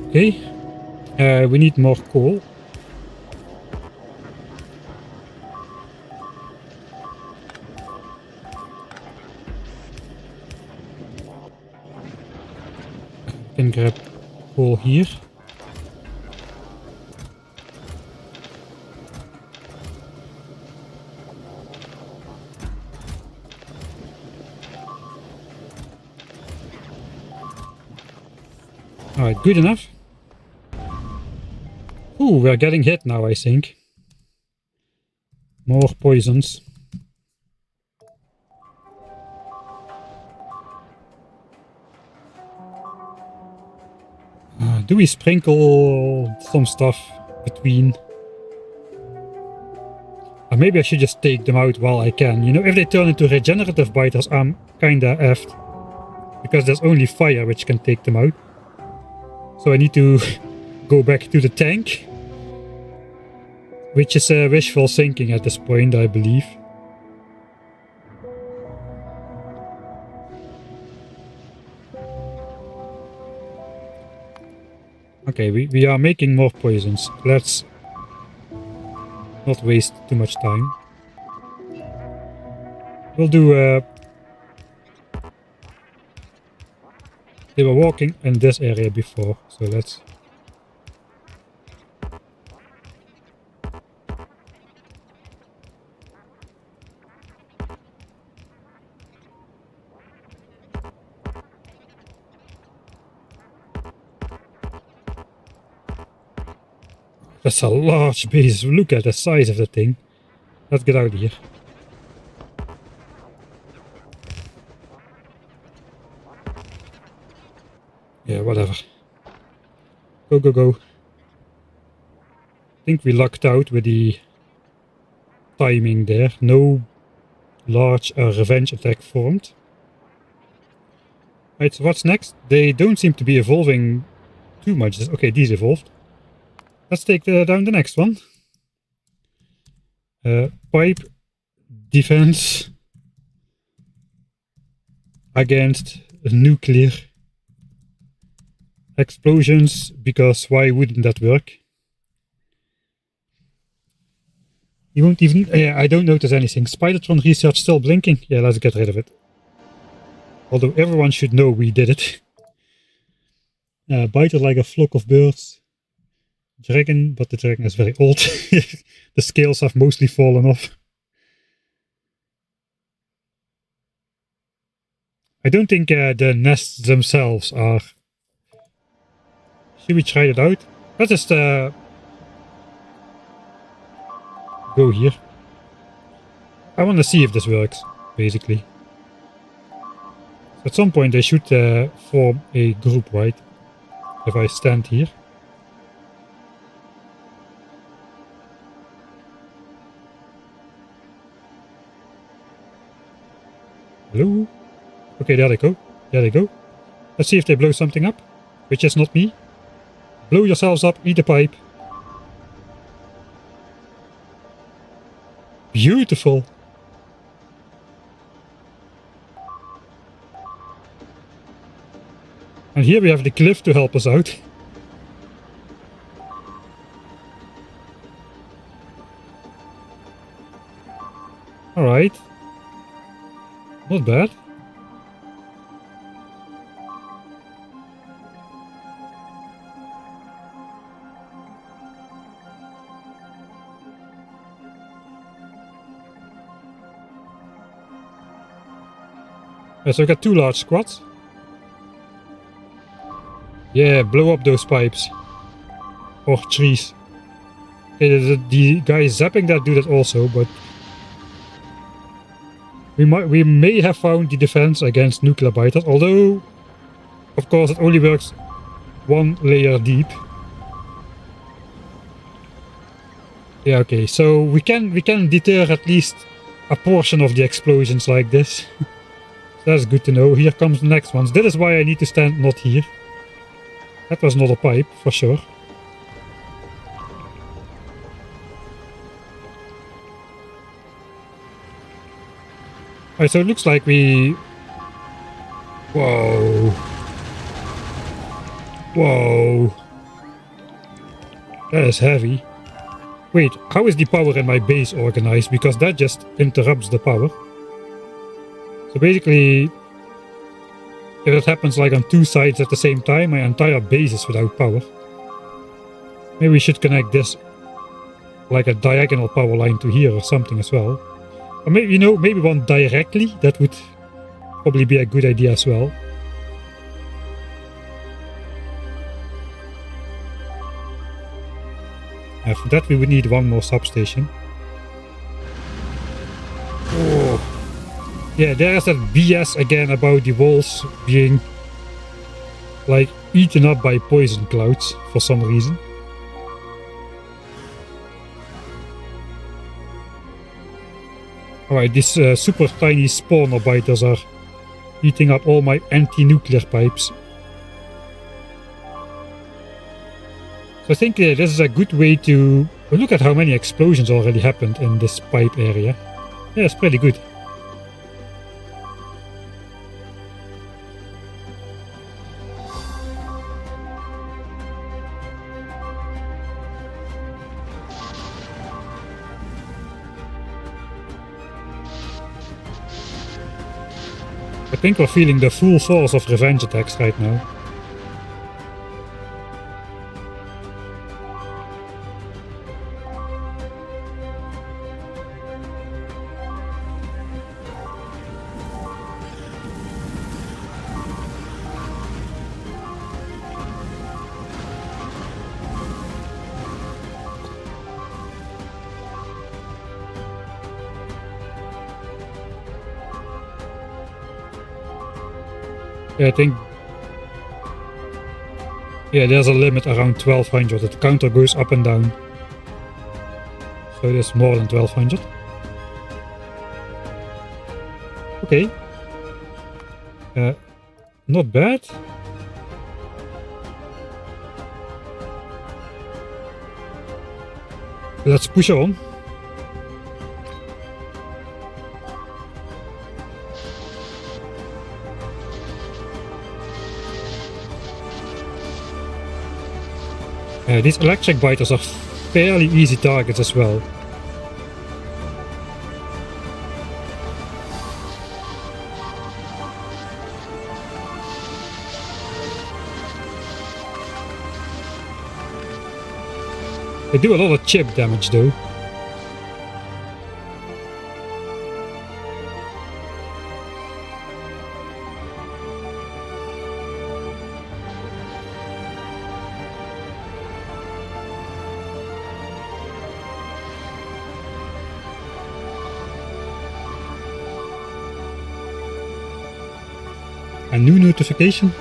Okay, we need more coal. Can grab coal here. Alright, good enough. Ooh, we're getting hit now, I think. More poisons. Do we sprinkle some stuff between? Maybe I should just take them out while I can. You know, if they turn into regenerative biters, I'm kinda effed. Because there's only fire which can take them out. So I need to go back to the tank. Which is wishful thinking at this point, I believe. Okay, we are making more poisons. Let's not waste too much time. We'll do... They were walking in this area before, so let's... That's a large base. Look at the size of the thing. Let's get out of here. Yeah, whatever. Go, go, go. I think we lucked out with the timing there. No large revenge attack formed. Right, so what's next? They don't seem to be evolving too much. Okay, these evolved. Let's take down the next one. Pipe defense against nuclear. explosions, because why wouldn't that work? You won't even... yeah, I don't notice anything. Spidertron research still blinking? Yeah, let's get rid of it. Although everyone should know we did it. Bite it like a flock of birds. Dragon, but the dragon is very old. The scales have mostly fallen off. I don't think the nests themselves are... Should we try it out? Let's just go here. I want to see if this works, basically. At some point they should form a group, right? If I stand here. Hello? Okay, there they go. There they go. Let's see if they blow something up. Which is not me. Blow yourselves up, eat a pipe. Beautiful. And here we have the cliff to help us out. Alright. Not bad. So we got 2 large squads. Yeah, blow up those pipes. Or trees. Okay, the guys zapping that do that also, but... We may have found the defense against nuclear biters, although... Of course it only works 1 layer deep. Yeah, okay, so we can deter at least a portion of the explosions like this. That's good to know. Here comes the next ones. That is why I need to stand not here. That was not a pipe, for sure. Alright, so it looks like we... Whoa. Whoa. That is heavy. Wait, how is the power in my base organized? Because that just interrupts the power. So basically, if it happens like on 2 sides at the same time, my entire base is without power. Maybe we should connect this like a diagonal power line to here or something as well. Or maybe, you know, maybe one directly. That would probably be a good idea as well. And for that we would need 1 more substation. Oh. Yeah, there is that BS again about the walls being like eaten up by poison clouds for some reason. Alright, these super tiny spawner biters are eating up all my anti-nuclear pipes. So I think this is a good way to... Oh, look at how many explosions already happened in this pipe area. Yeah, it's pretty good. I think we're feeling the full force of revenge attacks right now. Yeah, I think... Yeah, there's a limit around 1200. The counter goes up and down. So it is more than 1200. Okay. Not bad. Let's push on. These electric biters are fairly easy targets as well. They do a lot of chip damage though. A new notification?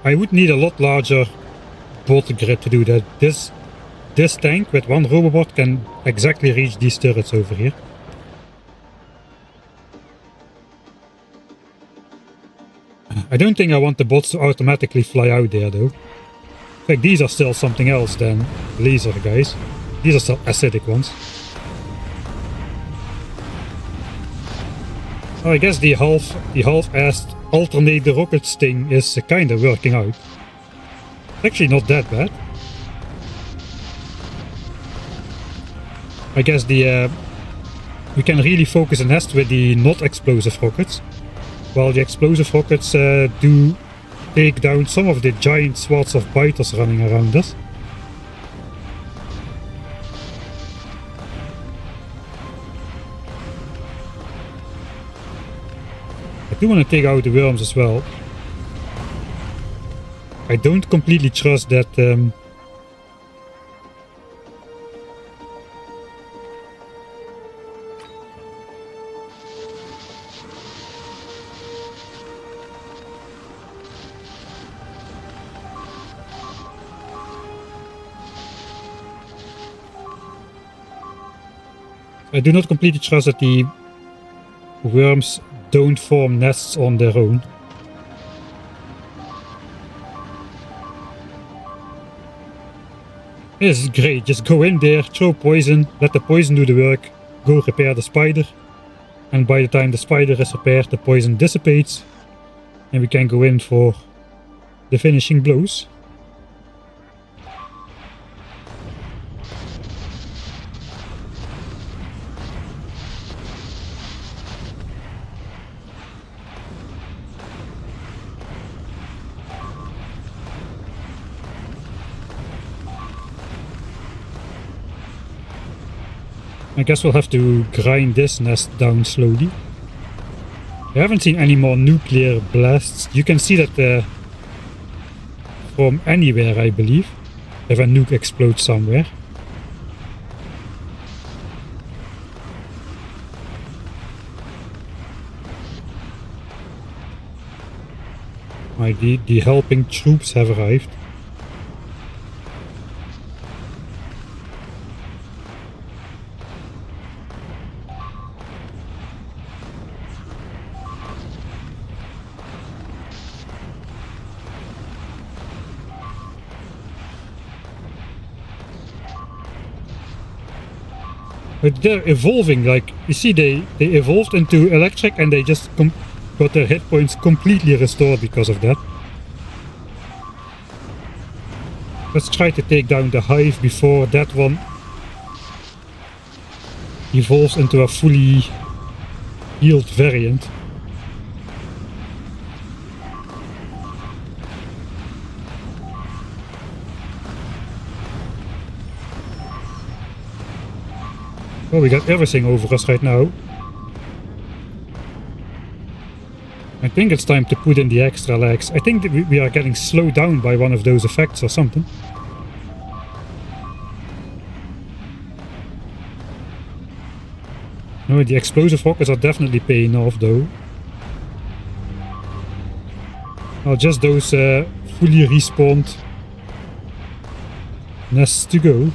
I would need a lot larger bot grid to do that. This tank with one robobot can exactly reach these turrets over here. I don't think I want the bots to automatically fly out there though. In fact, these are still something else than laser guys. These are still acidic ones. Well, I guess the half-assed alternate the rockets thing is kind of working out. It's actually not that bad. I guess we can really focus a nest with the not explosive rockets, while the explosive rockets do take down some of the giant swaths of biters running around us. I do want to take out the worms as well. I don't completely trust that I do not completely trust that the worms don't form nests on their own. This is great, just go in there, throw poison, let the poison do the work, go repair the spider, and by the time the spider is repaired the poison dissipates and we can go in for the finishing blows. I guess we'll have to grind this nest down slowly. I haven't seen any more nuclear blasts. You can see that from anywhere, I believe, if a nuke explodes somewhere. The helping troops have arrived. But they're evolving, like, you see they evolved into electric and they just got their hit points completely restored because of that. Let's try to take down the hive before that one evolves into a fully healed variant. Oh, we got everything over us right now. I think it's time to put in the extra legs. I think that we are getting slowed down by one of those effects or something. No, the explosive rockets are definitely paying off though. Well, just those fully respawned nests to go.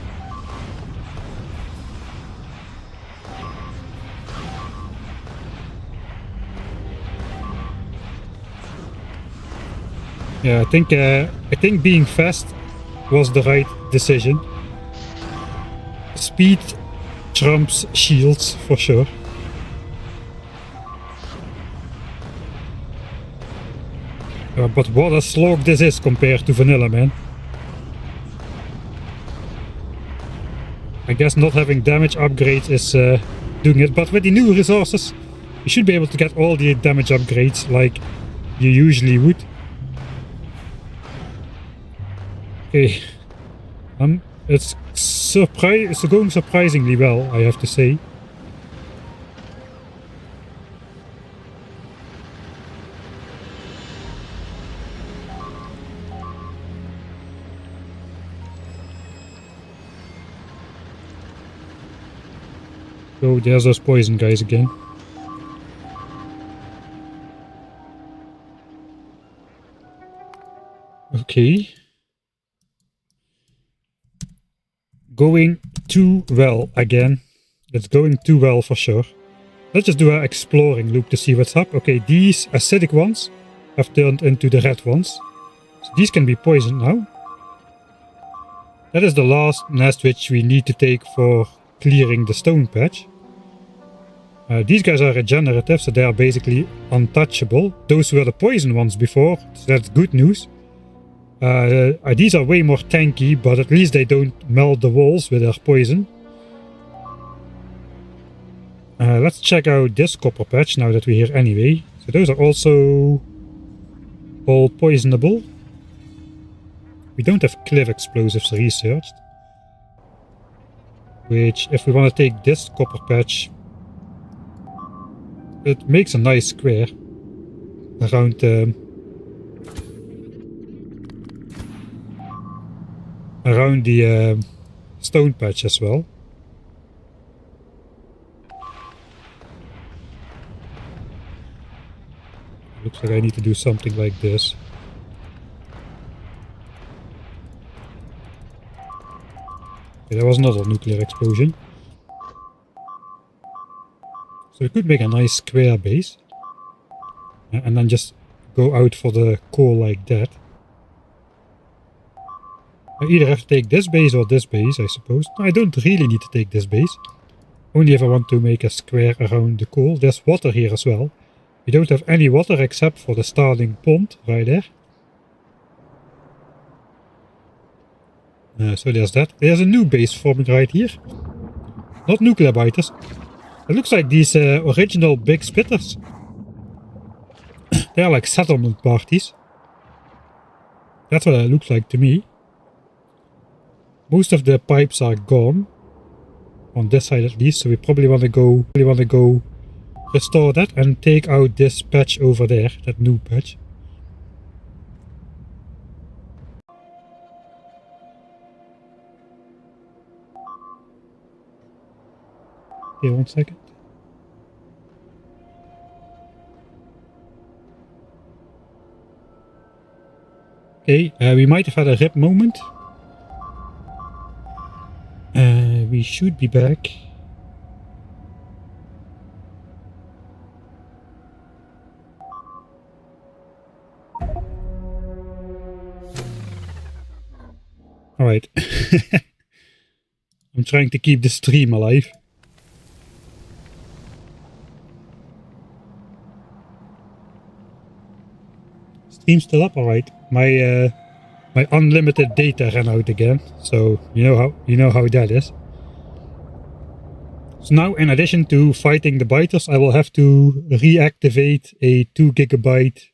Yeah, I think being fast was the right decision. Speed trumps shields for sure. But what a slog this is compared to vanilla, man. I guess not having damage upgrades is doing it, but with the new resources, you should be able to get all the damage upgrades like you usually would. Okay, it's going surprisingly well, I have to say. So there's those poison guys again. Okay. Going too well again. It's going too well for sure. Let's just do an exploring loop to see what's up. Okay, these acidic ones have turned into the red ones. So these can be poisoned now. That is the last nest which we need to take for clearing the stone patch. These guys are regenerative, so they are basically untouchable. Those were the poison ones before, so that's good news. These are way more tanky, but at least they don't melt the walls with their poison. Let's check out this copper patch now that we're here anyway. So those are also all poisonable. We don't have cliff explosives researched. Which, if we want to take this copper patch, it makes a nice square around the stone patch as well. Looks like I need to do something like this. Okay, there was another nuclear explosion. So we could make a nice square base. And then just go out for the core like that. I either have to take this base or this base, I suppose. No, I don't really need to take this base. Only if I want to make a square around the core. There's water here as well. We don't have any water except for the starting pond right there. So there's that. There's a new base forming right here. Not nuclear biters. It looks like these original big spitters. They are like settlement parties. That's what it looks like to me. Most of the pipes are gone. On this side at least, so we probably want to go restore that and take out this patch over there, that new patch. Okay, 1 second. Okay, we might have had a rip moment. We should be back. Alright. I'm trying to keep the stream alive. Stream's still up, alright. My unlimited data ran out again, so you know how that is. So now, in addition to fighting the biters, I will have to reactivate a 2 GB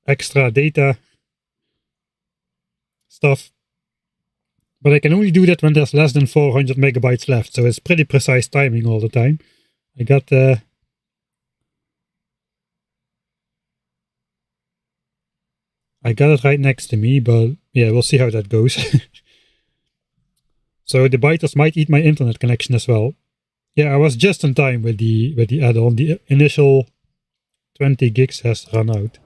extra data stuff. But I can only do that when there's less than 400 megabytes left, so it's pretty precise timing all the time. I got it right next to me, but yeah, we'll see how that goes. So the biters might eat my internet connection as well. Yeah, I was just in time with the add-on. The initial 20 gigs has run out.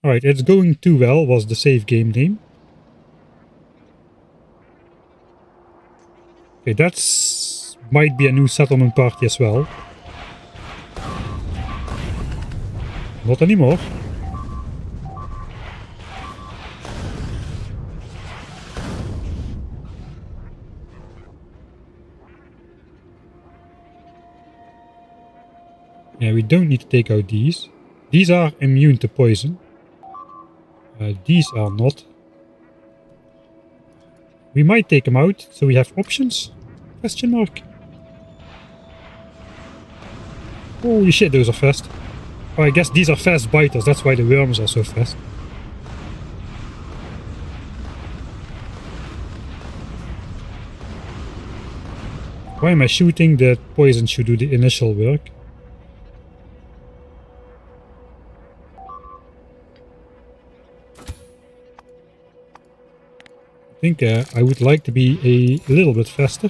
Alright, it's going too well was the save game name. Okay, that's might be a new settlement party as well. Not anymore. Yeah, we don't need to take out these. These are immune to poison. These are not. We might take them out, so we have options? Question mark. Holy shit, those are fast. Oh, I guess these are fast biters, that's why the worms are so fast. Why am I shooting? The poison should do the initial work. I think I would like to be a little bit faster.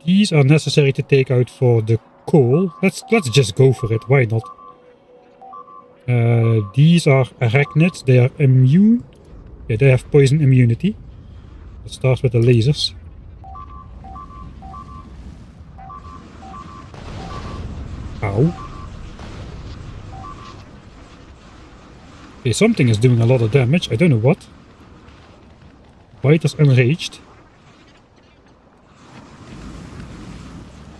These are necessary to take out for the coal. Let's just go for it. Why not? These are arachnids. They are immune. Yeah, they have poison immunity. Let's start with the lasers. Ow. Okay, something is doing a lot of damage. I don't know what. Biters enraged.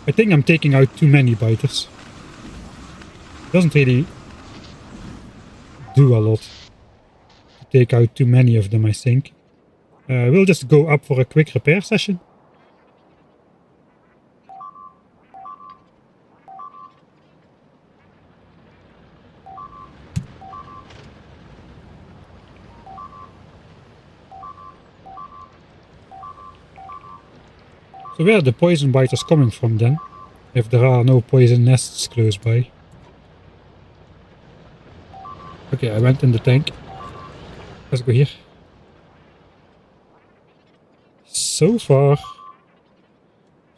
I think I'm taking out too many biters. Doesn't really do a lot to take out too many of them, I think. We'll just go up for a quick repair session. So where are the poison biters coming from then? If there are no poison nests close by. Okay, I went in the tank. Let's go here. So far,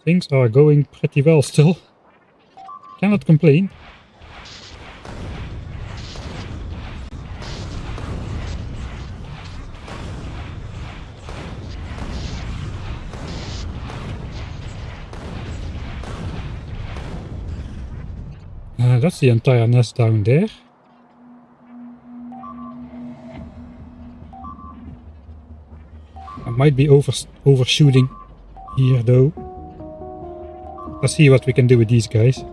things are going pretty well still. Cannot complain. That's the entire nest down there. I might be overshooting here though. Let's see what we can do with these guys.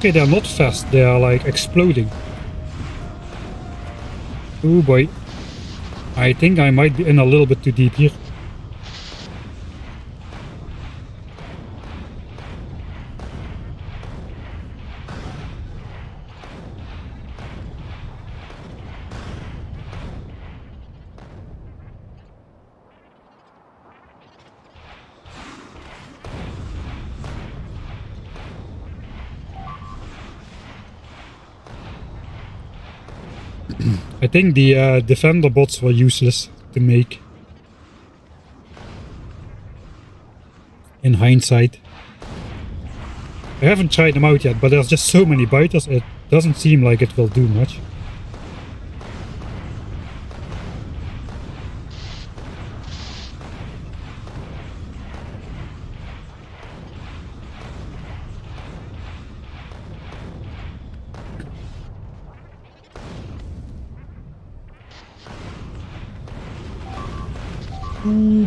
Okay, they're not fast, they are like exploding. Oh boy. I think I might be in a little bit too deep here. I think the defender bots were useless to make. In hindsight. I haven't tried them out yet, but there's just so many biters, it doesn't seem like it will do much.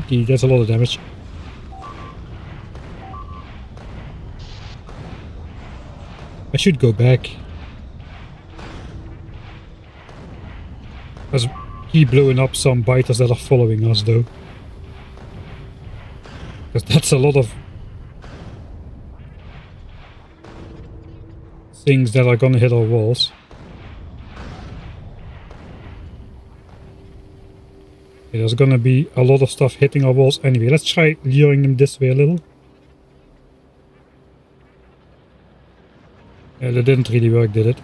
Okay, that's a lot of damage. I should go back. Let's keep blowing up some biters that are following us though. Because that's a lot of things that are gonna hit our walls. Okay, there's gonna be a lot of stuff hitting our walls anyway. Let's try luring them this way a little. Yeah, that didn't really work, did it?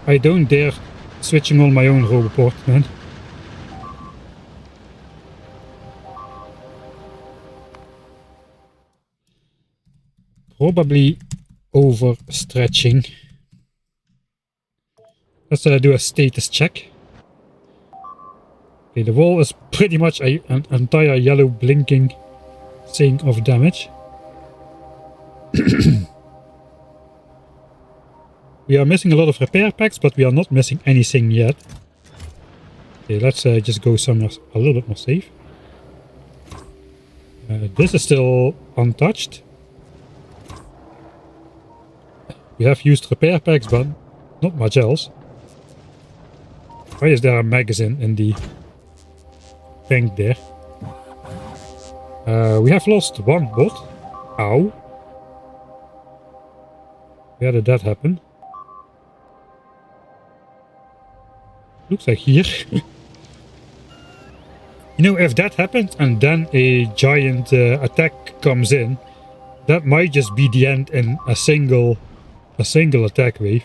I don't dare switching on my own roboport, man. Probably overstretching. Let's do a status check. Okay, the wall is pretty much an entire yellow blinking thing of damage. We are missing a lot of repair packs, but we are not missing anything yet. Okay, let's just go somewhere a little bit more safe. This is still untouched. We have used repair packs, but not much else. Why is there a magazine in the tank there? We have lost one bot. Ow. Where did that happen? Looks like here. You know, if that happens and then a giant attack comes in, that might just be the end in a single attack wave.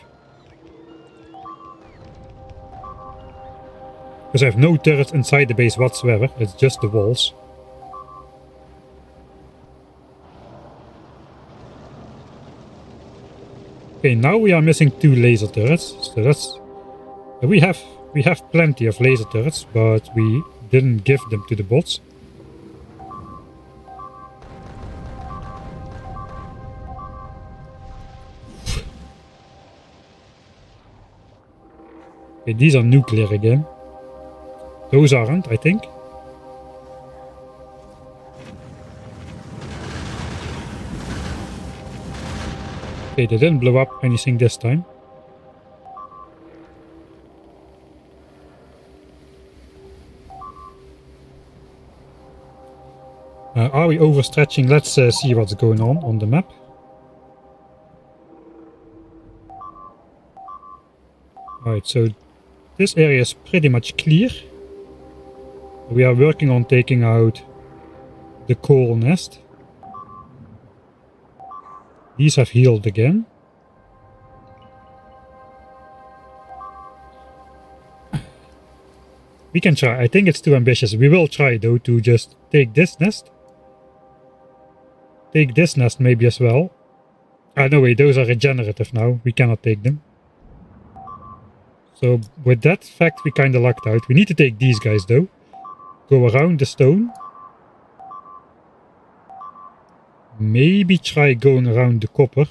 Because I have no turrets inside the base whatsoever, it's just the walls. Okay, now we are missing 2 laser turrets, so that's... We have plenty of laser turrets, but we didn't give them to the bots. Okay, these are nuclear again. Those aren't, I think. Okay, they didn't blow up anything this time. Are we overstretching? Let's see what's going on the map. Alright, so this area is pretty much clear. We are working on taking out the coral nest. These have healed again. We can try. I think it's too ambitious. We will try though to just take this nest. Take this nest maybe as well. No wait, those are regenerative now. We cannot take them. So with that fact we kinda lucked out. We need to take these guys though. Go around the stone. Maybe try going around the copper.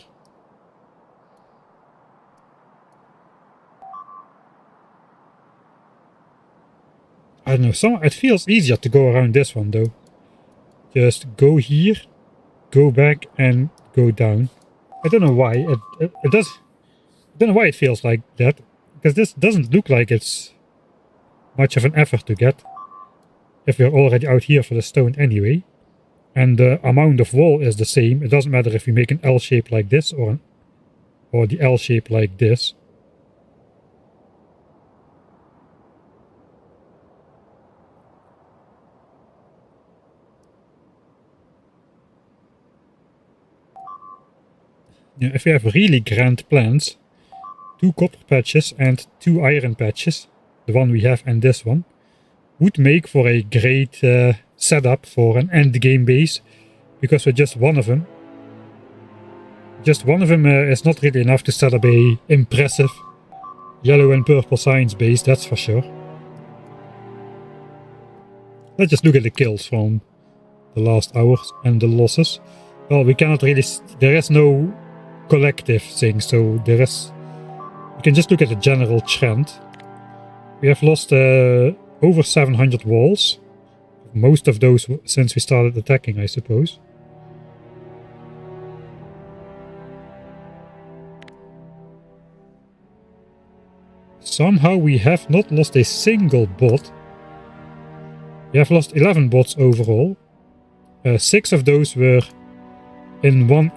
I don't know, it feels easier to go around this one though. Just go here, go back and go down. I don't know why, it does... I don't know why it feels like that. Because this doesn't look like it's much of an effort to get. If we're already out here for the stone anyway. And the amount of wall is the same. It doesn't matter if we make an L shape like this or the L shape like this. Yeah, if we have really grand plans, 2 copper patches and 2 iron patches, the one we have and this one, would make for a great setup for an end game base, because with just one of them is not really enough to set up a impressive yellow and purple science base, that's for sure. Let's just look at the kills from the last hours and the losses. Well, we cannot really... there is no collective thing, so there is... We can just look at the general trend. We have lost over 700 walls. Most of those since we started attacking, I suppose. Somehow we have not lost a single bot. We have lost 11 bots overall. 6 of those were in one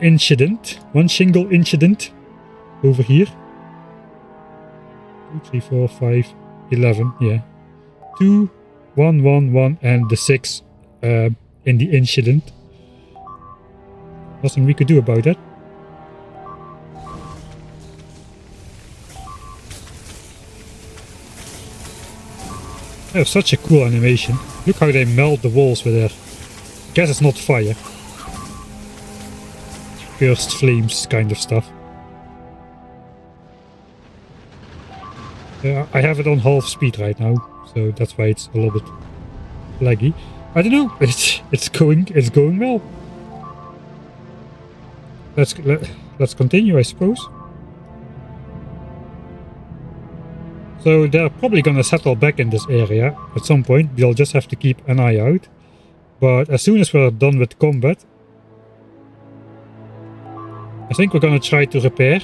single incident over here. 2, 3, 4, 5, 11, yeah. 2, 1, 1, 1, and the 6 in the incident. Nothing we could do about that. They have such a cool animation. Look how they melt the walls with their... I guess it's not fire. Burst flames kind of stuff. I have it on half speed right now, so that's why it's a little bit laggy. I don't know. It's going well. Let's continue, I suppose. So they're probably gonna settle back in this area at some point. We'll just have to keep an eye out. But as soon as we're done with combat, I think we're gonna try to repair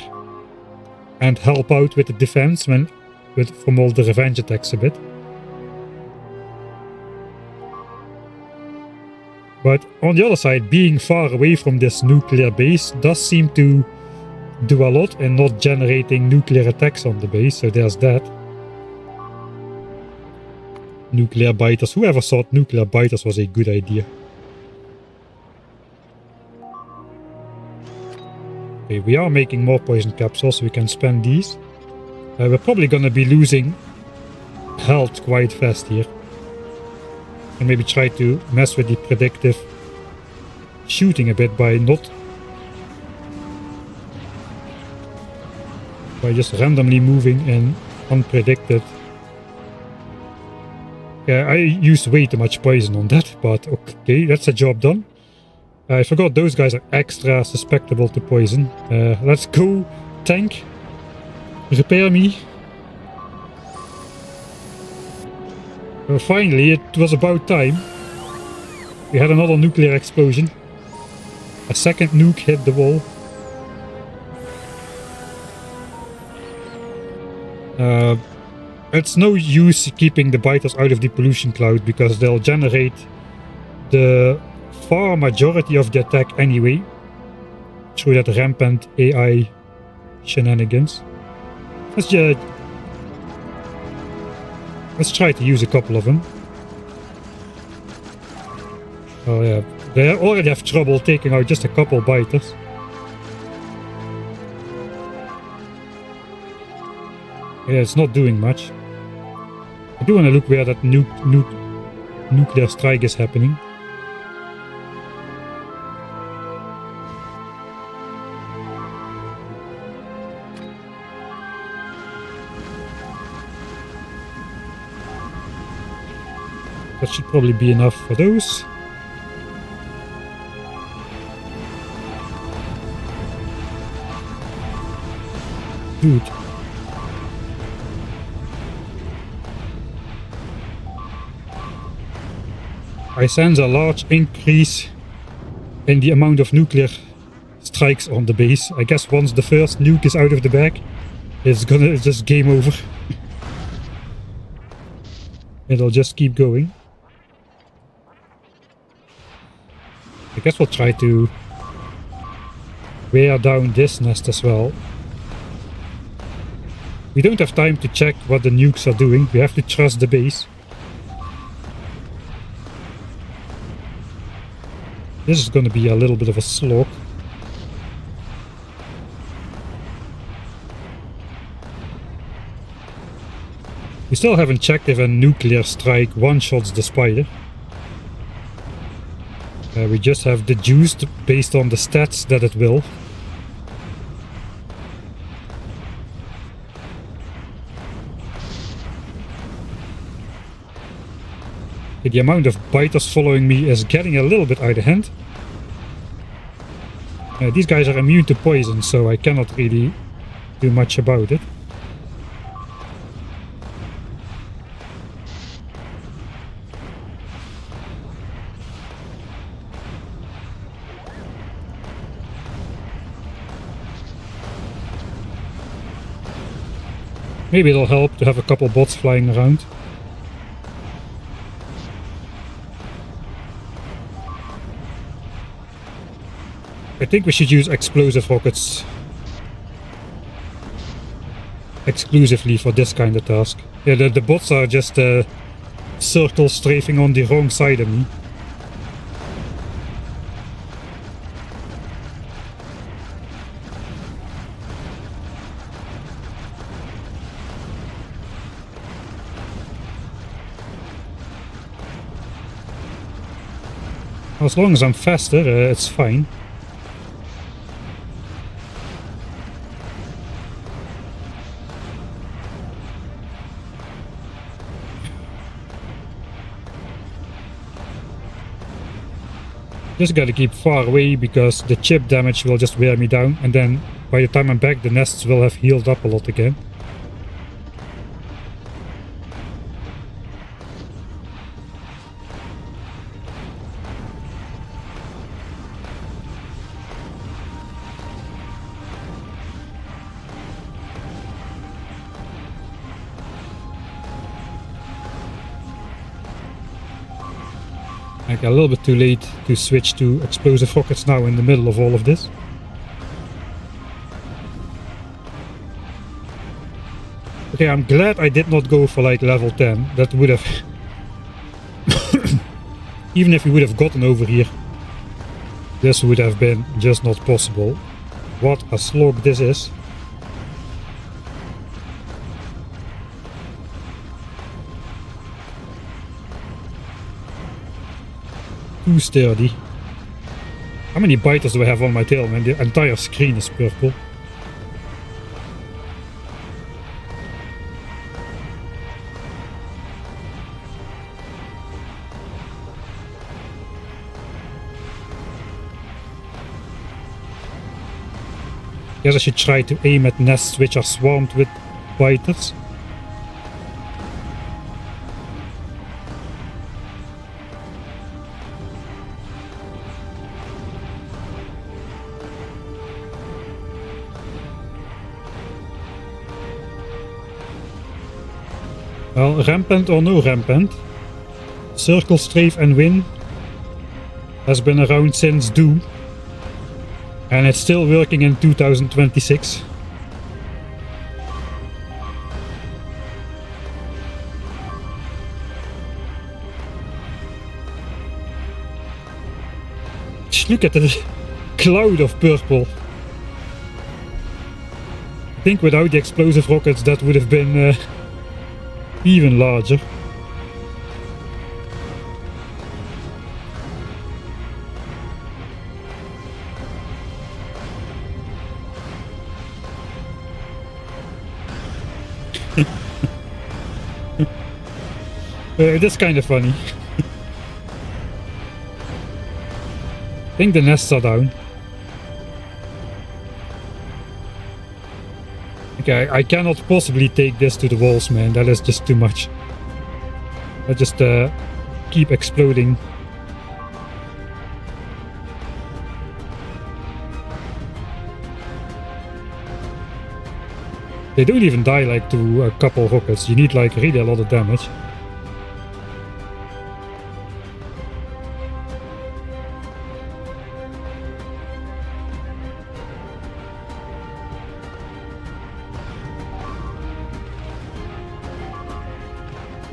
and help out with the defense from all the revenge attacks a bit. But on the other side, being far away from this nuclear base does seem to do a lot in not generating nuclear attacks on the base, so there's that. Nuclear biters. Whoever thought nuclear biters was a good idea? Okay, we are making more poison capsules, so we can spend these. We're probably gonna be losing health quite fast here. And maybe try to mess with the predictive shooting a bit by just randomly moving in unpredicted. Yeah, I used way too much poison on that, but okay, that's a job done. I forgot those guys are extra susceptible to poison. Let's go, tank. Repair me. Finally, it was about time. We had another nuclear explosion. A second nuke hit the wall. It's no use keeping the biters out of the pollution cloud because they'll generate the far majority of the attack anyway through that rampant AI shenanigans. Let's try to use a couple of them. Oh yeah, they already have trouble taking out just a couple biters. Yeah, it's not doing much. I do want to look where that nuclear strike is happening. That should probably be enough for those. Dude. I sense a large increase in the amount of nuclear strikes on the base. I guess once the first nuke is out of the bag, it's just game over. It'll just keep going. I guess we'll try to wear down this nest as well. We don't have time to check what the nukes are doing. We have to trust the base. This is going to be a little bit of a slog. We still haven't checked if a nuclear strike one-shots the spider. We just have deduced based on the stats that it will. The amount of biters following me is getting a little bit out of hand. These guys are immune to poison, so I cannot really do much about it. Maybe it'll help to have a couple bots flying around. I think we should use explosive rockets exclusively for this kind of task. Yeah, the bots are just circle strafing on the wrong side of me. as long as I'm faster, it's fine. Just gotta keep far away because the chip damage will just wear me down, and then by the time I'm back the nests will have healed up a lot again. Like a little bit too late to switch to explosive rockets now in the middle of all of this. Okay, I'm glad I did not go for like level 10. That would have... Even if we would have gotten over here, this would have been just not possible. What a slog this is. Too sturdy. How many biters do I have on my tail, man? The entire screen is purple. Guess I should try to aim at nests which are swarmed with biters. Well, rampant or no rampant, circle, strafe and win has been around since Doom, and it's still working in 2026. Look at the cloud of purple. I think without the explosive rockets that would have been even larger. It is kind of funny. I think the nests are down. Okay, I cannot possibly take this to the walls, man. That is just too much. I just keep exploding. They don't even die like to a couple rockets. You need like really a lot of damage.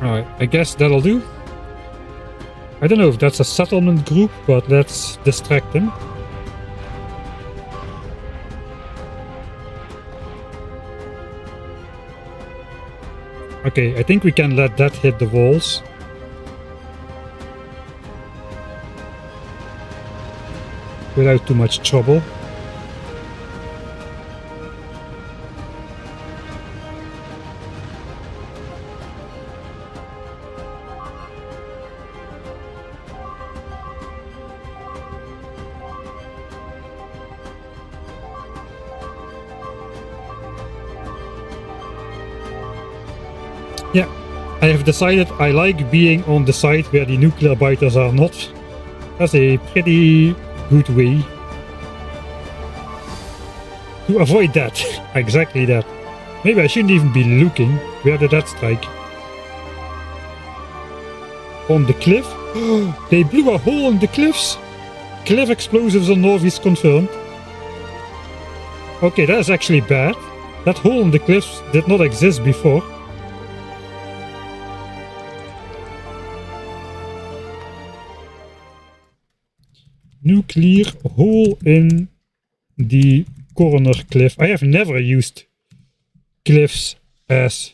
Alright, I guess that'll do. I don't know if that's a settlement group, but let's distract them. Okay, I think we can let that hit the walls. Without too much trouble. Yeah, I have decided I like being on the side where the nuclear biters are not. That's a pretty good way to avoid that. Exactly that. Maybe I shouldn't even be looking. Where did that strike? On the cliff? They blew a hole in the cliffs? Cliff explosives on Northeast confirmed. Okay, that is actually bad. That hole in the cliffs did not exist before. Nuclear hole in the corner cliff. I have never used cliffs as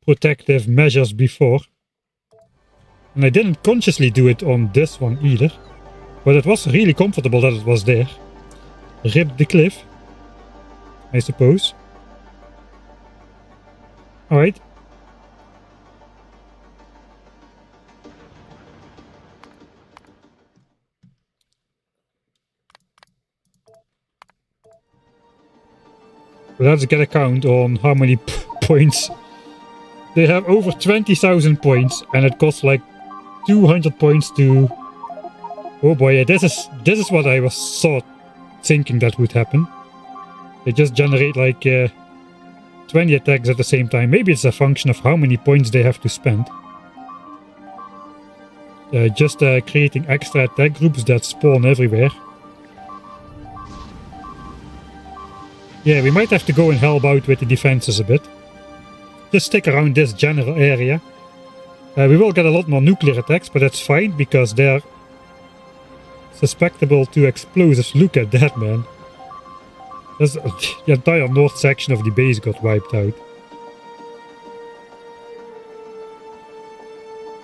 protective measures before. And I didn't consciously do it on this one either. But it was really comfortable that it was there. Rip the cliff, I suppose. Alright. Let's get a count on how many points. They have over 20,000 points, and it costs like 200 points to... Oh boy, yeah, this is what I was thinking that would happen. They just generate like 20 attacks at the same time. Maybe it's a function of how many points they have to spend. Just creating extra attack groups that spawn everywhere. Yeah, we might have to go and help out with the defenses a bit. Just stick around this general area. We will get a lot more nuclear attacks, but that's fine because they're susceptible to explosives. Look at that, man. That's, the entire north section of the base got wiped out.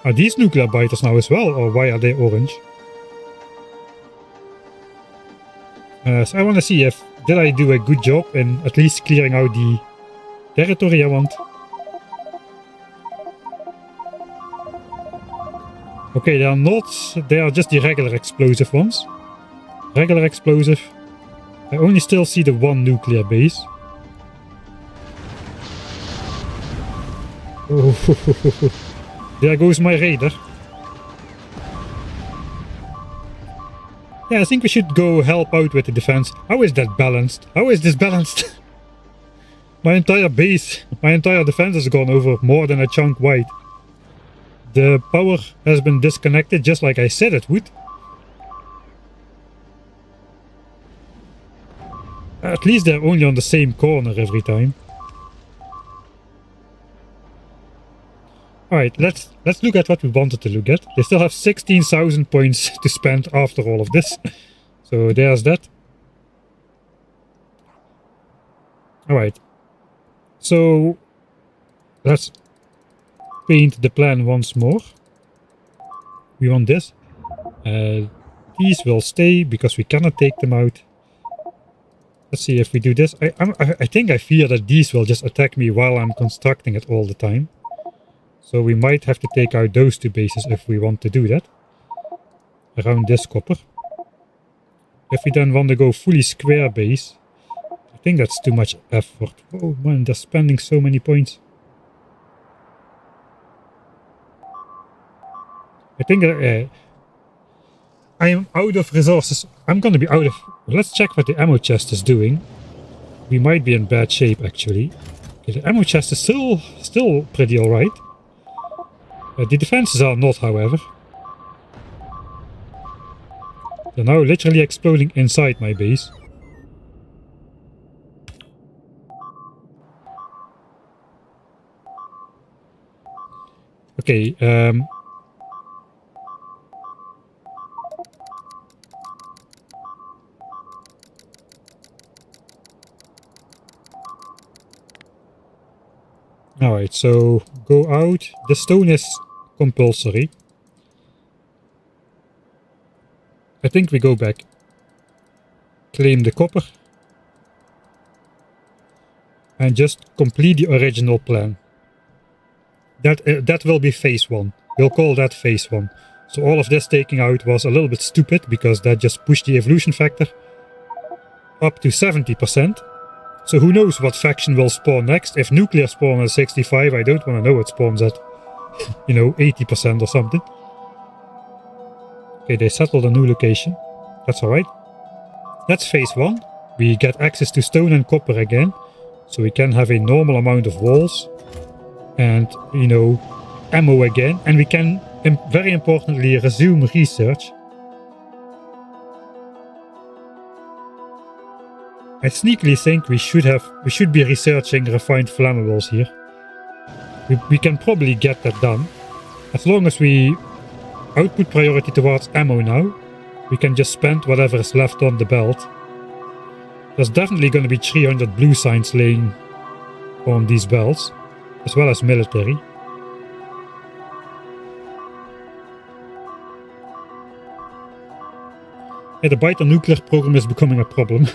Are these nuclear biters now as well, or why are they orange? So I want to see if did I do a good job in at least clearing out the territory I want. Okay, they are not, they are just the regular explosive ones. Regular explosive. I only still see the one nuclear base. Oh, there goes my raider. Yeah, I think we should go help out with the defense. How is that balanced? How is this balanced? My entire base, my entire defense has gone over more than a chunk wide. The power has been disconnected just like I said it would. At least they're only on the same corner every time. Alright, let's look at what we wanted to look at. They still have 16,000 points to spend after all of this. So there's that. Alright. So let's paint the plan once more. We want this. These will stay because we cannot take them out. Let's see if we do this. I think I fear that these will just attack me while I'm constructing it all the time. So we might have to take out those two bases if we want to do that. Around this copper. If we then want to go fully square base, I think that's too much effort. Oh man, they're spending so many points. I think I am out of resources. I'm gonna be out of... Let's check what the ammo chest is doing. We might be in bad shape actually. Okay, the ammo chest is still pretty alright. The defenses are not, however. They're now literally exploding inside my base. Okay, alright, so go out. The stone is compulsory. I think we go back. Claim the copper. And just complete the original plan. That will be phase 1. We'll call that phase 1. So all of this taking out was a little bit stupid because that just pushed the evolution factor up to 70%. So who knows what faction will spawn next. If nuclear spawn at 65, I don't want to know what spawns at, you know, 80% or something. Okay, they settled a new location. That's alright. That's phase 1. We get access to stone and copper again. So we can have a normal amount of walls. And, you know, ammo again. And we can, very importantly, resume research. I sneakily think we should be researching refined flammables here. We can probably get that done. As long as we output priority towards ammo now, we can just spend whatever is left on the belt. There's definitely going to be 300 blue signs laying on these belts, as well as military. Yeah, the Biter nuclear program is becoming a problem.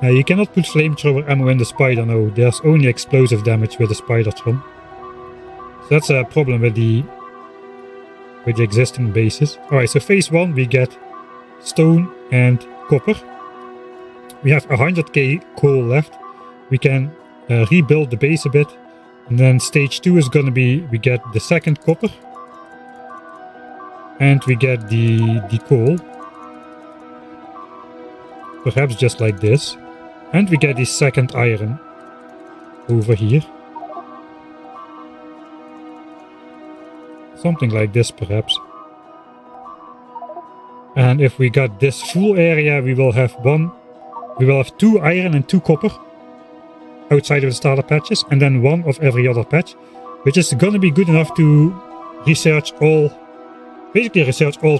You cannot put flamethrower ammo in the Spider, no. There's only explosive damage with the Spidertron. So that's a problem with the existing bases. Alright, so phase 1 we get stone and copper. We have 100k coal left. We can rebuild the base a bit. And then stage 2 is gonna be, we get the second copper. And we get the coal. Perhaps just like this. And we get the second iron over here. Something like this perhaps. And if we got this full area, we will have 2 iron and 2 copper outside of the starter patches, and then 1 of every other patch, which is gonna be good enough to research all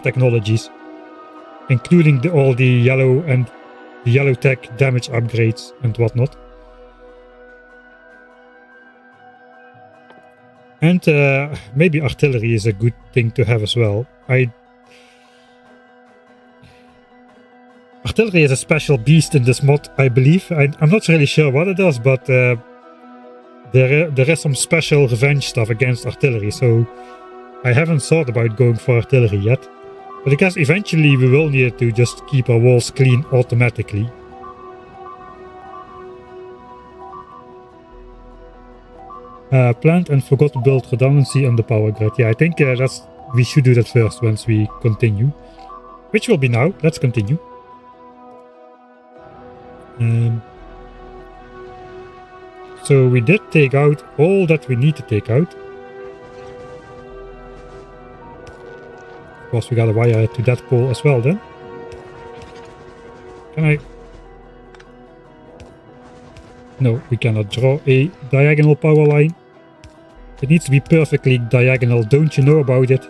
technologies, including all the yellow tech damage upgrades and whatnot. And maybe artillery is a good thing to have as well. Artillery is a special beast in this mod, I believe. I'm not really sure what it does, but there is some special revenge stuff against artillery, so I haven't thought about going for artillery yet. But I guess eventually we will need to just keep our walls clean automatically. Planned and forgot to build redundancy on the power grid. Yeah, I think we should do that first once we continue. Which will be now. Let's continue. So we did take out all that we need to take out. Of course, we got a wire to that pole as well then. Can I? No, we cannot draw a diagonal power line. It needs to be perfectly diagonal, don't you know about it?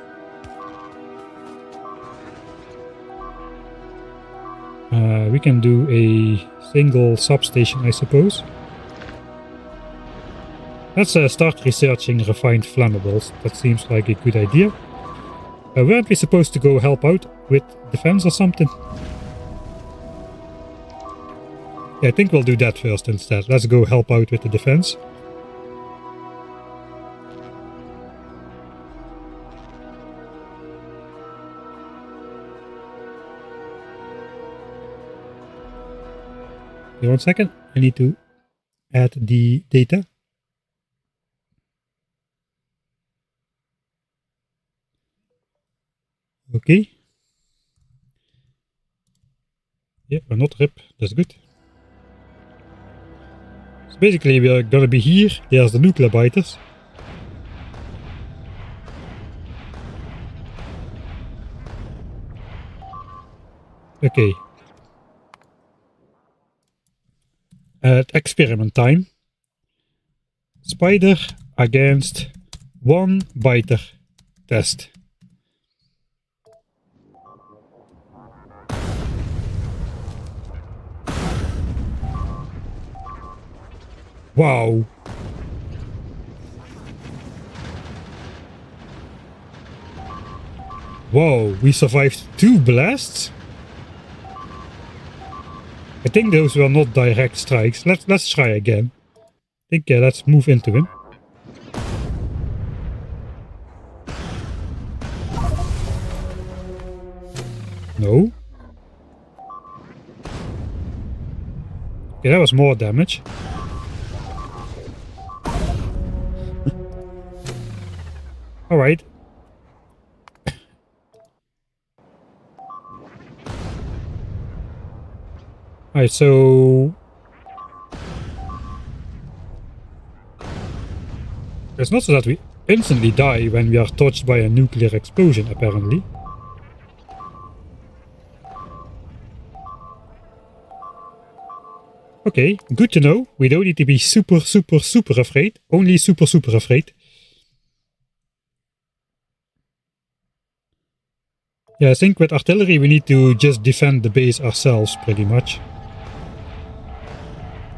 We can do a single substation, I suppose. Let's start researching refined flammables. That seems like a good idea. Weren't we supposed to go help out with defense or something? Yeah, I think we'll do that first instead. Let's go help out with the defense. Okay, 1 second. I need to add the data. Okay. Yeah, we're not RIP. That's good. So basically we're gonna be here. There's the nuclear biters. Okay. At experiment time. Spider against 1 biter test. Wow. Whoa, we survived 2 blasts? I think those were not direct strikes. Let's try again. I think let's move into him. No. Okay, that was more damage. Alright. Alright, so it's not so that we instantly die when we are touched by a nuclear explosion, apparently. Okay, good to know. We don't need to be super afraid. Only super afraid. Yeah, I think with artillery we need to just defend the base ourselves, pretty much.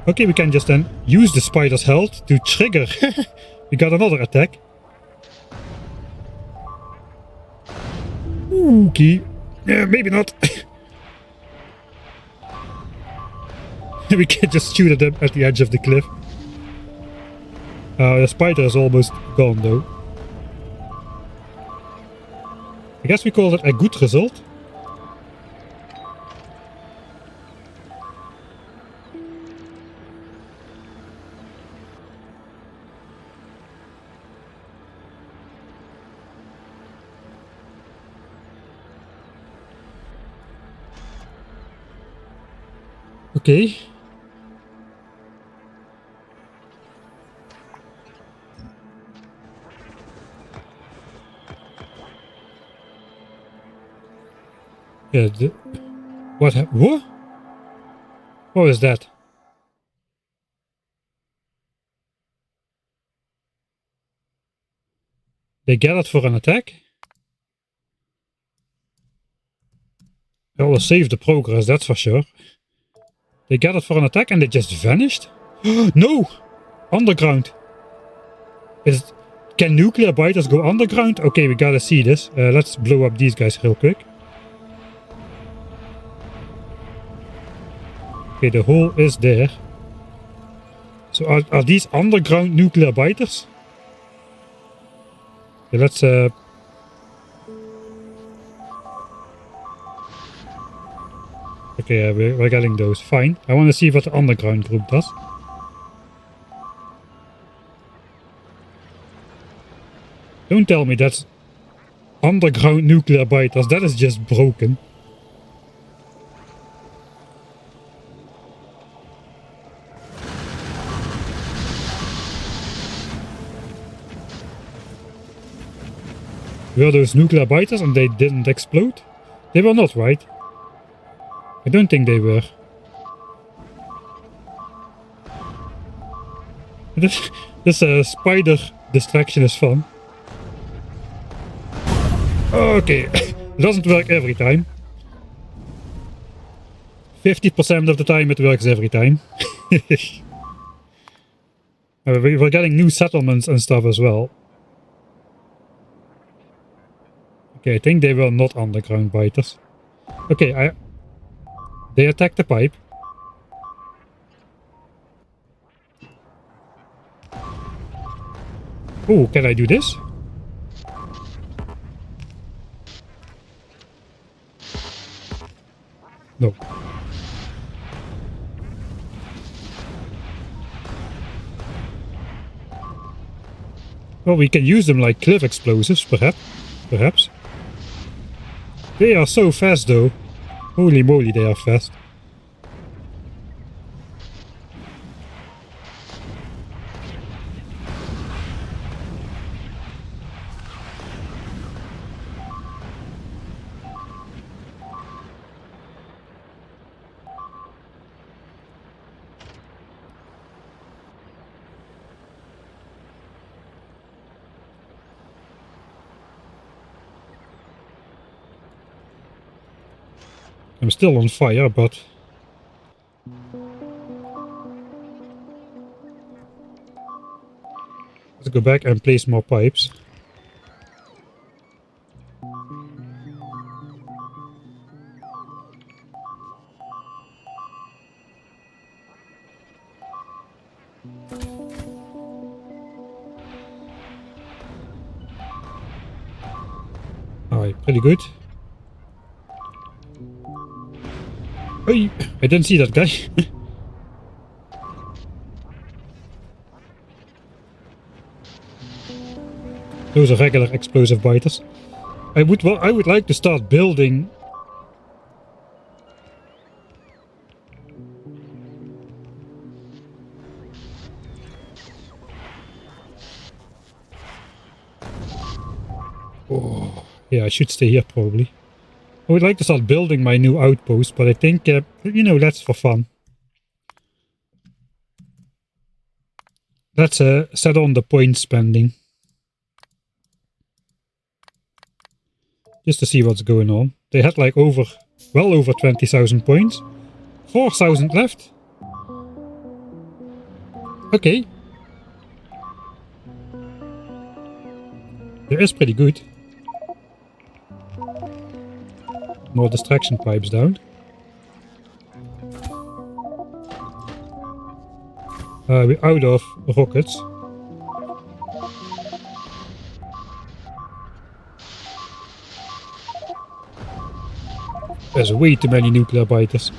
Okay, we can just then use the spider's health to trigger. We got another attack. spooky. Yeah, maybe not. We can just shoot at them at the edge of the cliff. The spider is almost gone though. I guess we call it a good result. Okay. Yeah, what? What was that? They gathered for an attack? They will save the progress, that's for sure. They gathered for an attack and they just vanished? No! Underground! Can nuclear biters go underground? Okay, we gotta see this. Let's blow up these guys real quick. Okay, the hole is there. So are these underground nuclear biters? Okay, let's okay, we're getting those. Fine. I want to see what the underground group does. Don't tell me that's underground nuclear biters. That is just broken. Were those nuclear biters and they didn't explode? They were not, right? I don't think they were. This spider distraction is fun. Okay, it doesn't work every time. 50% of the time it works every time. We're getting new settlements and stuff as well. Okay, I think they were not underground biters. Okay, they attacked the pipe. Oh, can I do this? No. Well, we can use them like cliff explosives, perhaps. They are so fast though. Holy moly, they are fast. I'm still on fire, but... Let's go back and place more pipes. Alright, pretty good. Hey, I didn't see that guy. Those are regular explosive biters. I would like to start building. Oh, yeah, I should stay here probably. I would like to start building my new outpost, but I think, you know, that's for fun. Let's set on the point spending. Just to see what's going on. They had like well over 20,000 points. 4,000 left. Okay. That is pretty good. more distraction pipes down. We're out of rockets. There's way too many nuclear biters.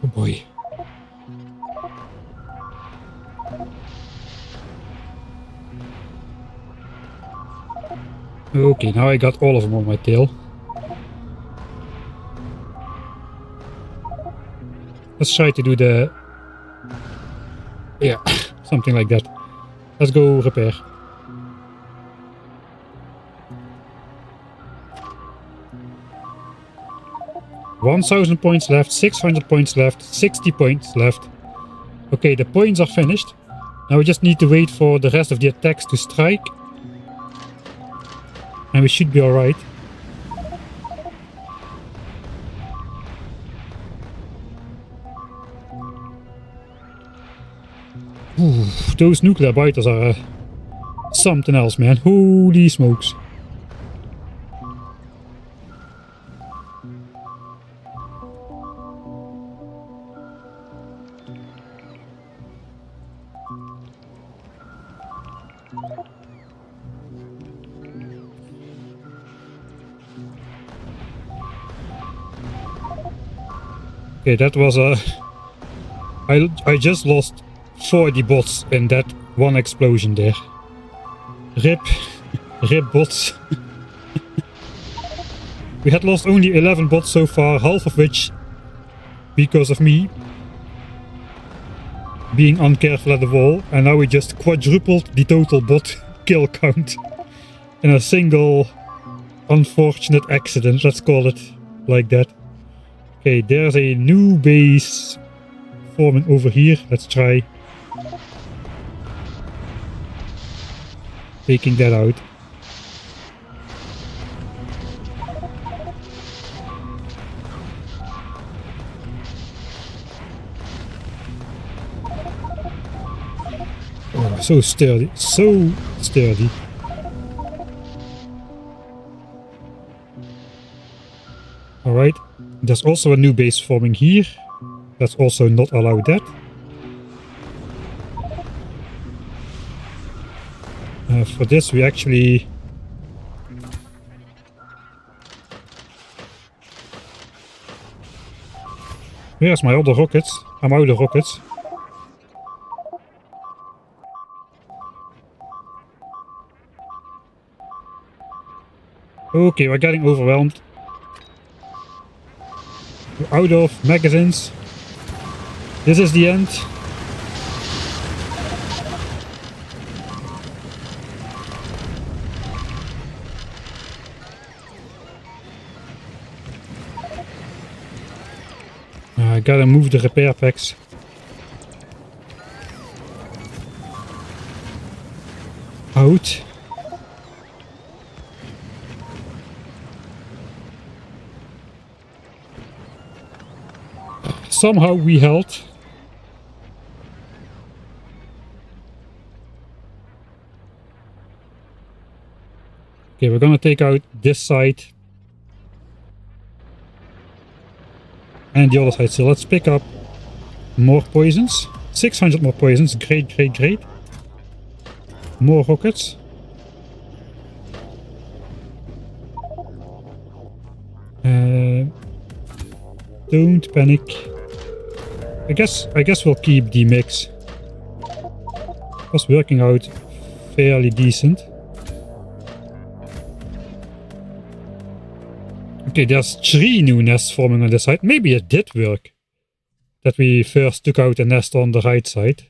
Oh boy. Okay, now I got all of them on my tail. Let's try to do the... yeah, something like that. Let's go repair. $1,000 points left, 600 points left, 60 points left. Okay, the points are finished. Now we just need to wait for the rest of the attacks to strike. And we should be alright. Those nuclear biters are something else, man. Holy smokes. Okay, that was a... I just lost 40 bots in that one explosion there. RIP. RIP bots. We had lost only 11 bots so far, half of which because of me being uncareful at the wall, and now we just quadrupled the total bot kill count in a single unfortunate accident, let's call it like that. Okay, there's a new base forming over here. Let's try taking that out. Oh, so sturdy, so sturdy. Alright, there's also a new base forming here. Let's also not allow that. For this we actually... Where's my other rockets? I'm out of rockets. Okay, we're getting overwhelmed. We're out of magazines. This is the end. I gotta move the repair packs. Out. Somehow we held. Okay, we're gonna take out this side and the other side. So let's pick up more poisons. 600 more poisons. Great, great, great. More rockets. Don't panic. I guess we'll keep the mix. It was working out fairly decent. Okay, there's 3 new nests forming on this side. Maybe it did work. That we first took out a nest on the right side.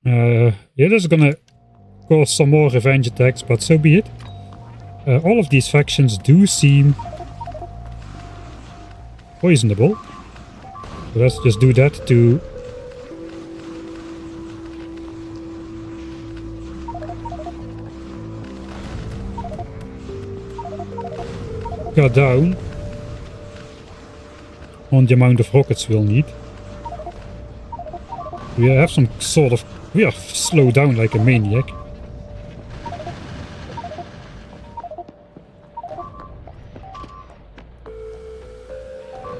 Yeah, this is gonna cause some more revenge attacks, but so be it. All of these factions do seem poisonable. So let's just do that to... cut down on the amount of rockets we'll need. We have some sort of... We are slowed down like a maniac.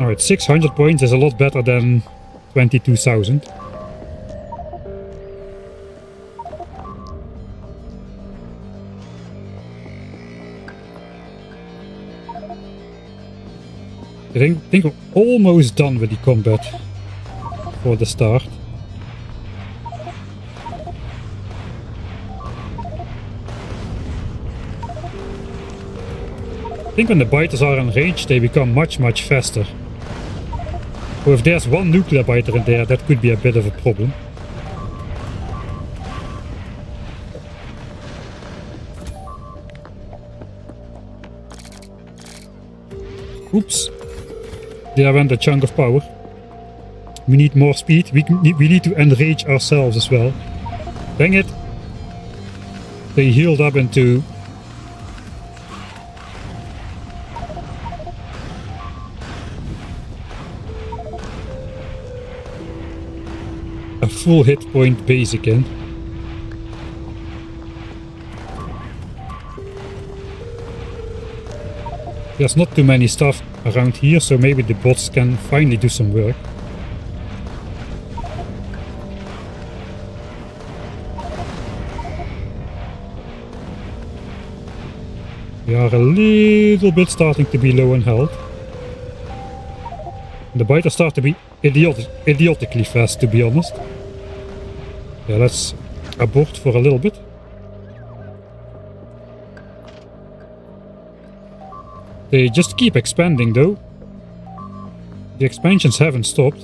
Alright, 600 points is a lot better than 22,000. I think we're almost done with the combat for the start. I think when the biters are in range, they become much faster. So if there's one nuclear biter in there, that could be a bit of a problem. Oops. There went a chunk of power. We need more speed. We need to enrage ourselves as well. Dang it. They healed up into... a full hit point base again. There's not too many stuff around here, so maybe the bots can finally do some work. We are a little bit starting to be low on health. The biters start to be idiotically fast, to be honest. Yeah, let's abort for a little bit. They just keep expanding though. The expansions haven't stopped.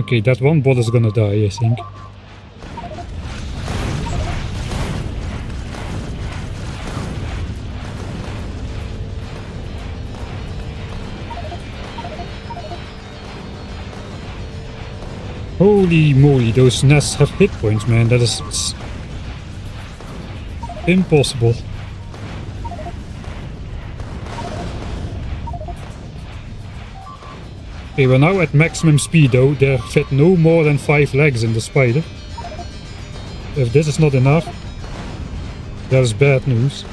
Okay, that one bot is gonna die, I think. Holy moly, those nests have hit points, man. That is impossible. Okay, we're now at maximum speed though. There fit no more than 5 legs in the spider. If this is not enough, that is bad news.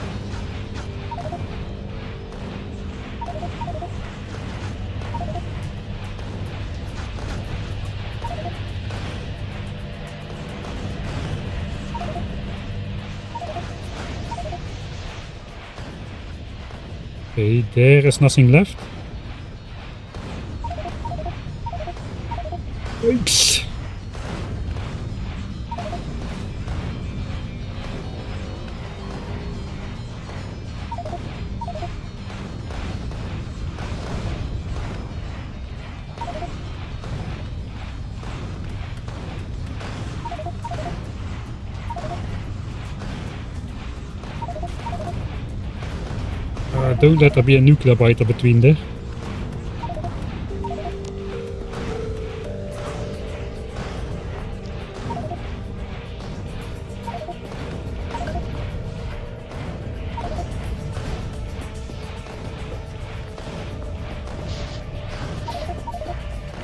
Okay, there is nothing left. Oops. Don't let there be a nuclear biter between there.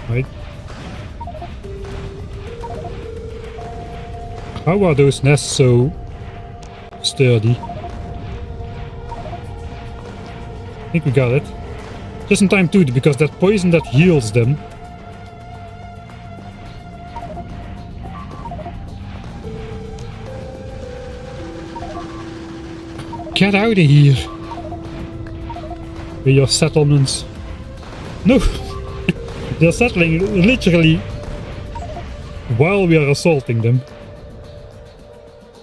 Right. How are those nests so sturdy? I think we got it. Just in time too, because that poison that heals them. Get out of here. With your settlements. No! They're settling literally while we are assaulting them.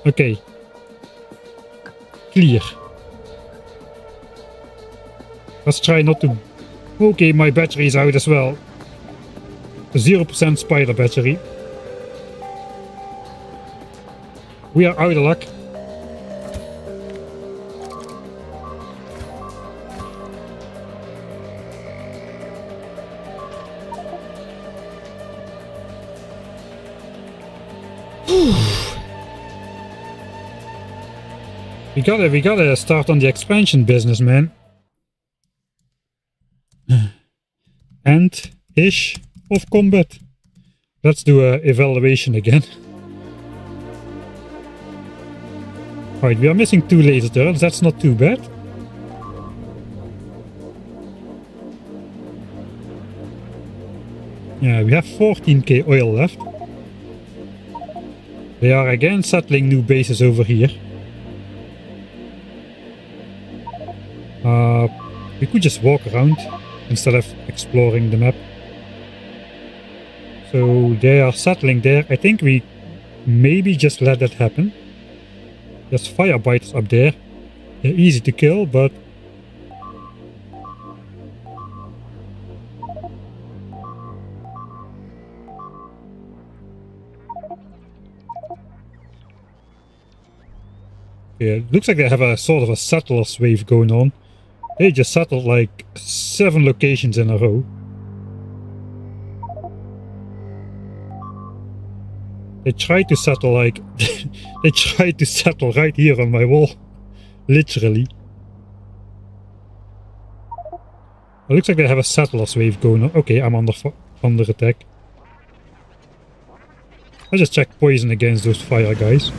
Okay. Clear. Let's try not to... Okay, my battery is out as well. 0% spider battery. We are out of luck. We gotta start on the expansion business, man. End-ish of combat. Let's do a evaluation again. Alright, we are missing 2 laser turrets, that's not too bad. Yeah, we have 14k oil left. They are again settling new bases over here. We could just walk around instead of exploring the map. So they are settling there. I think we maybe just let that happen. There's firebiters up there. They're easy to kill, but yeah, it looks like they have a sort of a settlers wave going on. They just settled like 7 locations in a row. They tried to settle like they tried to settle right here on my wall. Literally. It looks like they have a settlers wave going on. Okay, I'm under attack. I'll just check poison against those fire guys.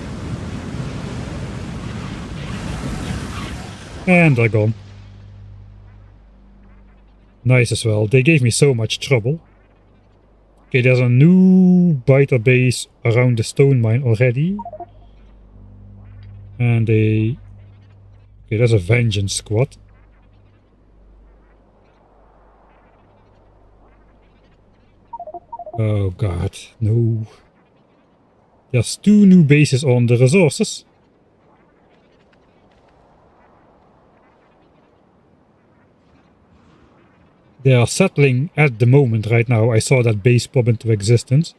And they're gone. Nice as well. They gave me so much trouble. Okay, there's a new biter base around the stone mine already. And okay, there's a vengeance squad. Oh god, no. There's 2 new bases on the resources. They are settling at the moment right now. I saw that base pop into existence.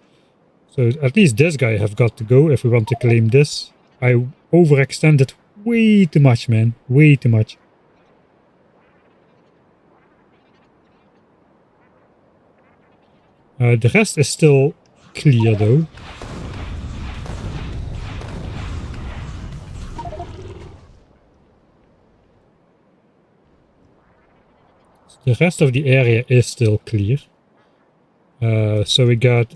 So at least this guy have got to go if we want to claim this. I overextended way too much, man. Way too much. The rest is still clear though. The rest of the area is still clear. So we got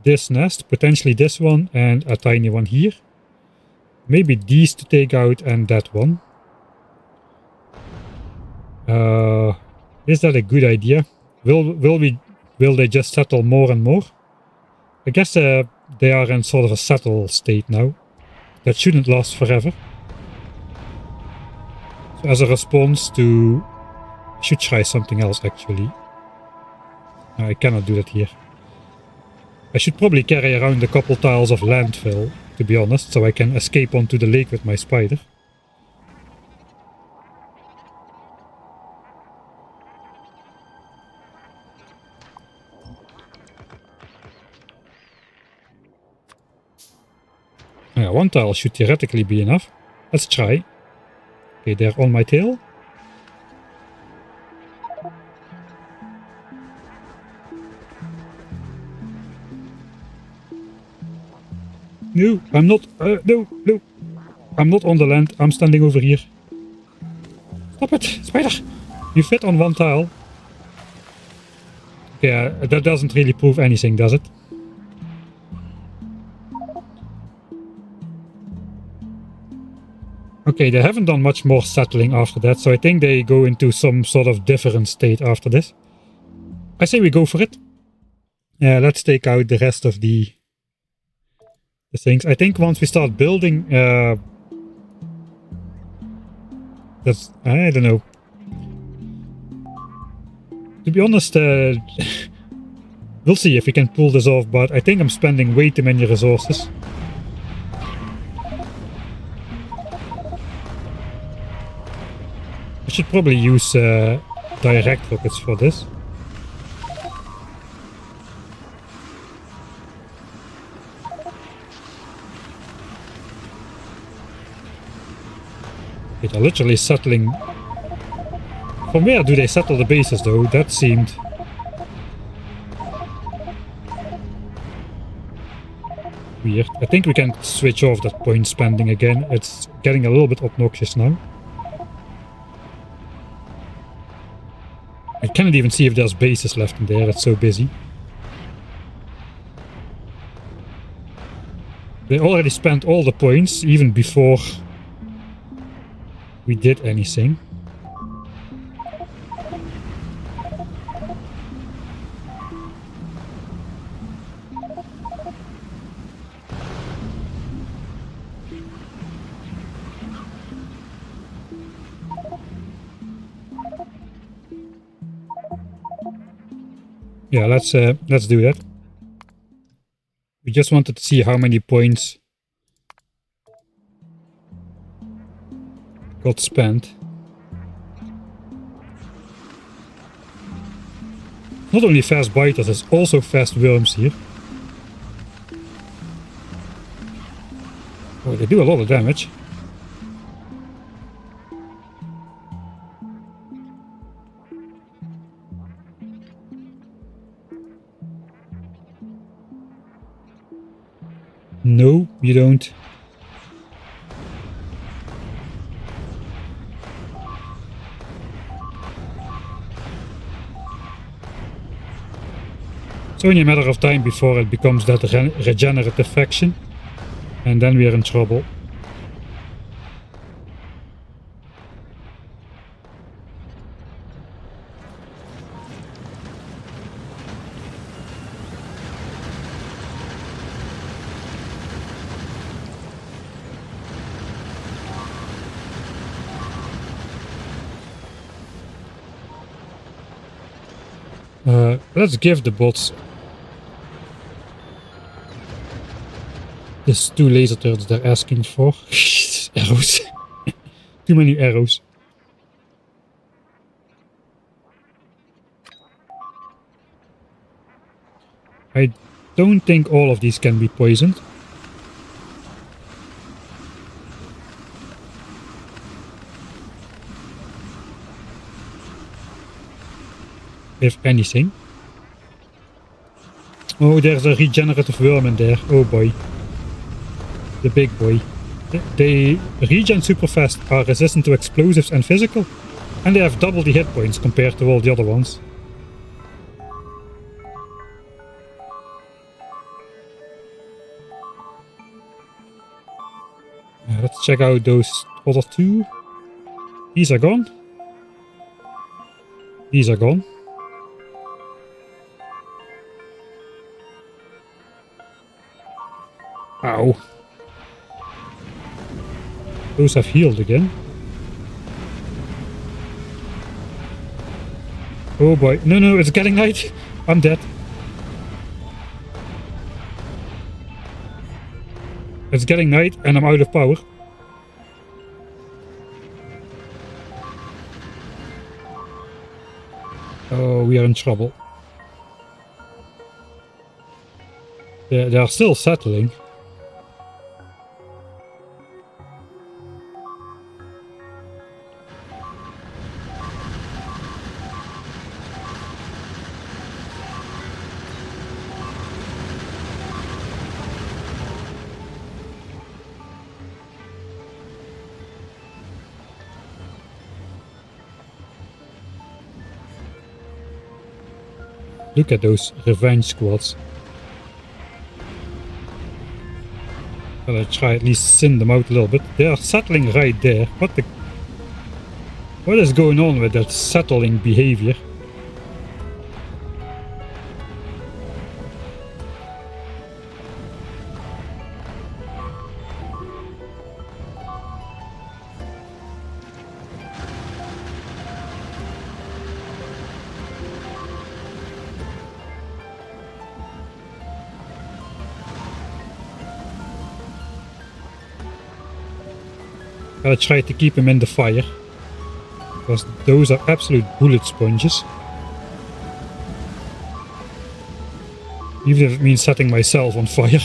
this nest, potentially this one, and a tiny one here. Maybe these to take out and that one. Is that a good idea? Will they just settle more and more? I guess they are in sort of a settle state now. That shouldn't last forever. So as a response to... I should try something else actually. I cannot do that here. I should probably carry around a couple tiles of landfill, to be honest, so I can escape onto the lake with my spider. Yeah, 1 tile should theoretically be enough. Let's try. Okay, they're on my tail. No, I'm not. No. I'm not on the land. I'm standing over here. Stop it, spider! You fit on 1 tile. Yeah, that doesn't really prove anything, does it? Okay, they haven't done much more settling after that, so I think they go into some sort of different state after this. I say we go for it. Yeah, let's take out the rest of the things. I think once we start building, that's, I don't know. To be honest, we'll see if we can pull this off, but I think I'm spending way too many resources. I should probably use direct rockets for this. They're literally settling. From where do they settle the bases though? That seemed... Weird. I think we can switch off that point spending again. It's getting a little bit obnoxious now. I cannot even see if there's bases left in there. It's so busy. They already spent all the points even before we did anything. Yeah, let's do that. We just wanted to see how many points got spent. Not only fast biters, there's also fast worms here. Oh, they do a lot of damage. No, you don't. It's only a matter of time before it becomes that regenerative faction. And then we're in trouble. Let's give the bots these 2 laser turrets they're asking for. Arrows. Too many arrows. I don't think all of these can be poisoned. If anything. Oh, there's a regenerative worm in there. Oh boy. The big boy. They regen super fast, are resistant to explosives and physical. And they have double the hit points compared to all the other ones. Let's check out those other 2. These are gone. These are gone. Ow. Those have healed again. Oh boy. No, no, it's getting night. I'm dead. It's getting night and I'm out of power. Oh, we are in trouble. They are still settling. Look at those revenge squads. I'll try at least send them out a little bit. They are settling right there. What is going on with that settling behavior? I'll try to keep him in the fire, because those are absolute bullet sponges. Even if it means setting myself on fire.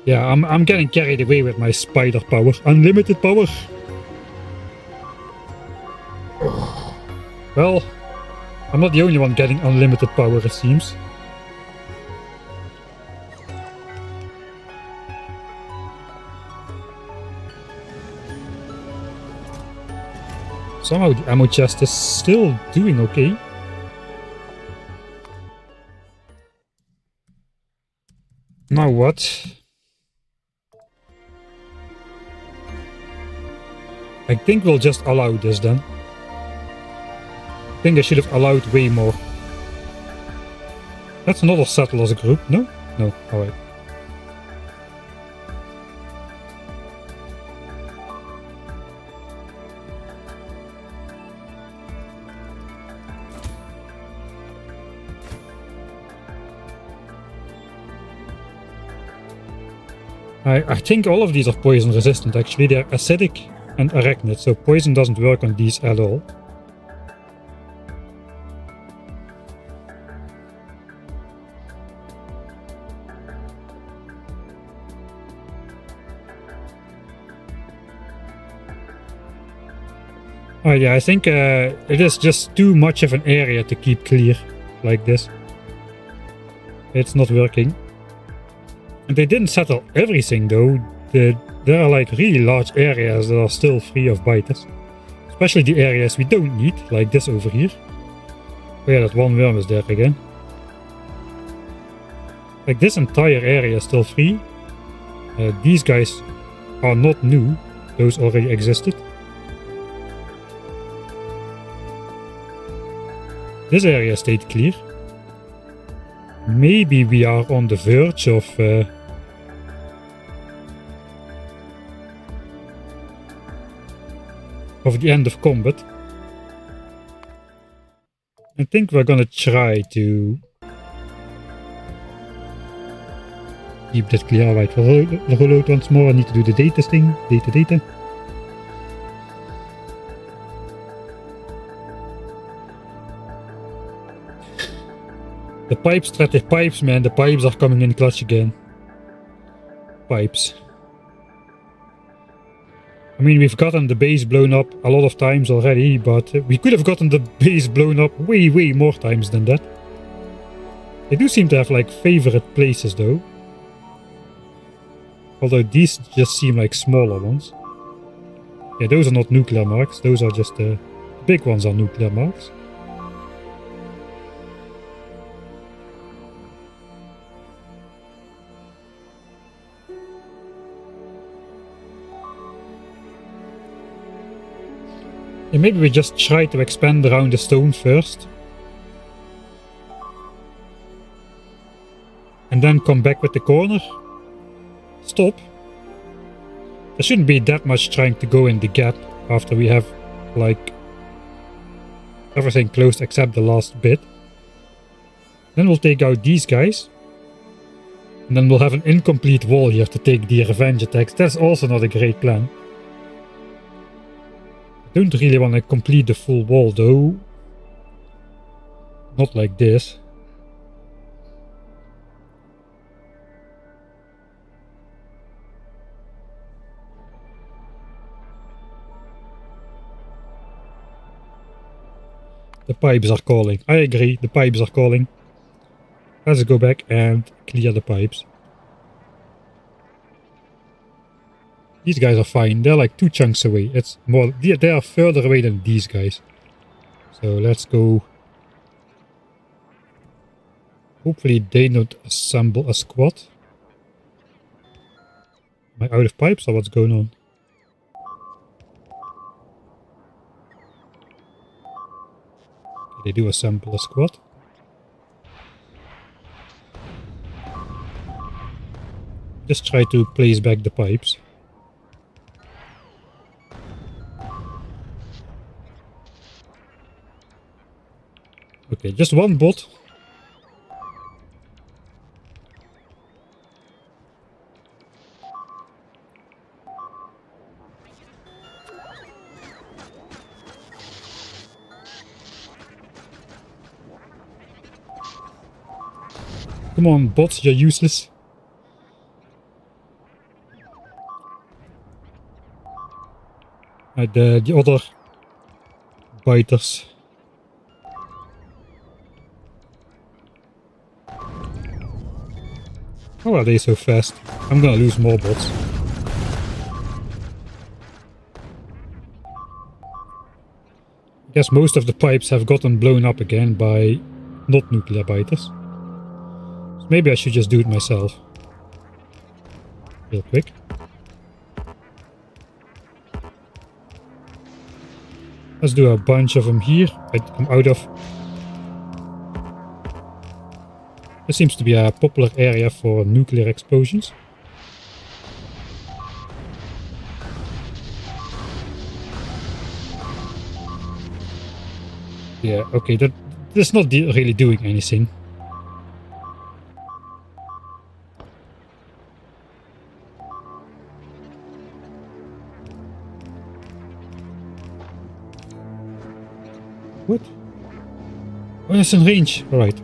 Yeah, I'm getting carried away with my spider power. Unlimited power. Well, I'm not the only one getting unlimited power, it seems. Somehow the ammo chest is still doing okay. Now what? I think we'll just allow this then. I think I should have allowed way more. That's another settlers group, no? No, alright. I think all of these are poison resistant actually. They're acidic and arachnid, so poison doesn't work on these at all. Oh yeah, I think it is just too much of an area to keep clear like this. It's not working. And they didn't settle everything though. There are like really large areas that are still free of biters. Especially the areas we don't need, like this over here. Oh yeah, that one worm is there again. Like this entire area is still free. These guys are not new. Those already existed. This area stayed clear. Maybe we are on the verge of the end of combat. I think we're gonna try to keep that clear. Alright, we'll reload once more. I need to do the data thing. Data. The pipes, man. The pipes are coming in clutch again. Pipes. I mean, we've gotten the base blown up a lot of times already, but we could have gotten the base blown up way more times than that. They do seem to have like favorite places though. Although these just seem like smaller ones. Yeah, those are not nuclear marks. Those are just the big ones are nuclear marks. And maybe we just try to expand around the stone first. And then come back with the corner. Stop. There shouldn't be that much trying to go in the gap after we have, like, everything closed except the last bit. Then we'll take out these guys. And then we'll have an incomplete wall here to take the revenge attacks. That's also not a great plan. Don't really want to complete the full wall though. Not like this. The pipes are calling. I agree, the pipes are calling. Let's go back and clear the pipes. These guys are fine. They're like 2 chunks away. It's more. They are further away than these guys. So let's go. Hopefully they don't assemble a squad. Am I out of pipes or what's going on? They do assemble a squad. Just try to place back the pipes. Okay, just one bot. Come on, bots, you're useless. The other biters. How are they so fast? I'm gonna lose more bots. I guess most of the pipes have gotten blown up again by not nuclear biters. So maybe I should just do it myself. Real quick. Let's do a bunch of them here. I'm out of... This seems to be a popular area for nuclear explosions. Yeah, okay, that's not really doing anything. What? Oh, it's in range. Alright.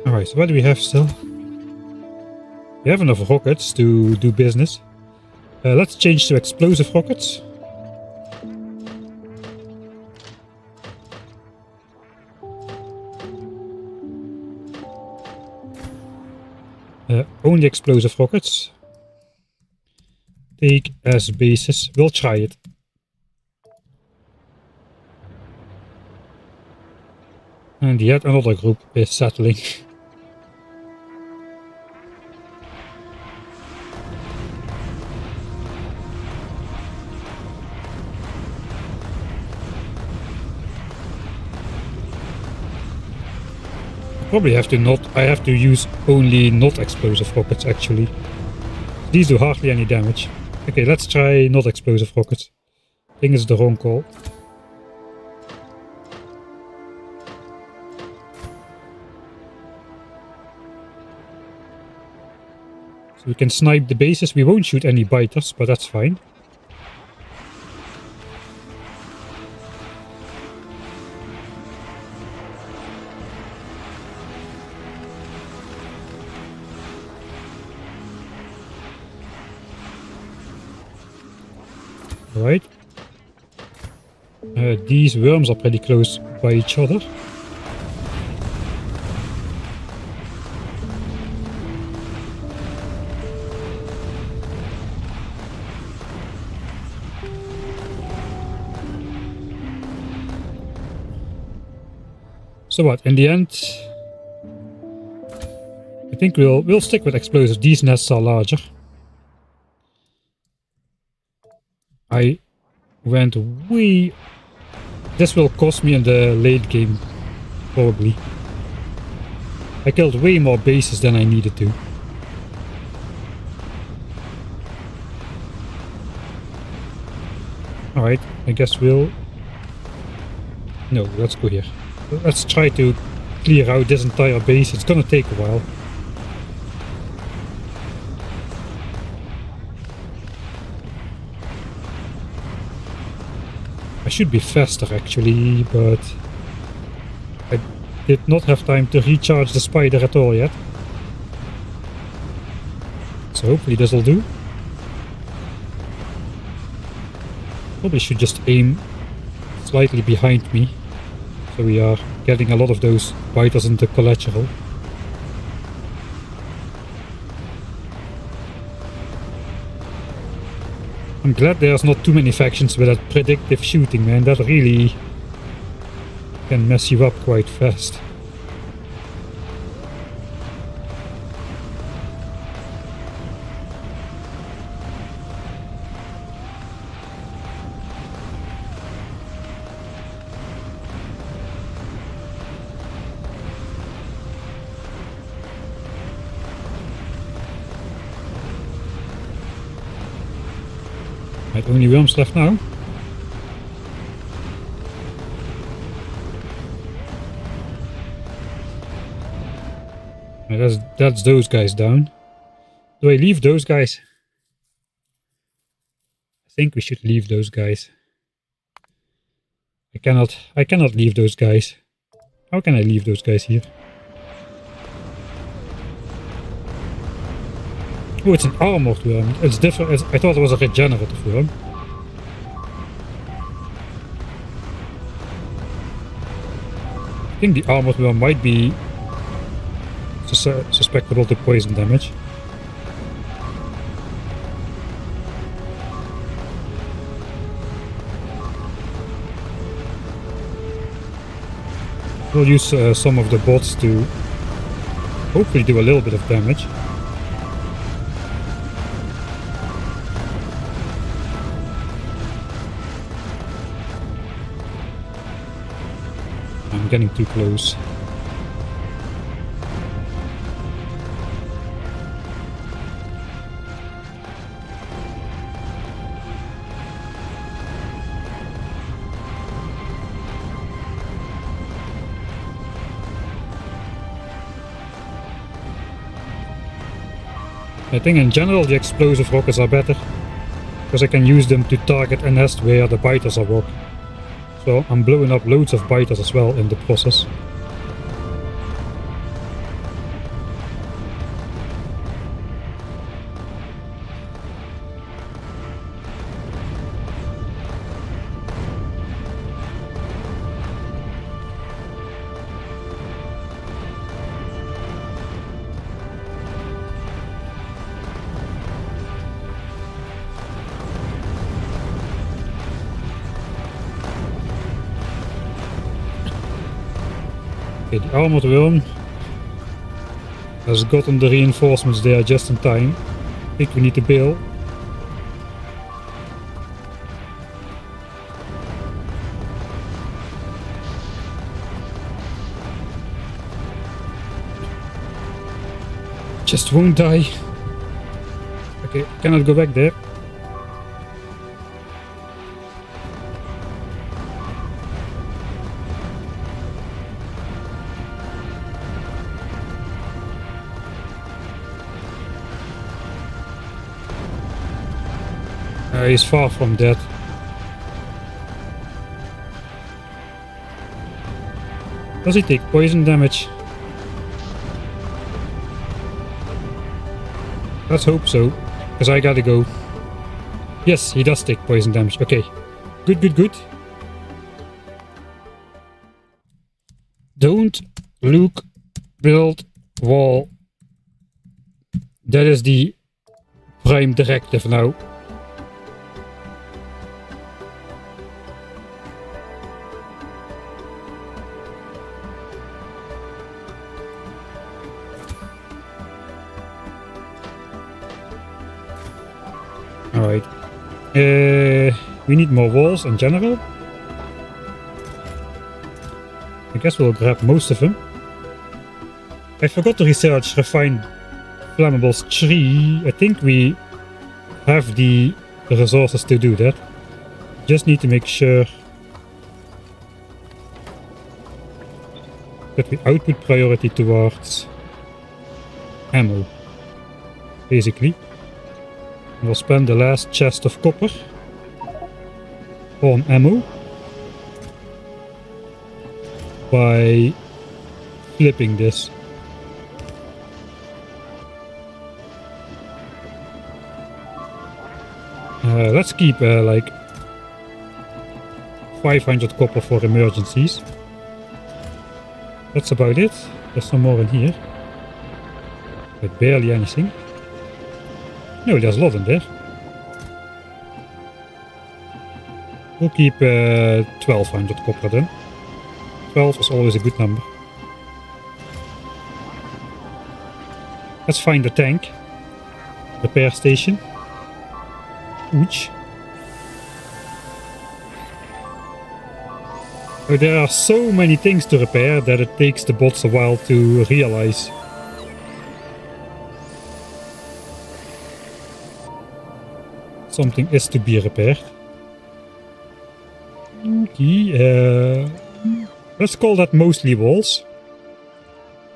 Alright, so what do we have still? We have enough rockets to do business. Let's change to explosive rockets. Only explosive rockets. Take as bases. We'll try it. And yet another group is settling. Probably have to not... I have to use only not explosive rockets actually. These do hardly any damage. Okay, let's try not explosive rockets. I think it's the wrong call. So we can snipe the bases. We won't shoot any biters, but that's fine. Right. These worms are pretty close by each other. So what, in the end, I think we'll stick with explosives. These nests are larger. I went way... This will cost me in the late game, probably. I killed way more bases than I needed to. Alright, I guess we'll... No, let's go here. Let's try to clear out this entire base. It's gonna take a while. I should be faster actually, but I did not have time to recharge the spider at all yet. So hopefully this will do. Probably should just aim slightly behind me, so we are getting a lot of those biters into collateral. I'm glad there's not too many factions with that predictive shooting, man. That really can mess you up quite fast. Right, only worms left now. Right, that's those guys down. Do I leave those guys? I think we should leave those guys. I cannot leave those guys. How can I leave those guys here? Oh, it's an armored worm. It's different. I thought it was a regenerative worm. I think the armored worm might be susceptible to poison damage. We'll use some of the bots to hopefully do a little bit of damage. I'm getting too close. I think in general the explosive rockets are better, because I can use them to target a nest where the biters are walking. So I'm blowing up loads of biters as well in the process. Okay, the armored worm has gotten the reinforcements there just in time. I think we need to bail. Just won't die. Okay, cannot go back there. He's far from dead. Does he take poison damage? Let's hope so, because I gotta go. Yes, he does take poison damage. Okay, good, good, good. Don't look, build, wall. That is the prime directive now. Alright. We need more walls in general. I guess we'll grab most of them. I forgot to research refined flammables 3. I think we have the resources to do that. Just need to make sure that we output priority towards ammo, basically. We'll spend the last chest of copper on ammo by flipping this. Let's keep like 500 copper for emergencies. That's about it. There's some more in here, but barely anything. No, there's a lot in there. We'll keep 1200 copper then. 12 is always a good number. Let's find the tank. Repair station. Ouch. Oh, there are so many things to repair that it takes the bots a while to realize. Something is to be repaired. Okay, let's call that mostly walls.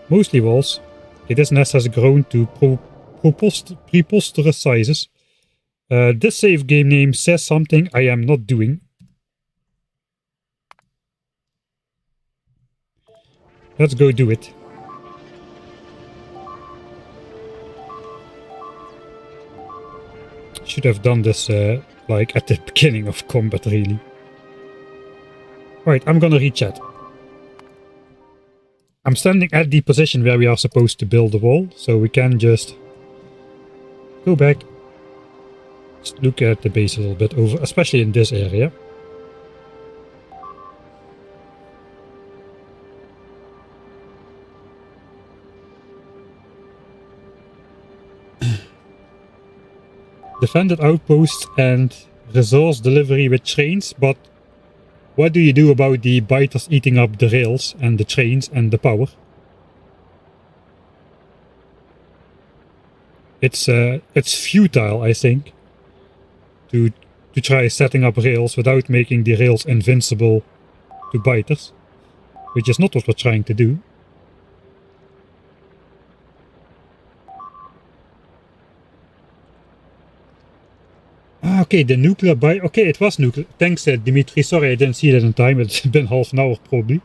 Mostly walls. Okay, this nest has grown to preposterous sizes. This save game name says something I am not doing. Let's go do it. Should have done this like at the beginning of combat, really. Alright, I'm gonna rechat. I'm standing at the position where we are supposed to build the wall, so we can just go back. Just look at the base a little bit over, especially in this area. Defended outposts and resource delivery with trains, but what do you do about the biters eating up the rails and the trains and the power? It's futile, I think, to try setting up rails without making the rails invincible to biters, which is not what we're trying to do. Okay, the nuclear bite. Okay, it was nuclear. Thanks, Dimitri. Sorry, I didn't see that in time. It's been half an hour, probably.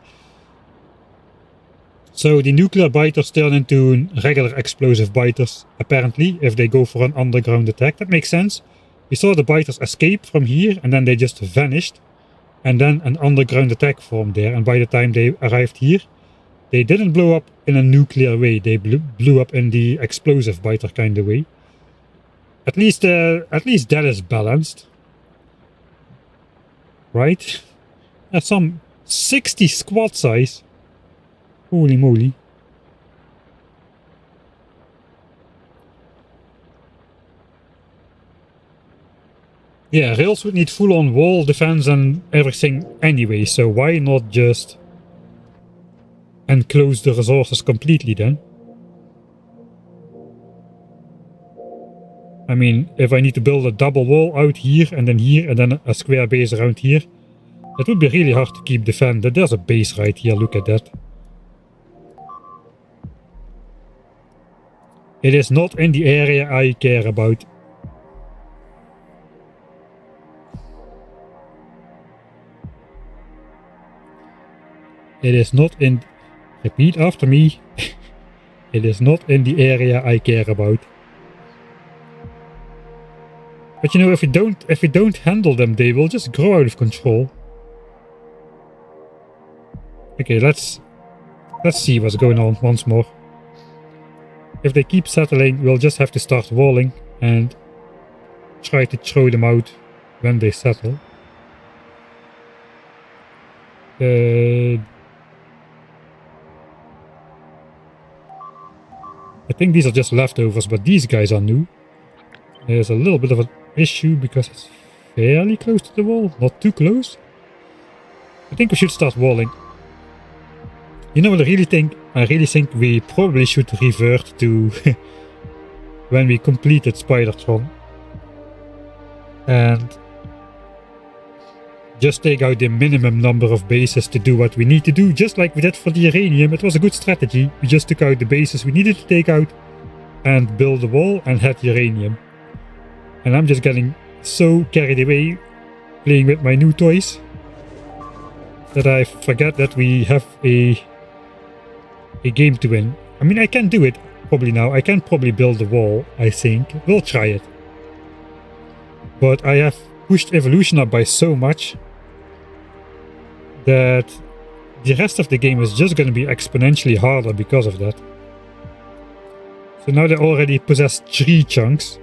So the nuclear biters turn into regular explosive biters, apparently, if they go for an underground attack. That makes sense. We saw the biters escape from here, and then they just vanished. And then an underground attack formed there. And by the time they arrived here, they didn't blow up in a nuclear way. They blew up in the explosive biter kind of way. At least that is balanced, right? That's some 60 squad size. Holy moly! Yeah, rails would need full-on wall defense and everything anyway. So why not just enclose the resources completely then? I mean, if I need to build a double wall out here and then a square base around here, it would be really hard to keep defended. There's a base right here, look at that. It is not in the area I care about. It is not in... Repeat after me. It is not in the area I care about. But you know, if we don't handle them, they will just grow out of control. Okay, let's see what's going on once more. If they keep settling, we'll just have to start walling and try to throw them out when they settle. I think these are just leftovers, but these guys are new. There's a little bit of an issue because it's fairly close to the wall, not too close. I think we should start walling. You know what I really think? I really think we probably should revert to when we completed Spidertron. And just take out the minimum number of bases to do what we need to do, just like we did for the uranium. It was a good strategy. We just took out the bases we needed to take out and build a wall and had uranium. And I'm just getting so carried away playing with my new toys that I forget that we have a game to win. I mean, I can do it probably now. I can probably build a wall, I think. We'll try it. But I have pushed evolution up by so much that the rest of the game is just going to be exponentially harder because of that. So now they already possess 3 chunks.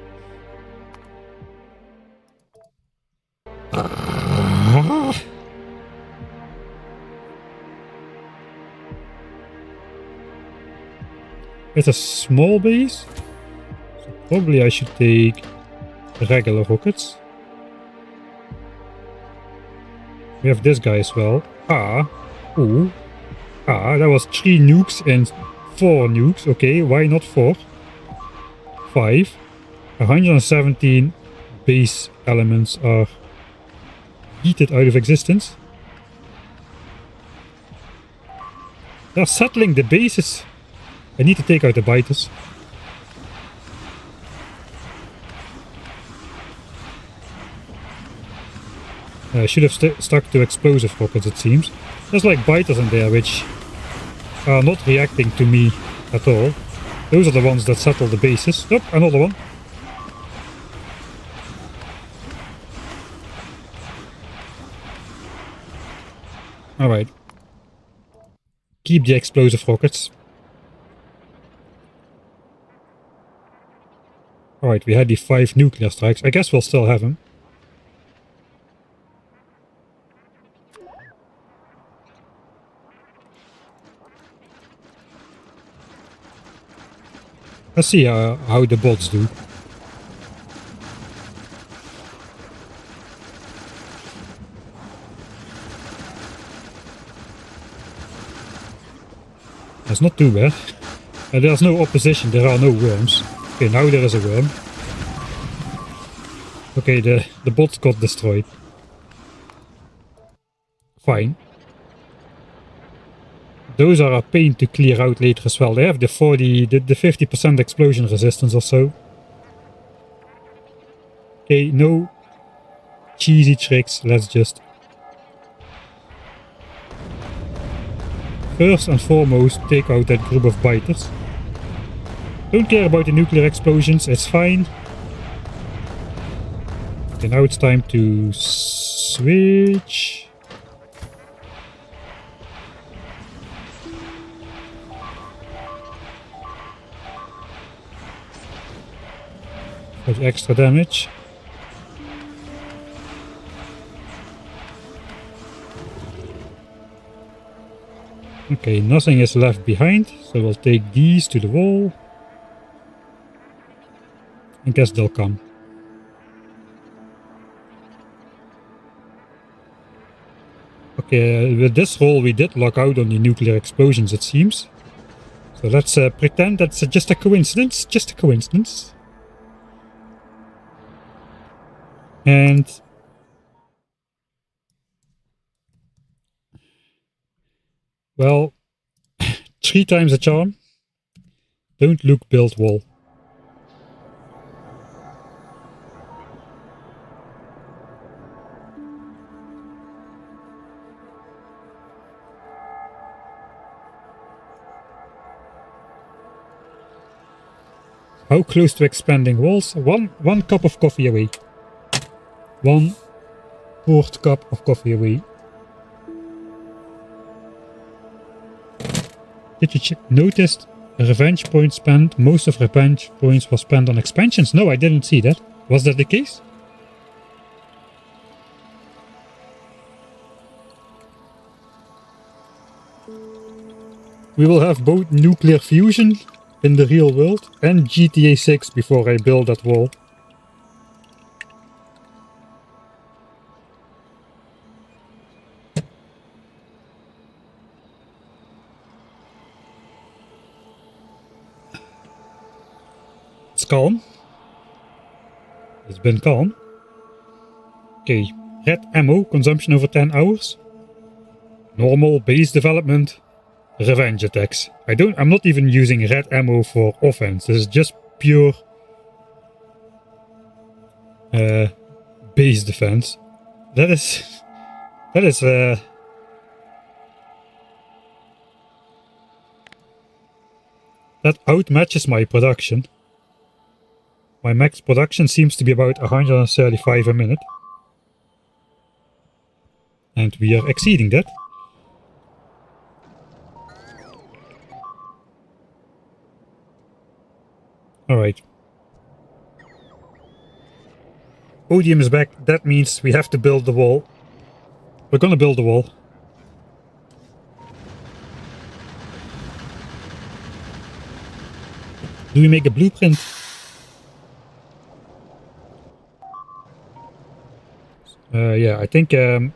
It's a small base, so probably I should take regular rockets. We have this guy as well. That was 3 nukes and 4 nukes. Okay, why not 4? 5. 117 base elements are heated out of existence. They're settling the bases. I need to take out the biters. I should have stuck to explosive rockets, it seems. There's like biters in there, which are not reacting to me at all. Those are the ones that settle the bases. Oh, another one. Alright. Keep the explosive rockets. Alright, we had the 5 nuclear strikes. I guess we'll still have them. Let's see how the bots do. That's not too bad. There's no opposition, there are no worms. Okay, now there is a worm. Okay, the bots got destroyed. Fine. Those are a pain to clear out later as well. They have the 50% explosion resistance or so. Okay, no cheesy tricks, let's just... First and foremost, take out that group of biters. Don't care about the nuclear explosions, it's fine. Okay, now it's time to switch. For the extra damage. Okay, nothing is left behind, so we'll take these to the wall. I guess they'll come. Okay, with this roll we did lock out on the nuclear explosions, it seems. So let's pretend that's just a coincidence, just a coincidence. And... well, 3 times a charm. Don't look, build wall. How close to expanding walls? One cup of coffee away. 1 quart cup of coffee away. Did you notice revenge points spent? Most of revenge points was spent on expansions. No, I didn't see that. Was that the case? We will have both nuclear fusion in the real world and GTA 6 before I build that wall. It's calm. It's been calm. Okay, red ammo consumption over 10 hours. Normal base development. Revenge attacks. I'm not even using red ammo for offense. This is just pure base defense. That is that outmatches my production. My max production seems to be about 135 a minute. And we are exceeding that. Alright. Odium is back. That means we have to build the wall. We're gonna build the wall. Do we make a blueprint? Yeah, I think I'll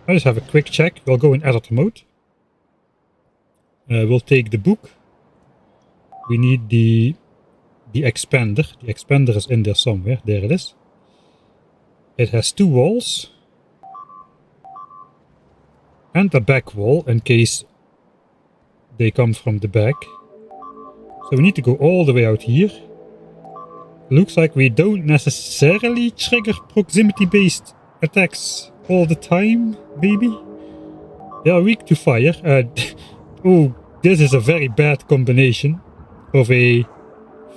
just have a quick check. We'll go in editor mode. We'll take the book. We need the expander. The expander is in there somewhere. There it is. It has 2 walls. And a back wall in case they come from the back. So we need to go all the way out here. Looks like we don't necessarily trigger proximity-based attacks all the time, maybe? They are weak to fire. Oh, this is a very bad combination of a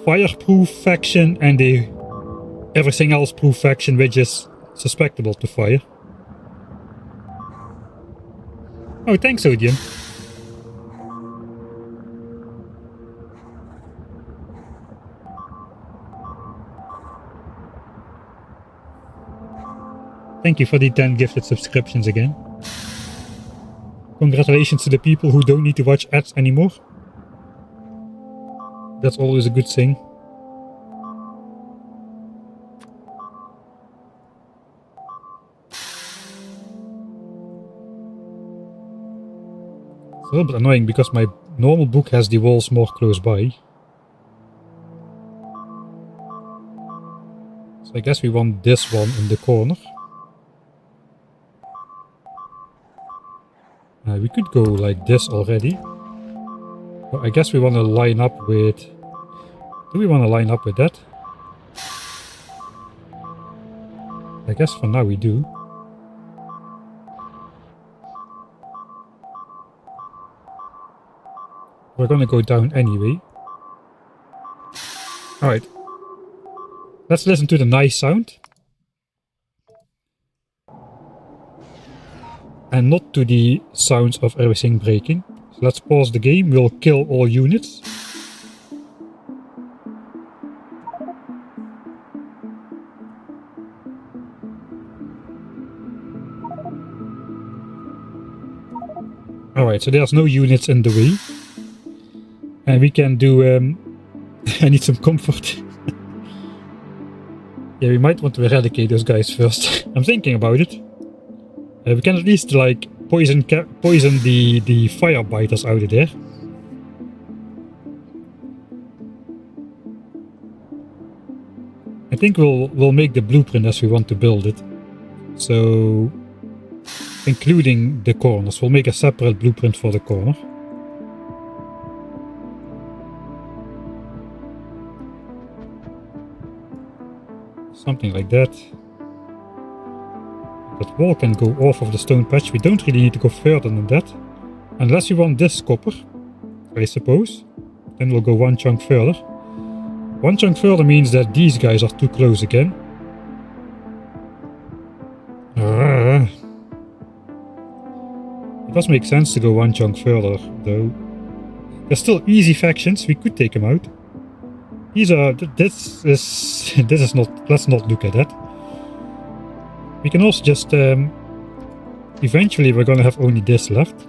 fireproof faction and a everything else proof faction which is susceptible to fire. Oh, thanks, Odium. Thank you for the 10 gifted subscriptions again. Congratulations to the people who don't need to watch ads anymore. That's always a good thing. It's a little bit annoying because my normal book has the walls more close by. So I guess we want this one in the corner. We could go like this already. But I guess we want to line up with... Do we want to line up with that? I guess for now we do. We're gonna go down anyway. Alright. Let's listen to the nice sound. And not to the sounds of everything breaking. So let's pause the game. We'll kill all units. Alright, so there's no units in the way. And we can do... I need some comfort. Yeah, we might want to eradicate those guys first. I'm thinking about it. We can at least like poison the fire biters out of there. I think we'll make the blueprint as we want to build it. So including the corners. We'll make a separate blueprint for the corner. Something like that. That wall can go off of the stone patch. We don't really need to go further than that. Unless we want this copper, I suppose. Then we'll go one chunk further. One chunk further means that these guys are too close again. It does make sense to go one chunk further, though. They're still easy factions. We could take them out. These are... This is not... Let's not look at that. We can also just... eventually we're gonna have only this left.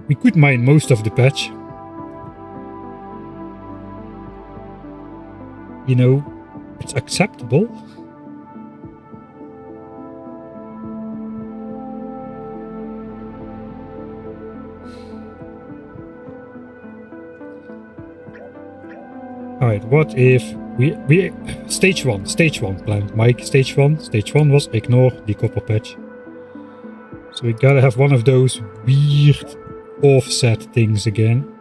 We could mine most of the patch. You know, it's acceptable. Alright, what if we stage one plan, Mike, stage one was ignore the copper patch. So we gotta have one of those weird offset things again.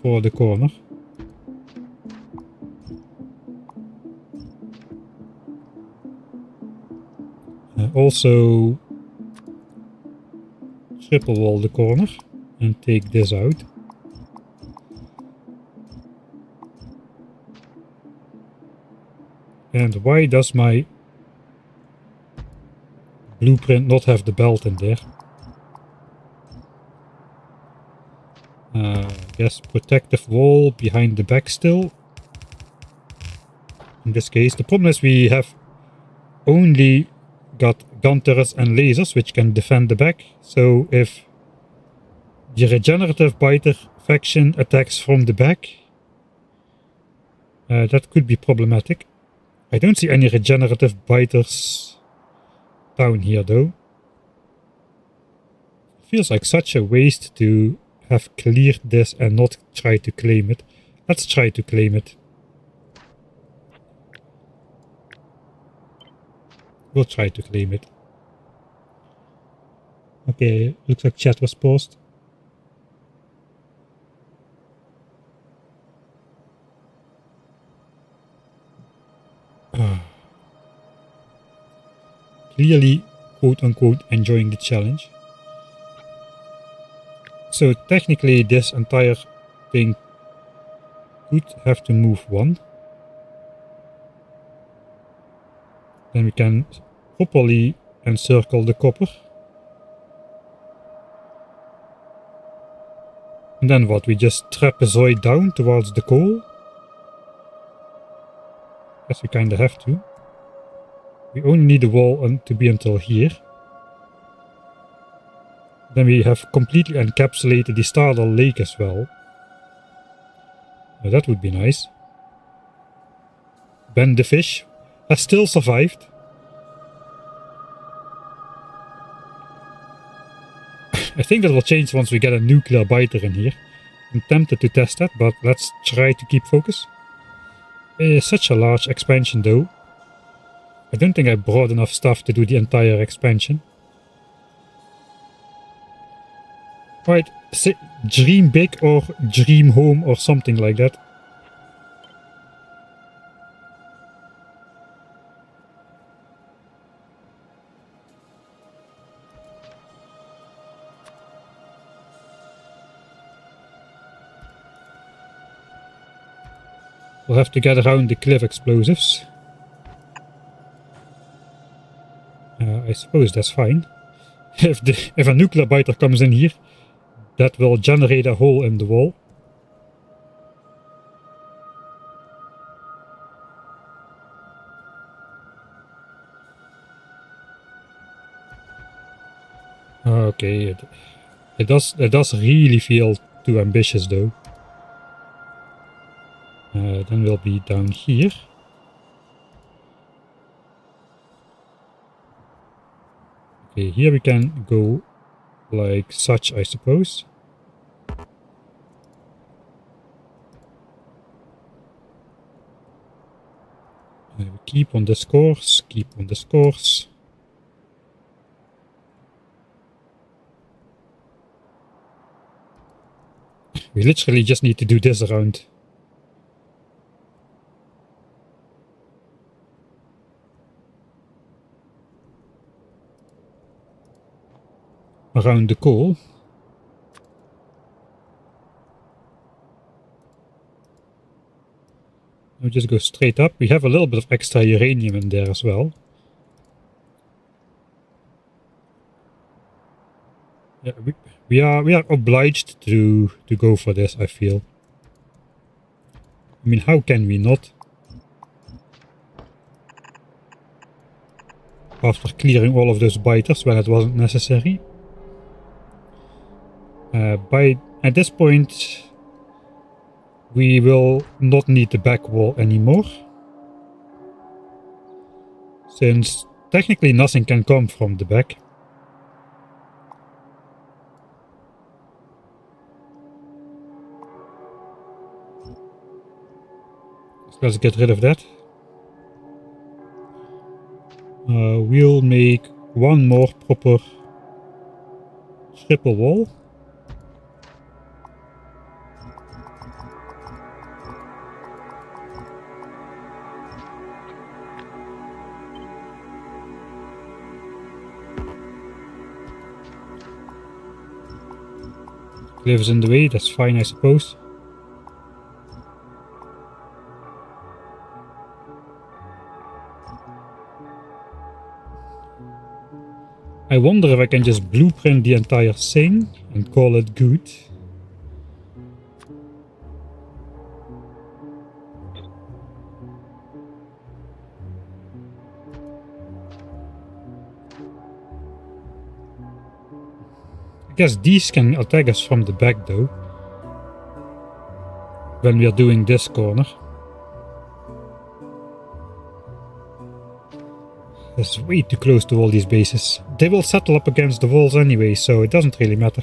For the corner. Also triple wall the corner. And take this out. And why does my blueprint not have the belt in there? Yes, protective wall behind the back still. In this case, the problem is we have only got gun turrets and lasers which can defend the back. So if the regenerative biter faction attacks from the back, that could be problematic. I don't see any regenerative biters down here though. Feels like such a waste to have cleared this and not try to claim it. Let's try to claim it. We'll try to claim it. Okay, looks like chat was paused. Clearly quote-unquote enjoying the challenge. So technically this entire thing could have to move one. Then we can properly encircle the copper. And then what? We just trapezoid down towards the coal? Guess we kinda have to. We only need the wall to be until here. Then we have completely encapsulated the starter lake as well. Now that would be nice. Ben the fish has still survived. I think that will change once we get a nuclear biter in here. I'm tempted to test that, but let's try to keep focus. It is such a large expansion though. I don't think I brought enough stuff to do the entire expansion. Right, dream big or dream home or something like that. We'll have to get around the cliff explosives. I suppose that's fine. If a nuclear biter comes in here, that will generate a hole in the wall. Okay, it does really feel too ambitious though. Then we'll be down here. Okay, here we can go like such, I suppose. We keep on this course, keep on this course. We literally just need to do this around. Around the coal. We'll just go straight up. We have a little bit of extra uranium in there as well. Yeah, we are obliged to go for this, I feel. I mean, how can we not? After clearing all of those biters when it wasn't necessary. At this point, we will not need the back wall anymore. Since technically nothing can come from the back. So let's get rid of that. We'll make one more proper triple wall. Lives in the way, that's fine, I suppose. I wonder if I can just blueprint the entire thing and call it good. I guess these can attack us from the back though. When we are doing this corner. It's way too close to all these bases. They will settle up against the walls anyway, so it doesn't really matter.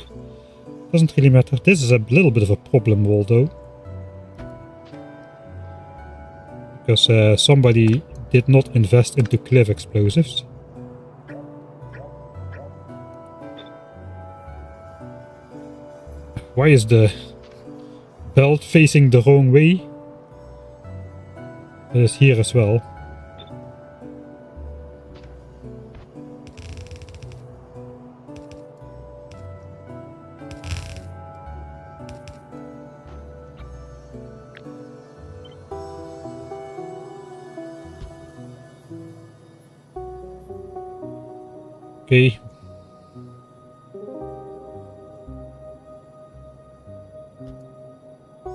Doesn't really matter. This is a little bit of a problem wall though. Because somebody did not invest into cliff explosives. Why is the belt facing the wrong way? It is here as well. Okay.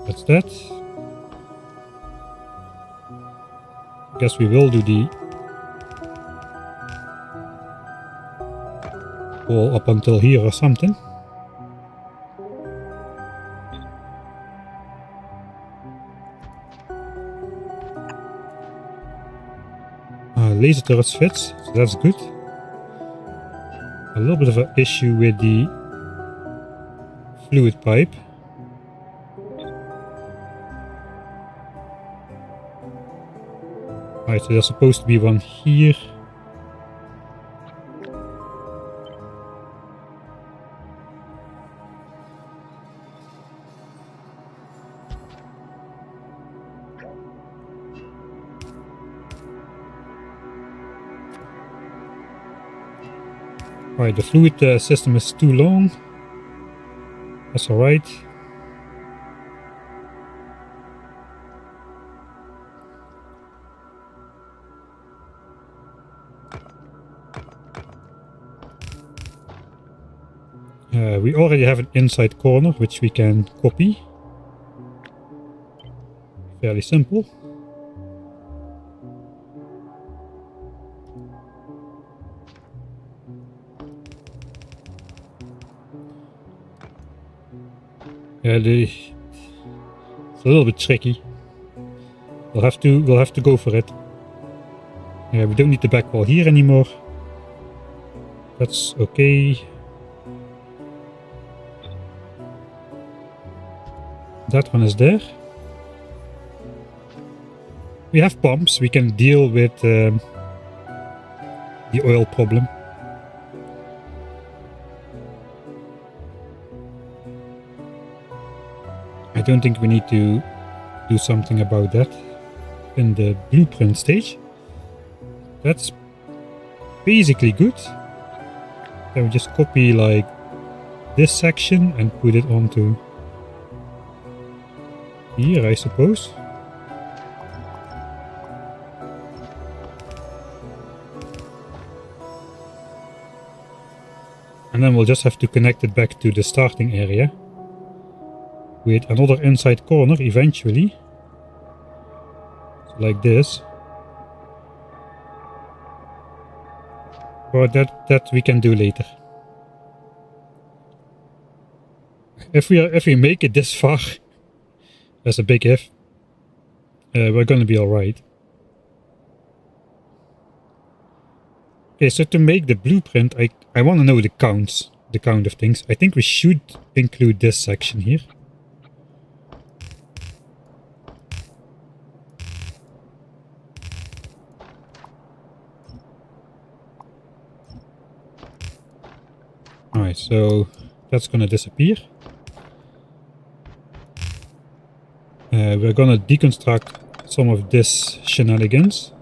That's that. I guess we will do the wall up until here or something. Laser turrets fits, so that's good. A little bit of an issue with the fluid pipe. Right, so there's supposed to be one here. Right, the fluid system is too long. That's alright. We already have an inside corner which we can copy. Fairly simple. Yeah, it's a little bit tricky. We'll have to go for it. Yeah, we don't need the back wall here anymore. That's okay. That one is there. We have pumps. We can deal with the oil problem. I don't think we need to do something about that in the blueprint stage. That's basically good. Then we just copy like this section and put it onto here, I suppose. And then we'll just have to connect it back to the starting area with another inside corner eventually. So like this. Or that we can do later. If we make it this far, that's a big if, we're gonna be alright. Okay, so to make the blueprint, I want to know the count of things. I think we should include this section here. Alright, so that's gonna disappear. We're gonna deconstruct some of this shenanigans.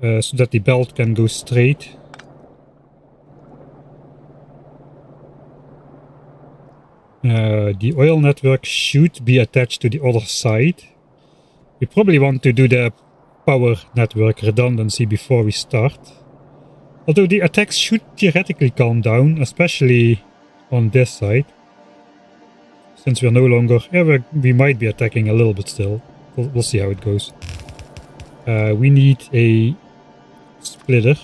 So that the belt can go straight. The oil network should be attached to the other side. We probably want to do the power network redundancy before we start. Although the attacks should theoretically calm down, especially on this side. Since we're no longer... Yeah, we might be attacking a little bit still. We'll see how it goes. We need a splitter.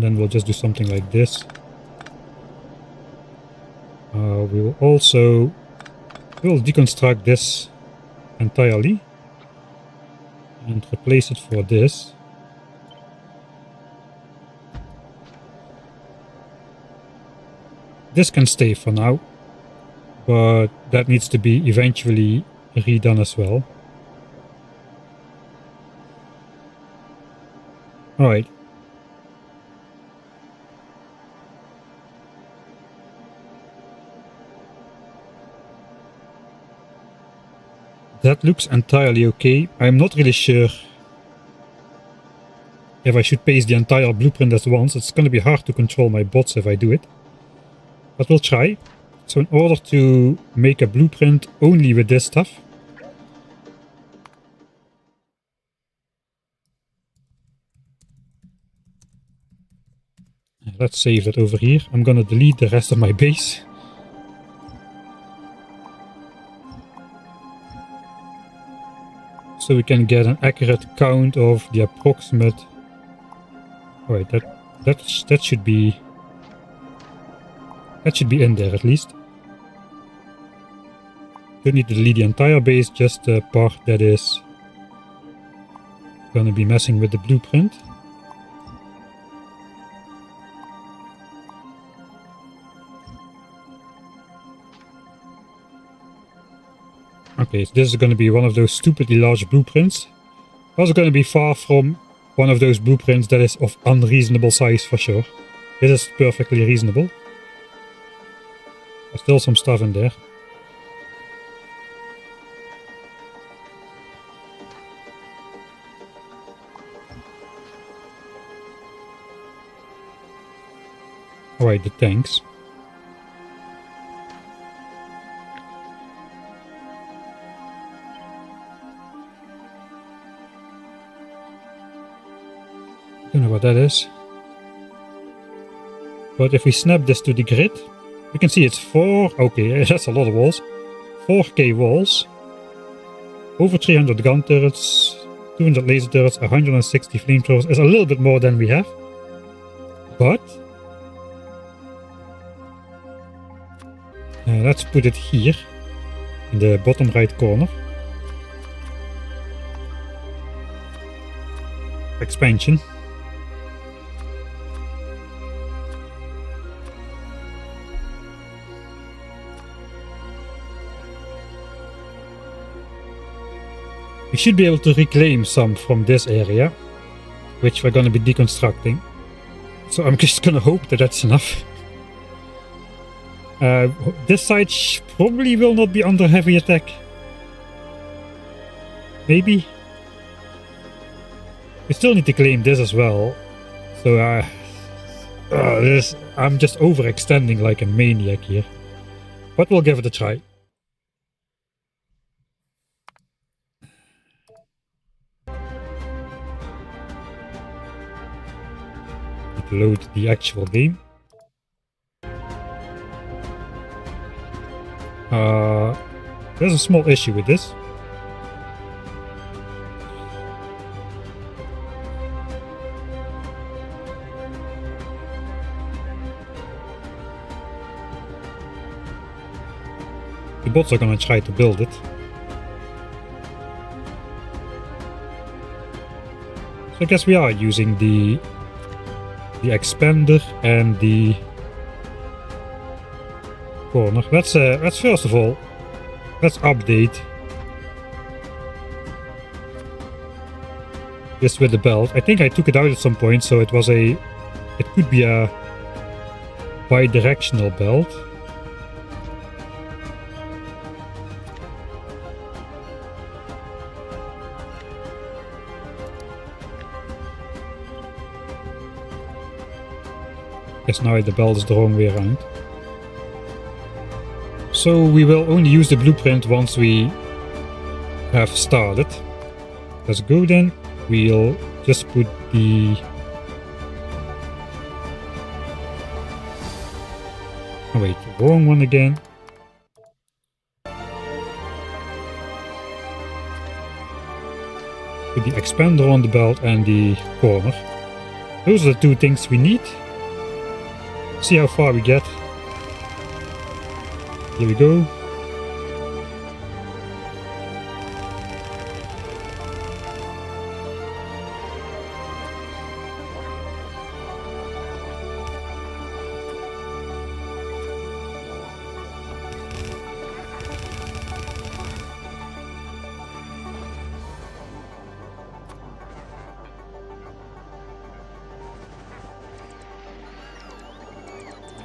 Then we'll just do something like this. We will also deconstruct this entirely and replace it for this. This can stay for now, but that needs to be eventually redone as well. Alright. That looks entirely okay. I'm not really sure if I should paste the entire blueprint at once. It's going to be hard to control my bots if I do it. But we'll try. So in order to make a blueprint only with this stuff, Let's save that over here. I'm gonna delete the rest of my base. So we can get an accurate count of the approximate... Oh wait, that should be... That should be in there at least. Don't need to delete the entire base, just the part that is gonna be messing with the blueprint. Okay, so this is gonna be one of those stupidly large blueprints. Also gonna be far from one of those blueprints that is of unreasonable size for sure. This is perfectly reasonable. There's still some stuff in there. Alright, the tanks. Don't know what that is. But if we snap this to the grid, we can see it's 4... Okay, that's a lot of walls. 4k walls. Over 300 gun turrets. 200 laser turrets. 160 flamethrowers. Is a little bit more than we have. But... let's put it here. In the bottom right corner. Expansion. We should be able to reclaim some from this area, which we're going to be deconstructing. So I'm just going to hope that that's enough. This side probably will not be under heavy attack. Maybe. We still need to claim this as well. So I'm just overextending like a maniac here. But we'll give it a try. Load the actual game. There's a small issue with this. The bots are gonna try to build it. So I guess we are using the expander and the corner. Let's first of all, let's update this with the belt. I think I took it out at some point, so it could be a bi-directional belt. Guess now the belt is the wrong way around. So we will only use the blueprint once we have started. Let's go then. We'll just put the... Oh wait, wrong one again. Put the expander on the belt and the corner. Those are the two things we need. See how far we get. Here we go.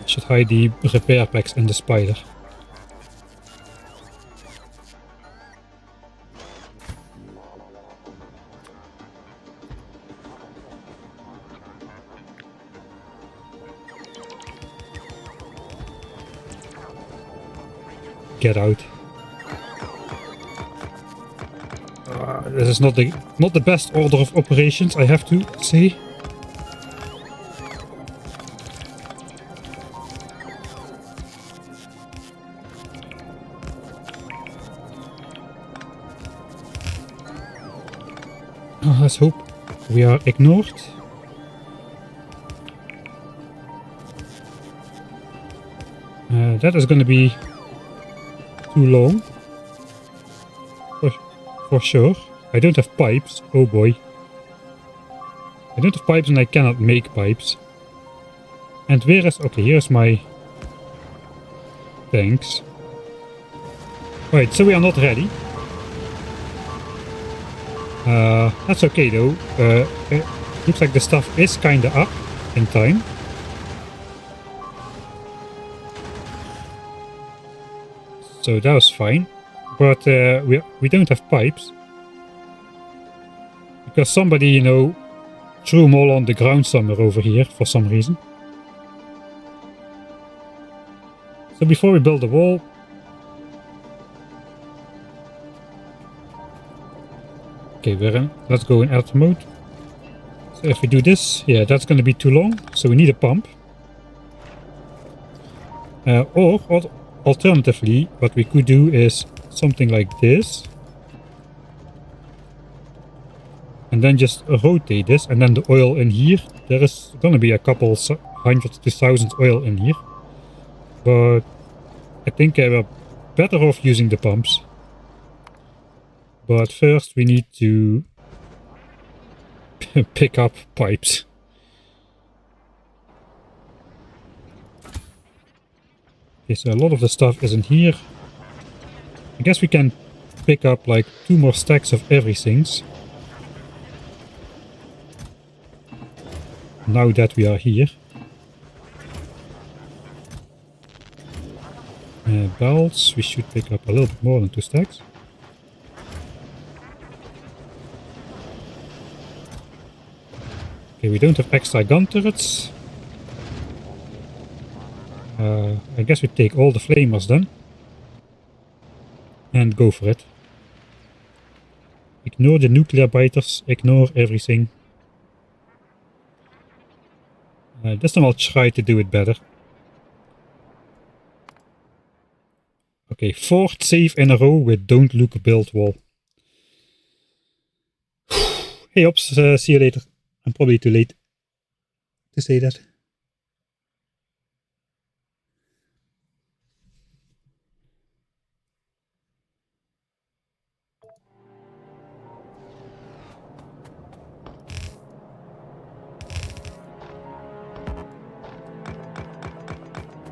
Should hide the repair packs and the spider. Get out. This is not the best order of operations, I have to say. Let's hope we are ignored. That is going to be too long. For sure. I don't have pipes. Oh boy. I don't have pipes and I cannot make pipes. And where is... Okay, here's my... Thanks. Right, so we are not ready. That's okay though. It looks like the stuff is kinda up in time. So that was fine. But we don't have pipes. Because somebody, you know, threw them all on the ground somewhere over here for some reason. So before we build a wall... Okay, we're in. Let's go in edit mode. So if we do this, yeah, that's going to be too long. So we need a pump. Or alternatively, what we could do is something like this. And then just rotate this, and then the oil in here. There is going to be a couple hundred to thousands oil in here. But I think we're better off using the pumps. But first we need to pick up pipes. Okay, so a lot of the stuff is in here. I guess we can pick up like 2 more stacks of everything. Now that we are here. Belts, we should pick up a little bit more than 2 stacks. Okay, we don't have extra gun turrets. I guess we take all the flamers then. And go for it. Ignore the nuclear biters, ignore everything. This time I'll try to do it better. Okay, 4th save in a row with don't look build wall. Hey Ops, see you later. I'm probably too late to say that.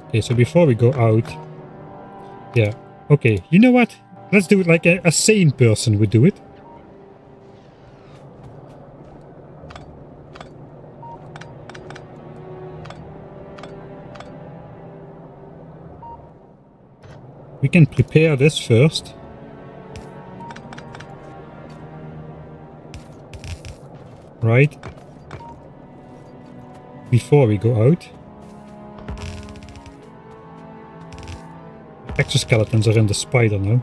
Okay, so before we go out... Yeah, okay, you know what? Let's do it like a sane person would do it. We can prepare this first. Right? Before we go out. Exoskeletons are in the spider now.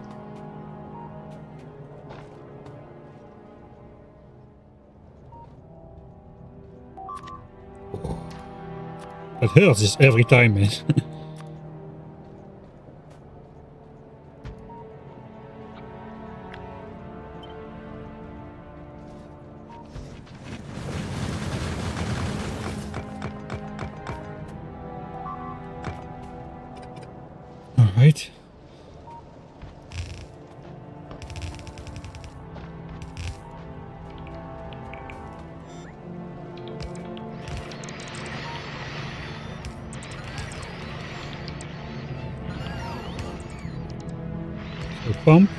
That hurts just every time, man. Alright. So pump.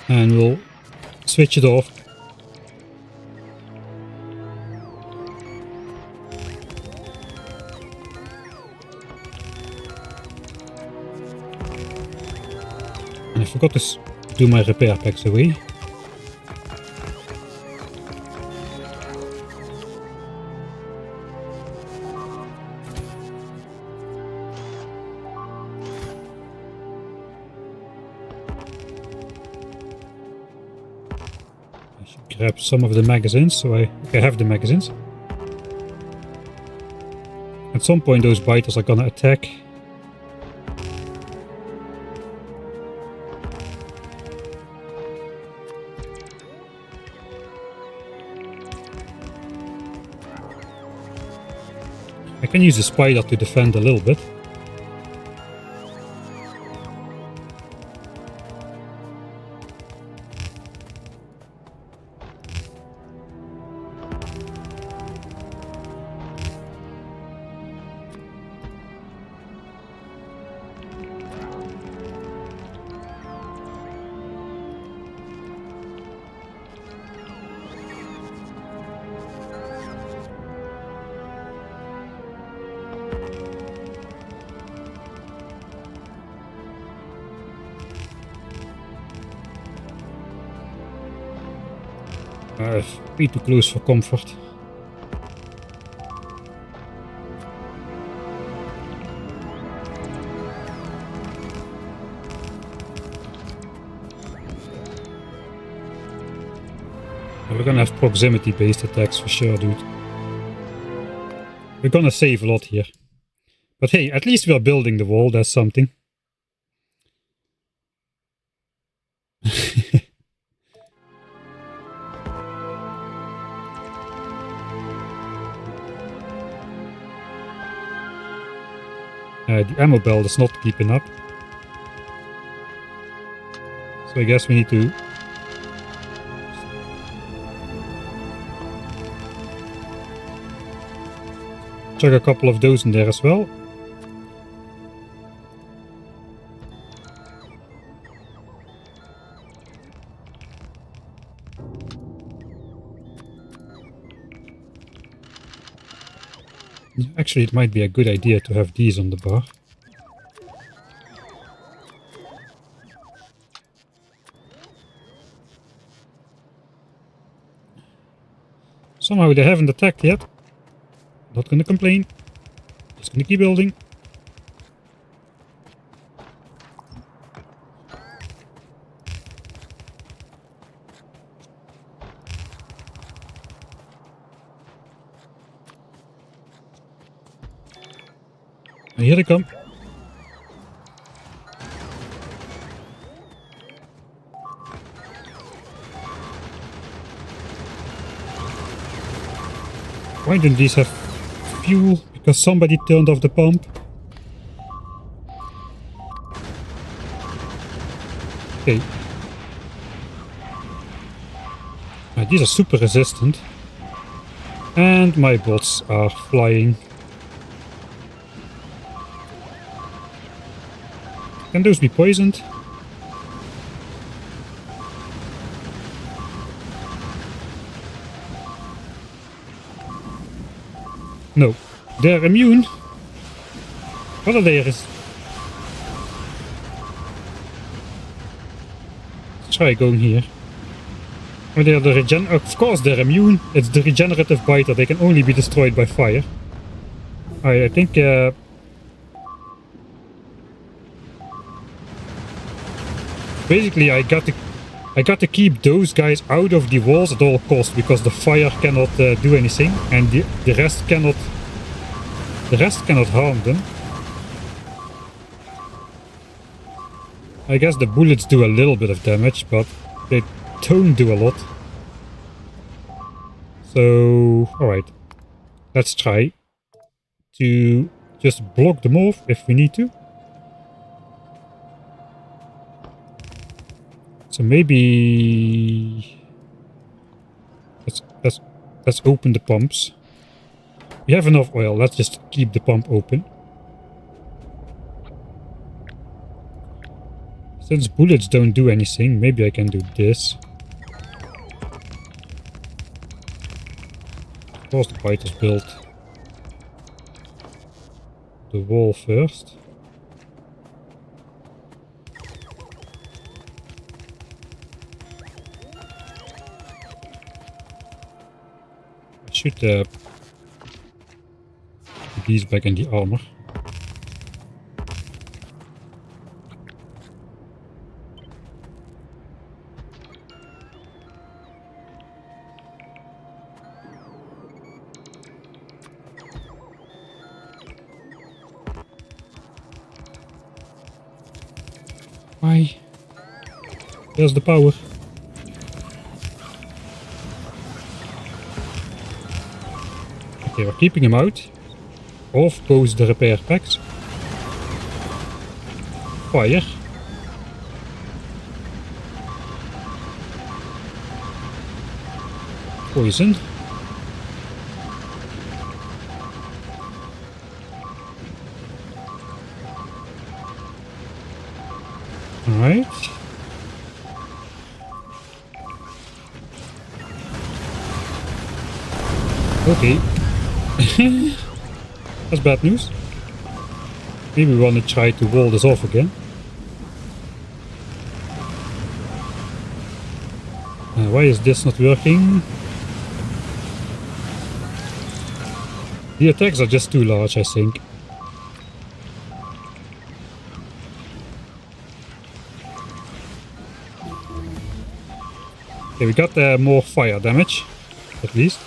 And we'll switch it off. And I forgot to do my repair packs away. I should grab some of the magazines, so I have the magazines. At some point those biters are gonna attack. I can use the spider to defend a little bit. Way too close for comfort. We're gonna have proximity-based attacks for sure, dude. We're gonna save a lot here. But hey, at least we're building the wall, that's something. The ammo belt is not keeping up. So I guess we need to... chuck a couple of those in there as well. Actually, it might be a good idea to have these on the bar. Somehow they haven't attacked yet. Not gonna complain. Just gonna keep building. And here they come. Why don't these have fuel? Because somebody turned off the pump. Okay. These are super resistant. And my bots are flying. Can those be poisoned? No. They're immune. What are they? Let's try going here. Oh, they're the of course they're immune. It's the regenerative biter. They can only be destroyed by fire. I think basically I got to keep those guys out of the walls at all costs, because the fire cannot do anything, and the rest cannot harm them. I guess the bullets do a little bit of damage, but they don't do a lot. So, alright. Let's try to just block them off if we need to. So maybe let's open the pumps. We have enough oil, let's just keep the pump open. Since bullets don't do anything, maybe I can do this. Of course the biters built the wall first. I should put these back in the armor. Why? There's the power. Okay, we're keeping him out. Off goes the repair packs. Fire. Poison. Alright. Okay. That's bad news. Maybe we want to try to wall this off again. Why is this not working? The attacks are just too large, I think. Okay, we got more fire damage, at least.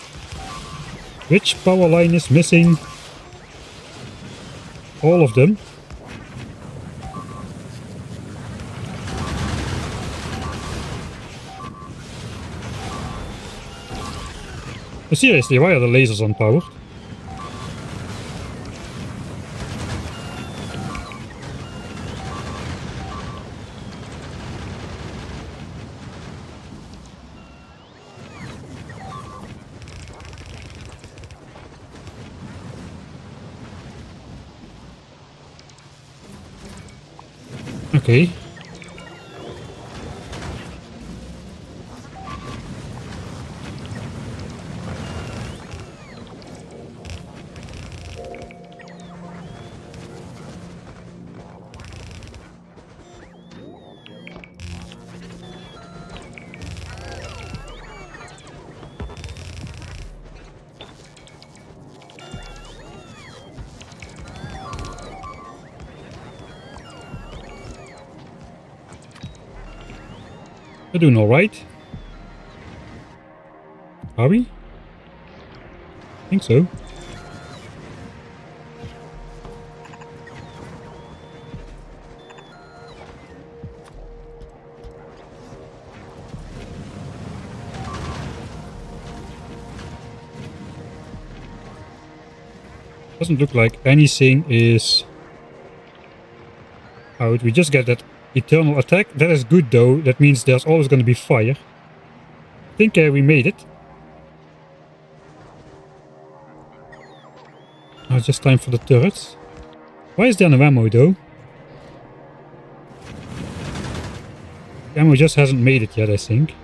Which power line is missing? All of them. But seriously, why are the lasers unpowered? Okay. We're doing alright. Are we? I think so. Doesn't look like anything is out. We just get that eternal attack. That is good though. That means there's always going to be fire. I think we made it. Now it's just time for the turrets. Why is there no ammo though? The ammo just hasn't made it yet, I think.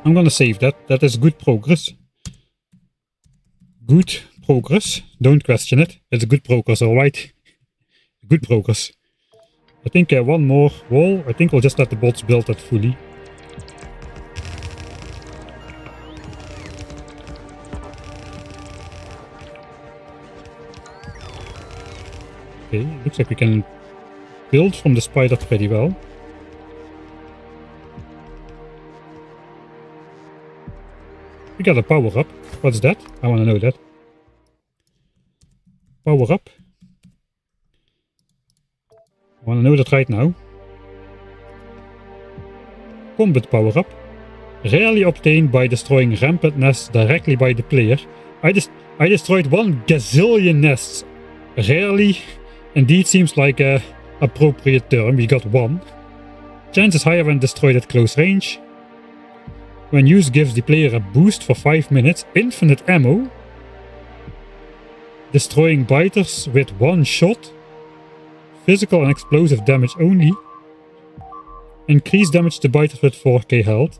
I'm gonna save that. That is good progress. Good progress. Don't question it. It's good progress, alright. Good progress. I think one more wall. I think we'll just let the bots build that fully. Okay, looks like we can build from the spider pretty well. We got a power up. What's that? I want to know that. Power up. I want to know that right now. Combat power up. Rarely obtained by destroying rampant nests directly by the player. I destroyed 1 gazillion nests. Rarely indeed seems like a appropriate term. We got 1. Chance is higher when destroyed at close range. When used gives the player a boost for 5 minutes, infinite ammo, destroying biters with 1 shot, physical and explosive damage only, increase damage to biters with 4k health.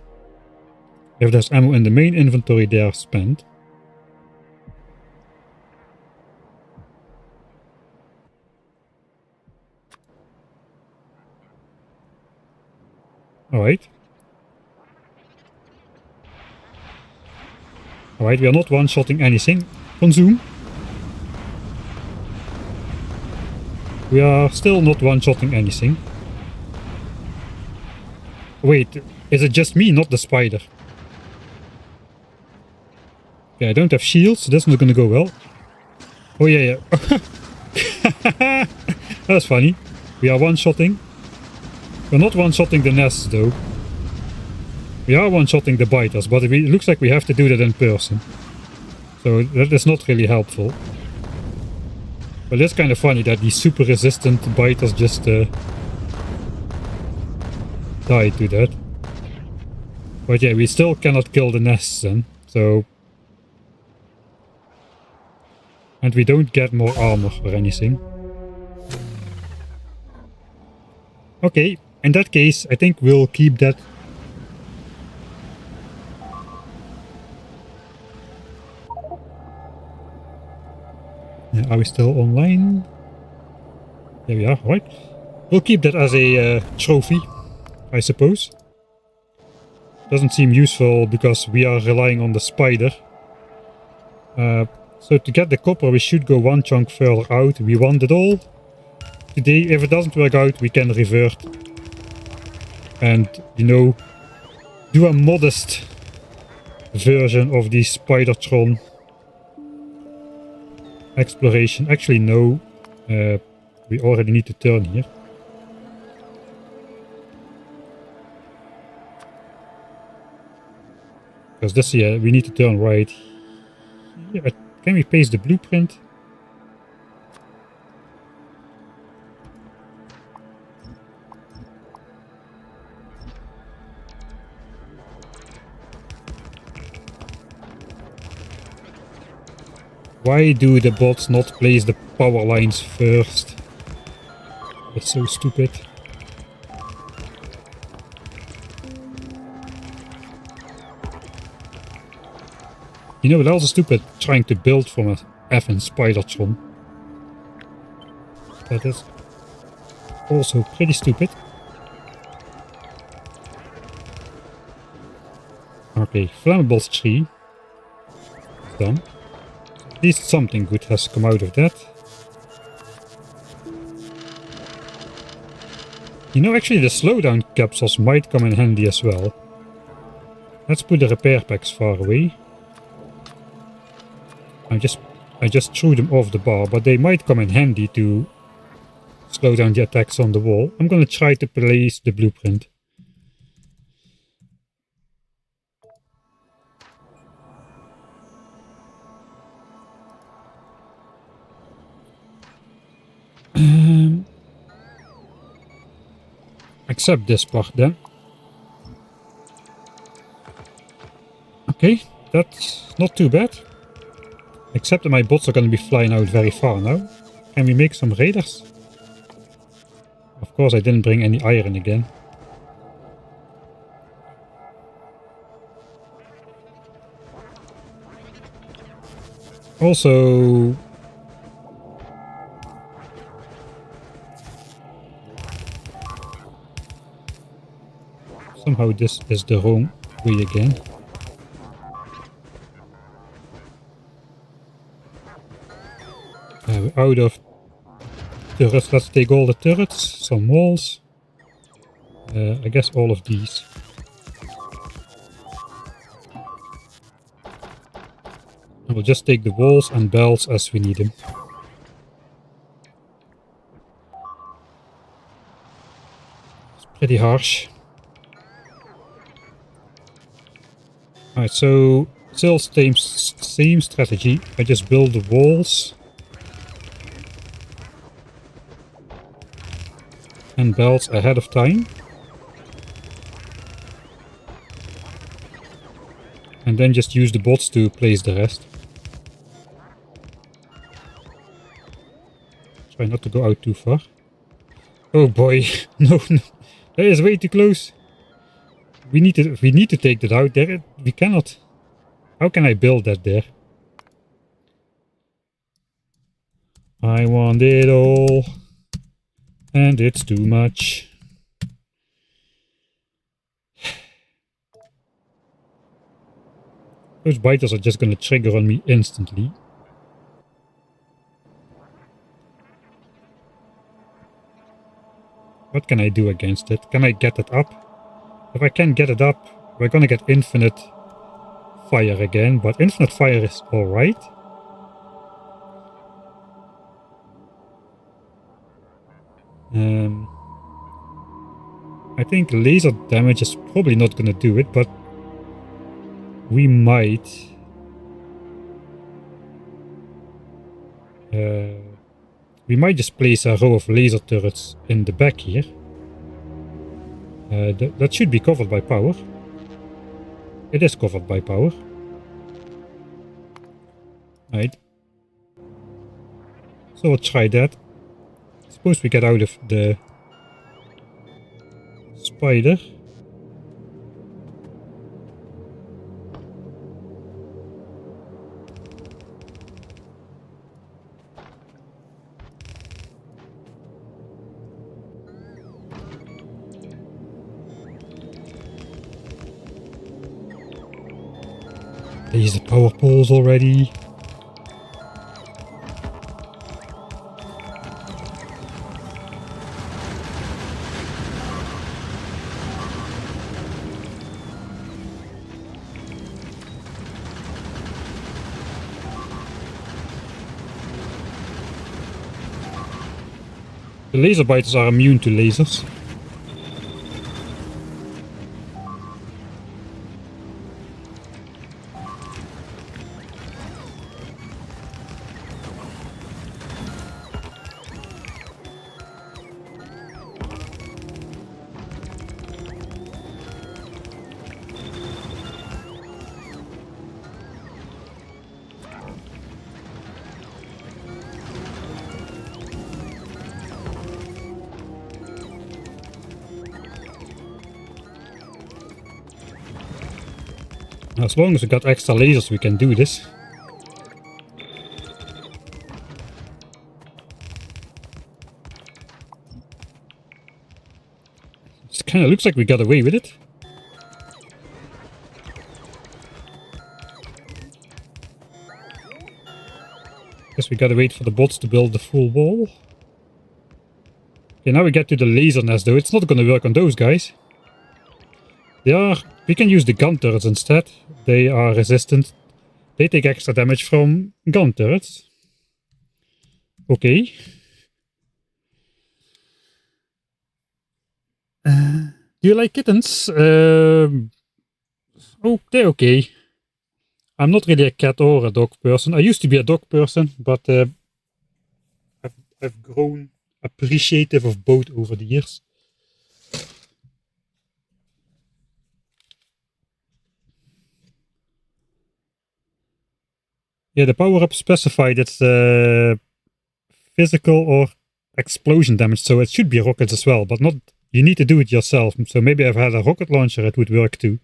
If there's ammo in the main inventory, they are spent. Alright. Alright, we are not one-shotting anything. Consume. We are still not one-shotting anything. Wait, is it just me, not the spider? Okay, I don't have shields, so that's not gonna go well. Oh yeah, yeah. That's funny. We are one-shotting. We're not one-shotting the nests though. We are one-shotting the biters, but it looks like we have to do that in person. So that is not really helpful. But it's kind of funny that these super resistant biters just died to that. But yeah, we still cannot kill the nests then, so... And we don't get more armor or anything. Okay, in that case, I think we'll keep that. Are we still online? There we are, right. We'll keep that as a trophy, I suppose. Doesn't seem useful because we are relying on the spider. So to get the copper we should go one chunk further out. We want it all. Today, if it doesn't work out, we can revert. And, you know, do a modest version of the Spidertron exploration. Actually, no. We already need to turn here. Because this, yeah, we need to turn right. Yeah, can we paste the blueprint? Why do the bots not place the power lines first? That's so stupid. You know, it's also stupid trying to build from a effing Spidertron. That is also pretty stupid. Okay, flammables 3. Done. At least something good has come out of that. You know, actually the slowdown capsules might come in handy as well. Let's put the repair packs far away. I just threw them off the bar, but they might come in handy to slow down the attacks on the wall. I'm gonna try to place the blueprint. Except this part then. Okay, that's not too bad. Except that my bots are going to be flying out very far now. Can we make some raiders? Of course I didn't bring any iron again. Also... somehow this is the wrong way again. We're out of turrets. Let's take all the turrets, some walls. I guess all of these. And we'll just take the walls and bells as we need them. It's pretty harsh. Alright, so still same strategy. I just build the walls and belts ahead of time. And then just use the bots to place the rest. Try not to go out too far. Oh boy, no, that is way too close. We need to take that out there. We cannot. How can I build that there? I want it all. And it's too much. Those biters are just gonna trigger on me instantly. What can I do against it? Can I get it up? If I can get it up, we're gonna get infinite fire again, but infinite fire is alright. I think laser damage is probably not gonna do it, but we might. We might just place a row of laser turrets in the back here. That should be covered by power. It is covered by power. Right. So we'll try that. Suppose we get out of the spider. These are power poles already. The laser biters are immune to lasers. As long as we got extra lasers, we can do this. It kind of looks like we got away with it. Guess we gotta wait for the bots to build the full wall. Okay, now we get to the laser nest though. It's not gonna work on those guys. We can use the gun turrets instead. They are resistant. They take extra damage from gun turrets. Okay. Do you like kittens? Oh, they're okay. I'm not really a cat or a dog person. I used to be a dog person, but I've grown appreciative of both over the years. Yeah, the power-up specified it's physical or explosion damage, so it should be rockets as well, but not. You need to do it yourself. So maybe if I had a rocket launcher, it would work too.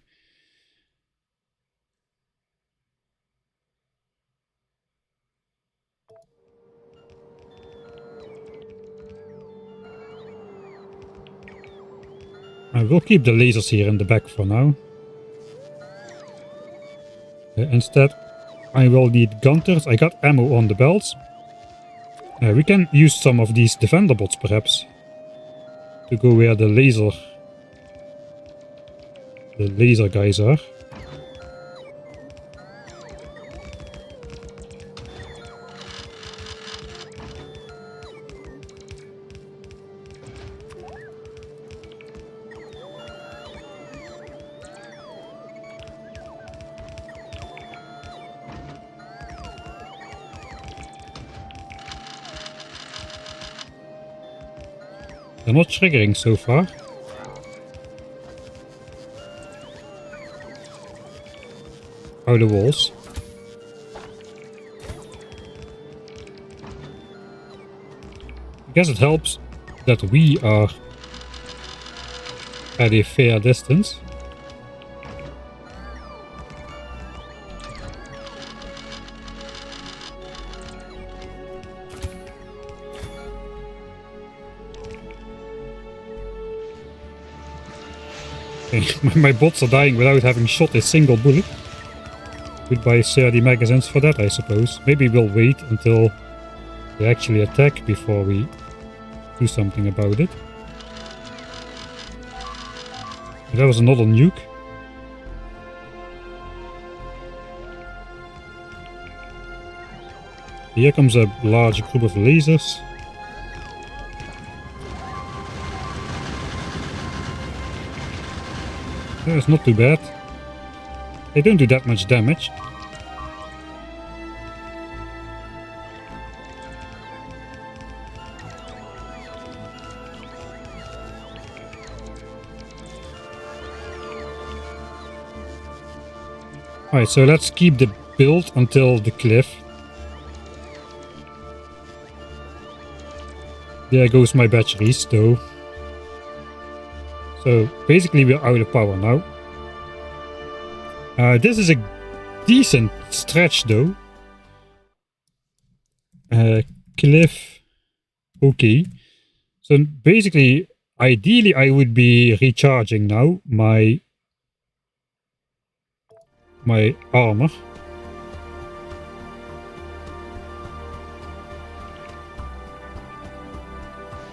I will keep the lasers here in the back for now. Instead, I will need gun turrets. I got ammo on the belts. We can use some of these defender bots perhaps to go where the laser guys are. They're not triggering so far. How the walls. I guess it helps that we are at a fair distance. My bots are dying without having shot a single bullet. We'd buy 30 magazines for that, I suppose. Maybe we'll wait until they actually attack before we do something about it. That was another nuke. Here comes a large group of lasers. It's not too bad. They don't do that much damage. Alright, so let's keep the build until the cliff. There goes my batteries though. So basically we're out of power now. This is a decent stretch though. Cliff. Okay. So basically, ideally I would be recharging now my armor.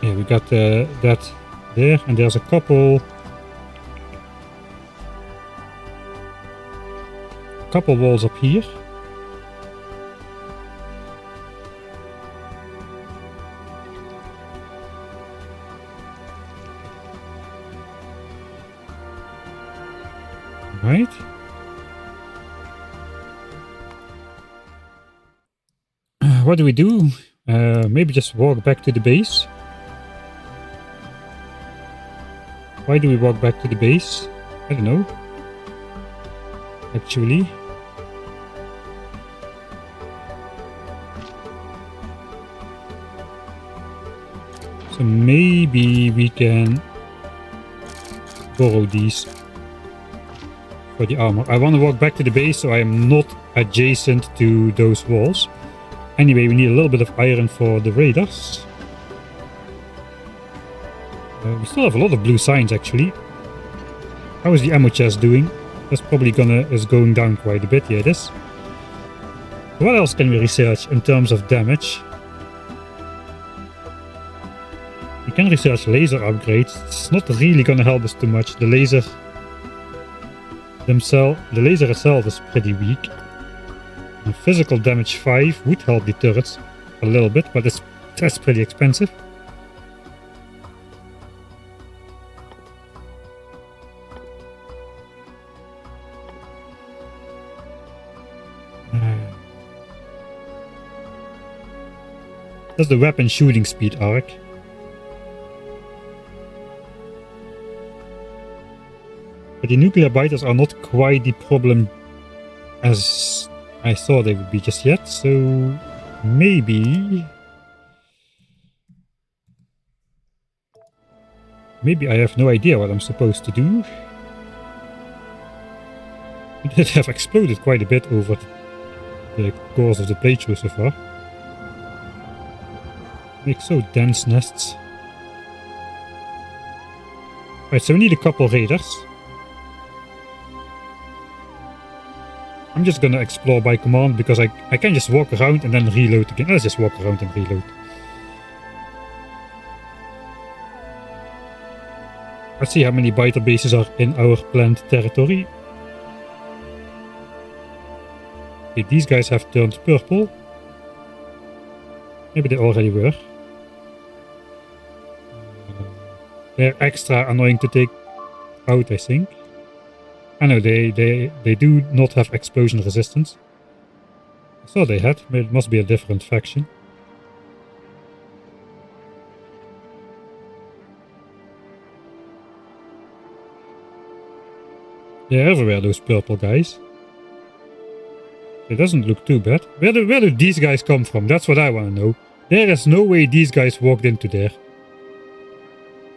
Yeah, we got that there, and there's a couple walls up here. Right. What do we do? Maybe just walk back to the base. Why do we walk back to the base? I don't know. Actually. So maybe we can borrow these for the armor. I want to walk back to the base so I am not adjacent to those walls. Anyway, we need a little bit of iron for the raiders. We still have a lot of blue signs actually. How is the ammo chest doing? That's probably is going down quite a bit. Yeah, it is. What else can we research in terms of damage? We can research laser upgrades. It's not really gonna help us too much. The laser itself is pretty weak. And physical damage 5 would help the turrets a little bit, but that's pretty expensive. That's the weapon shooting speed arc. But the nuclear biters are not quite the problem as I thought they would be just yet, so maybe I have no idea what I'm supposed to do. We did have exploded quite a bit over the course of the playthrough so far. Make so dense nests. Right, so we need a couple raiders. I'm just gonna explore by command because I can just walk around and then reload again. Let's just walk around and reload. Let's see how many biter bases are in our planned territory. Okay, these guys have turned purple. Maybe they already were. They're extra annoying to take out, I think. I know they do not have explosion resistance. I thought they had, but it must be a different faction. They're everywhere, those purple guys. It doesn't look too bad. Where do these guys come from? That's what I want to know. There is no way these guys walked into there.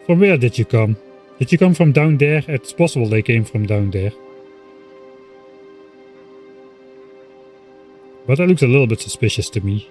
From where did you come? Did you come from down there? It's possible they came from down there. But that looks a little bit suspicious to me.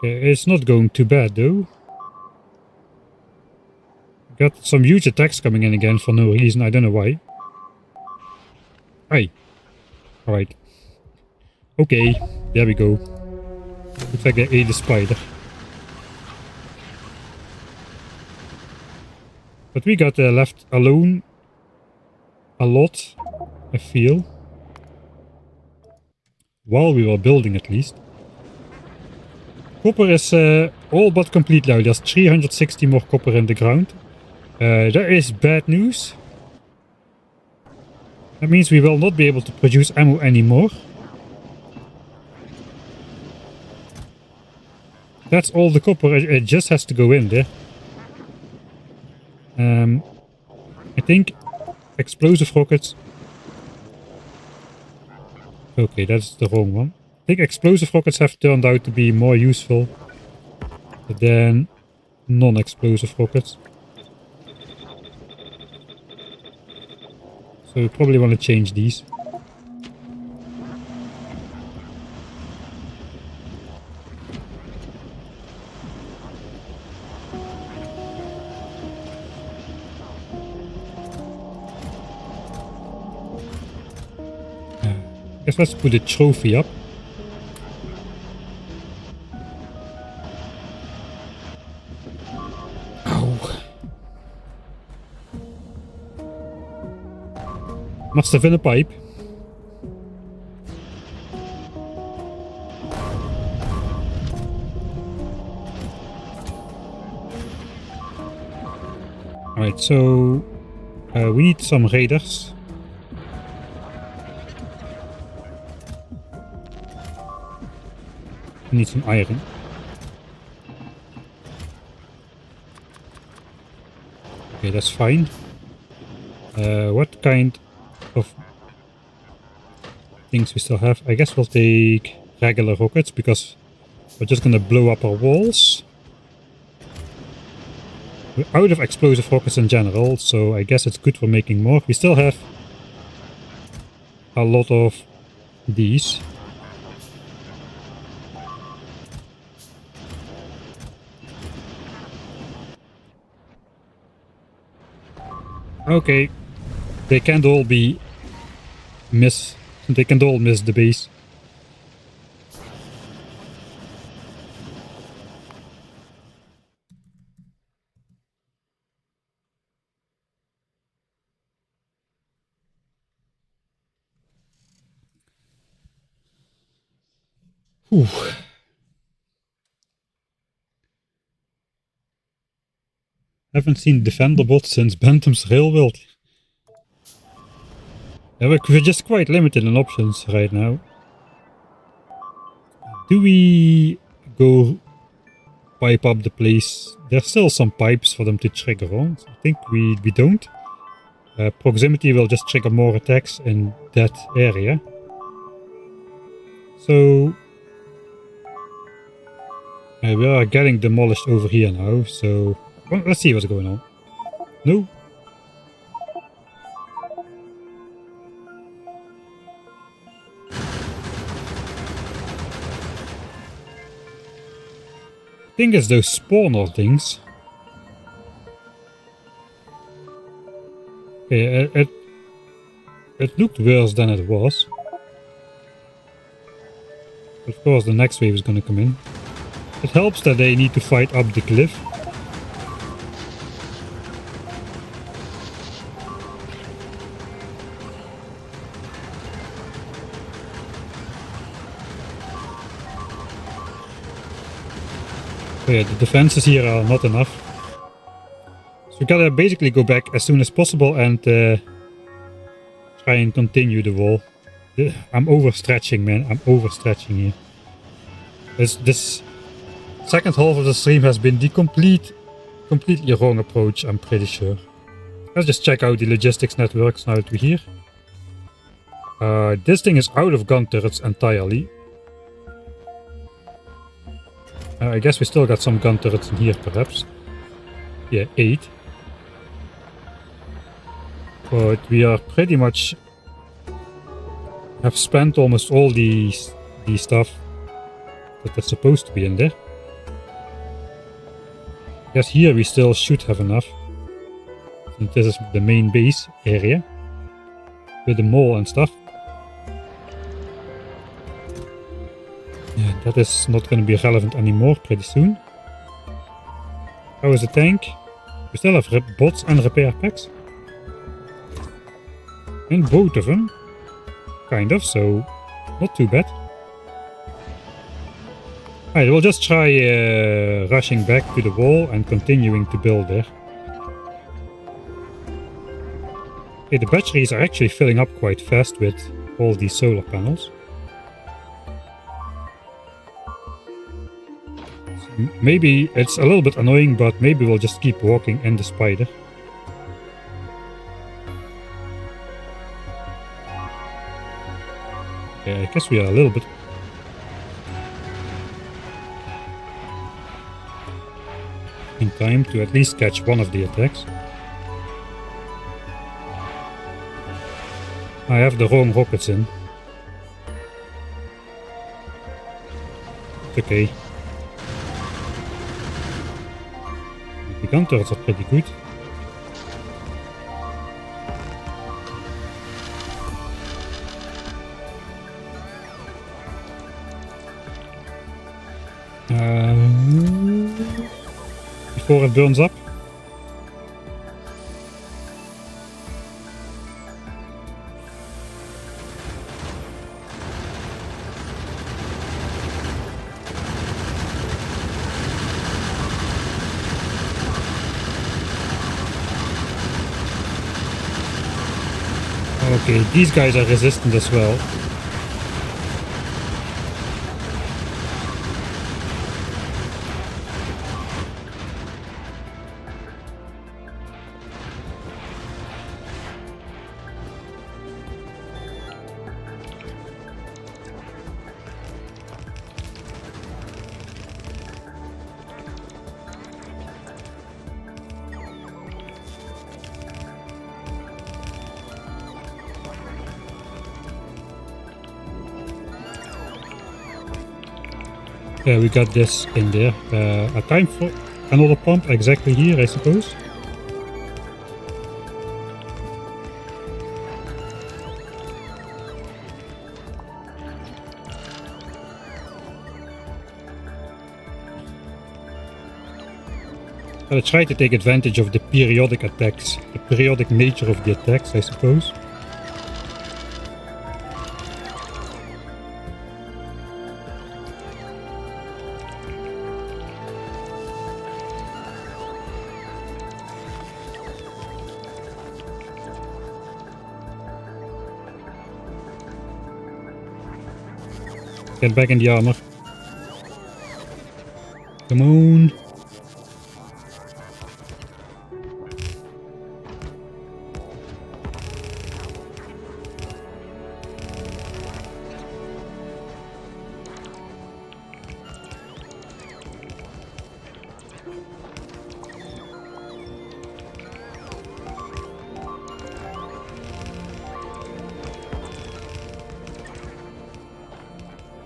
It's not going too bad though. Got some huge attacks coming in again for no reason, I don't know why. Hey. Alright. Okay, there we go. Looks like I ate a spider. But we got left alone a lot, I feel. While we were building, at least. Copper is all but complete now. There's 360 more copper in the ground. That is bad news. That means we will not be able to produce ammo anymore. That's all the copper. It just has to go in there. I think explosive rockets... Okay, that's the wrong one. I think explosive rockets have turned out to be more useful than non-explosive rockets. So we probably want to change these. Guess let's put a trophy up. Ow. Must have been a pipe. Alright, so we need some raiders. We need some iron. Okay, that's fine. What kind of things we still have? I guess we'll take regular rockets because we're just gonna blow up our walls. We're out of explosive rockets in general, so I guess it's good for making more. We still have a lot of these. Okay, they can't all be they can't all miss the base. Whew. Haven't seen Defender bots since Bantam's RailWorld. Yeah, we're just quite limited in options right now. Do we go pipe up the place? There's still some pipes for them to trigger on. I think we don't. Proximity will just trigger more attacks in that area. So we are getting demolished over here now, so well, let's see what's going on. No. I think it's those spawner things. Okay, it looked worse than it was. Of course, the next wave is going to come in. It helps that they need to fight up the cliff. Yeah, the defenses here are not enough. So we gotta basically go back as soon as possible and try and continue the wall. I'm overstretching, man. I'm overstretching here. This second half of the stream has been the completely wrong approach, I'm pretty sure. Let's just check out the logistics networks now that we're here. This thing is out of gun turrets entirely. I guess we still got some gun turrets in here, perhaps. Yeah, 8. But we are pretty much... have spent almost all the stuff that is supposed to be in there. I guess here we still should have enough. Since this is the main base area. With the mall and stuff. Yeah, that is not going to be relevant anymore pretty soon. How is the tank? We still have bots and repair packs. And both of them. Kind of, so not too bad. Alright, we'll just try rushing back to the wall and continuing to build there. Okay, the batteries are actually filling up quite fast with all these solar panels. So maybe it's a little bit annoying, but maybe we'll just keep walking in the spider. Yeah, I guess we are a little bit in time to at least catch one of the attacks. I have the wrong rockets in. It's okay. The gun turrets are pretty good. Before it burns up. Okay, these guys are resistant as well. Yeah, we got this in there. A time for another pump exactly here, I suppose. I'll try to take advantage of the periodic attacks, the periodic nature of the attacks, I suppose. Get back in the armor. Come on.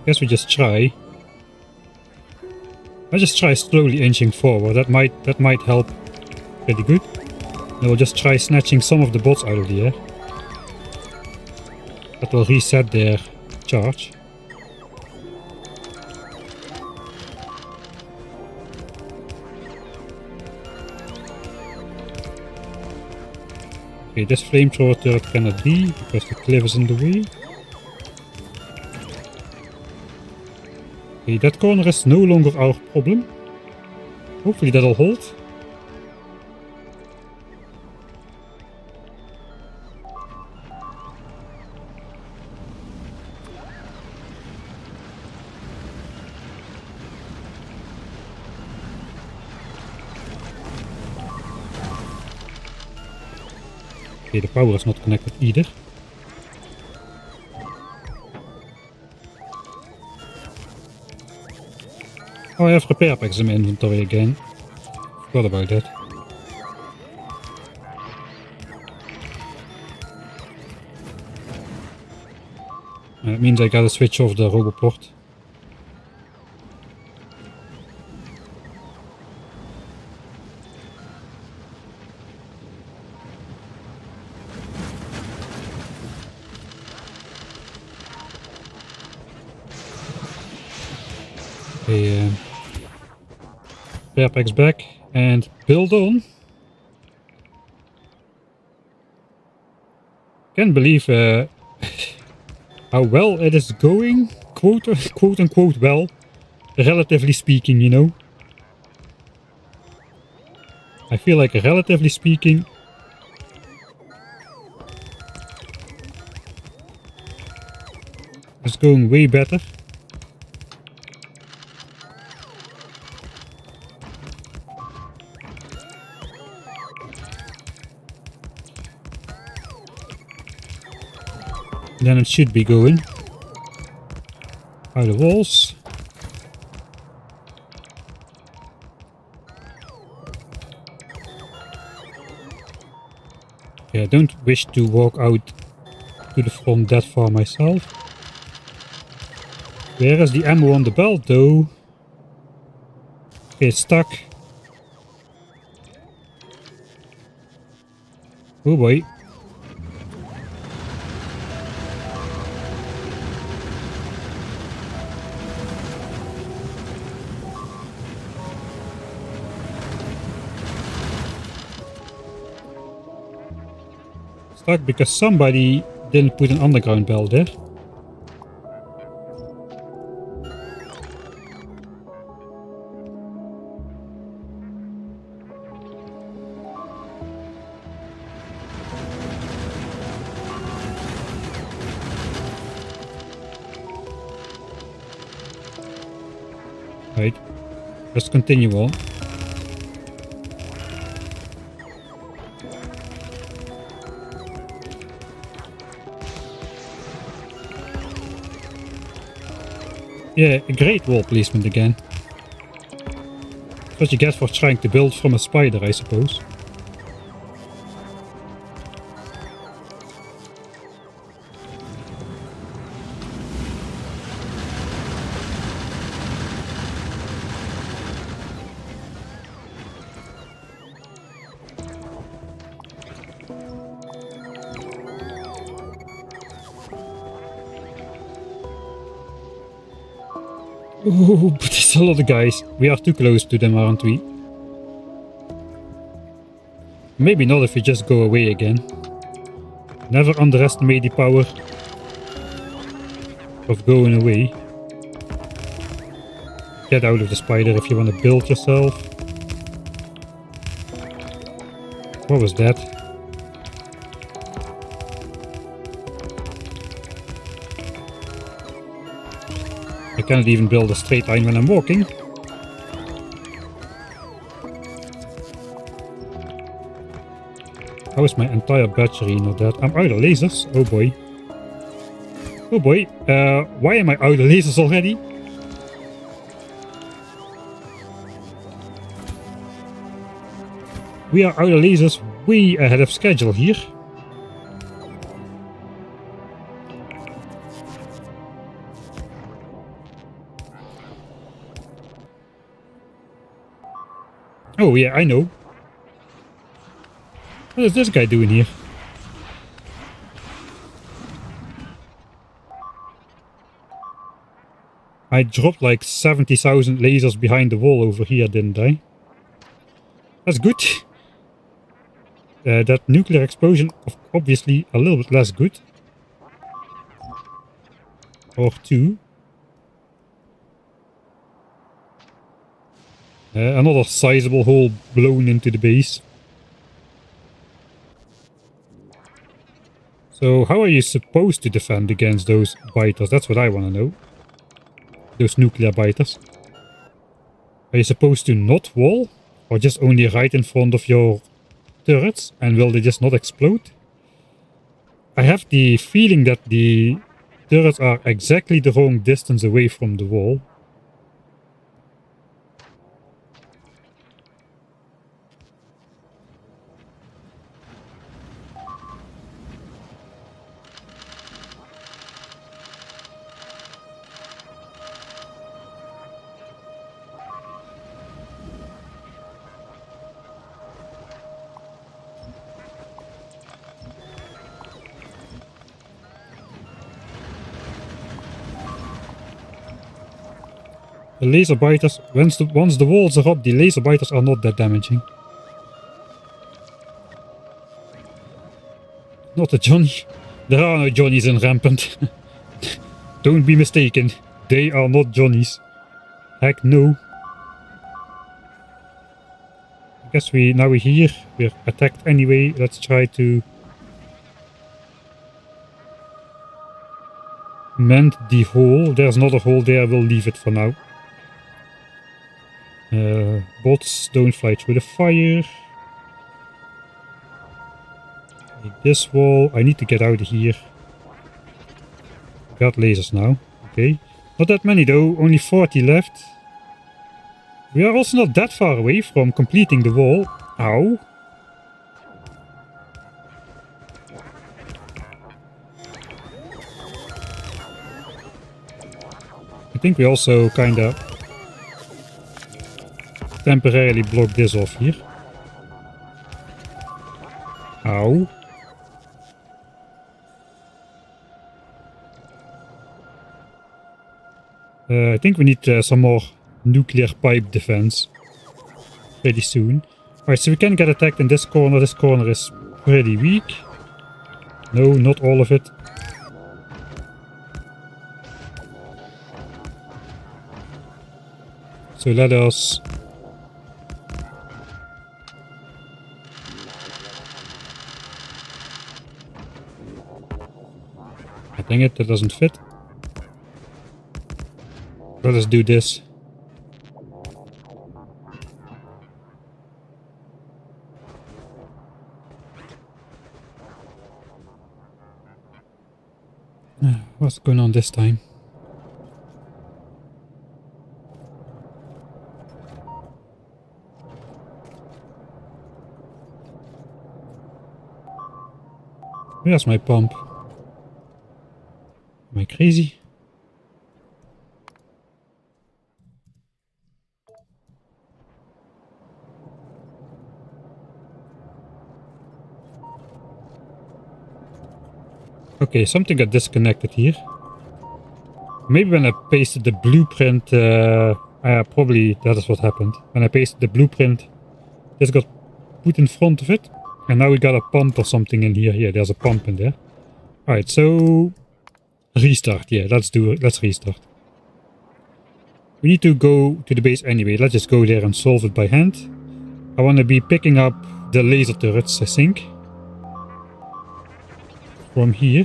Guess we just try. I just try slowly inching forward. That might help pretty good. And we'll just try snatching some of the bots out of the air. That will reset their charge. Okay, this flamethrower turret cannot be because the cliff is in the way. Okay, that corner is no longer our problem. Hopefully that'll hold. Okay, the power is not connected either. Oh, I have repair packs in my inventory again. Forgot about that. It means I gotta switch off the roboport. Okay, spare packs back and build on. Can't believe how well it is going, quote unquote well, relatively speaking, you know. I feel like relatively speaking, it's going way better. Then it should be going. Out of walls. Yeah, I don't wish to walk out to the front that far myself. Where is the ammo on the belt though? Okay, it's stuck. Oh boy. Stuck because somebody didn't put an underground belt there. Right, let's continue on. Yeah, a great wall placement again. That's what you get for trying to build from a spider, I suppose. Oh, but there's a lot of guys. We are too close to them, aren't we? Maybe not if we just go away again. Never underestimate the power of going away. Get out of the spider if you want to build yourself. What was that? I cannot even build a straight line when I'm walking. How is my entire battery not dead? I'm out of lasers. Oh boy. Oh boy. Why am I out of lasers already? We are out of lasers way ahead of schedule here. Oh yeah, I know. What is this guy doing here? I dropped like 70,000 lasers behind the wall over here, didn't I? That's good. That nuclear explosion, obviously a little bit less good. Or two. Another sizable hole blown into the base. So how are you supposed to defend against those biters? That's what I want to know. Those nuclear biters. Are you supposed to not wall? Or just only right in front of your turrets? And will they just not explode? I have the feeling that the turrets are exactly the wrong distance away from the wall. The laser biters, once the walls are up, the laser biters are not that damaging. Not a Johnny. There are no Johnnies in Rampant. Don't be mistaken. They are not Johnnies. Heck no. I guess now we're here. We're attacked anyway. Let's try to mend the hole. There's another hole there. We'll leave it for now. Bots don't fly through the fire. This wall. I need to get out of here. Got lasers now. Okay. Not that many though. Only 40 left. We are also not that far away from completing the wall. Ow. I think we also kinda temporarily block this off here. Ow. I think we need some more nuclear pipe defense pretty soon. Alright, so we can get attacked in this corner. This corner is pretty weak. No, not all of it. So let us dang it, that doesn't fit. Let us do this. What's going on this time? Where's my pump? Am I crazy? Okay, something got disconnected here. Maybe when I pasted the blueprint, probably that is what happened. When I pasted the blueprint, this got put in front of it. And now we got a pump or something in here. Yeah, there's a pump in there. Alright, so restart. Yeah, let's do it. Let's restart. We need to go to the base anyway. Let's just go there and solve it by hand. I want to be picking up the laser turrets, I think. From here.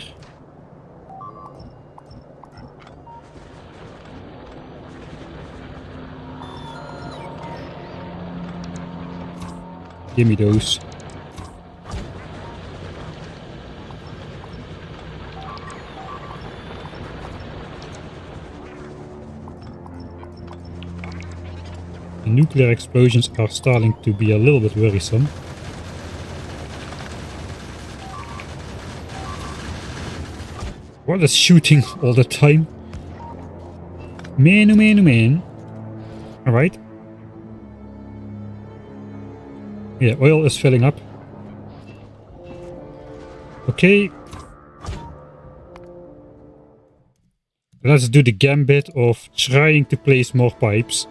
Give me those. The nuclear explosions are starting to be a little bit worrisome. What is shooting all the time? Man, oh man, oh man. Alright. Yeah, oil is filling up. Okay. Let's do the gambit of trying to place more pipes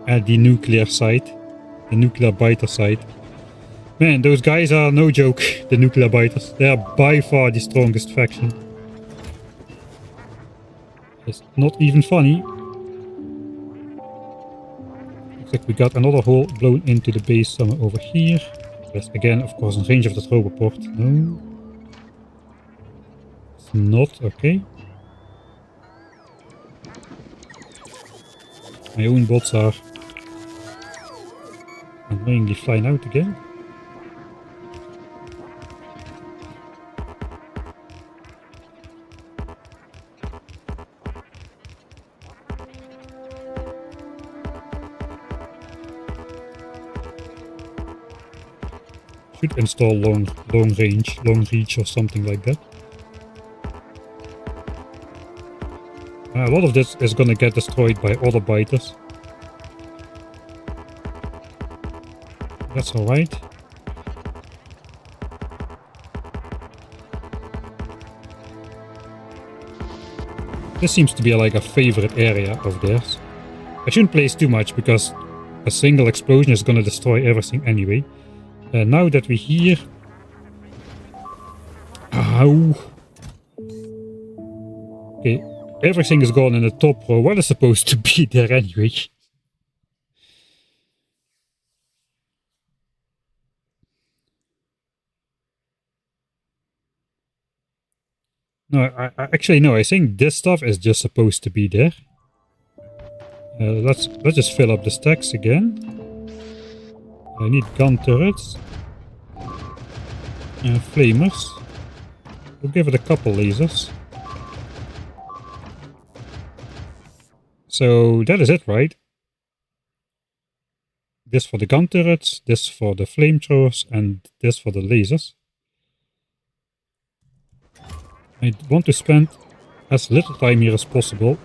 at the nuclear site. The nuclear biter site. Man, those guys are no joke, the nuclear biters. They are by far the strongest faction. It's not even funny. Looks like we got another hole blown into the base somewhere over here. That's again, of course, in range of the roboport. No. It's not, okay. My own bots are annoyingly flying out again. Should install long reach or something like that. A lot of this is gonna get destroyed by other biters. That's alright. This seems to be like a favorite area of theirs. I shouldn't place too much because a single explosion is gonna destroy everything anyway. Now that we're here... Ow! Okay, everything is gone in the top row. What is supposed to be there anyway? No, actually no, I think this stuff is just supposed to be there. Let's just fill up the stacks again. I need gun turrets. Flamers. We'll give it a couple lasers. So that is it, right? This for the gun turrets, this for the flamethrowers, and this for the lasers. I want to spend as little time here as possible.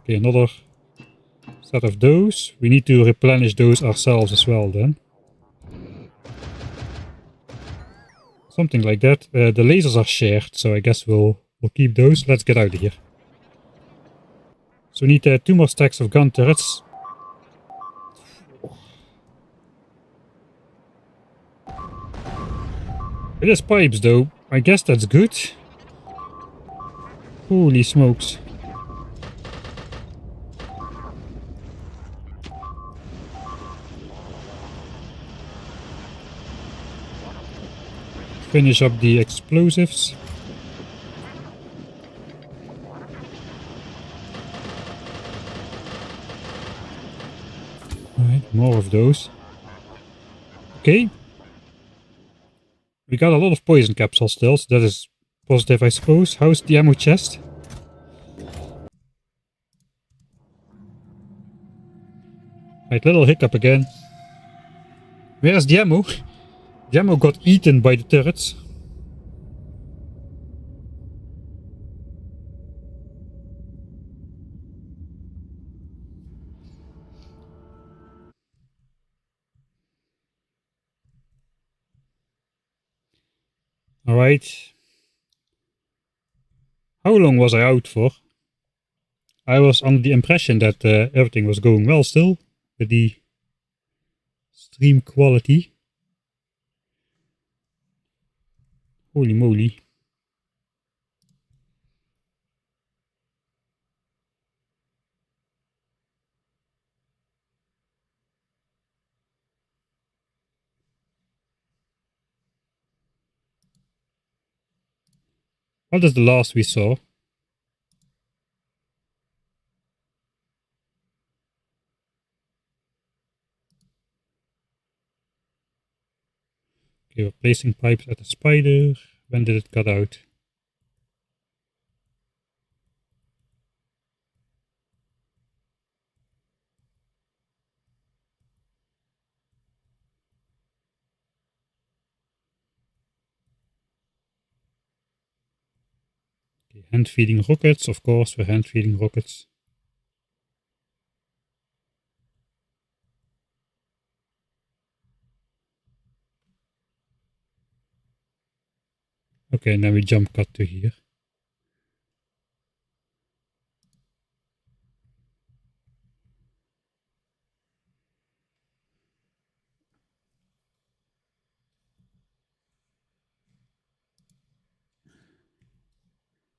Okay, another set of those. We need to replenish those ourselves as well then. Something like that. The lasers are shared, so I guess we'll keep those. Let's get out of here. So we need 2 more stacks of gun turrets. It is pipes though. I guess that's good. Holy smokes. Finish up the explosives. Alright, more of those. Okay. We got a lot of poison capsules still, so that is positive, I suppose. How's the ammo chest? Right, little hiccup again. Where's the ammo? The ammo got eaten by the turrets. Alright. How long was I out for? I was under the impression that everything was going well still with the stream quality. Holy moly. What is the last we saw? Okay, we're placing pipes at the spider. When did it cut out? Okay, hand feeding rockets, of course, we're hand feeding rockets. Okay, now we jump cut to here.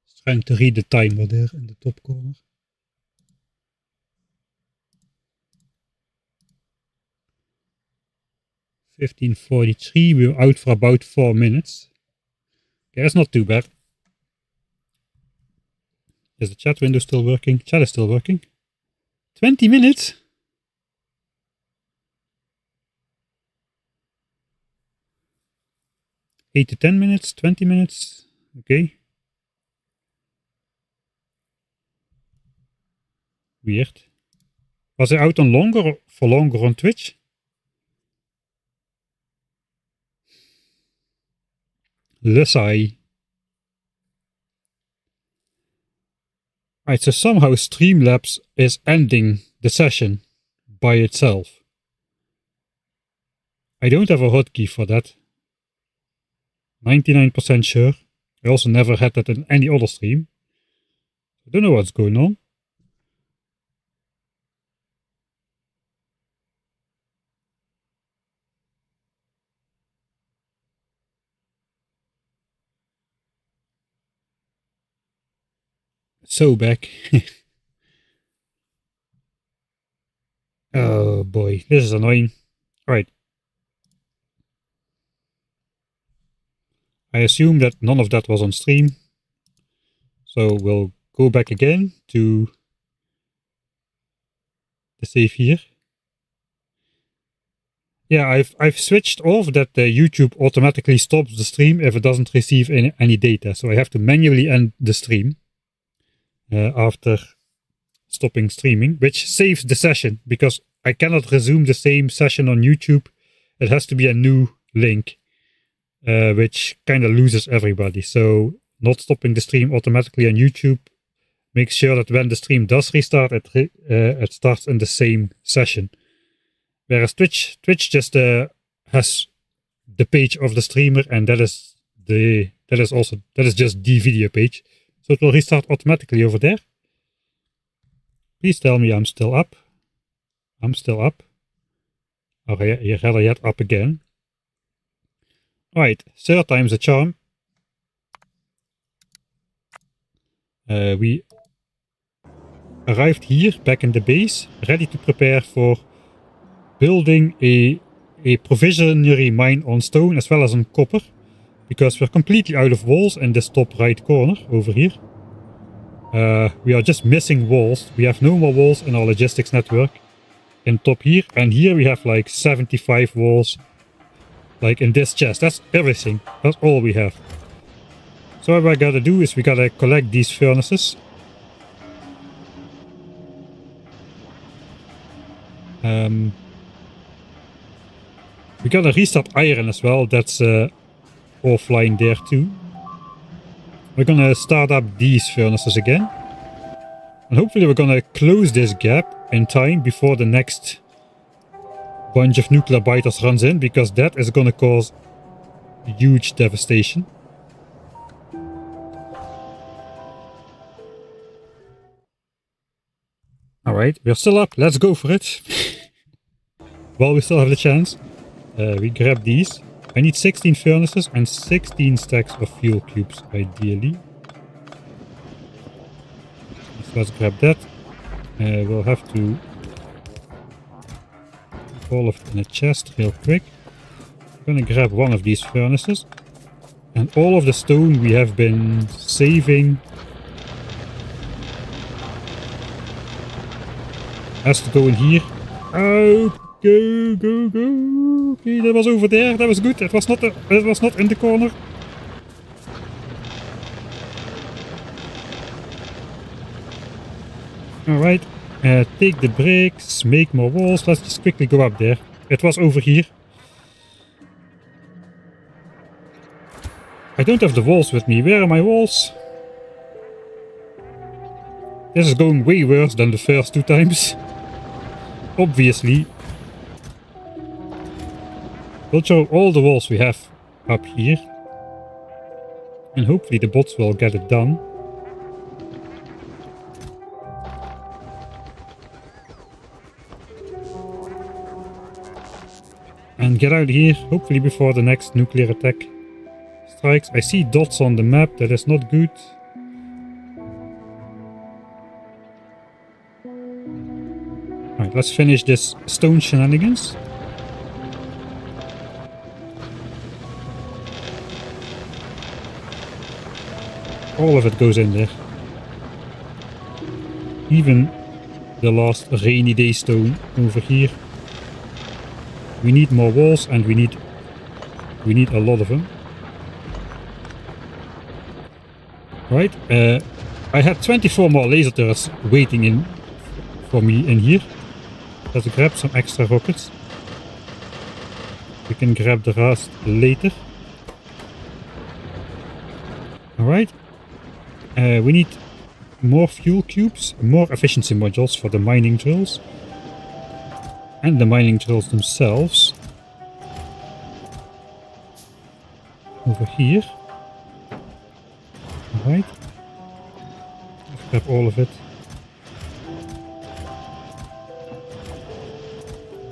Just trying to read the timer there in the top corner. 15:43, we were out for about 4 minutes. Okay, that's not too bad. Is the chat window still working? Chat is still working. 20 minutes? Eight to 10 minutes, 20 minutes. Okay. Weird. Was I out on longer for longer on Twitch? Lesai. Right, so somehow Streamlabs is ending the session by itself. I don't have a hotkey for that. 99% sure. I also never had that in any other stream. I don't know what's going on. So back. Oh boy, this is annoying. Right. I assume that none of that was on stream. So we'll go back again to the save here. Yeah, I've switched off that YouTube automatically stops the stream if it doesn't receive any data. So I have to manually end the stream after stopping streaming, which saves the session because I cannot resume the same session on YouTube. It has to be a new link, which kind of loses everybody. So not stopping the stream automatically on YouTube makes sure that when the stream does restart, it starts in the same session. Whereas Twitch just has the page of the streamer, and that is just the video page. So it will restart automatically over there. Please tell me I'm still up. I'm still up. Okay, you're rather yet up again. Right, third time's a charm. We arrived here, back in the base, ready to prepare for building a provisionary mine on stone as well as on copper, because we're completely out of walls in this top right corner over here. We are just missing walls. We have no more walls in our logistics network in top here, and here we have like 75 walls, like in this chest. That's everything. That's all we have. So what we gotta do is we gotta collect these furnaces. We gotta restart iron as well. That's offline there too. We're gonna start up these furnaces again. And hopefully we're gonna close this gap in time before the next bunch of nuclear biters runs in, because that is gonna cause huge devastation. Alright, we're still up. Let's go for it. While we still have the chance. We grab these. I need 16 furnaces and 16 stacks of fuel cubes, ideally. So let's grab that. We'll have to put all of it in a chest real quick. I'm gonna grab one of these furnaces. And all of the stone we have been saving has to go in here. Oh, go, go, go. Okay, that was over there. That was good. It was not in the corner. Alright. Take the bricks, make more walls. Let's just quickly go up there. It was over here. I don't have the walls with me. Where are my walls? This is going way worse than the first two times. Obviously. We'll show all the walls we have up here. And hopefully the bots will get it done. And get out of here, hopefully before the next nuclear attack strikes. I see dots on the map, that is not good. Alright, let's finish this stone shenanigans. All of it goes in there. Even the last rainy day stone over here. We need more walls, and we need a lot of them. Right, I had 24 more laser turrets waiting in for me in here. Let's grab some extra rockets. We can grab the rest later. Alright. We need more fuel cubes, more efficiency modules for the mining drills. And the mining drills themselves. over here. Alright. Let's grab all of it.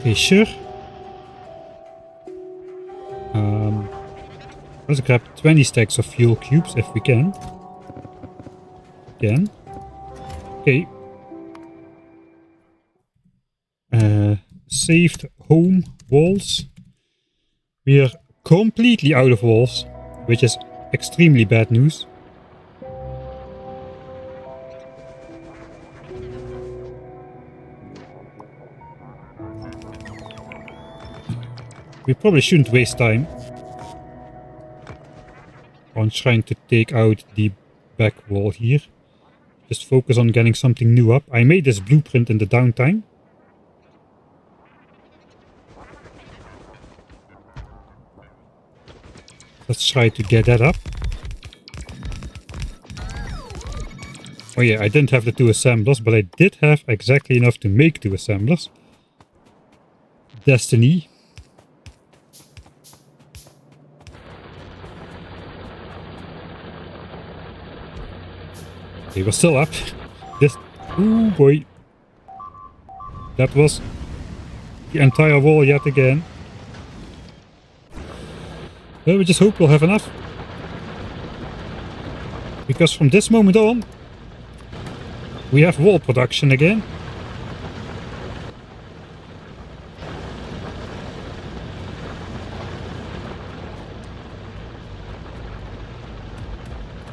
Okay, sure. Let's grab 20 stacks of fuel cubes if we can. Again. Okay. Saved home walls. We are completely out of walls, which is extremely bad news. We probably shouldn't waste time on trying to take out the back wall here. Just focus on getting something new up. I made this blueprint in the downtime. Let's try to get that up. Oh yeah, I didn't have the 2 assemblers, but I did have exactly enough to make 2 assemblers. Destiny. Okay, we're still up. This... Oh boy. That was the entire wall yet again. Well, we just hope we'll have enough. Because from this moment on, we have wall production again.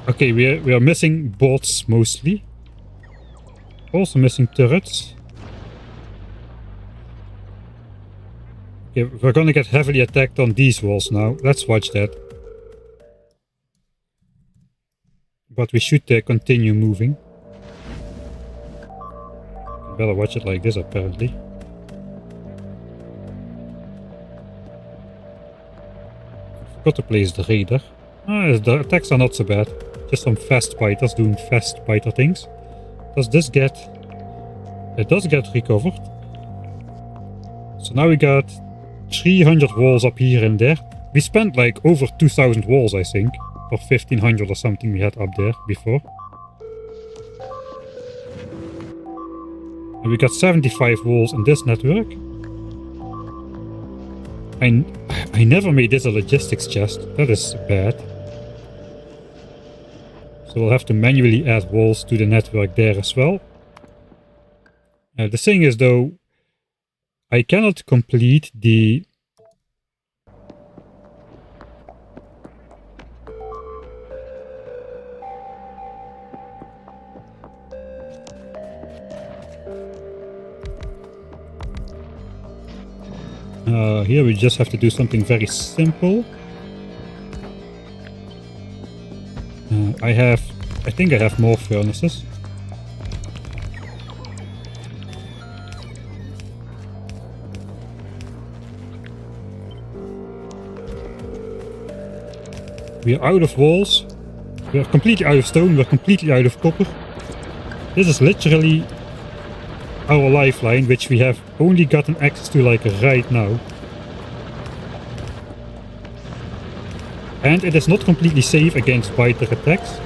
Okay, we are missing bots mostly. Also missing turrets. Okay, we're gonna get heavily attacked on these walls now. Let's watch that. But we should continue moving. Better watch it like this apparently. Forgot to place the radar. The attacks are not so bad. Just some fast biters doing fast biter things. Does this get... It does get recovered. So now we got 300 walls up here and there. We spent like over 2000 walls, I think. Or 1500 or something we had up there before. And we got 75 walls in this network. I never made this a logistics chest. That is bad. So we'll have to manually add walls to the network there as well. The thing is though, I cannot complete the... here we just have to do something very simple. I think I have more furnaces. We are out of walls. We are completely out of stone. We're completely out of copper. This is literally our lifeline, which we have only gotten access to like right now. And it is not completely safe against biter attacks.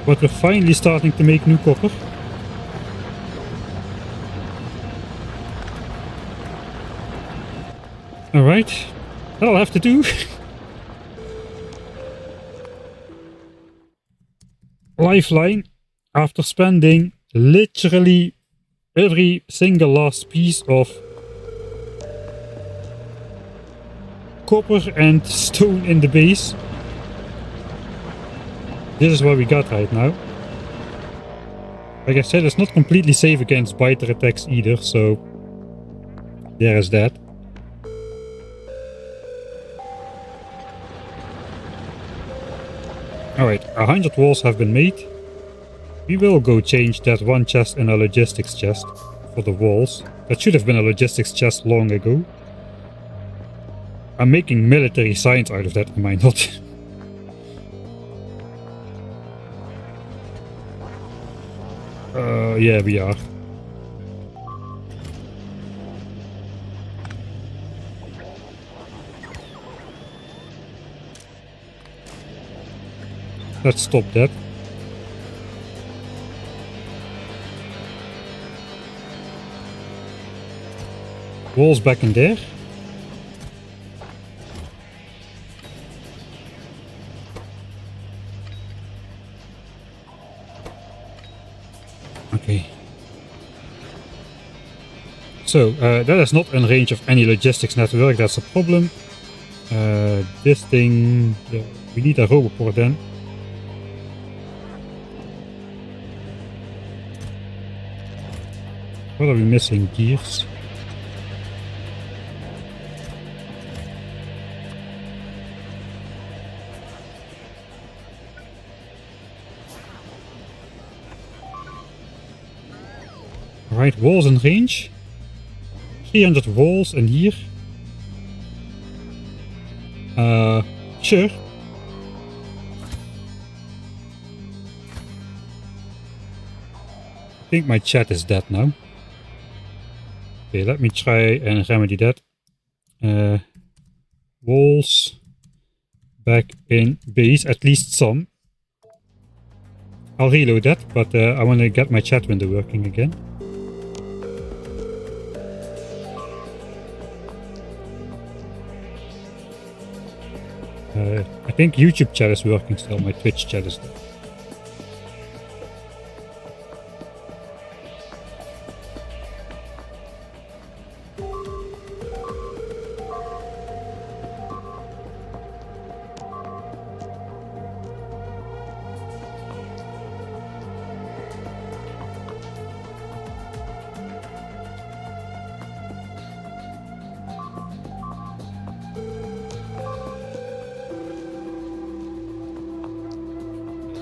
But we're finally starting to make new copper. Alright, that'll have to do. Lifeline, after spending literally every single last piece of copper and stone in the base. This is what we got right now. Like I said, it's not completely safe against biter attacks either, so there is that. Alright, 100 walls have been made. We will go change that one chest in a logistics chest for the walls. That should have been a logistics chest long ago. I'm making military science out of that, am I not? Yeah, we are. Let's stop that. Walls back in there. Okay. So, that is not in range of any logistics network, that's a problem. This thing, yeah, we need a roboport then. What are we missing? Gears. Alright, walls in range. 300 walls in here. Sure. I think my chat is dead now. Okay, let me try and remedy that. Walls back in base, at least some. I'll reload that, but I want to get my chat window working again. I think YouTube chat is working still, my Twitch chat is dead.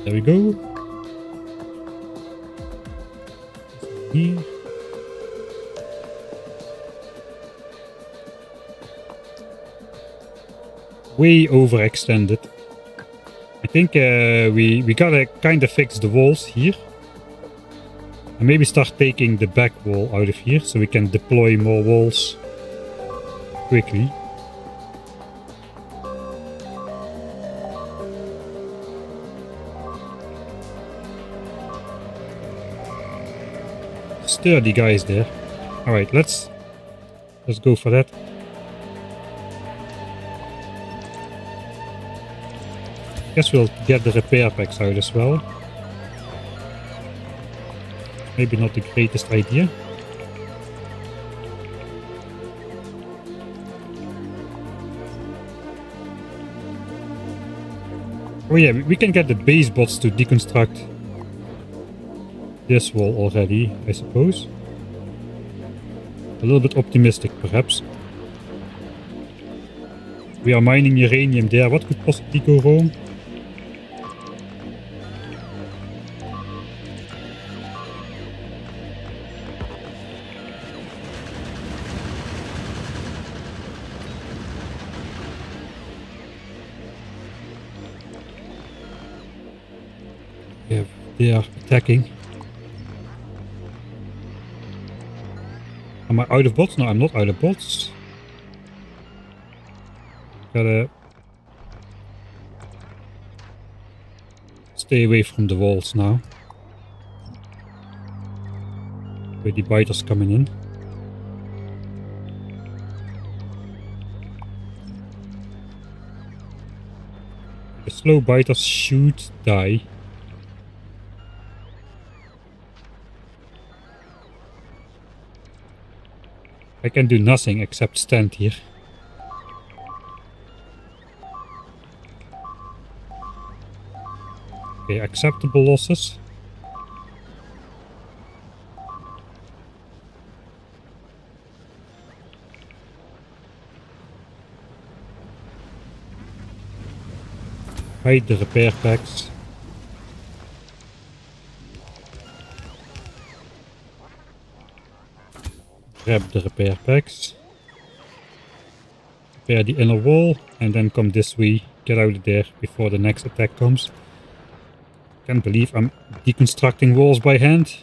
There we go. Here. Way overextended. I think we gotta kind of fix the walls here. And maybe start taking the back wall out of here so we can deploy more walls quickly. Sturdy guys there. Alright, let's go for that. Guess we'll get the repair packs out as well. Maybe not the greatest idea. Oh yeah, we can get the base bots to deconstruct this wall already, I suppose. A little bit optimistic, perhaps. We are mining uranium there. What could possibly go wrong? Yeah, they are attacking. Am I out of bots? No, I'm not out of bots. Gotta stay away from the walls now. With the biters coming in. The slow biters should die. I can do nothing except stand here. Okay, acceptable losses. Hide the repair packs. Grab the repair packs. Repair the inner wall and then come this way. Get out of there before the next attack comes. Can't believe I'm deconstructing walls by hand.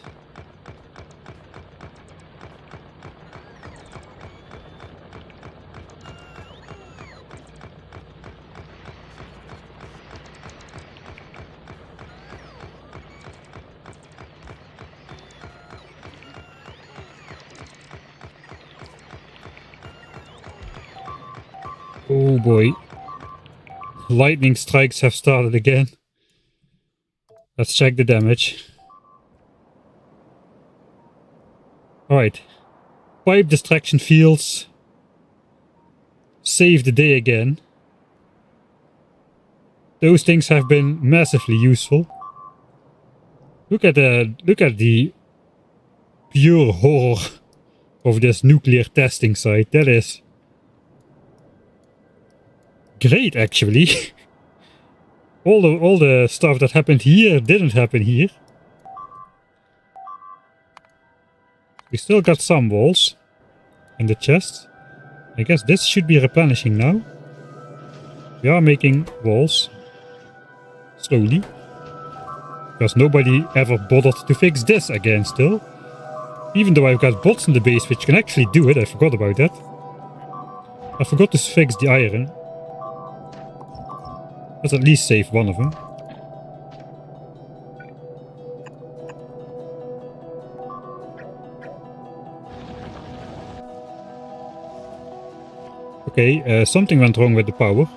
Oh boy. Lightning strikes have started again. Let's check the damage. Alright. Pipe distraction fields. Save the day again. Those things have been massively useful. Look at the pure horror of this nuclear testing site. That is great, actually. all the stuff that happened here didn't happen here. We still got some walls in the chest. I guess this should be replenishing now. We are making walls. Slowly. Because nobody ever bothered to fix this again still. Even though I've got bots in the base which can actually do it. I forgot about that. I forgot to fix the iron. Let's at least save one of them. Okay, something went wrong with the power.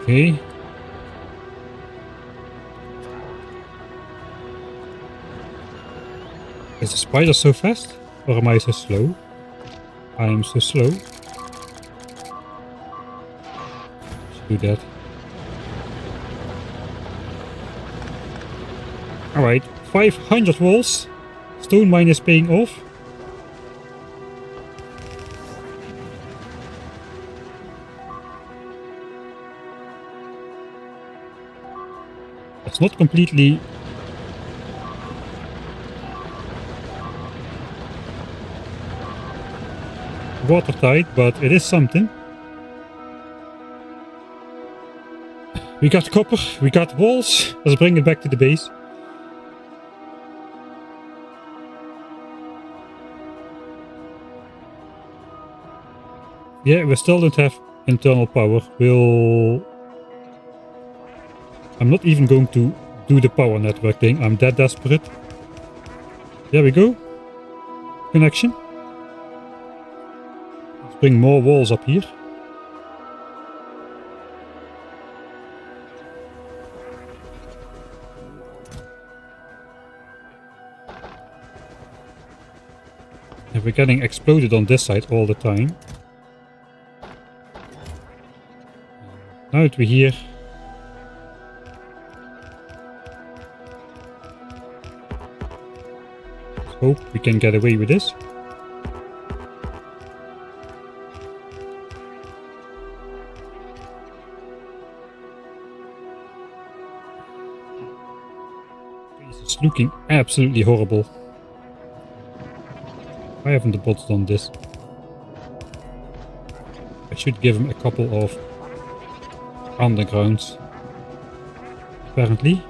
Okay. Is the spider so fast? Or am I so slow? I am so slow. Should do that. Alright, 500 walls. Stone mine is paying off. It's not completely watertight, but it is something. We got copper, we got walls. Let's bring it back to the base. Yeah, we still don't have internal power. I'm not even going to do the power network thing. I'm that desperate. There we go. Connection. Let's bring more walls up here. And we're getting exploded on this side all the time. Now that we're here, let's hope we can get away with this. This is looking absolutely horrible. Why haven't the bots done this? I should give him a couple of undergrounds. Apparently.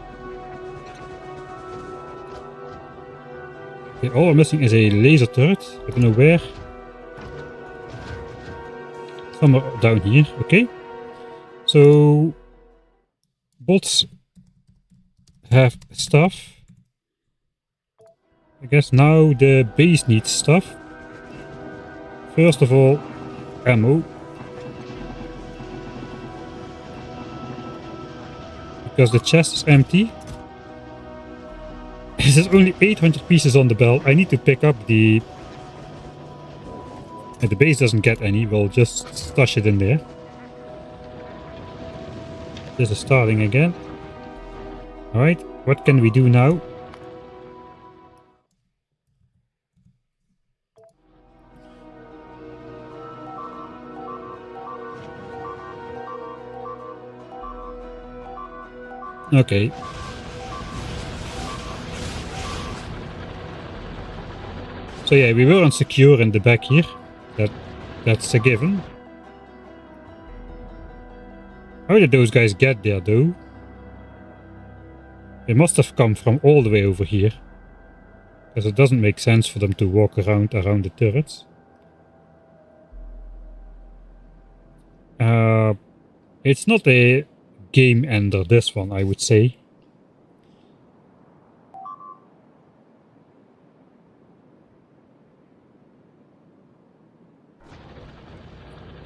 Okay, all I'm missing is a laser turret. I don't know where. Somewhere down here. Okay. So bots have stuff. I guess now the base needs stuff. First of all, ammo. Because the chest is empty. There's only 800 pieces on the belt. I need to pick up the... And the base doesn't get any. We'll just stash it in there. This is starting again. Alright, what can we do now? Okay. So yeah, we weren't secure in the back here. That's a given. How did those guys get there though? They must have come from all the way over here. Because it doesn't make sense for them to walk around the turrets. It's not a game ender, this one, I would say.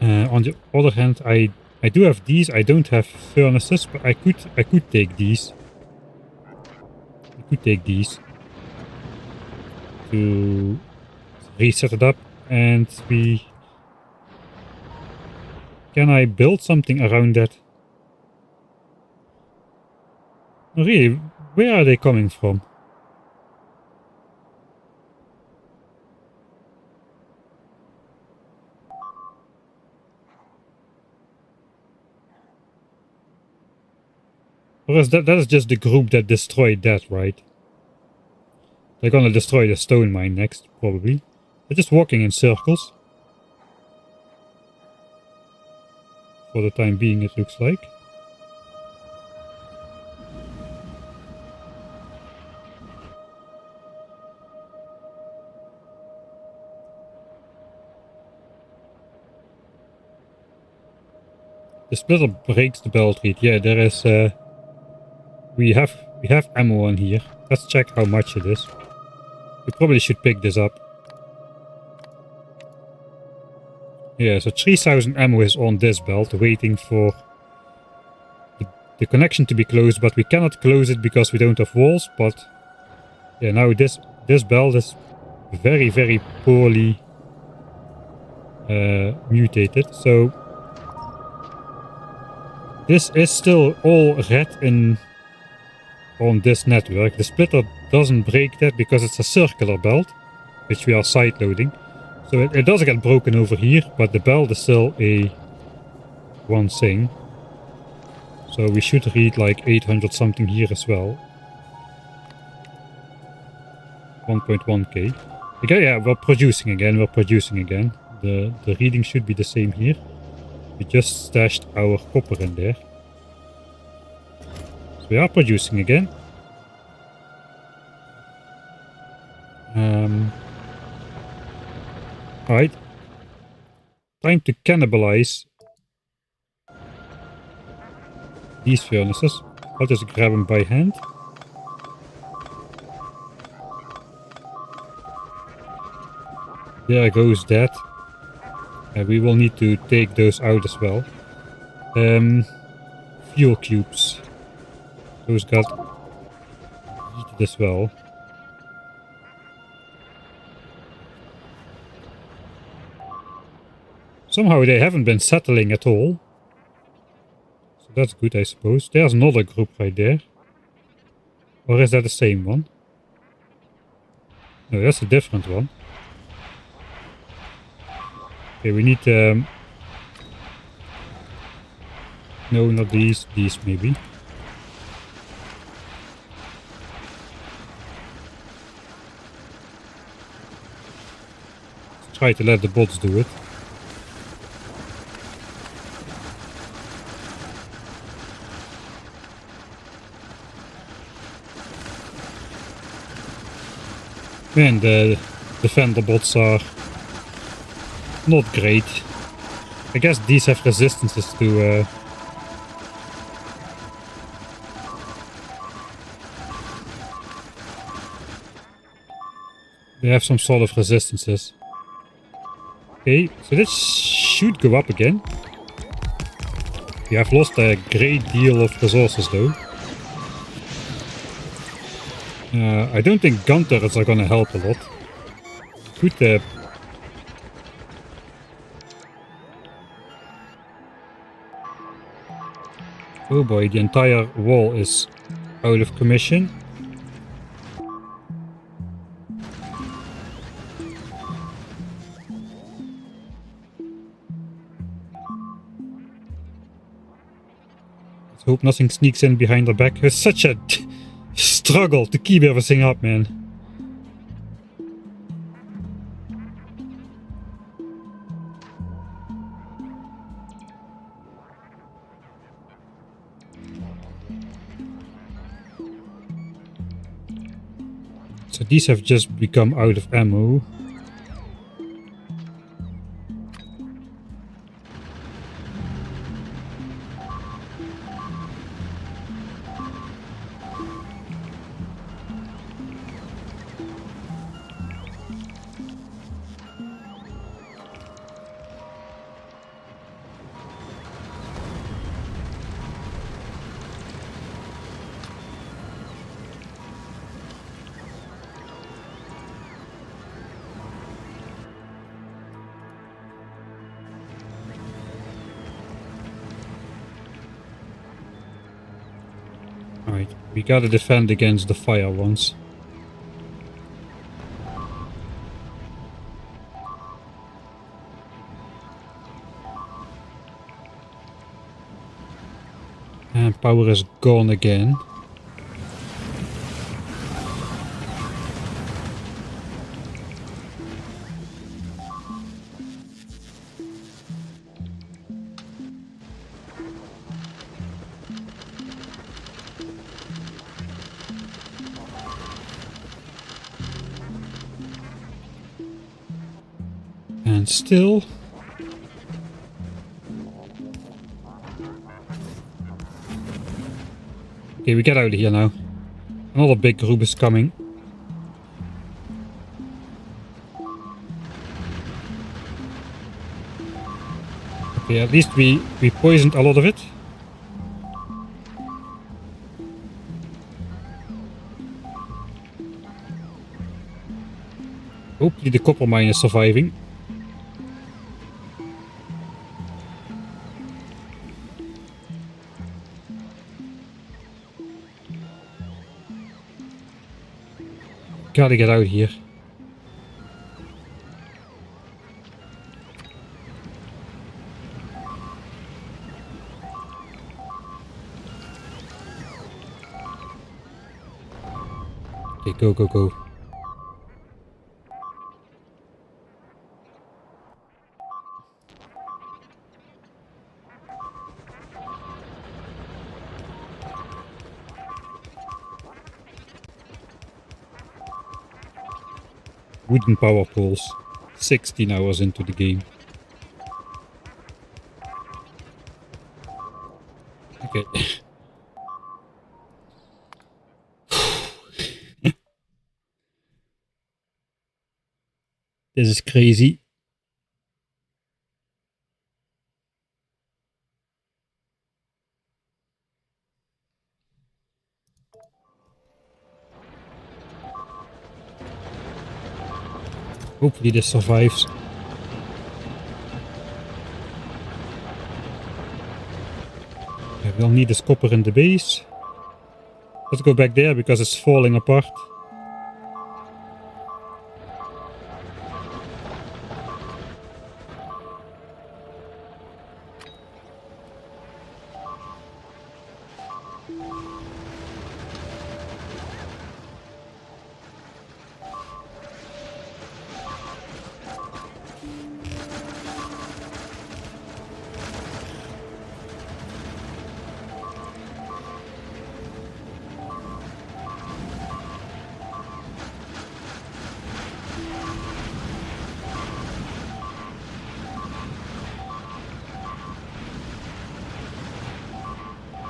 On the other hand, I do have these. I don't have furnaces, but I could take these. I could take these to reset it up, and we... Can I build something around that? Really, where are they coming from? Or is that is just the group that destroyed that, right? They're gonna destroy the stone mine next, probably. They're just walking in circles. For the time being, it looks like. The splitter breaks the belt reed. Yeah, there is... We have ammo on here. Let's check how much it is. We probably should pick this up. Yeah, so 3000 ammo is on this belt, waiting for the connection to be closed, but we cannot close it because we don't have walls. But yeah, now this belt is very, very poorly mutated. So this is still all red on this network. The splitter doesn't break that because it's a circular belt, which we are side loading. So it does get broken over here, but the belt is still a one thing. So we should read like 800 something here as well. 1.1k. Okay, yeah, we're producing again. The reading should be the same here. We just stashed our copper in there. So we are producing again. Alright. Time to cannibalize these furnaces. I'll just grab them by hand. There goes that. We will need to take those out as well. Fuel cubes. Those got heated as well. Somehow they haven't been settling at all. So that's good, I suppose. There's another group right there. Or is that the same one? No, that's a different one. Okay, we need... no, not these. These, maybe. Let's try to let the bots do it. Man, the defender bots are not great. I guess these have resistances to... They have some sort of resistances. Okay, so this should go up again. We have lost a great deal of resources though. I don't think gun turrets are gonna help a lot. Good. Oh boy, the entire wall is out of commission. Let's hope nothing sneaks in behind our back. It's such a struggle to keep everything up, man. So these have just become out of ammo. Alright, we gotta defend against the fire ones. And power is gone again. And still. Okay, we get out of here now. Another big group is coming. Okay, at least we poisoned a lot of it. Hopefully the copper mine is surviving. Gotta get out here. Okay, go, go, go. Wooden power poles. 16 hours into the game. Okay. This is crazy. Hopefully this survives. Okay, we'll need this copper in the base. Let's go back there because it's falling apart.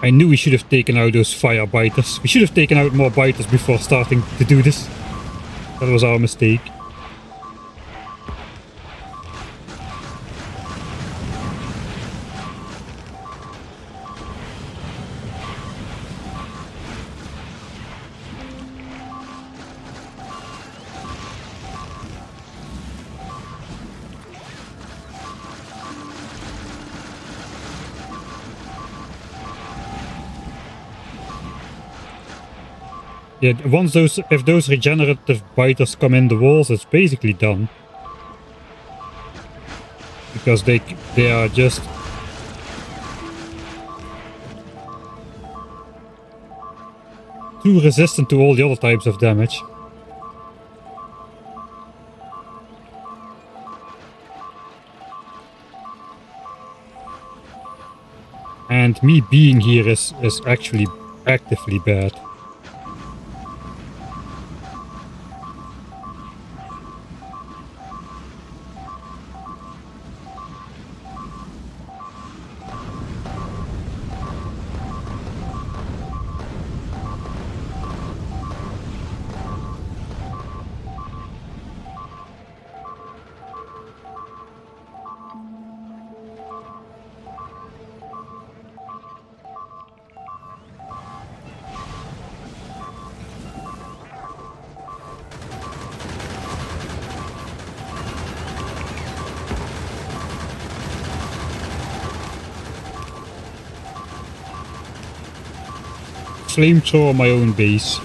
I knew we should have taken out those fire biters. We should have taken out more biters before starting to do this. That was our mistake. Yeah, if those regenerative biters come in the walls, it's basically done. Because they are just too resistant to all the other types of damage. And me being here is actually actively bad. flamethrower my own base.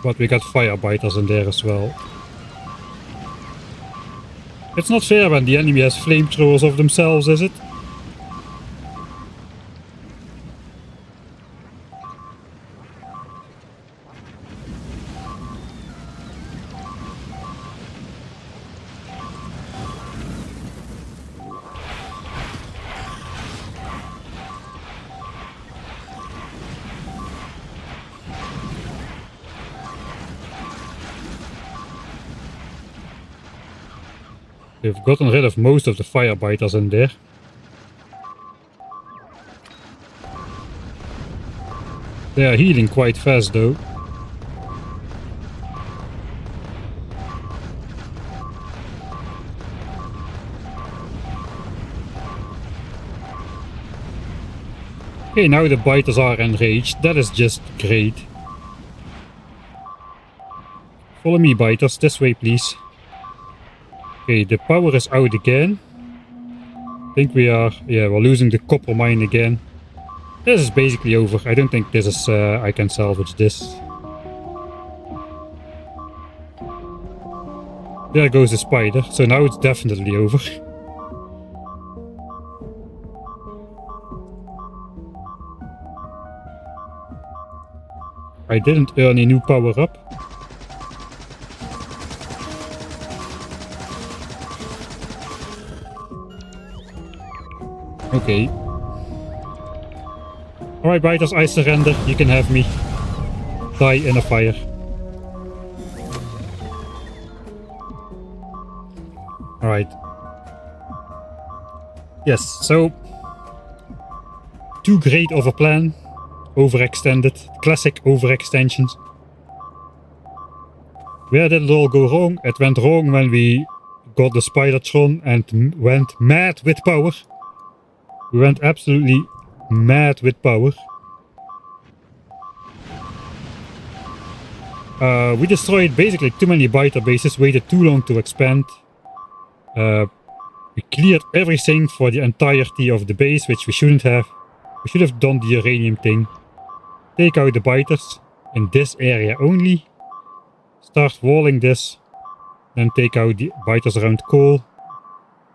But we got firebiters in there as well. It's not fair when the enemy has flamethrowers of themselves, is it? We've gotten rid of most of the firebiters in there. They are healing quite fast though. Okay, now the biters are enraged. That is just great. Follow me, biters. This way, please. Okay, the power is out again. I think we are... yeah, we're losing the copper mine again. This is basically over. I don't think this is... I can salvage this. There goes the spider. So now it's definitely over. I didn't earn a new power up. Okay. Alright, biters, I surrender. You can have me. Die in a fire. Alright. Yes, so... too great of a plan. Overextended. Classic overextensions. Where did it all go wrong? It went wrong when we got the Spidertron and went mad with power. We went absolutely mad with power. We destroyed basically too many biter bases, waited too long to expand. We cleared everything for the entirety of the base, which we shouldn't have. We should have done the uranium thing. Take out the biters in this area only. Start walling this. Then take out the biters around coal.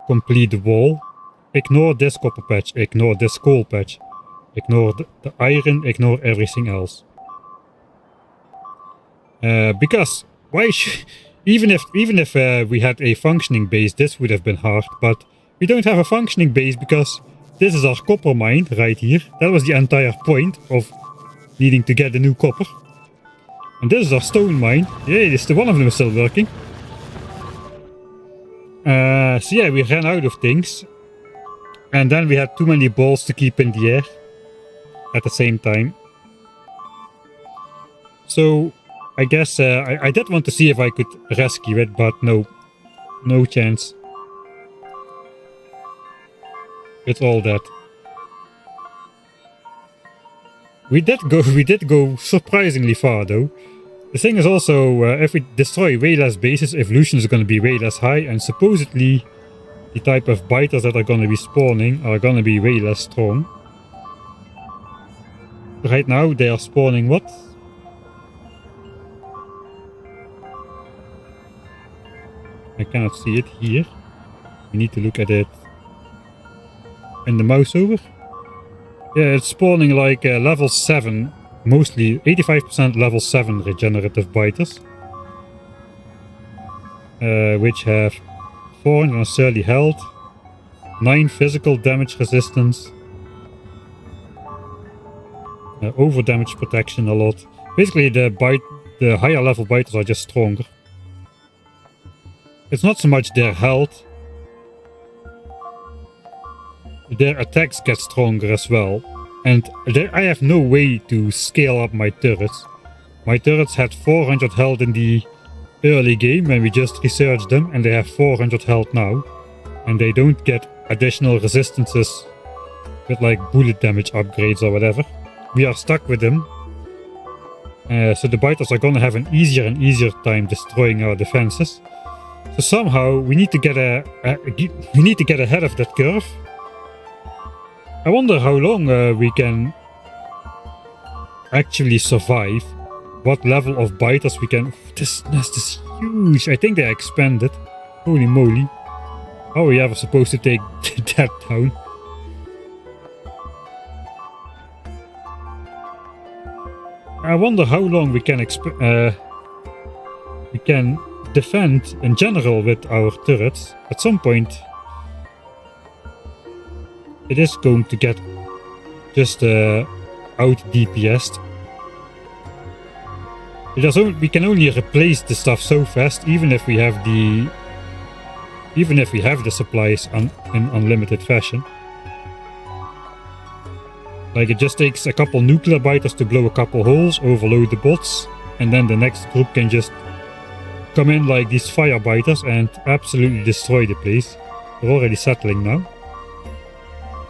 Complete the wall. Ignore this copper patch, ignore this coal patch, ignore the iron, ignore everything else. Because why even if we had a functioning base, this would have been hard, but we don't have a functioning base because this is our copper mine right here. That was the entire point of needing to get the new copper. And this is our stone mine. Yeah, one of them is still working. So yeah, we ran out of things. And then we had too many balls to keep in the air at the same time. So I guess I did want to see if I could rescue it, but no. No chance. It's all dead. We did go surprisingly far though. The thing is also, if we destroy way less bases, evolution is going to be way less high, and supposedly the type of biters that are going to be spawning are going to be way less strong. Right now they are spawning what? I cannot see it here. We need to look at it in the mouse over. Yeah, it's spawning like level 7, mostly 85% level 7 regenerative biters. Which have 430 health, 9 physical damage resistance, over damage protection a lot. Basically the higher level biters are just stronger. It's not so much their health. Their attacks get stronger as well. And I have no way to scale up my turrets. My turrets had 400 health in the early game when we just researched them, and they have 400 health now. And they don't get additional resistances with like bullet damage upgrades or whatever. We are stuck with them. So the biters are gonna have an easier and easier time destroying our defenses. So somehow we need to get ahead of that curve. I wonder how long we can actually survive. What level of biters we can... This nest is huge. I think they expanded. Holy moly. How are we ever supposed to take that down? I wonder how long we can defend in general with our turrets. At some point it is going to get just out DPS'd. We can only replace the stuff so fast, even if we have the supplies in unlimited fashion. Like, it just takes a couple nuclear biters to blow a couple holes, overload the bots, and then the next group can just come in like these fire biters and absolutely destroy the place. They're already settling now.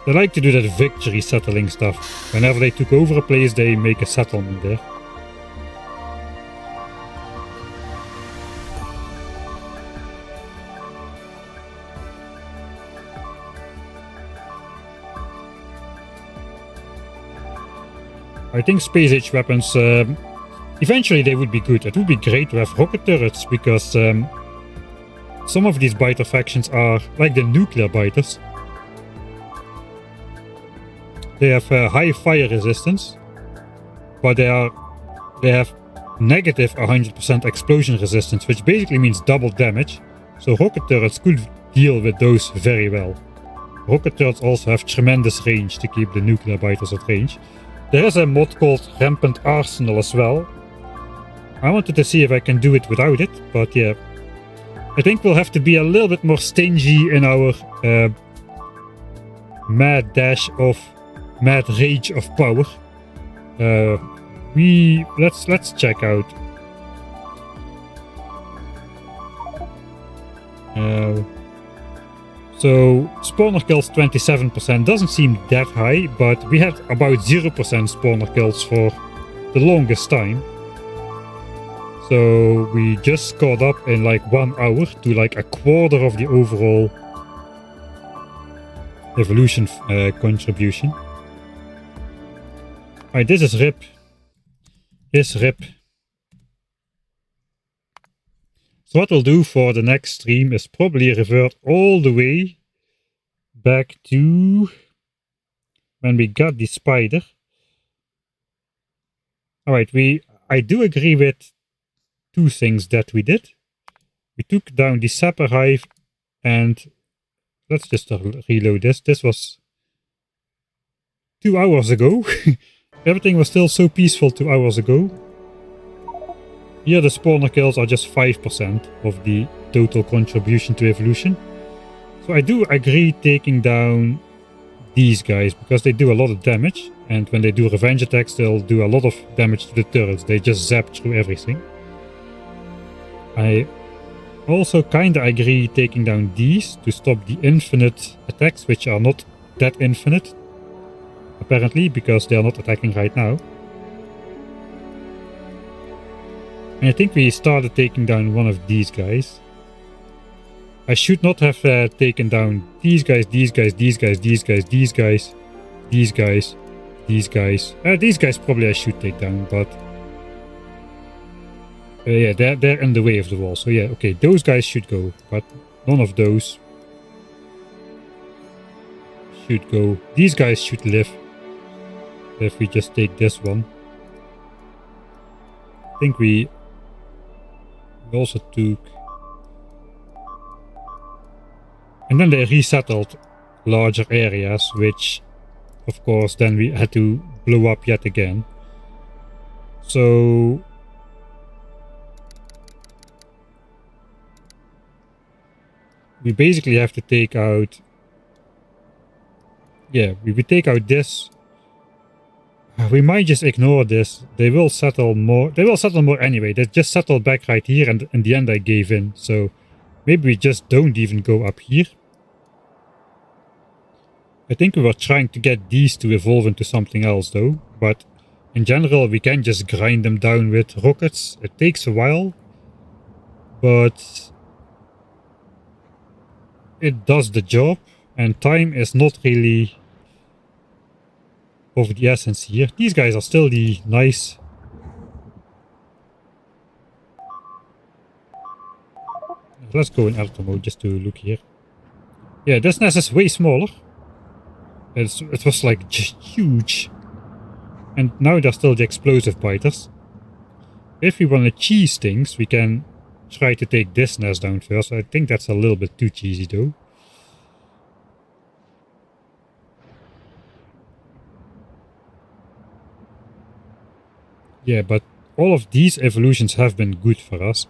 They like to do that victory settling stuff. Whenever they took over a place, they make a settlement there. I think space age weapons, eventually they would be good. It would be great to have rocket turrets, because some of these biter factions are like the nuclear biters. They have high fire resistance, but they have negative 100% explosion resistance, which basically means double damage. So rocket turrets could deal with those very well. Rocket turrets also have tremendous range to keep the nuclear biters at range. There is a mod called Rampant Arsenal as well. I wanted to see if I can do it without it, but yeah. I think we'll have to be a little bit more stingy in our mad rage of power. Let's check out. So spawner kills 27% doesn't seem that high, but we had about 0% spawner kills for the longest time. So we just caught up in like 1 hour to like a quarter of the overall evolution contribution. Alright, this is RIP. RIP. So what we'll do for the next stream is probably revert all the way back to when we got the spider. Alright, I do agree with 2 things that we did. We took down the sapper hive, and let's just reload this. This was 2 hours ago. Everything was still so peaceful 2 hours ago. Here the spawner kills are just 5% of the total contribution to evolution. So I do agree taking down these guys, because they do a lot of damage, and when they do revenge attacks they'll do a lot of damage to the turrets. They just zap through everything. I also kinda agree taking down these to stop the infinite attacks, which are not that infinite apparently, because they are not attacking right now. And I think we started taking down one of these guys. I should not have taken down these guys, these guys, these guys, these guys, these guys, these guys, these guys. These guys probably I should take down, but yeah, they're in the way of the wall. So yeah, okay, those guys should go, but none of those should go. These guys should live if we just take this one. I think we also took, and then they resettled larger areas, which of course then we had to blow up yet again. So we basically have to take out, yeah, we would take out this. We might just ignore this. They will settle more. They will settle more anyway. They just settled back right here, and in the end I gave in. So maybe we just don't even go up here. I think we were trying to get these to evolve into something else though, but In general, we can just grind them down with rockets. It takes a while, but it does the job, and time is not really of the essence here. These guys are still the nice. Let's go in alpha mode just to look here. Yeah, this nest is way smaller. It was like just huge. And now they're still the explosive biters. If we want to cheese things, we can try to take this nest down first. I think that's a little bit too cheesy though. Yeah, but all of these evolutions have been good for us.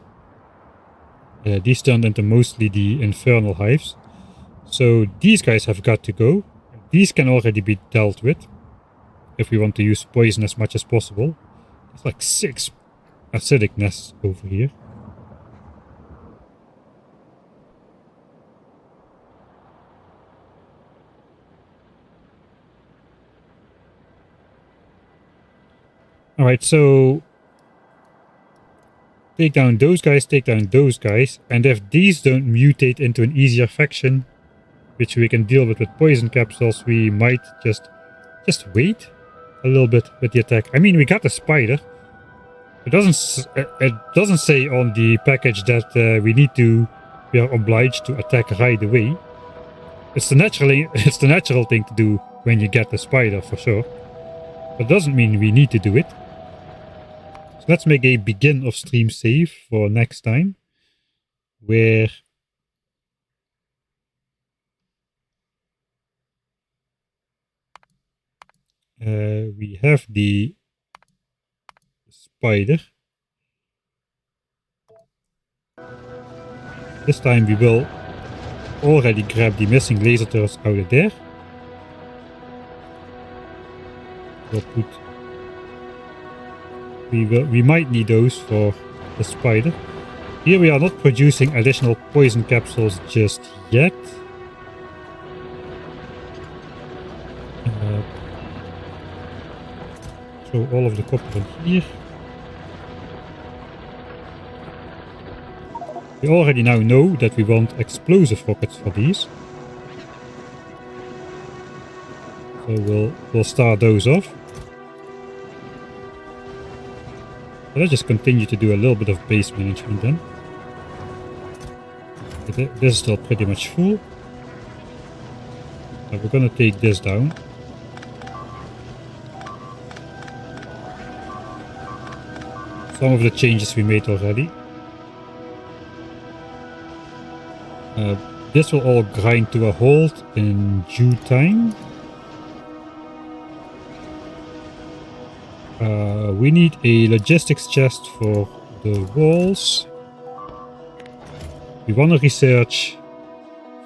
These turned into mostly the infernal hives. So these guys have got to go. These can already be dealt with. If we want to use poison as much as possible. There's like 6 acidic nests over here. Alright, so take down those guys, and if these don't mutate into an easier faction, which we can deal with poison capsules, we might just wait a little bit with the attack. I mean, we got the spider. It doesn't say on the package that we are obliged to attack right away. It's the natural thing to do when you get the spider, for sure. But it doesn't mean we need to do it. So let's make a begin of stream save for next time, where we have the spider. This time we will already grab the missing laser turrets out of there. We'll put. We might need those for the spider. Here we are not producing additional poison capsules just yet. Throw all of the copper in here. We already now know that we want explosive rockets for these. So we'll start those off. But let's just continue to do a little bit of base management then. This is still pretty much full. So we're gonna take this down. Some of the changes we made already. This will all grind to a halt in due time. We need a logistics chest for the walls. We want to research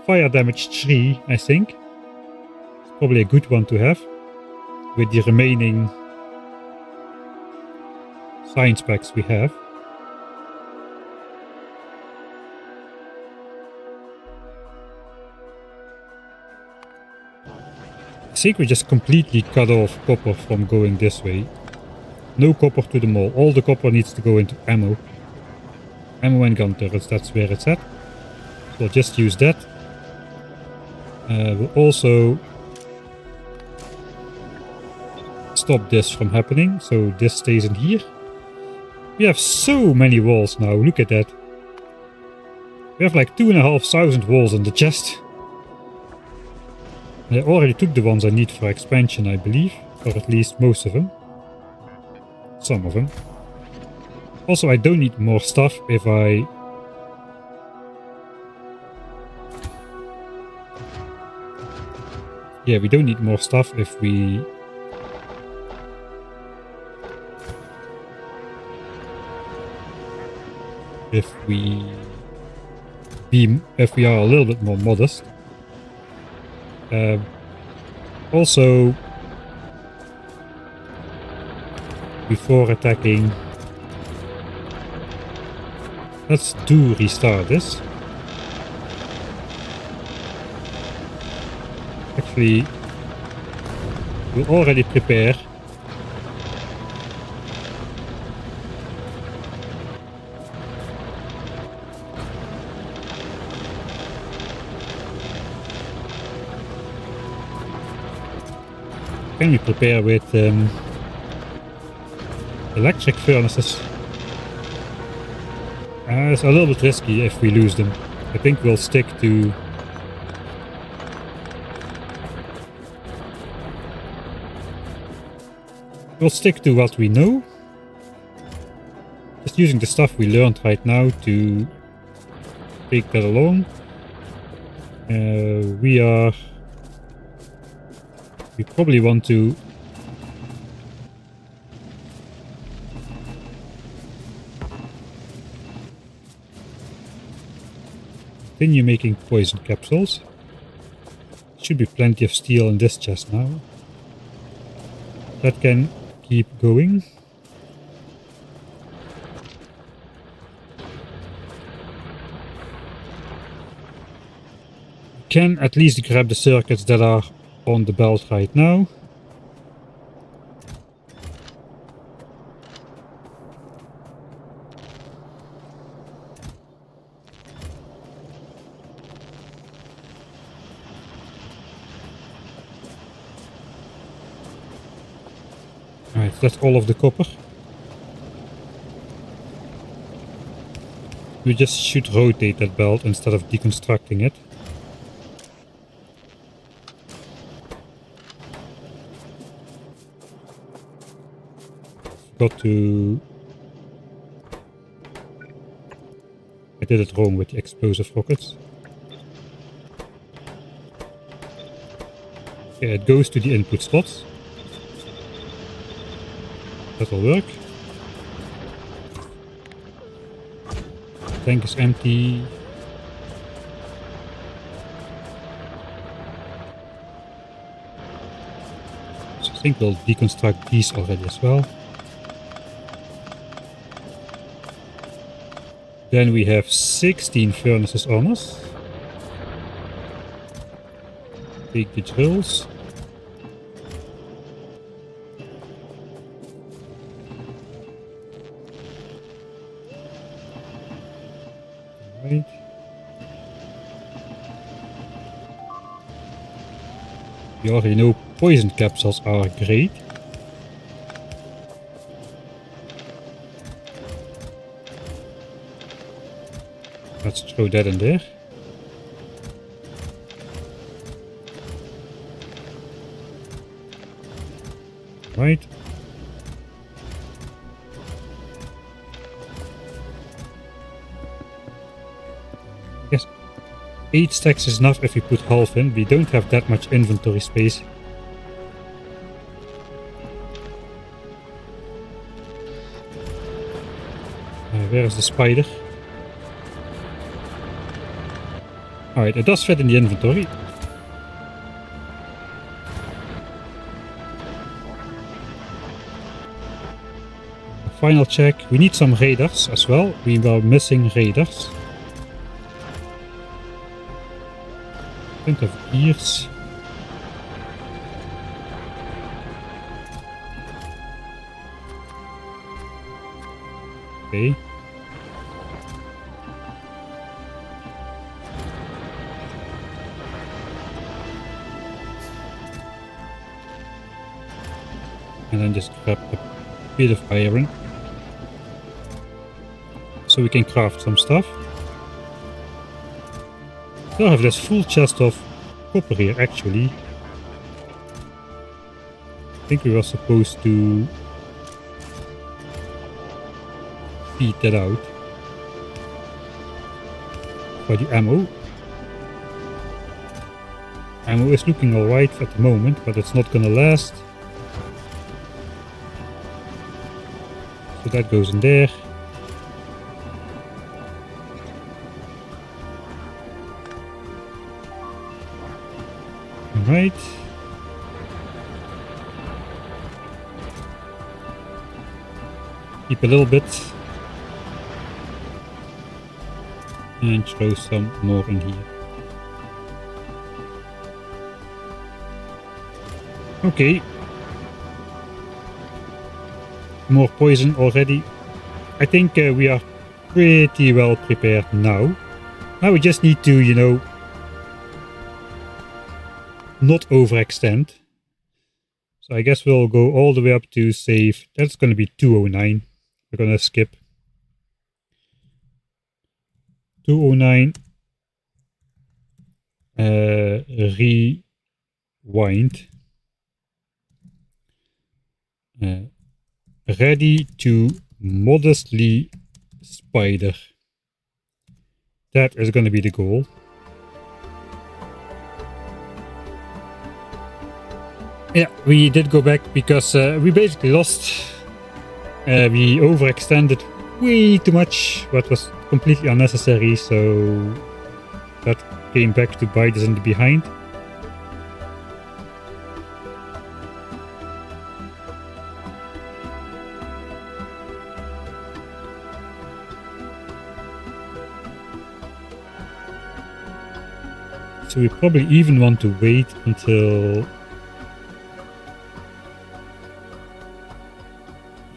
fire damage 3, I think. It's probably a good one to have. With the remaining science packs we have. I think we just completely cut off copper from going this way. No copper to the mall. All the copper needs to go into ammo. Ammo and gun turrets, that's where it's at. We'll just use that. We'll also stop this from happening, so this stays in here. We have so many walls now, look at that. We have like 2,500 walls in the chest. I already took the ones I need for expansion, I believe. Or at least most of them. Some of them. Also, I don't need more stuff if I... Yeah, we don't need more stuff if we... If we are a little bit more modest. Also, before attacking, let's restart this. Actually, we'll already prepare Can we prepare with electric furnaces? It's a little bit risky if we lose them. I think we'll stick to... We'll stick to what we know. Just using the stuff we learned right now to take that along. We probably want to continue making poison capsules. Should be plenty of steel in this chest now. That can keep going. Can at least grab the circuits that are on the belt right now. Alright, that's all of the copper. We just should rotate that belt instead of deconstructing it. Got to... I did it wrong with the explosive rockets. Yeah, it goes to the input slots. That'll work. Tank is empty. So I think we'll deconstruct these already as well. Then we have 16 furnaces on us. Take the drills. Right. You already know poison capsules are great. Let's throw that in there. Right. Yes. 8 stacks is enough if we put half in. We don't have that much inventory space. Where is the spider? Alright, it does fit in the inventory. Final check. We need some raiders as well. We were missing raiders. Don't have gears. Okay. And then just grab a bit of iron. So we can craft some stuff. Still have this full chest of copper here actually. I think we were supposed to feed that out. For the ammo. Ammo is looking alright at the moment, but it's not gonna last. So that goes in there. Alright. Keep a little bit. And throw some more in here. Okay. More poison already. I think we are pretty well prepared now. Now we just need to, you know, not overextend. So I guess we'll go all the way up to save. That's going to be 209. We're going to skip 209. Rewind. Ready to modestly spider. That is going to be the goal. Yeah, we did go back because we basically lost. We overextended way too much, what was completely unnecessary, so that came back to bite us in the behind. So we probably even want to wait until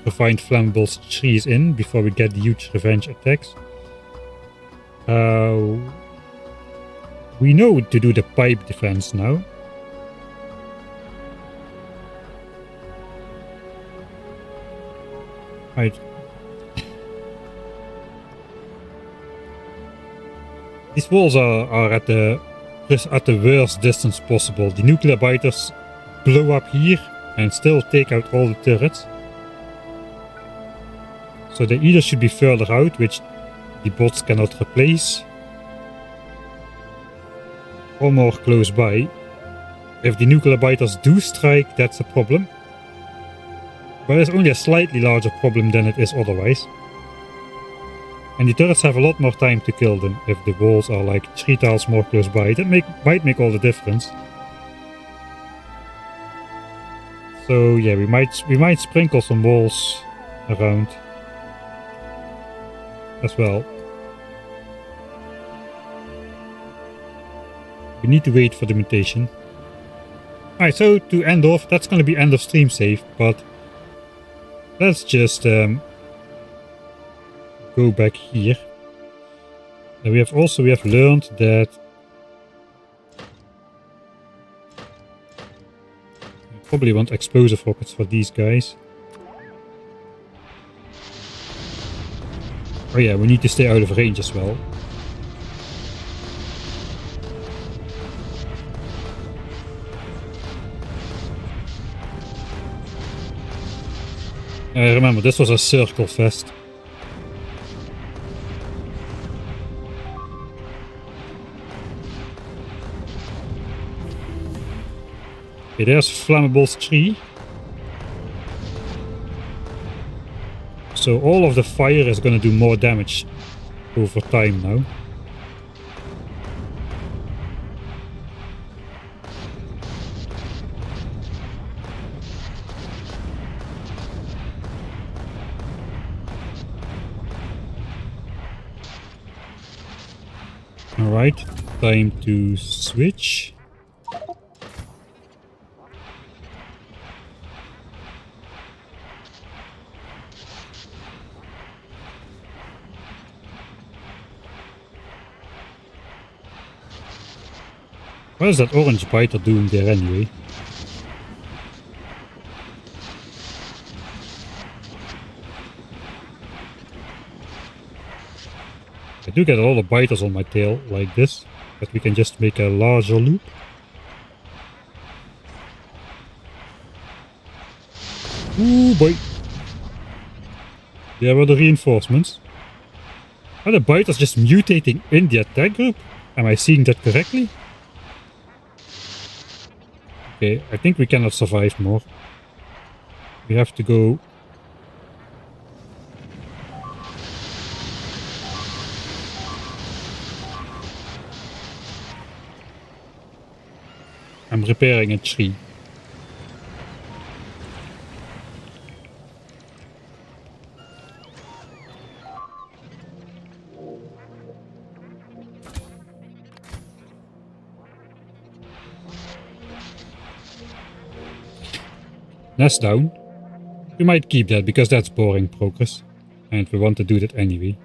refined flammables 3 is in before we get the huge revenge attacks. We know to do the pipe defense now. Right. These walls are at the worst distance possible. The nuclear biters blow up here and still take out all the turrets. So they either should be further out, which the bots cannot replace, or more close by. If the nuclear biters do strike, that's a problem. But it's only a slightly larger problem than it is otherwise. And the turrets have a lot more time to kill them if the walls are like 3 tiles more close by. That might make all the difference. So yeah, we might sprinkle some walls around as well. We need to wait for the mutation. Alright, so to end off, that's going to be end of stream save, but let's just go back here. And we have learned that we probably want explosive rockets for these guys. Oh yeah, we need to stay out of range as well. Remember, this was a circle fest. Okay, there's Flammables 3. So all of the fire is going to do more damage over time now. Alright, time to switch. What is that orange biter doing there anyway? I do get a lot of biters on my tail like this, but we can just make a larger loop. Ooh boy! There were the reinforcements. Are the biters just mutating in the attack group? Am I seeing that correctly? Okay, I think we cannot survive more. We have to go. I'm repairing a tree. Nest down. We might keep that because that's boring progress. And we want to do that anyway.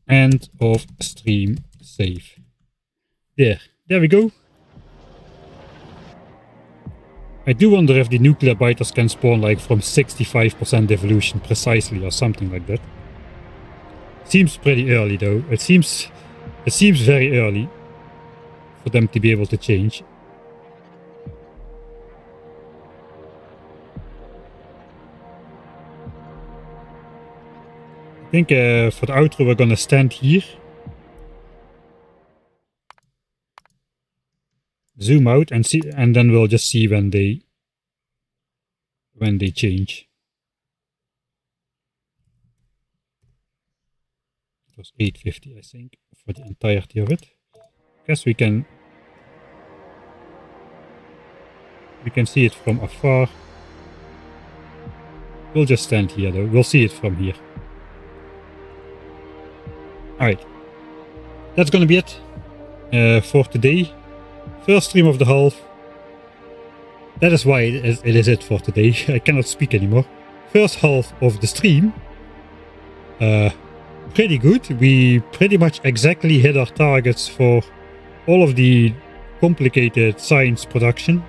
And End of stream save. There we go. I do wonder if the nuclear biters can spawn like from 65% evolution precisely or something like that. Seems pretty early though. It seems very early for them to be able to change. I think for the outro we're gonna stand here. Zoom out and see, and then we'll just see when they change. It was 850, I think, for the entirety of it. Guess we can see it from afar. We'll just stand here though. We'll see it from here. Alright. That's gonna be it for today. First stream of the half. That is why it is it for today. I cannot speak anymore. First half of the stream. Pretty good. We pretty much exactly hit our targets for all of the complicated science production.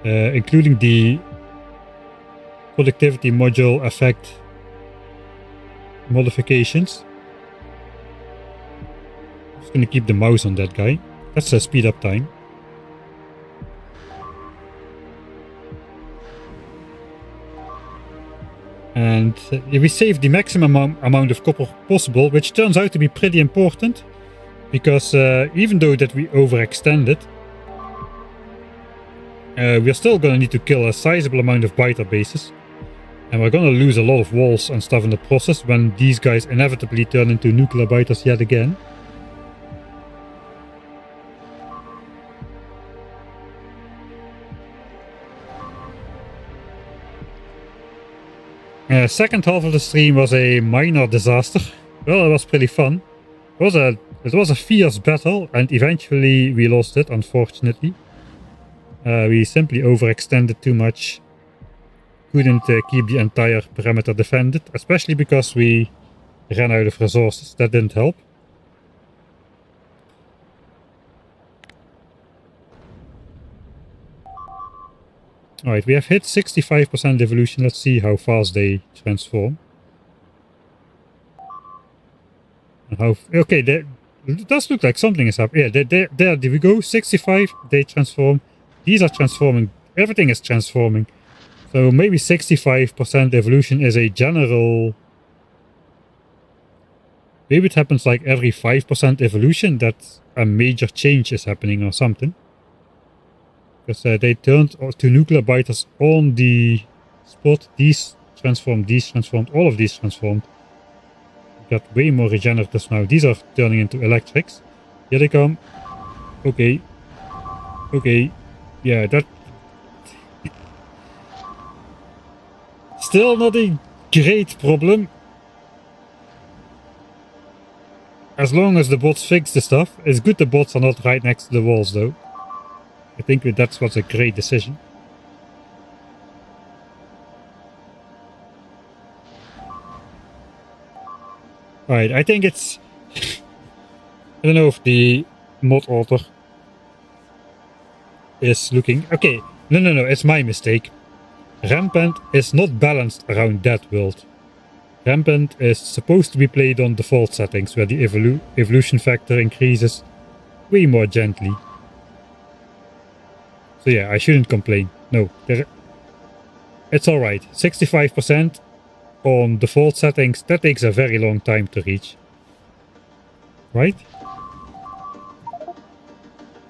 Including the productivity module effect modifications. Just gonna keep the mouse on that guy. That's a speed up time. And we saved the maximum amount of copper possible, which turns out to be pretty important. Because even though that we overextended, we're still gonna need to kill a sizable amount of biter bases. And we're gonna lose a lot of walls and stuff in the process when these guys inevitably turn into nuclear biters yet again. Second half of the stream was a minor disaster. Well, it was pretty fun. It was a fierce battle, and eventually we lost it, unfortunately. We simply overextended too much. Couldn't keep the entire perimeter defended, especially because we ran out of resources. That didn't help. Alright, we have hit 65% evolution. Let's see how fast they transform. And how... Okay, it does look like something is happening. Yeah, there we go. 65, they transform. These are transforming. Everything is transforming. So maybe 65% evolution is a general... Maybe it happens like every 5% evolution that a major change is happening or something. Because they turned to nuclear biters on the spot. These transformed, all of these transformed. We got way more regeneratives now. These are turning into electrics. Here they come. Okay. Okay. Yeah, that... Still not a great problem. As long as the bots fix the stuff. It's good the bots are not right next to the walls though. I think that was a great decision. Alright, I think it's... I don't know if the mod author is looking... Okay, no, it's my mistake. Rampant is not balanced around DeathWorld. Rampant is supposed to be played on default settings, where the evolution factor increases way more gently. So yeah, I shouldn't complain. No, it's alright. 65% on default settings, that takes a very long time to reach. Right?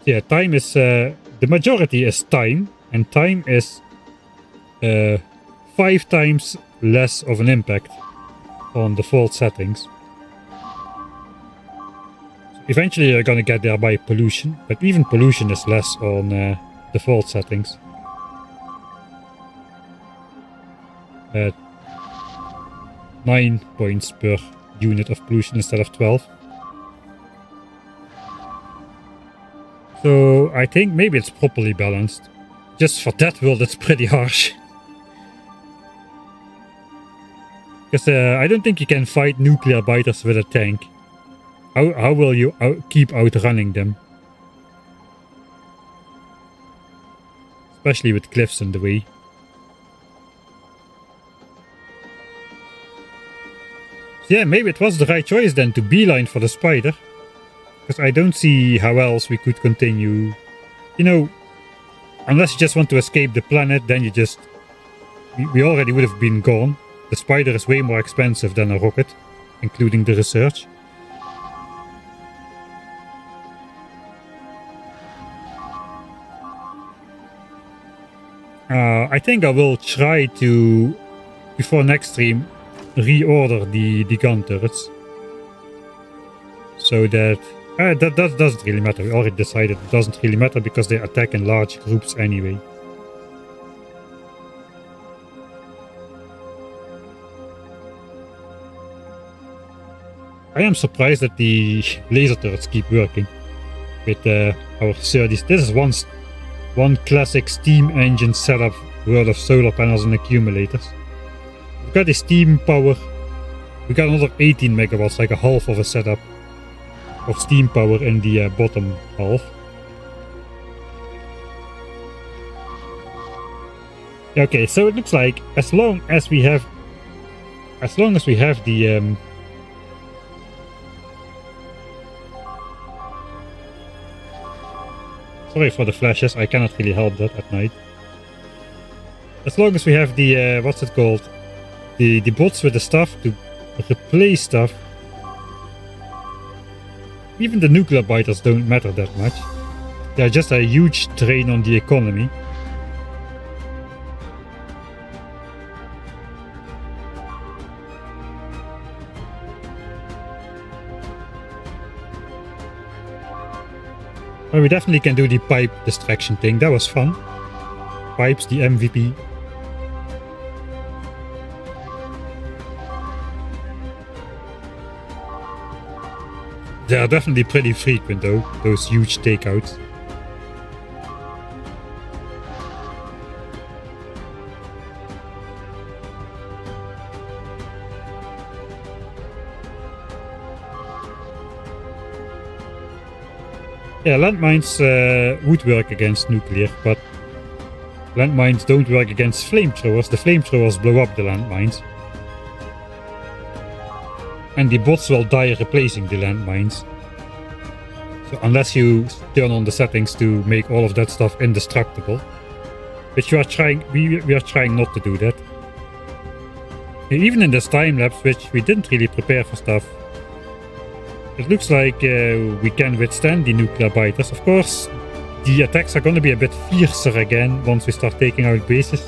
Yeah, time is... the majority is time, and time is 5 times less of an impact on default settings. Eventually you're gonna get there by pollution, but even pollution is less on default settings. 9 points per unit of pollution instead of 12. So I think maybe it's properly balanced. Just for DeathWorld it's pretty harsh. Because I don't think you can fight nuclear biters with a tank. How will you keep outrunning them? Especially with cliffs in the way. So yeah, maybe it was the right choice then to beeline for the spider. Because I don't see how else we could continue. You know, unless you just want to escape the planet, then you just... We already would have been gone. The spider is way more expensive than a rocket, including the research. I think I will try to, before next stream, reorder the gun turrets. So that... that doesn't really matter. We already decided it doesn't really matter because they attack in large groups anyway. I am surprised that the laser turrets keep working with our 30s. This is one classic steam engine setup world of solar panels and accumulators. We've got the steam power. We got another 18 megawatts, like a half of a setup of steam power in the bottom half. Okay, so it looks like as long as we have the sorry for the flashes, I cannot really help that at night. As long as we have the what's it called? The bots with the stuff to replace stuff. Even the nuclear biters don't matter that much. They're just a huge drain on the economy. Well, we definitely can do the pipe distraction thing. That was fun. Pipes, the MVP. They are definitely pretty frequent though, those huge takeouts. Yeah, landmines would work against nuclear, but landmines don't work against flamethrowers. The flamethrowers blow up the landmines. And the bots will die replacing the landmines. So unless you turn on the settings to make all of that stuff indestructible. Which we are trying not to do that. Even in this time lapse, which we didn't really prepare for stuff, it looks like we can withstand the nuclear biters. Of course, the attacks are going to be a bit fiercer again once we start taking out bases.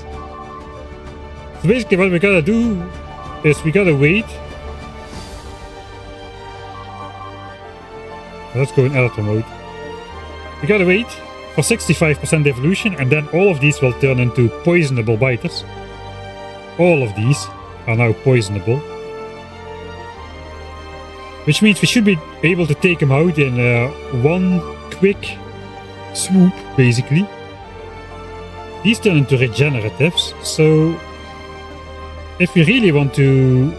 So basically what we gotta do is we gotta wait. Let's go in editor mode. We gotta wait for 65% evolution, and then all of these will turn into poisonable biters. All of these are now poisonable. Which means we should be able to take them out in one quick swoop, basically. These turn into regeneratives, so if we really want to...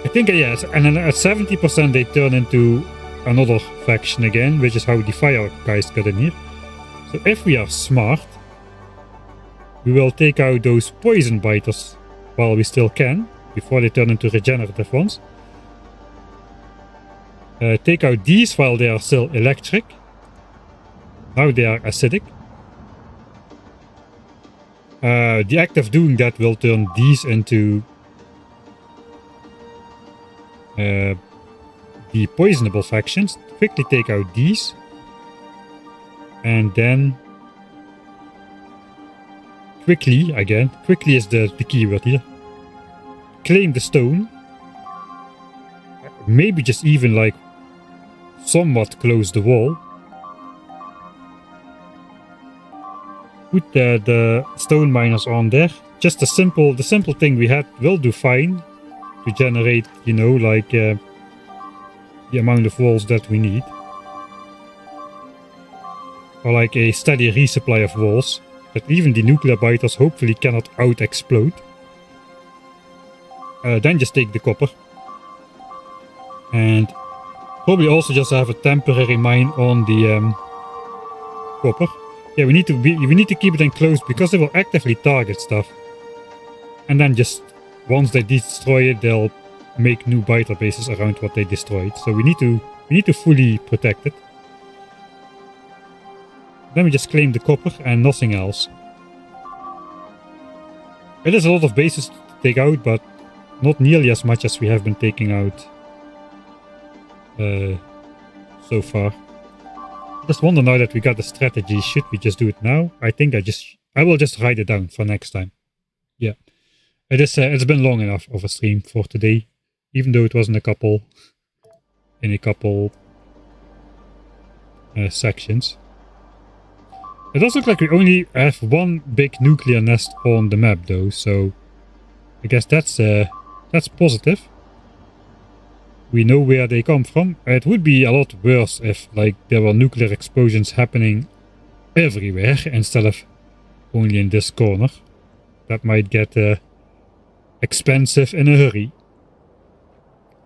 I think, yes, and then at 70% they turn into another faction again, which is how the fire guys got in here. So if we are smart, we will take out those poison biters while we still can, before they turn into regenerative ones. Take out these while they are still electric. Now they are acidic. The act of doing that will turn these into the poisonable factions. Quickly take out these. And then quickly, again, quickly is the keyword here. Claim the stone. Maybe just even like somewhat close the wall. Put the stone miners on there. Just the simple thing we had will do fine to generate, you know, like the amount of walls that we need. Or like a steady resupply of walls that even the nuclear biters hopefully cannot out-explode. Then just take the copper. And Probably also just have a temporary mine on the copper. Yeah, we need to keep it enclosed because they will actively target stuff. And then just once they destroy it, they'll make new biter bases around what they destroyed. So we need to fully protect it. Then we just claim the copper and nothing else. It is a lot of bases to take out, but not nearly as much as we have been taking out so far. I just wonder now that we got the strategy, should we just do it now? I think I will just write it down for next time. Yeah. It's been long enough of a stream for today, even though it was in a couple sections. It does look like we only have one big nuclear nest on the map though, so I guess that's positive. We know where they come from. It would be a lot worse if like there were nuclear explosions happening everywhere instead of only in this corner. That might get expensive in a hurry.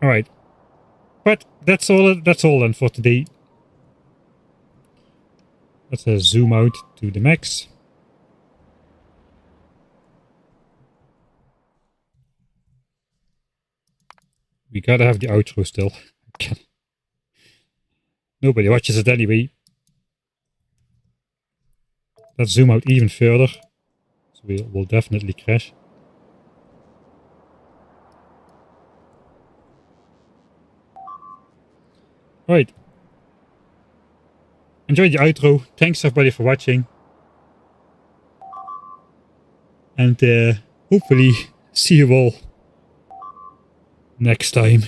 Alright. But that's all then for today. Let's zoom out to the max. We gotta have the outro still. Nobody watches it anyway. Let's zoom out even further. So we'll definitely crash. Right. Enjoy the outro. Thanks everybody for watching. And hopefully see you all next time.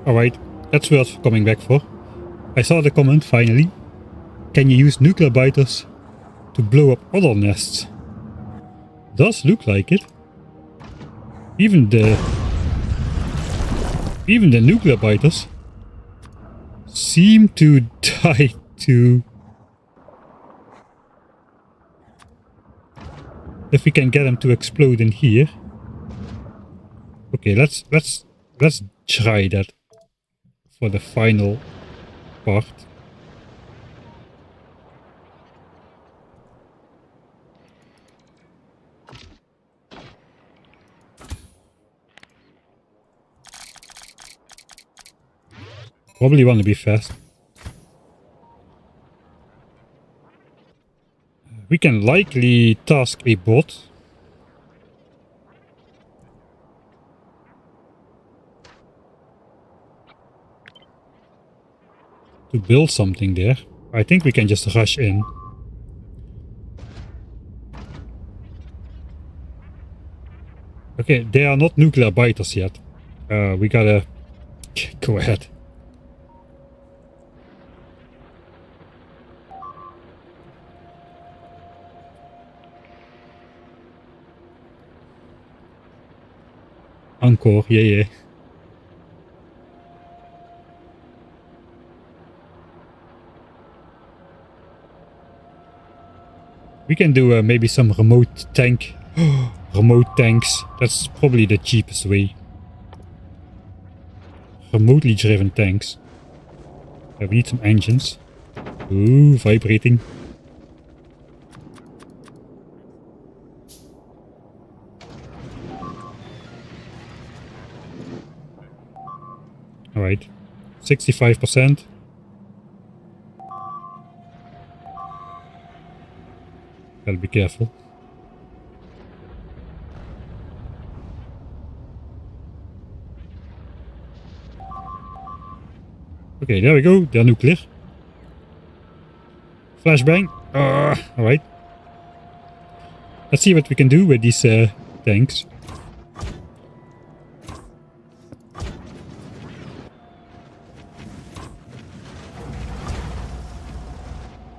Alright, that's worth coming back for. I saw the comment finally. Can you use nuclear biters to blow up other nests? Does look like it. Even the nuclear biters seem to die too. If we can get them to explode in here. Okay, let's try that for the final part. Probably want to be fast. We can likely task a bot. To build something there. I think we can just rush in. Okay, they are not nuclear biters yet. We gotta go ahead. Encore, yeah. We can do maybe some remote tank. Remote tanks. That's probably the cheapest way. Remotely driven tanks. We need some engines. Ooh, vibrating. Alright. 65%. Gotta be careful. Okay, there we go. They're nuclear. Flashbang. Alright. Let's see what we can do with these tanks.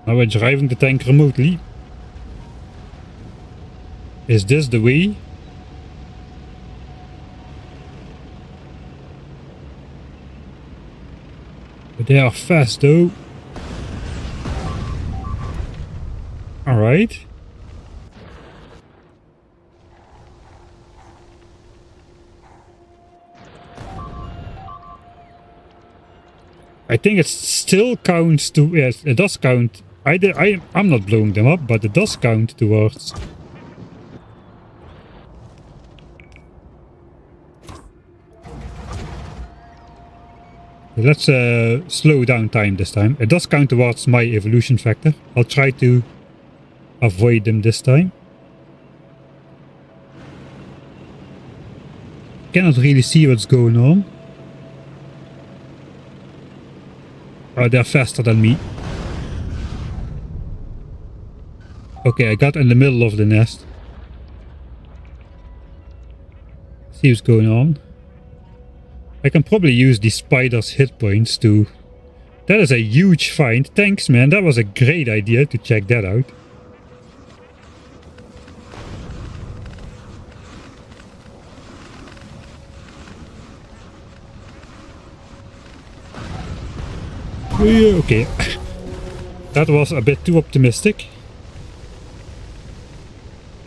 Now we're driving the tank remotely. Is this the way? But they are fast though. Alright. I think it still counts to... Yes, it does count. I'm not blowing them up, but it does count towards... Let's slow down time this time. It does count towards my evolution factor. I'll try to avoid them this time. Cannot really see what's going on. Oh, they're faster than me. Okay, I got in the middle of the nest. See what's going on. I can probably use the spider's hit points to... That is a huge find. Thanks, man. That was a great idea to check that out. Okay. That was a bit too optimistic.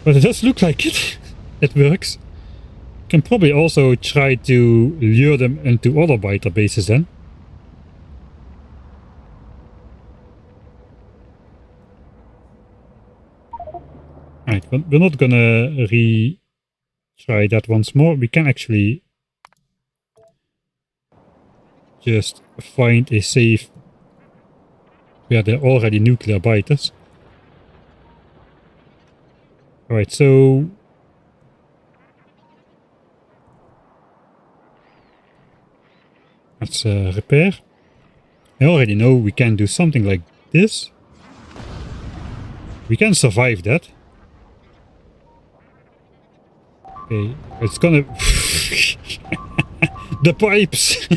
But it does look like it. It works. Can probably also try to lure them into other biter bases then. Right, but we're not gonna retry that once more. We can actually just find a safe where there are already nuclear biters. Alright, so let's repair. I already know we can do something like this. We can survive that. Okay, it's gonna... The pipes!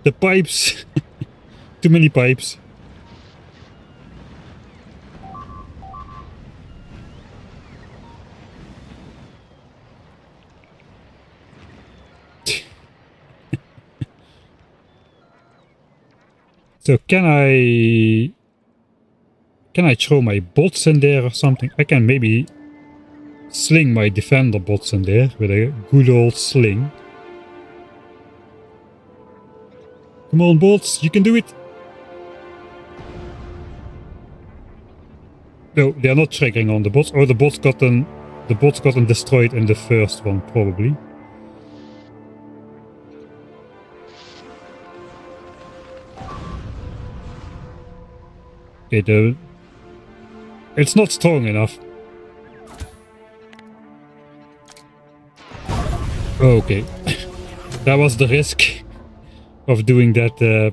The pipes! Too many pipes. So can I throw my bots in there or something? I can maybe sling my defender bots in there with a good old sling. Come on, bots, you can do it. No, they are not triggering on the bots. Oh, the bots gotten destroyed in the first one, probably. Okay, it's not strong enough. Okay. That was the risk of doing that.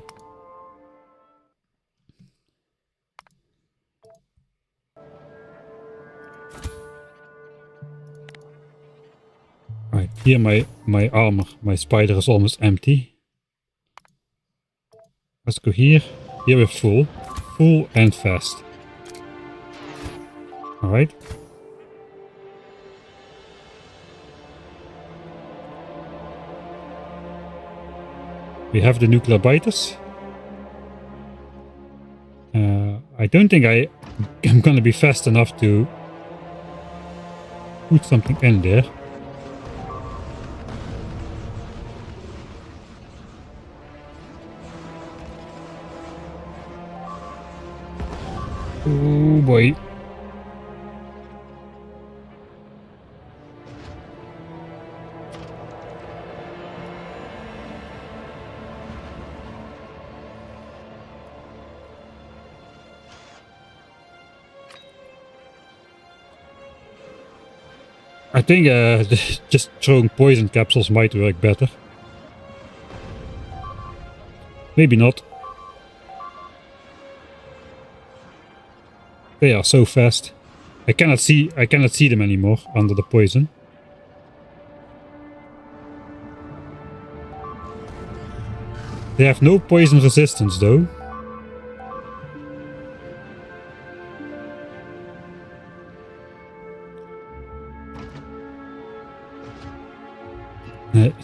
Right, here my armor, my spider is almost empty. Let's go here. Here we're full. Full and fast. Alright. We have the nuclear biters. I don't think I'm gonna be fast enough to put something in there. Oh boy. I think just throwing poison capsules might work better. Maybe not. They are so fast. I cannot see them anymore under the poison. They have no poison resistance though.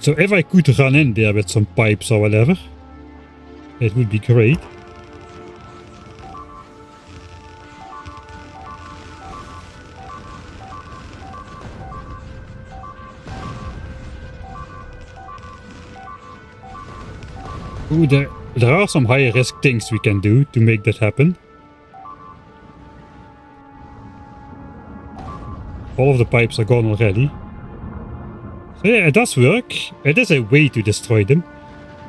So if I could run in there with some pipes or whatever, it would be great. Ooh, there are some high risk things we can do to make that happen. All of the pipes are gone already. So yeah, it does work. It is a way to destroy them.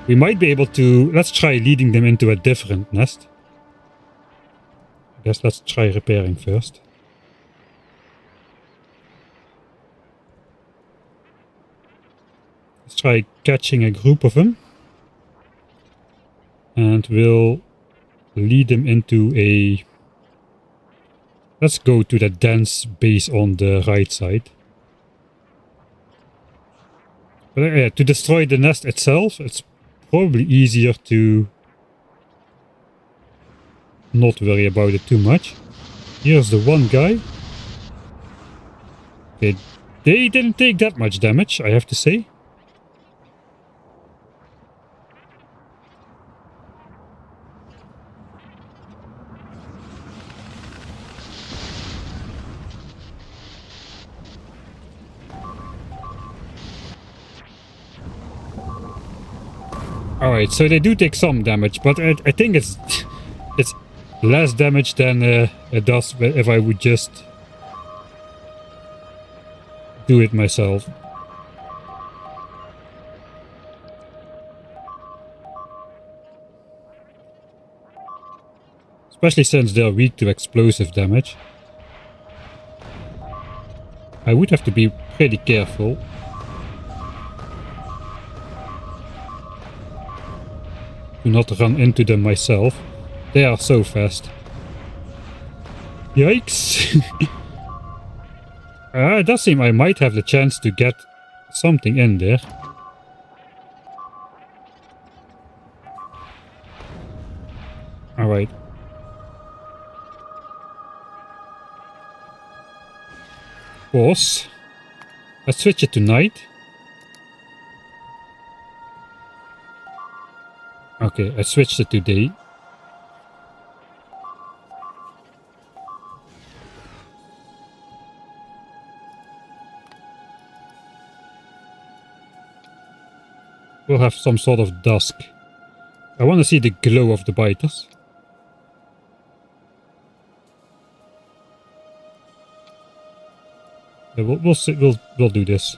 We might be able to... Let's try leading them into a different nest. I guess let's try repairing first. Let's try catching a group of them. And we'll lead them into a... Let's go to the dense base on the right side. But to destroy the nest itself, it's probably easier to not worry about it too much. Here's the one guy. Okay, they didn't take that much damage, I have to say. Alright, so they do take some damage, but I think it's less damage than it does if I would just do it myself. Especially since they're weak to explosive damage. I would have to be pretty careful. To not run into them myself. They are so fast. Yikes! It does seem I might have the chance to get something in there. Alright. Pause. Let's switch it to night. Okay, I switched it to day. We'll have some sort of dusk. I want to see the glow of the biters. Yeah, we'll see, we'll do this.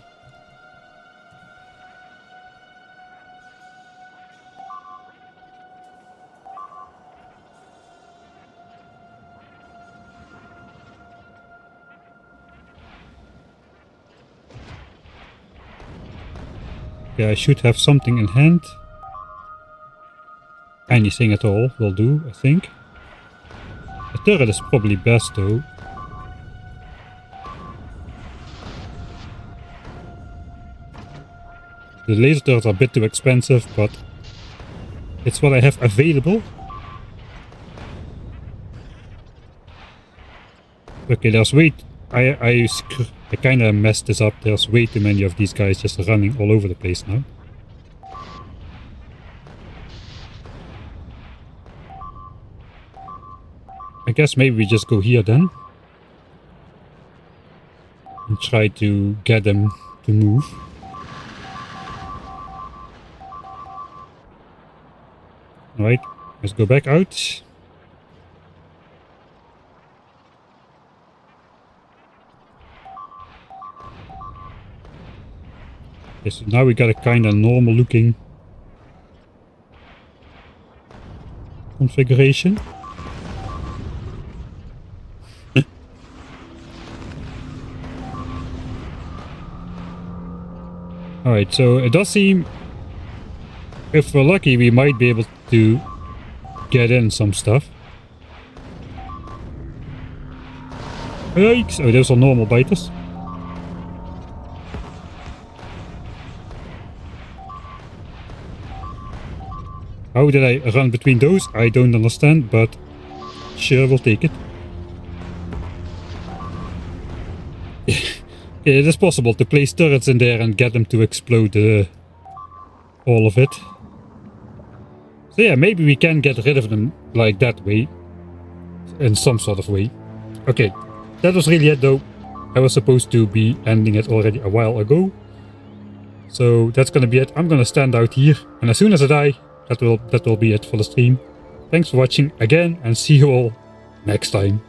Okay, I should have something in hand. Anything at all will do, I think. A turret is probably best though. The laser turrets are a bit too expensive, but it's what I have available. Okay, there's way... I kind of messed this up. There's way too many of these guys just running all over the place now. I guess maybe we just go here then. And try to get them to move. Alright, let's go back out. Okay, so now we got a kind of normal looking configuration. Alright, so it does seem, if we're lucky, we might be able to get in some stuff. Yikes! Oh, those are normal biters. How did I run between those? I don't understand, but sure, we'll take it. It is possible to place turrets in there and get them to explode all of it. So yeah, maybe we can get rid of them like that way. In some sort of way. Okay, that was really it though. I was supposed to be ending it already a while ago. So that's gonna be it. I'm gonna stand out here, and as soon as I die, that will be it for the stream. Thanks for watching again, and see you all next time.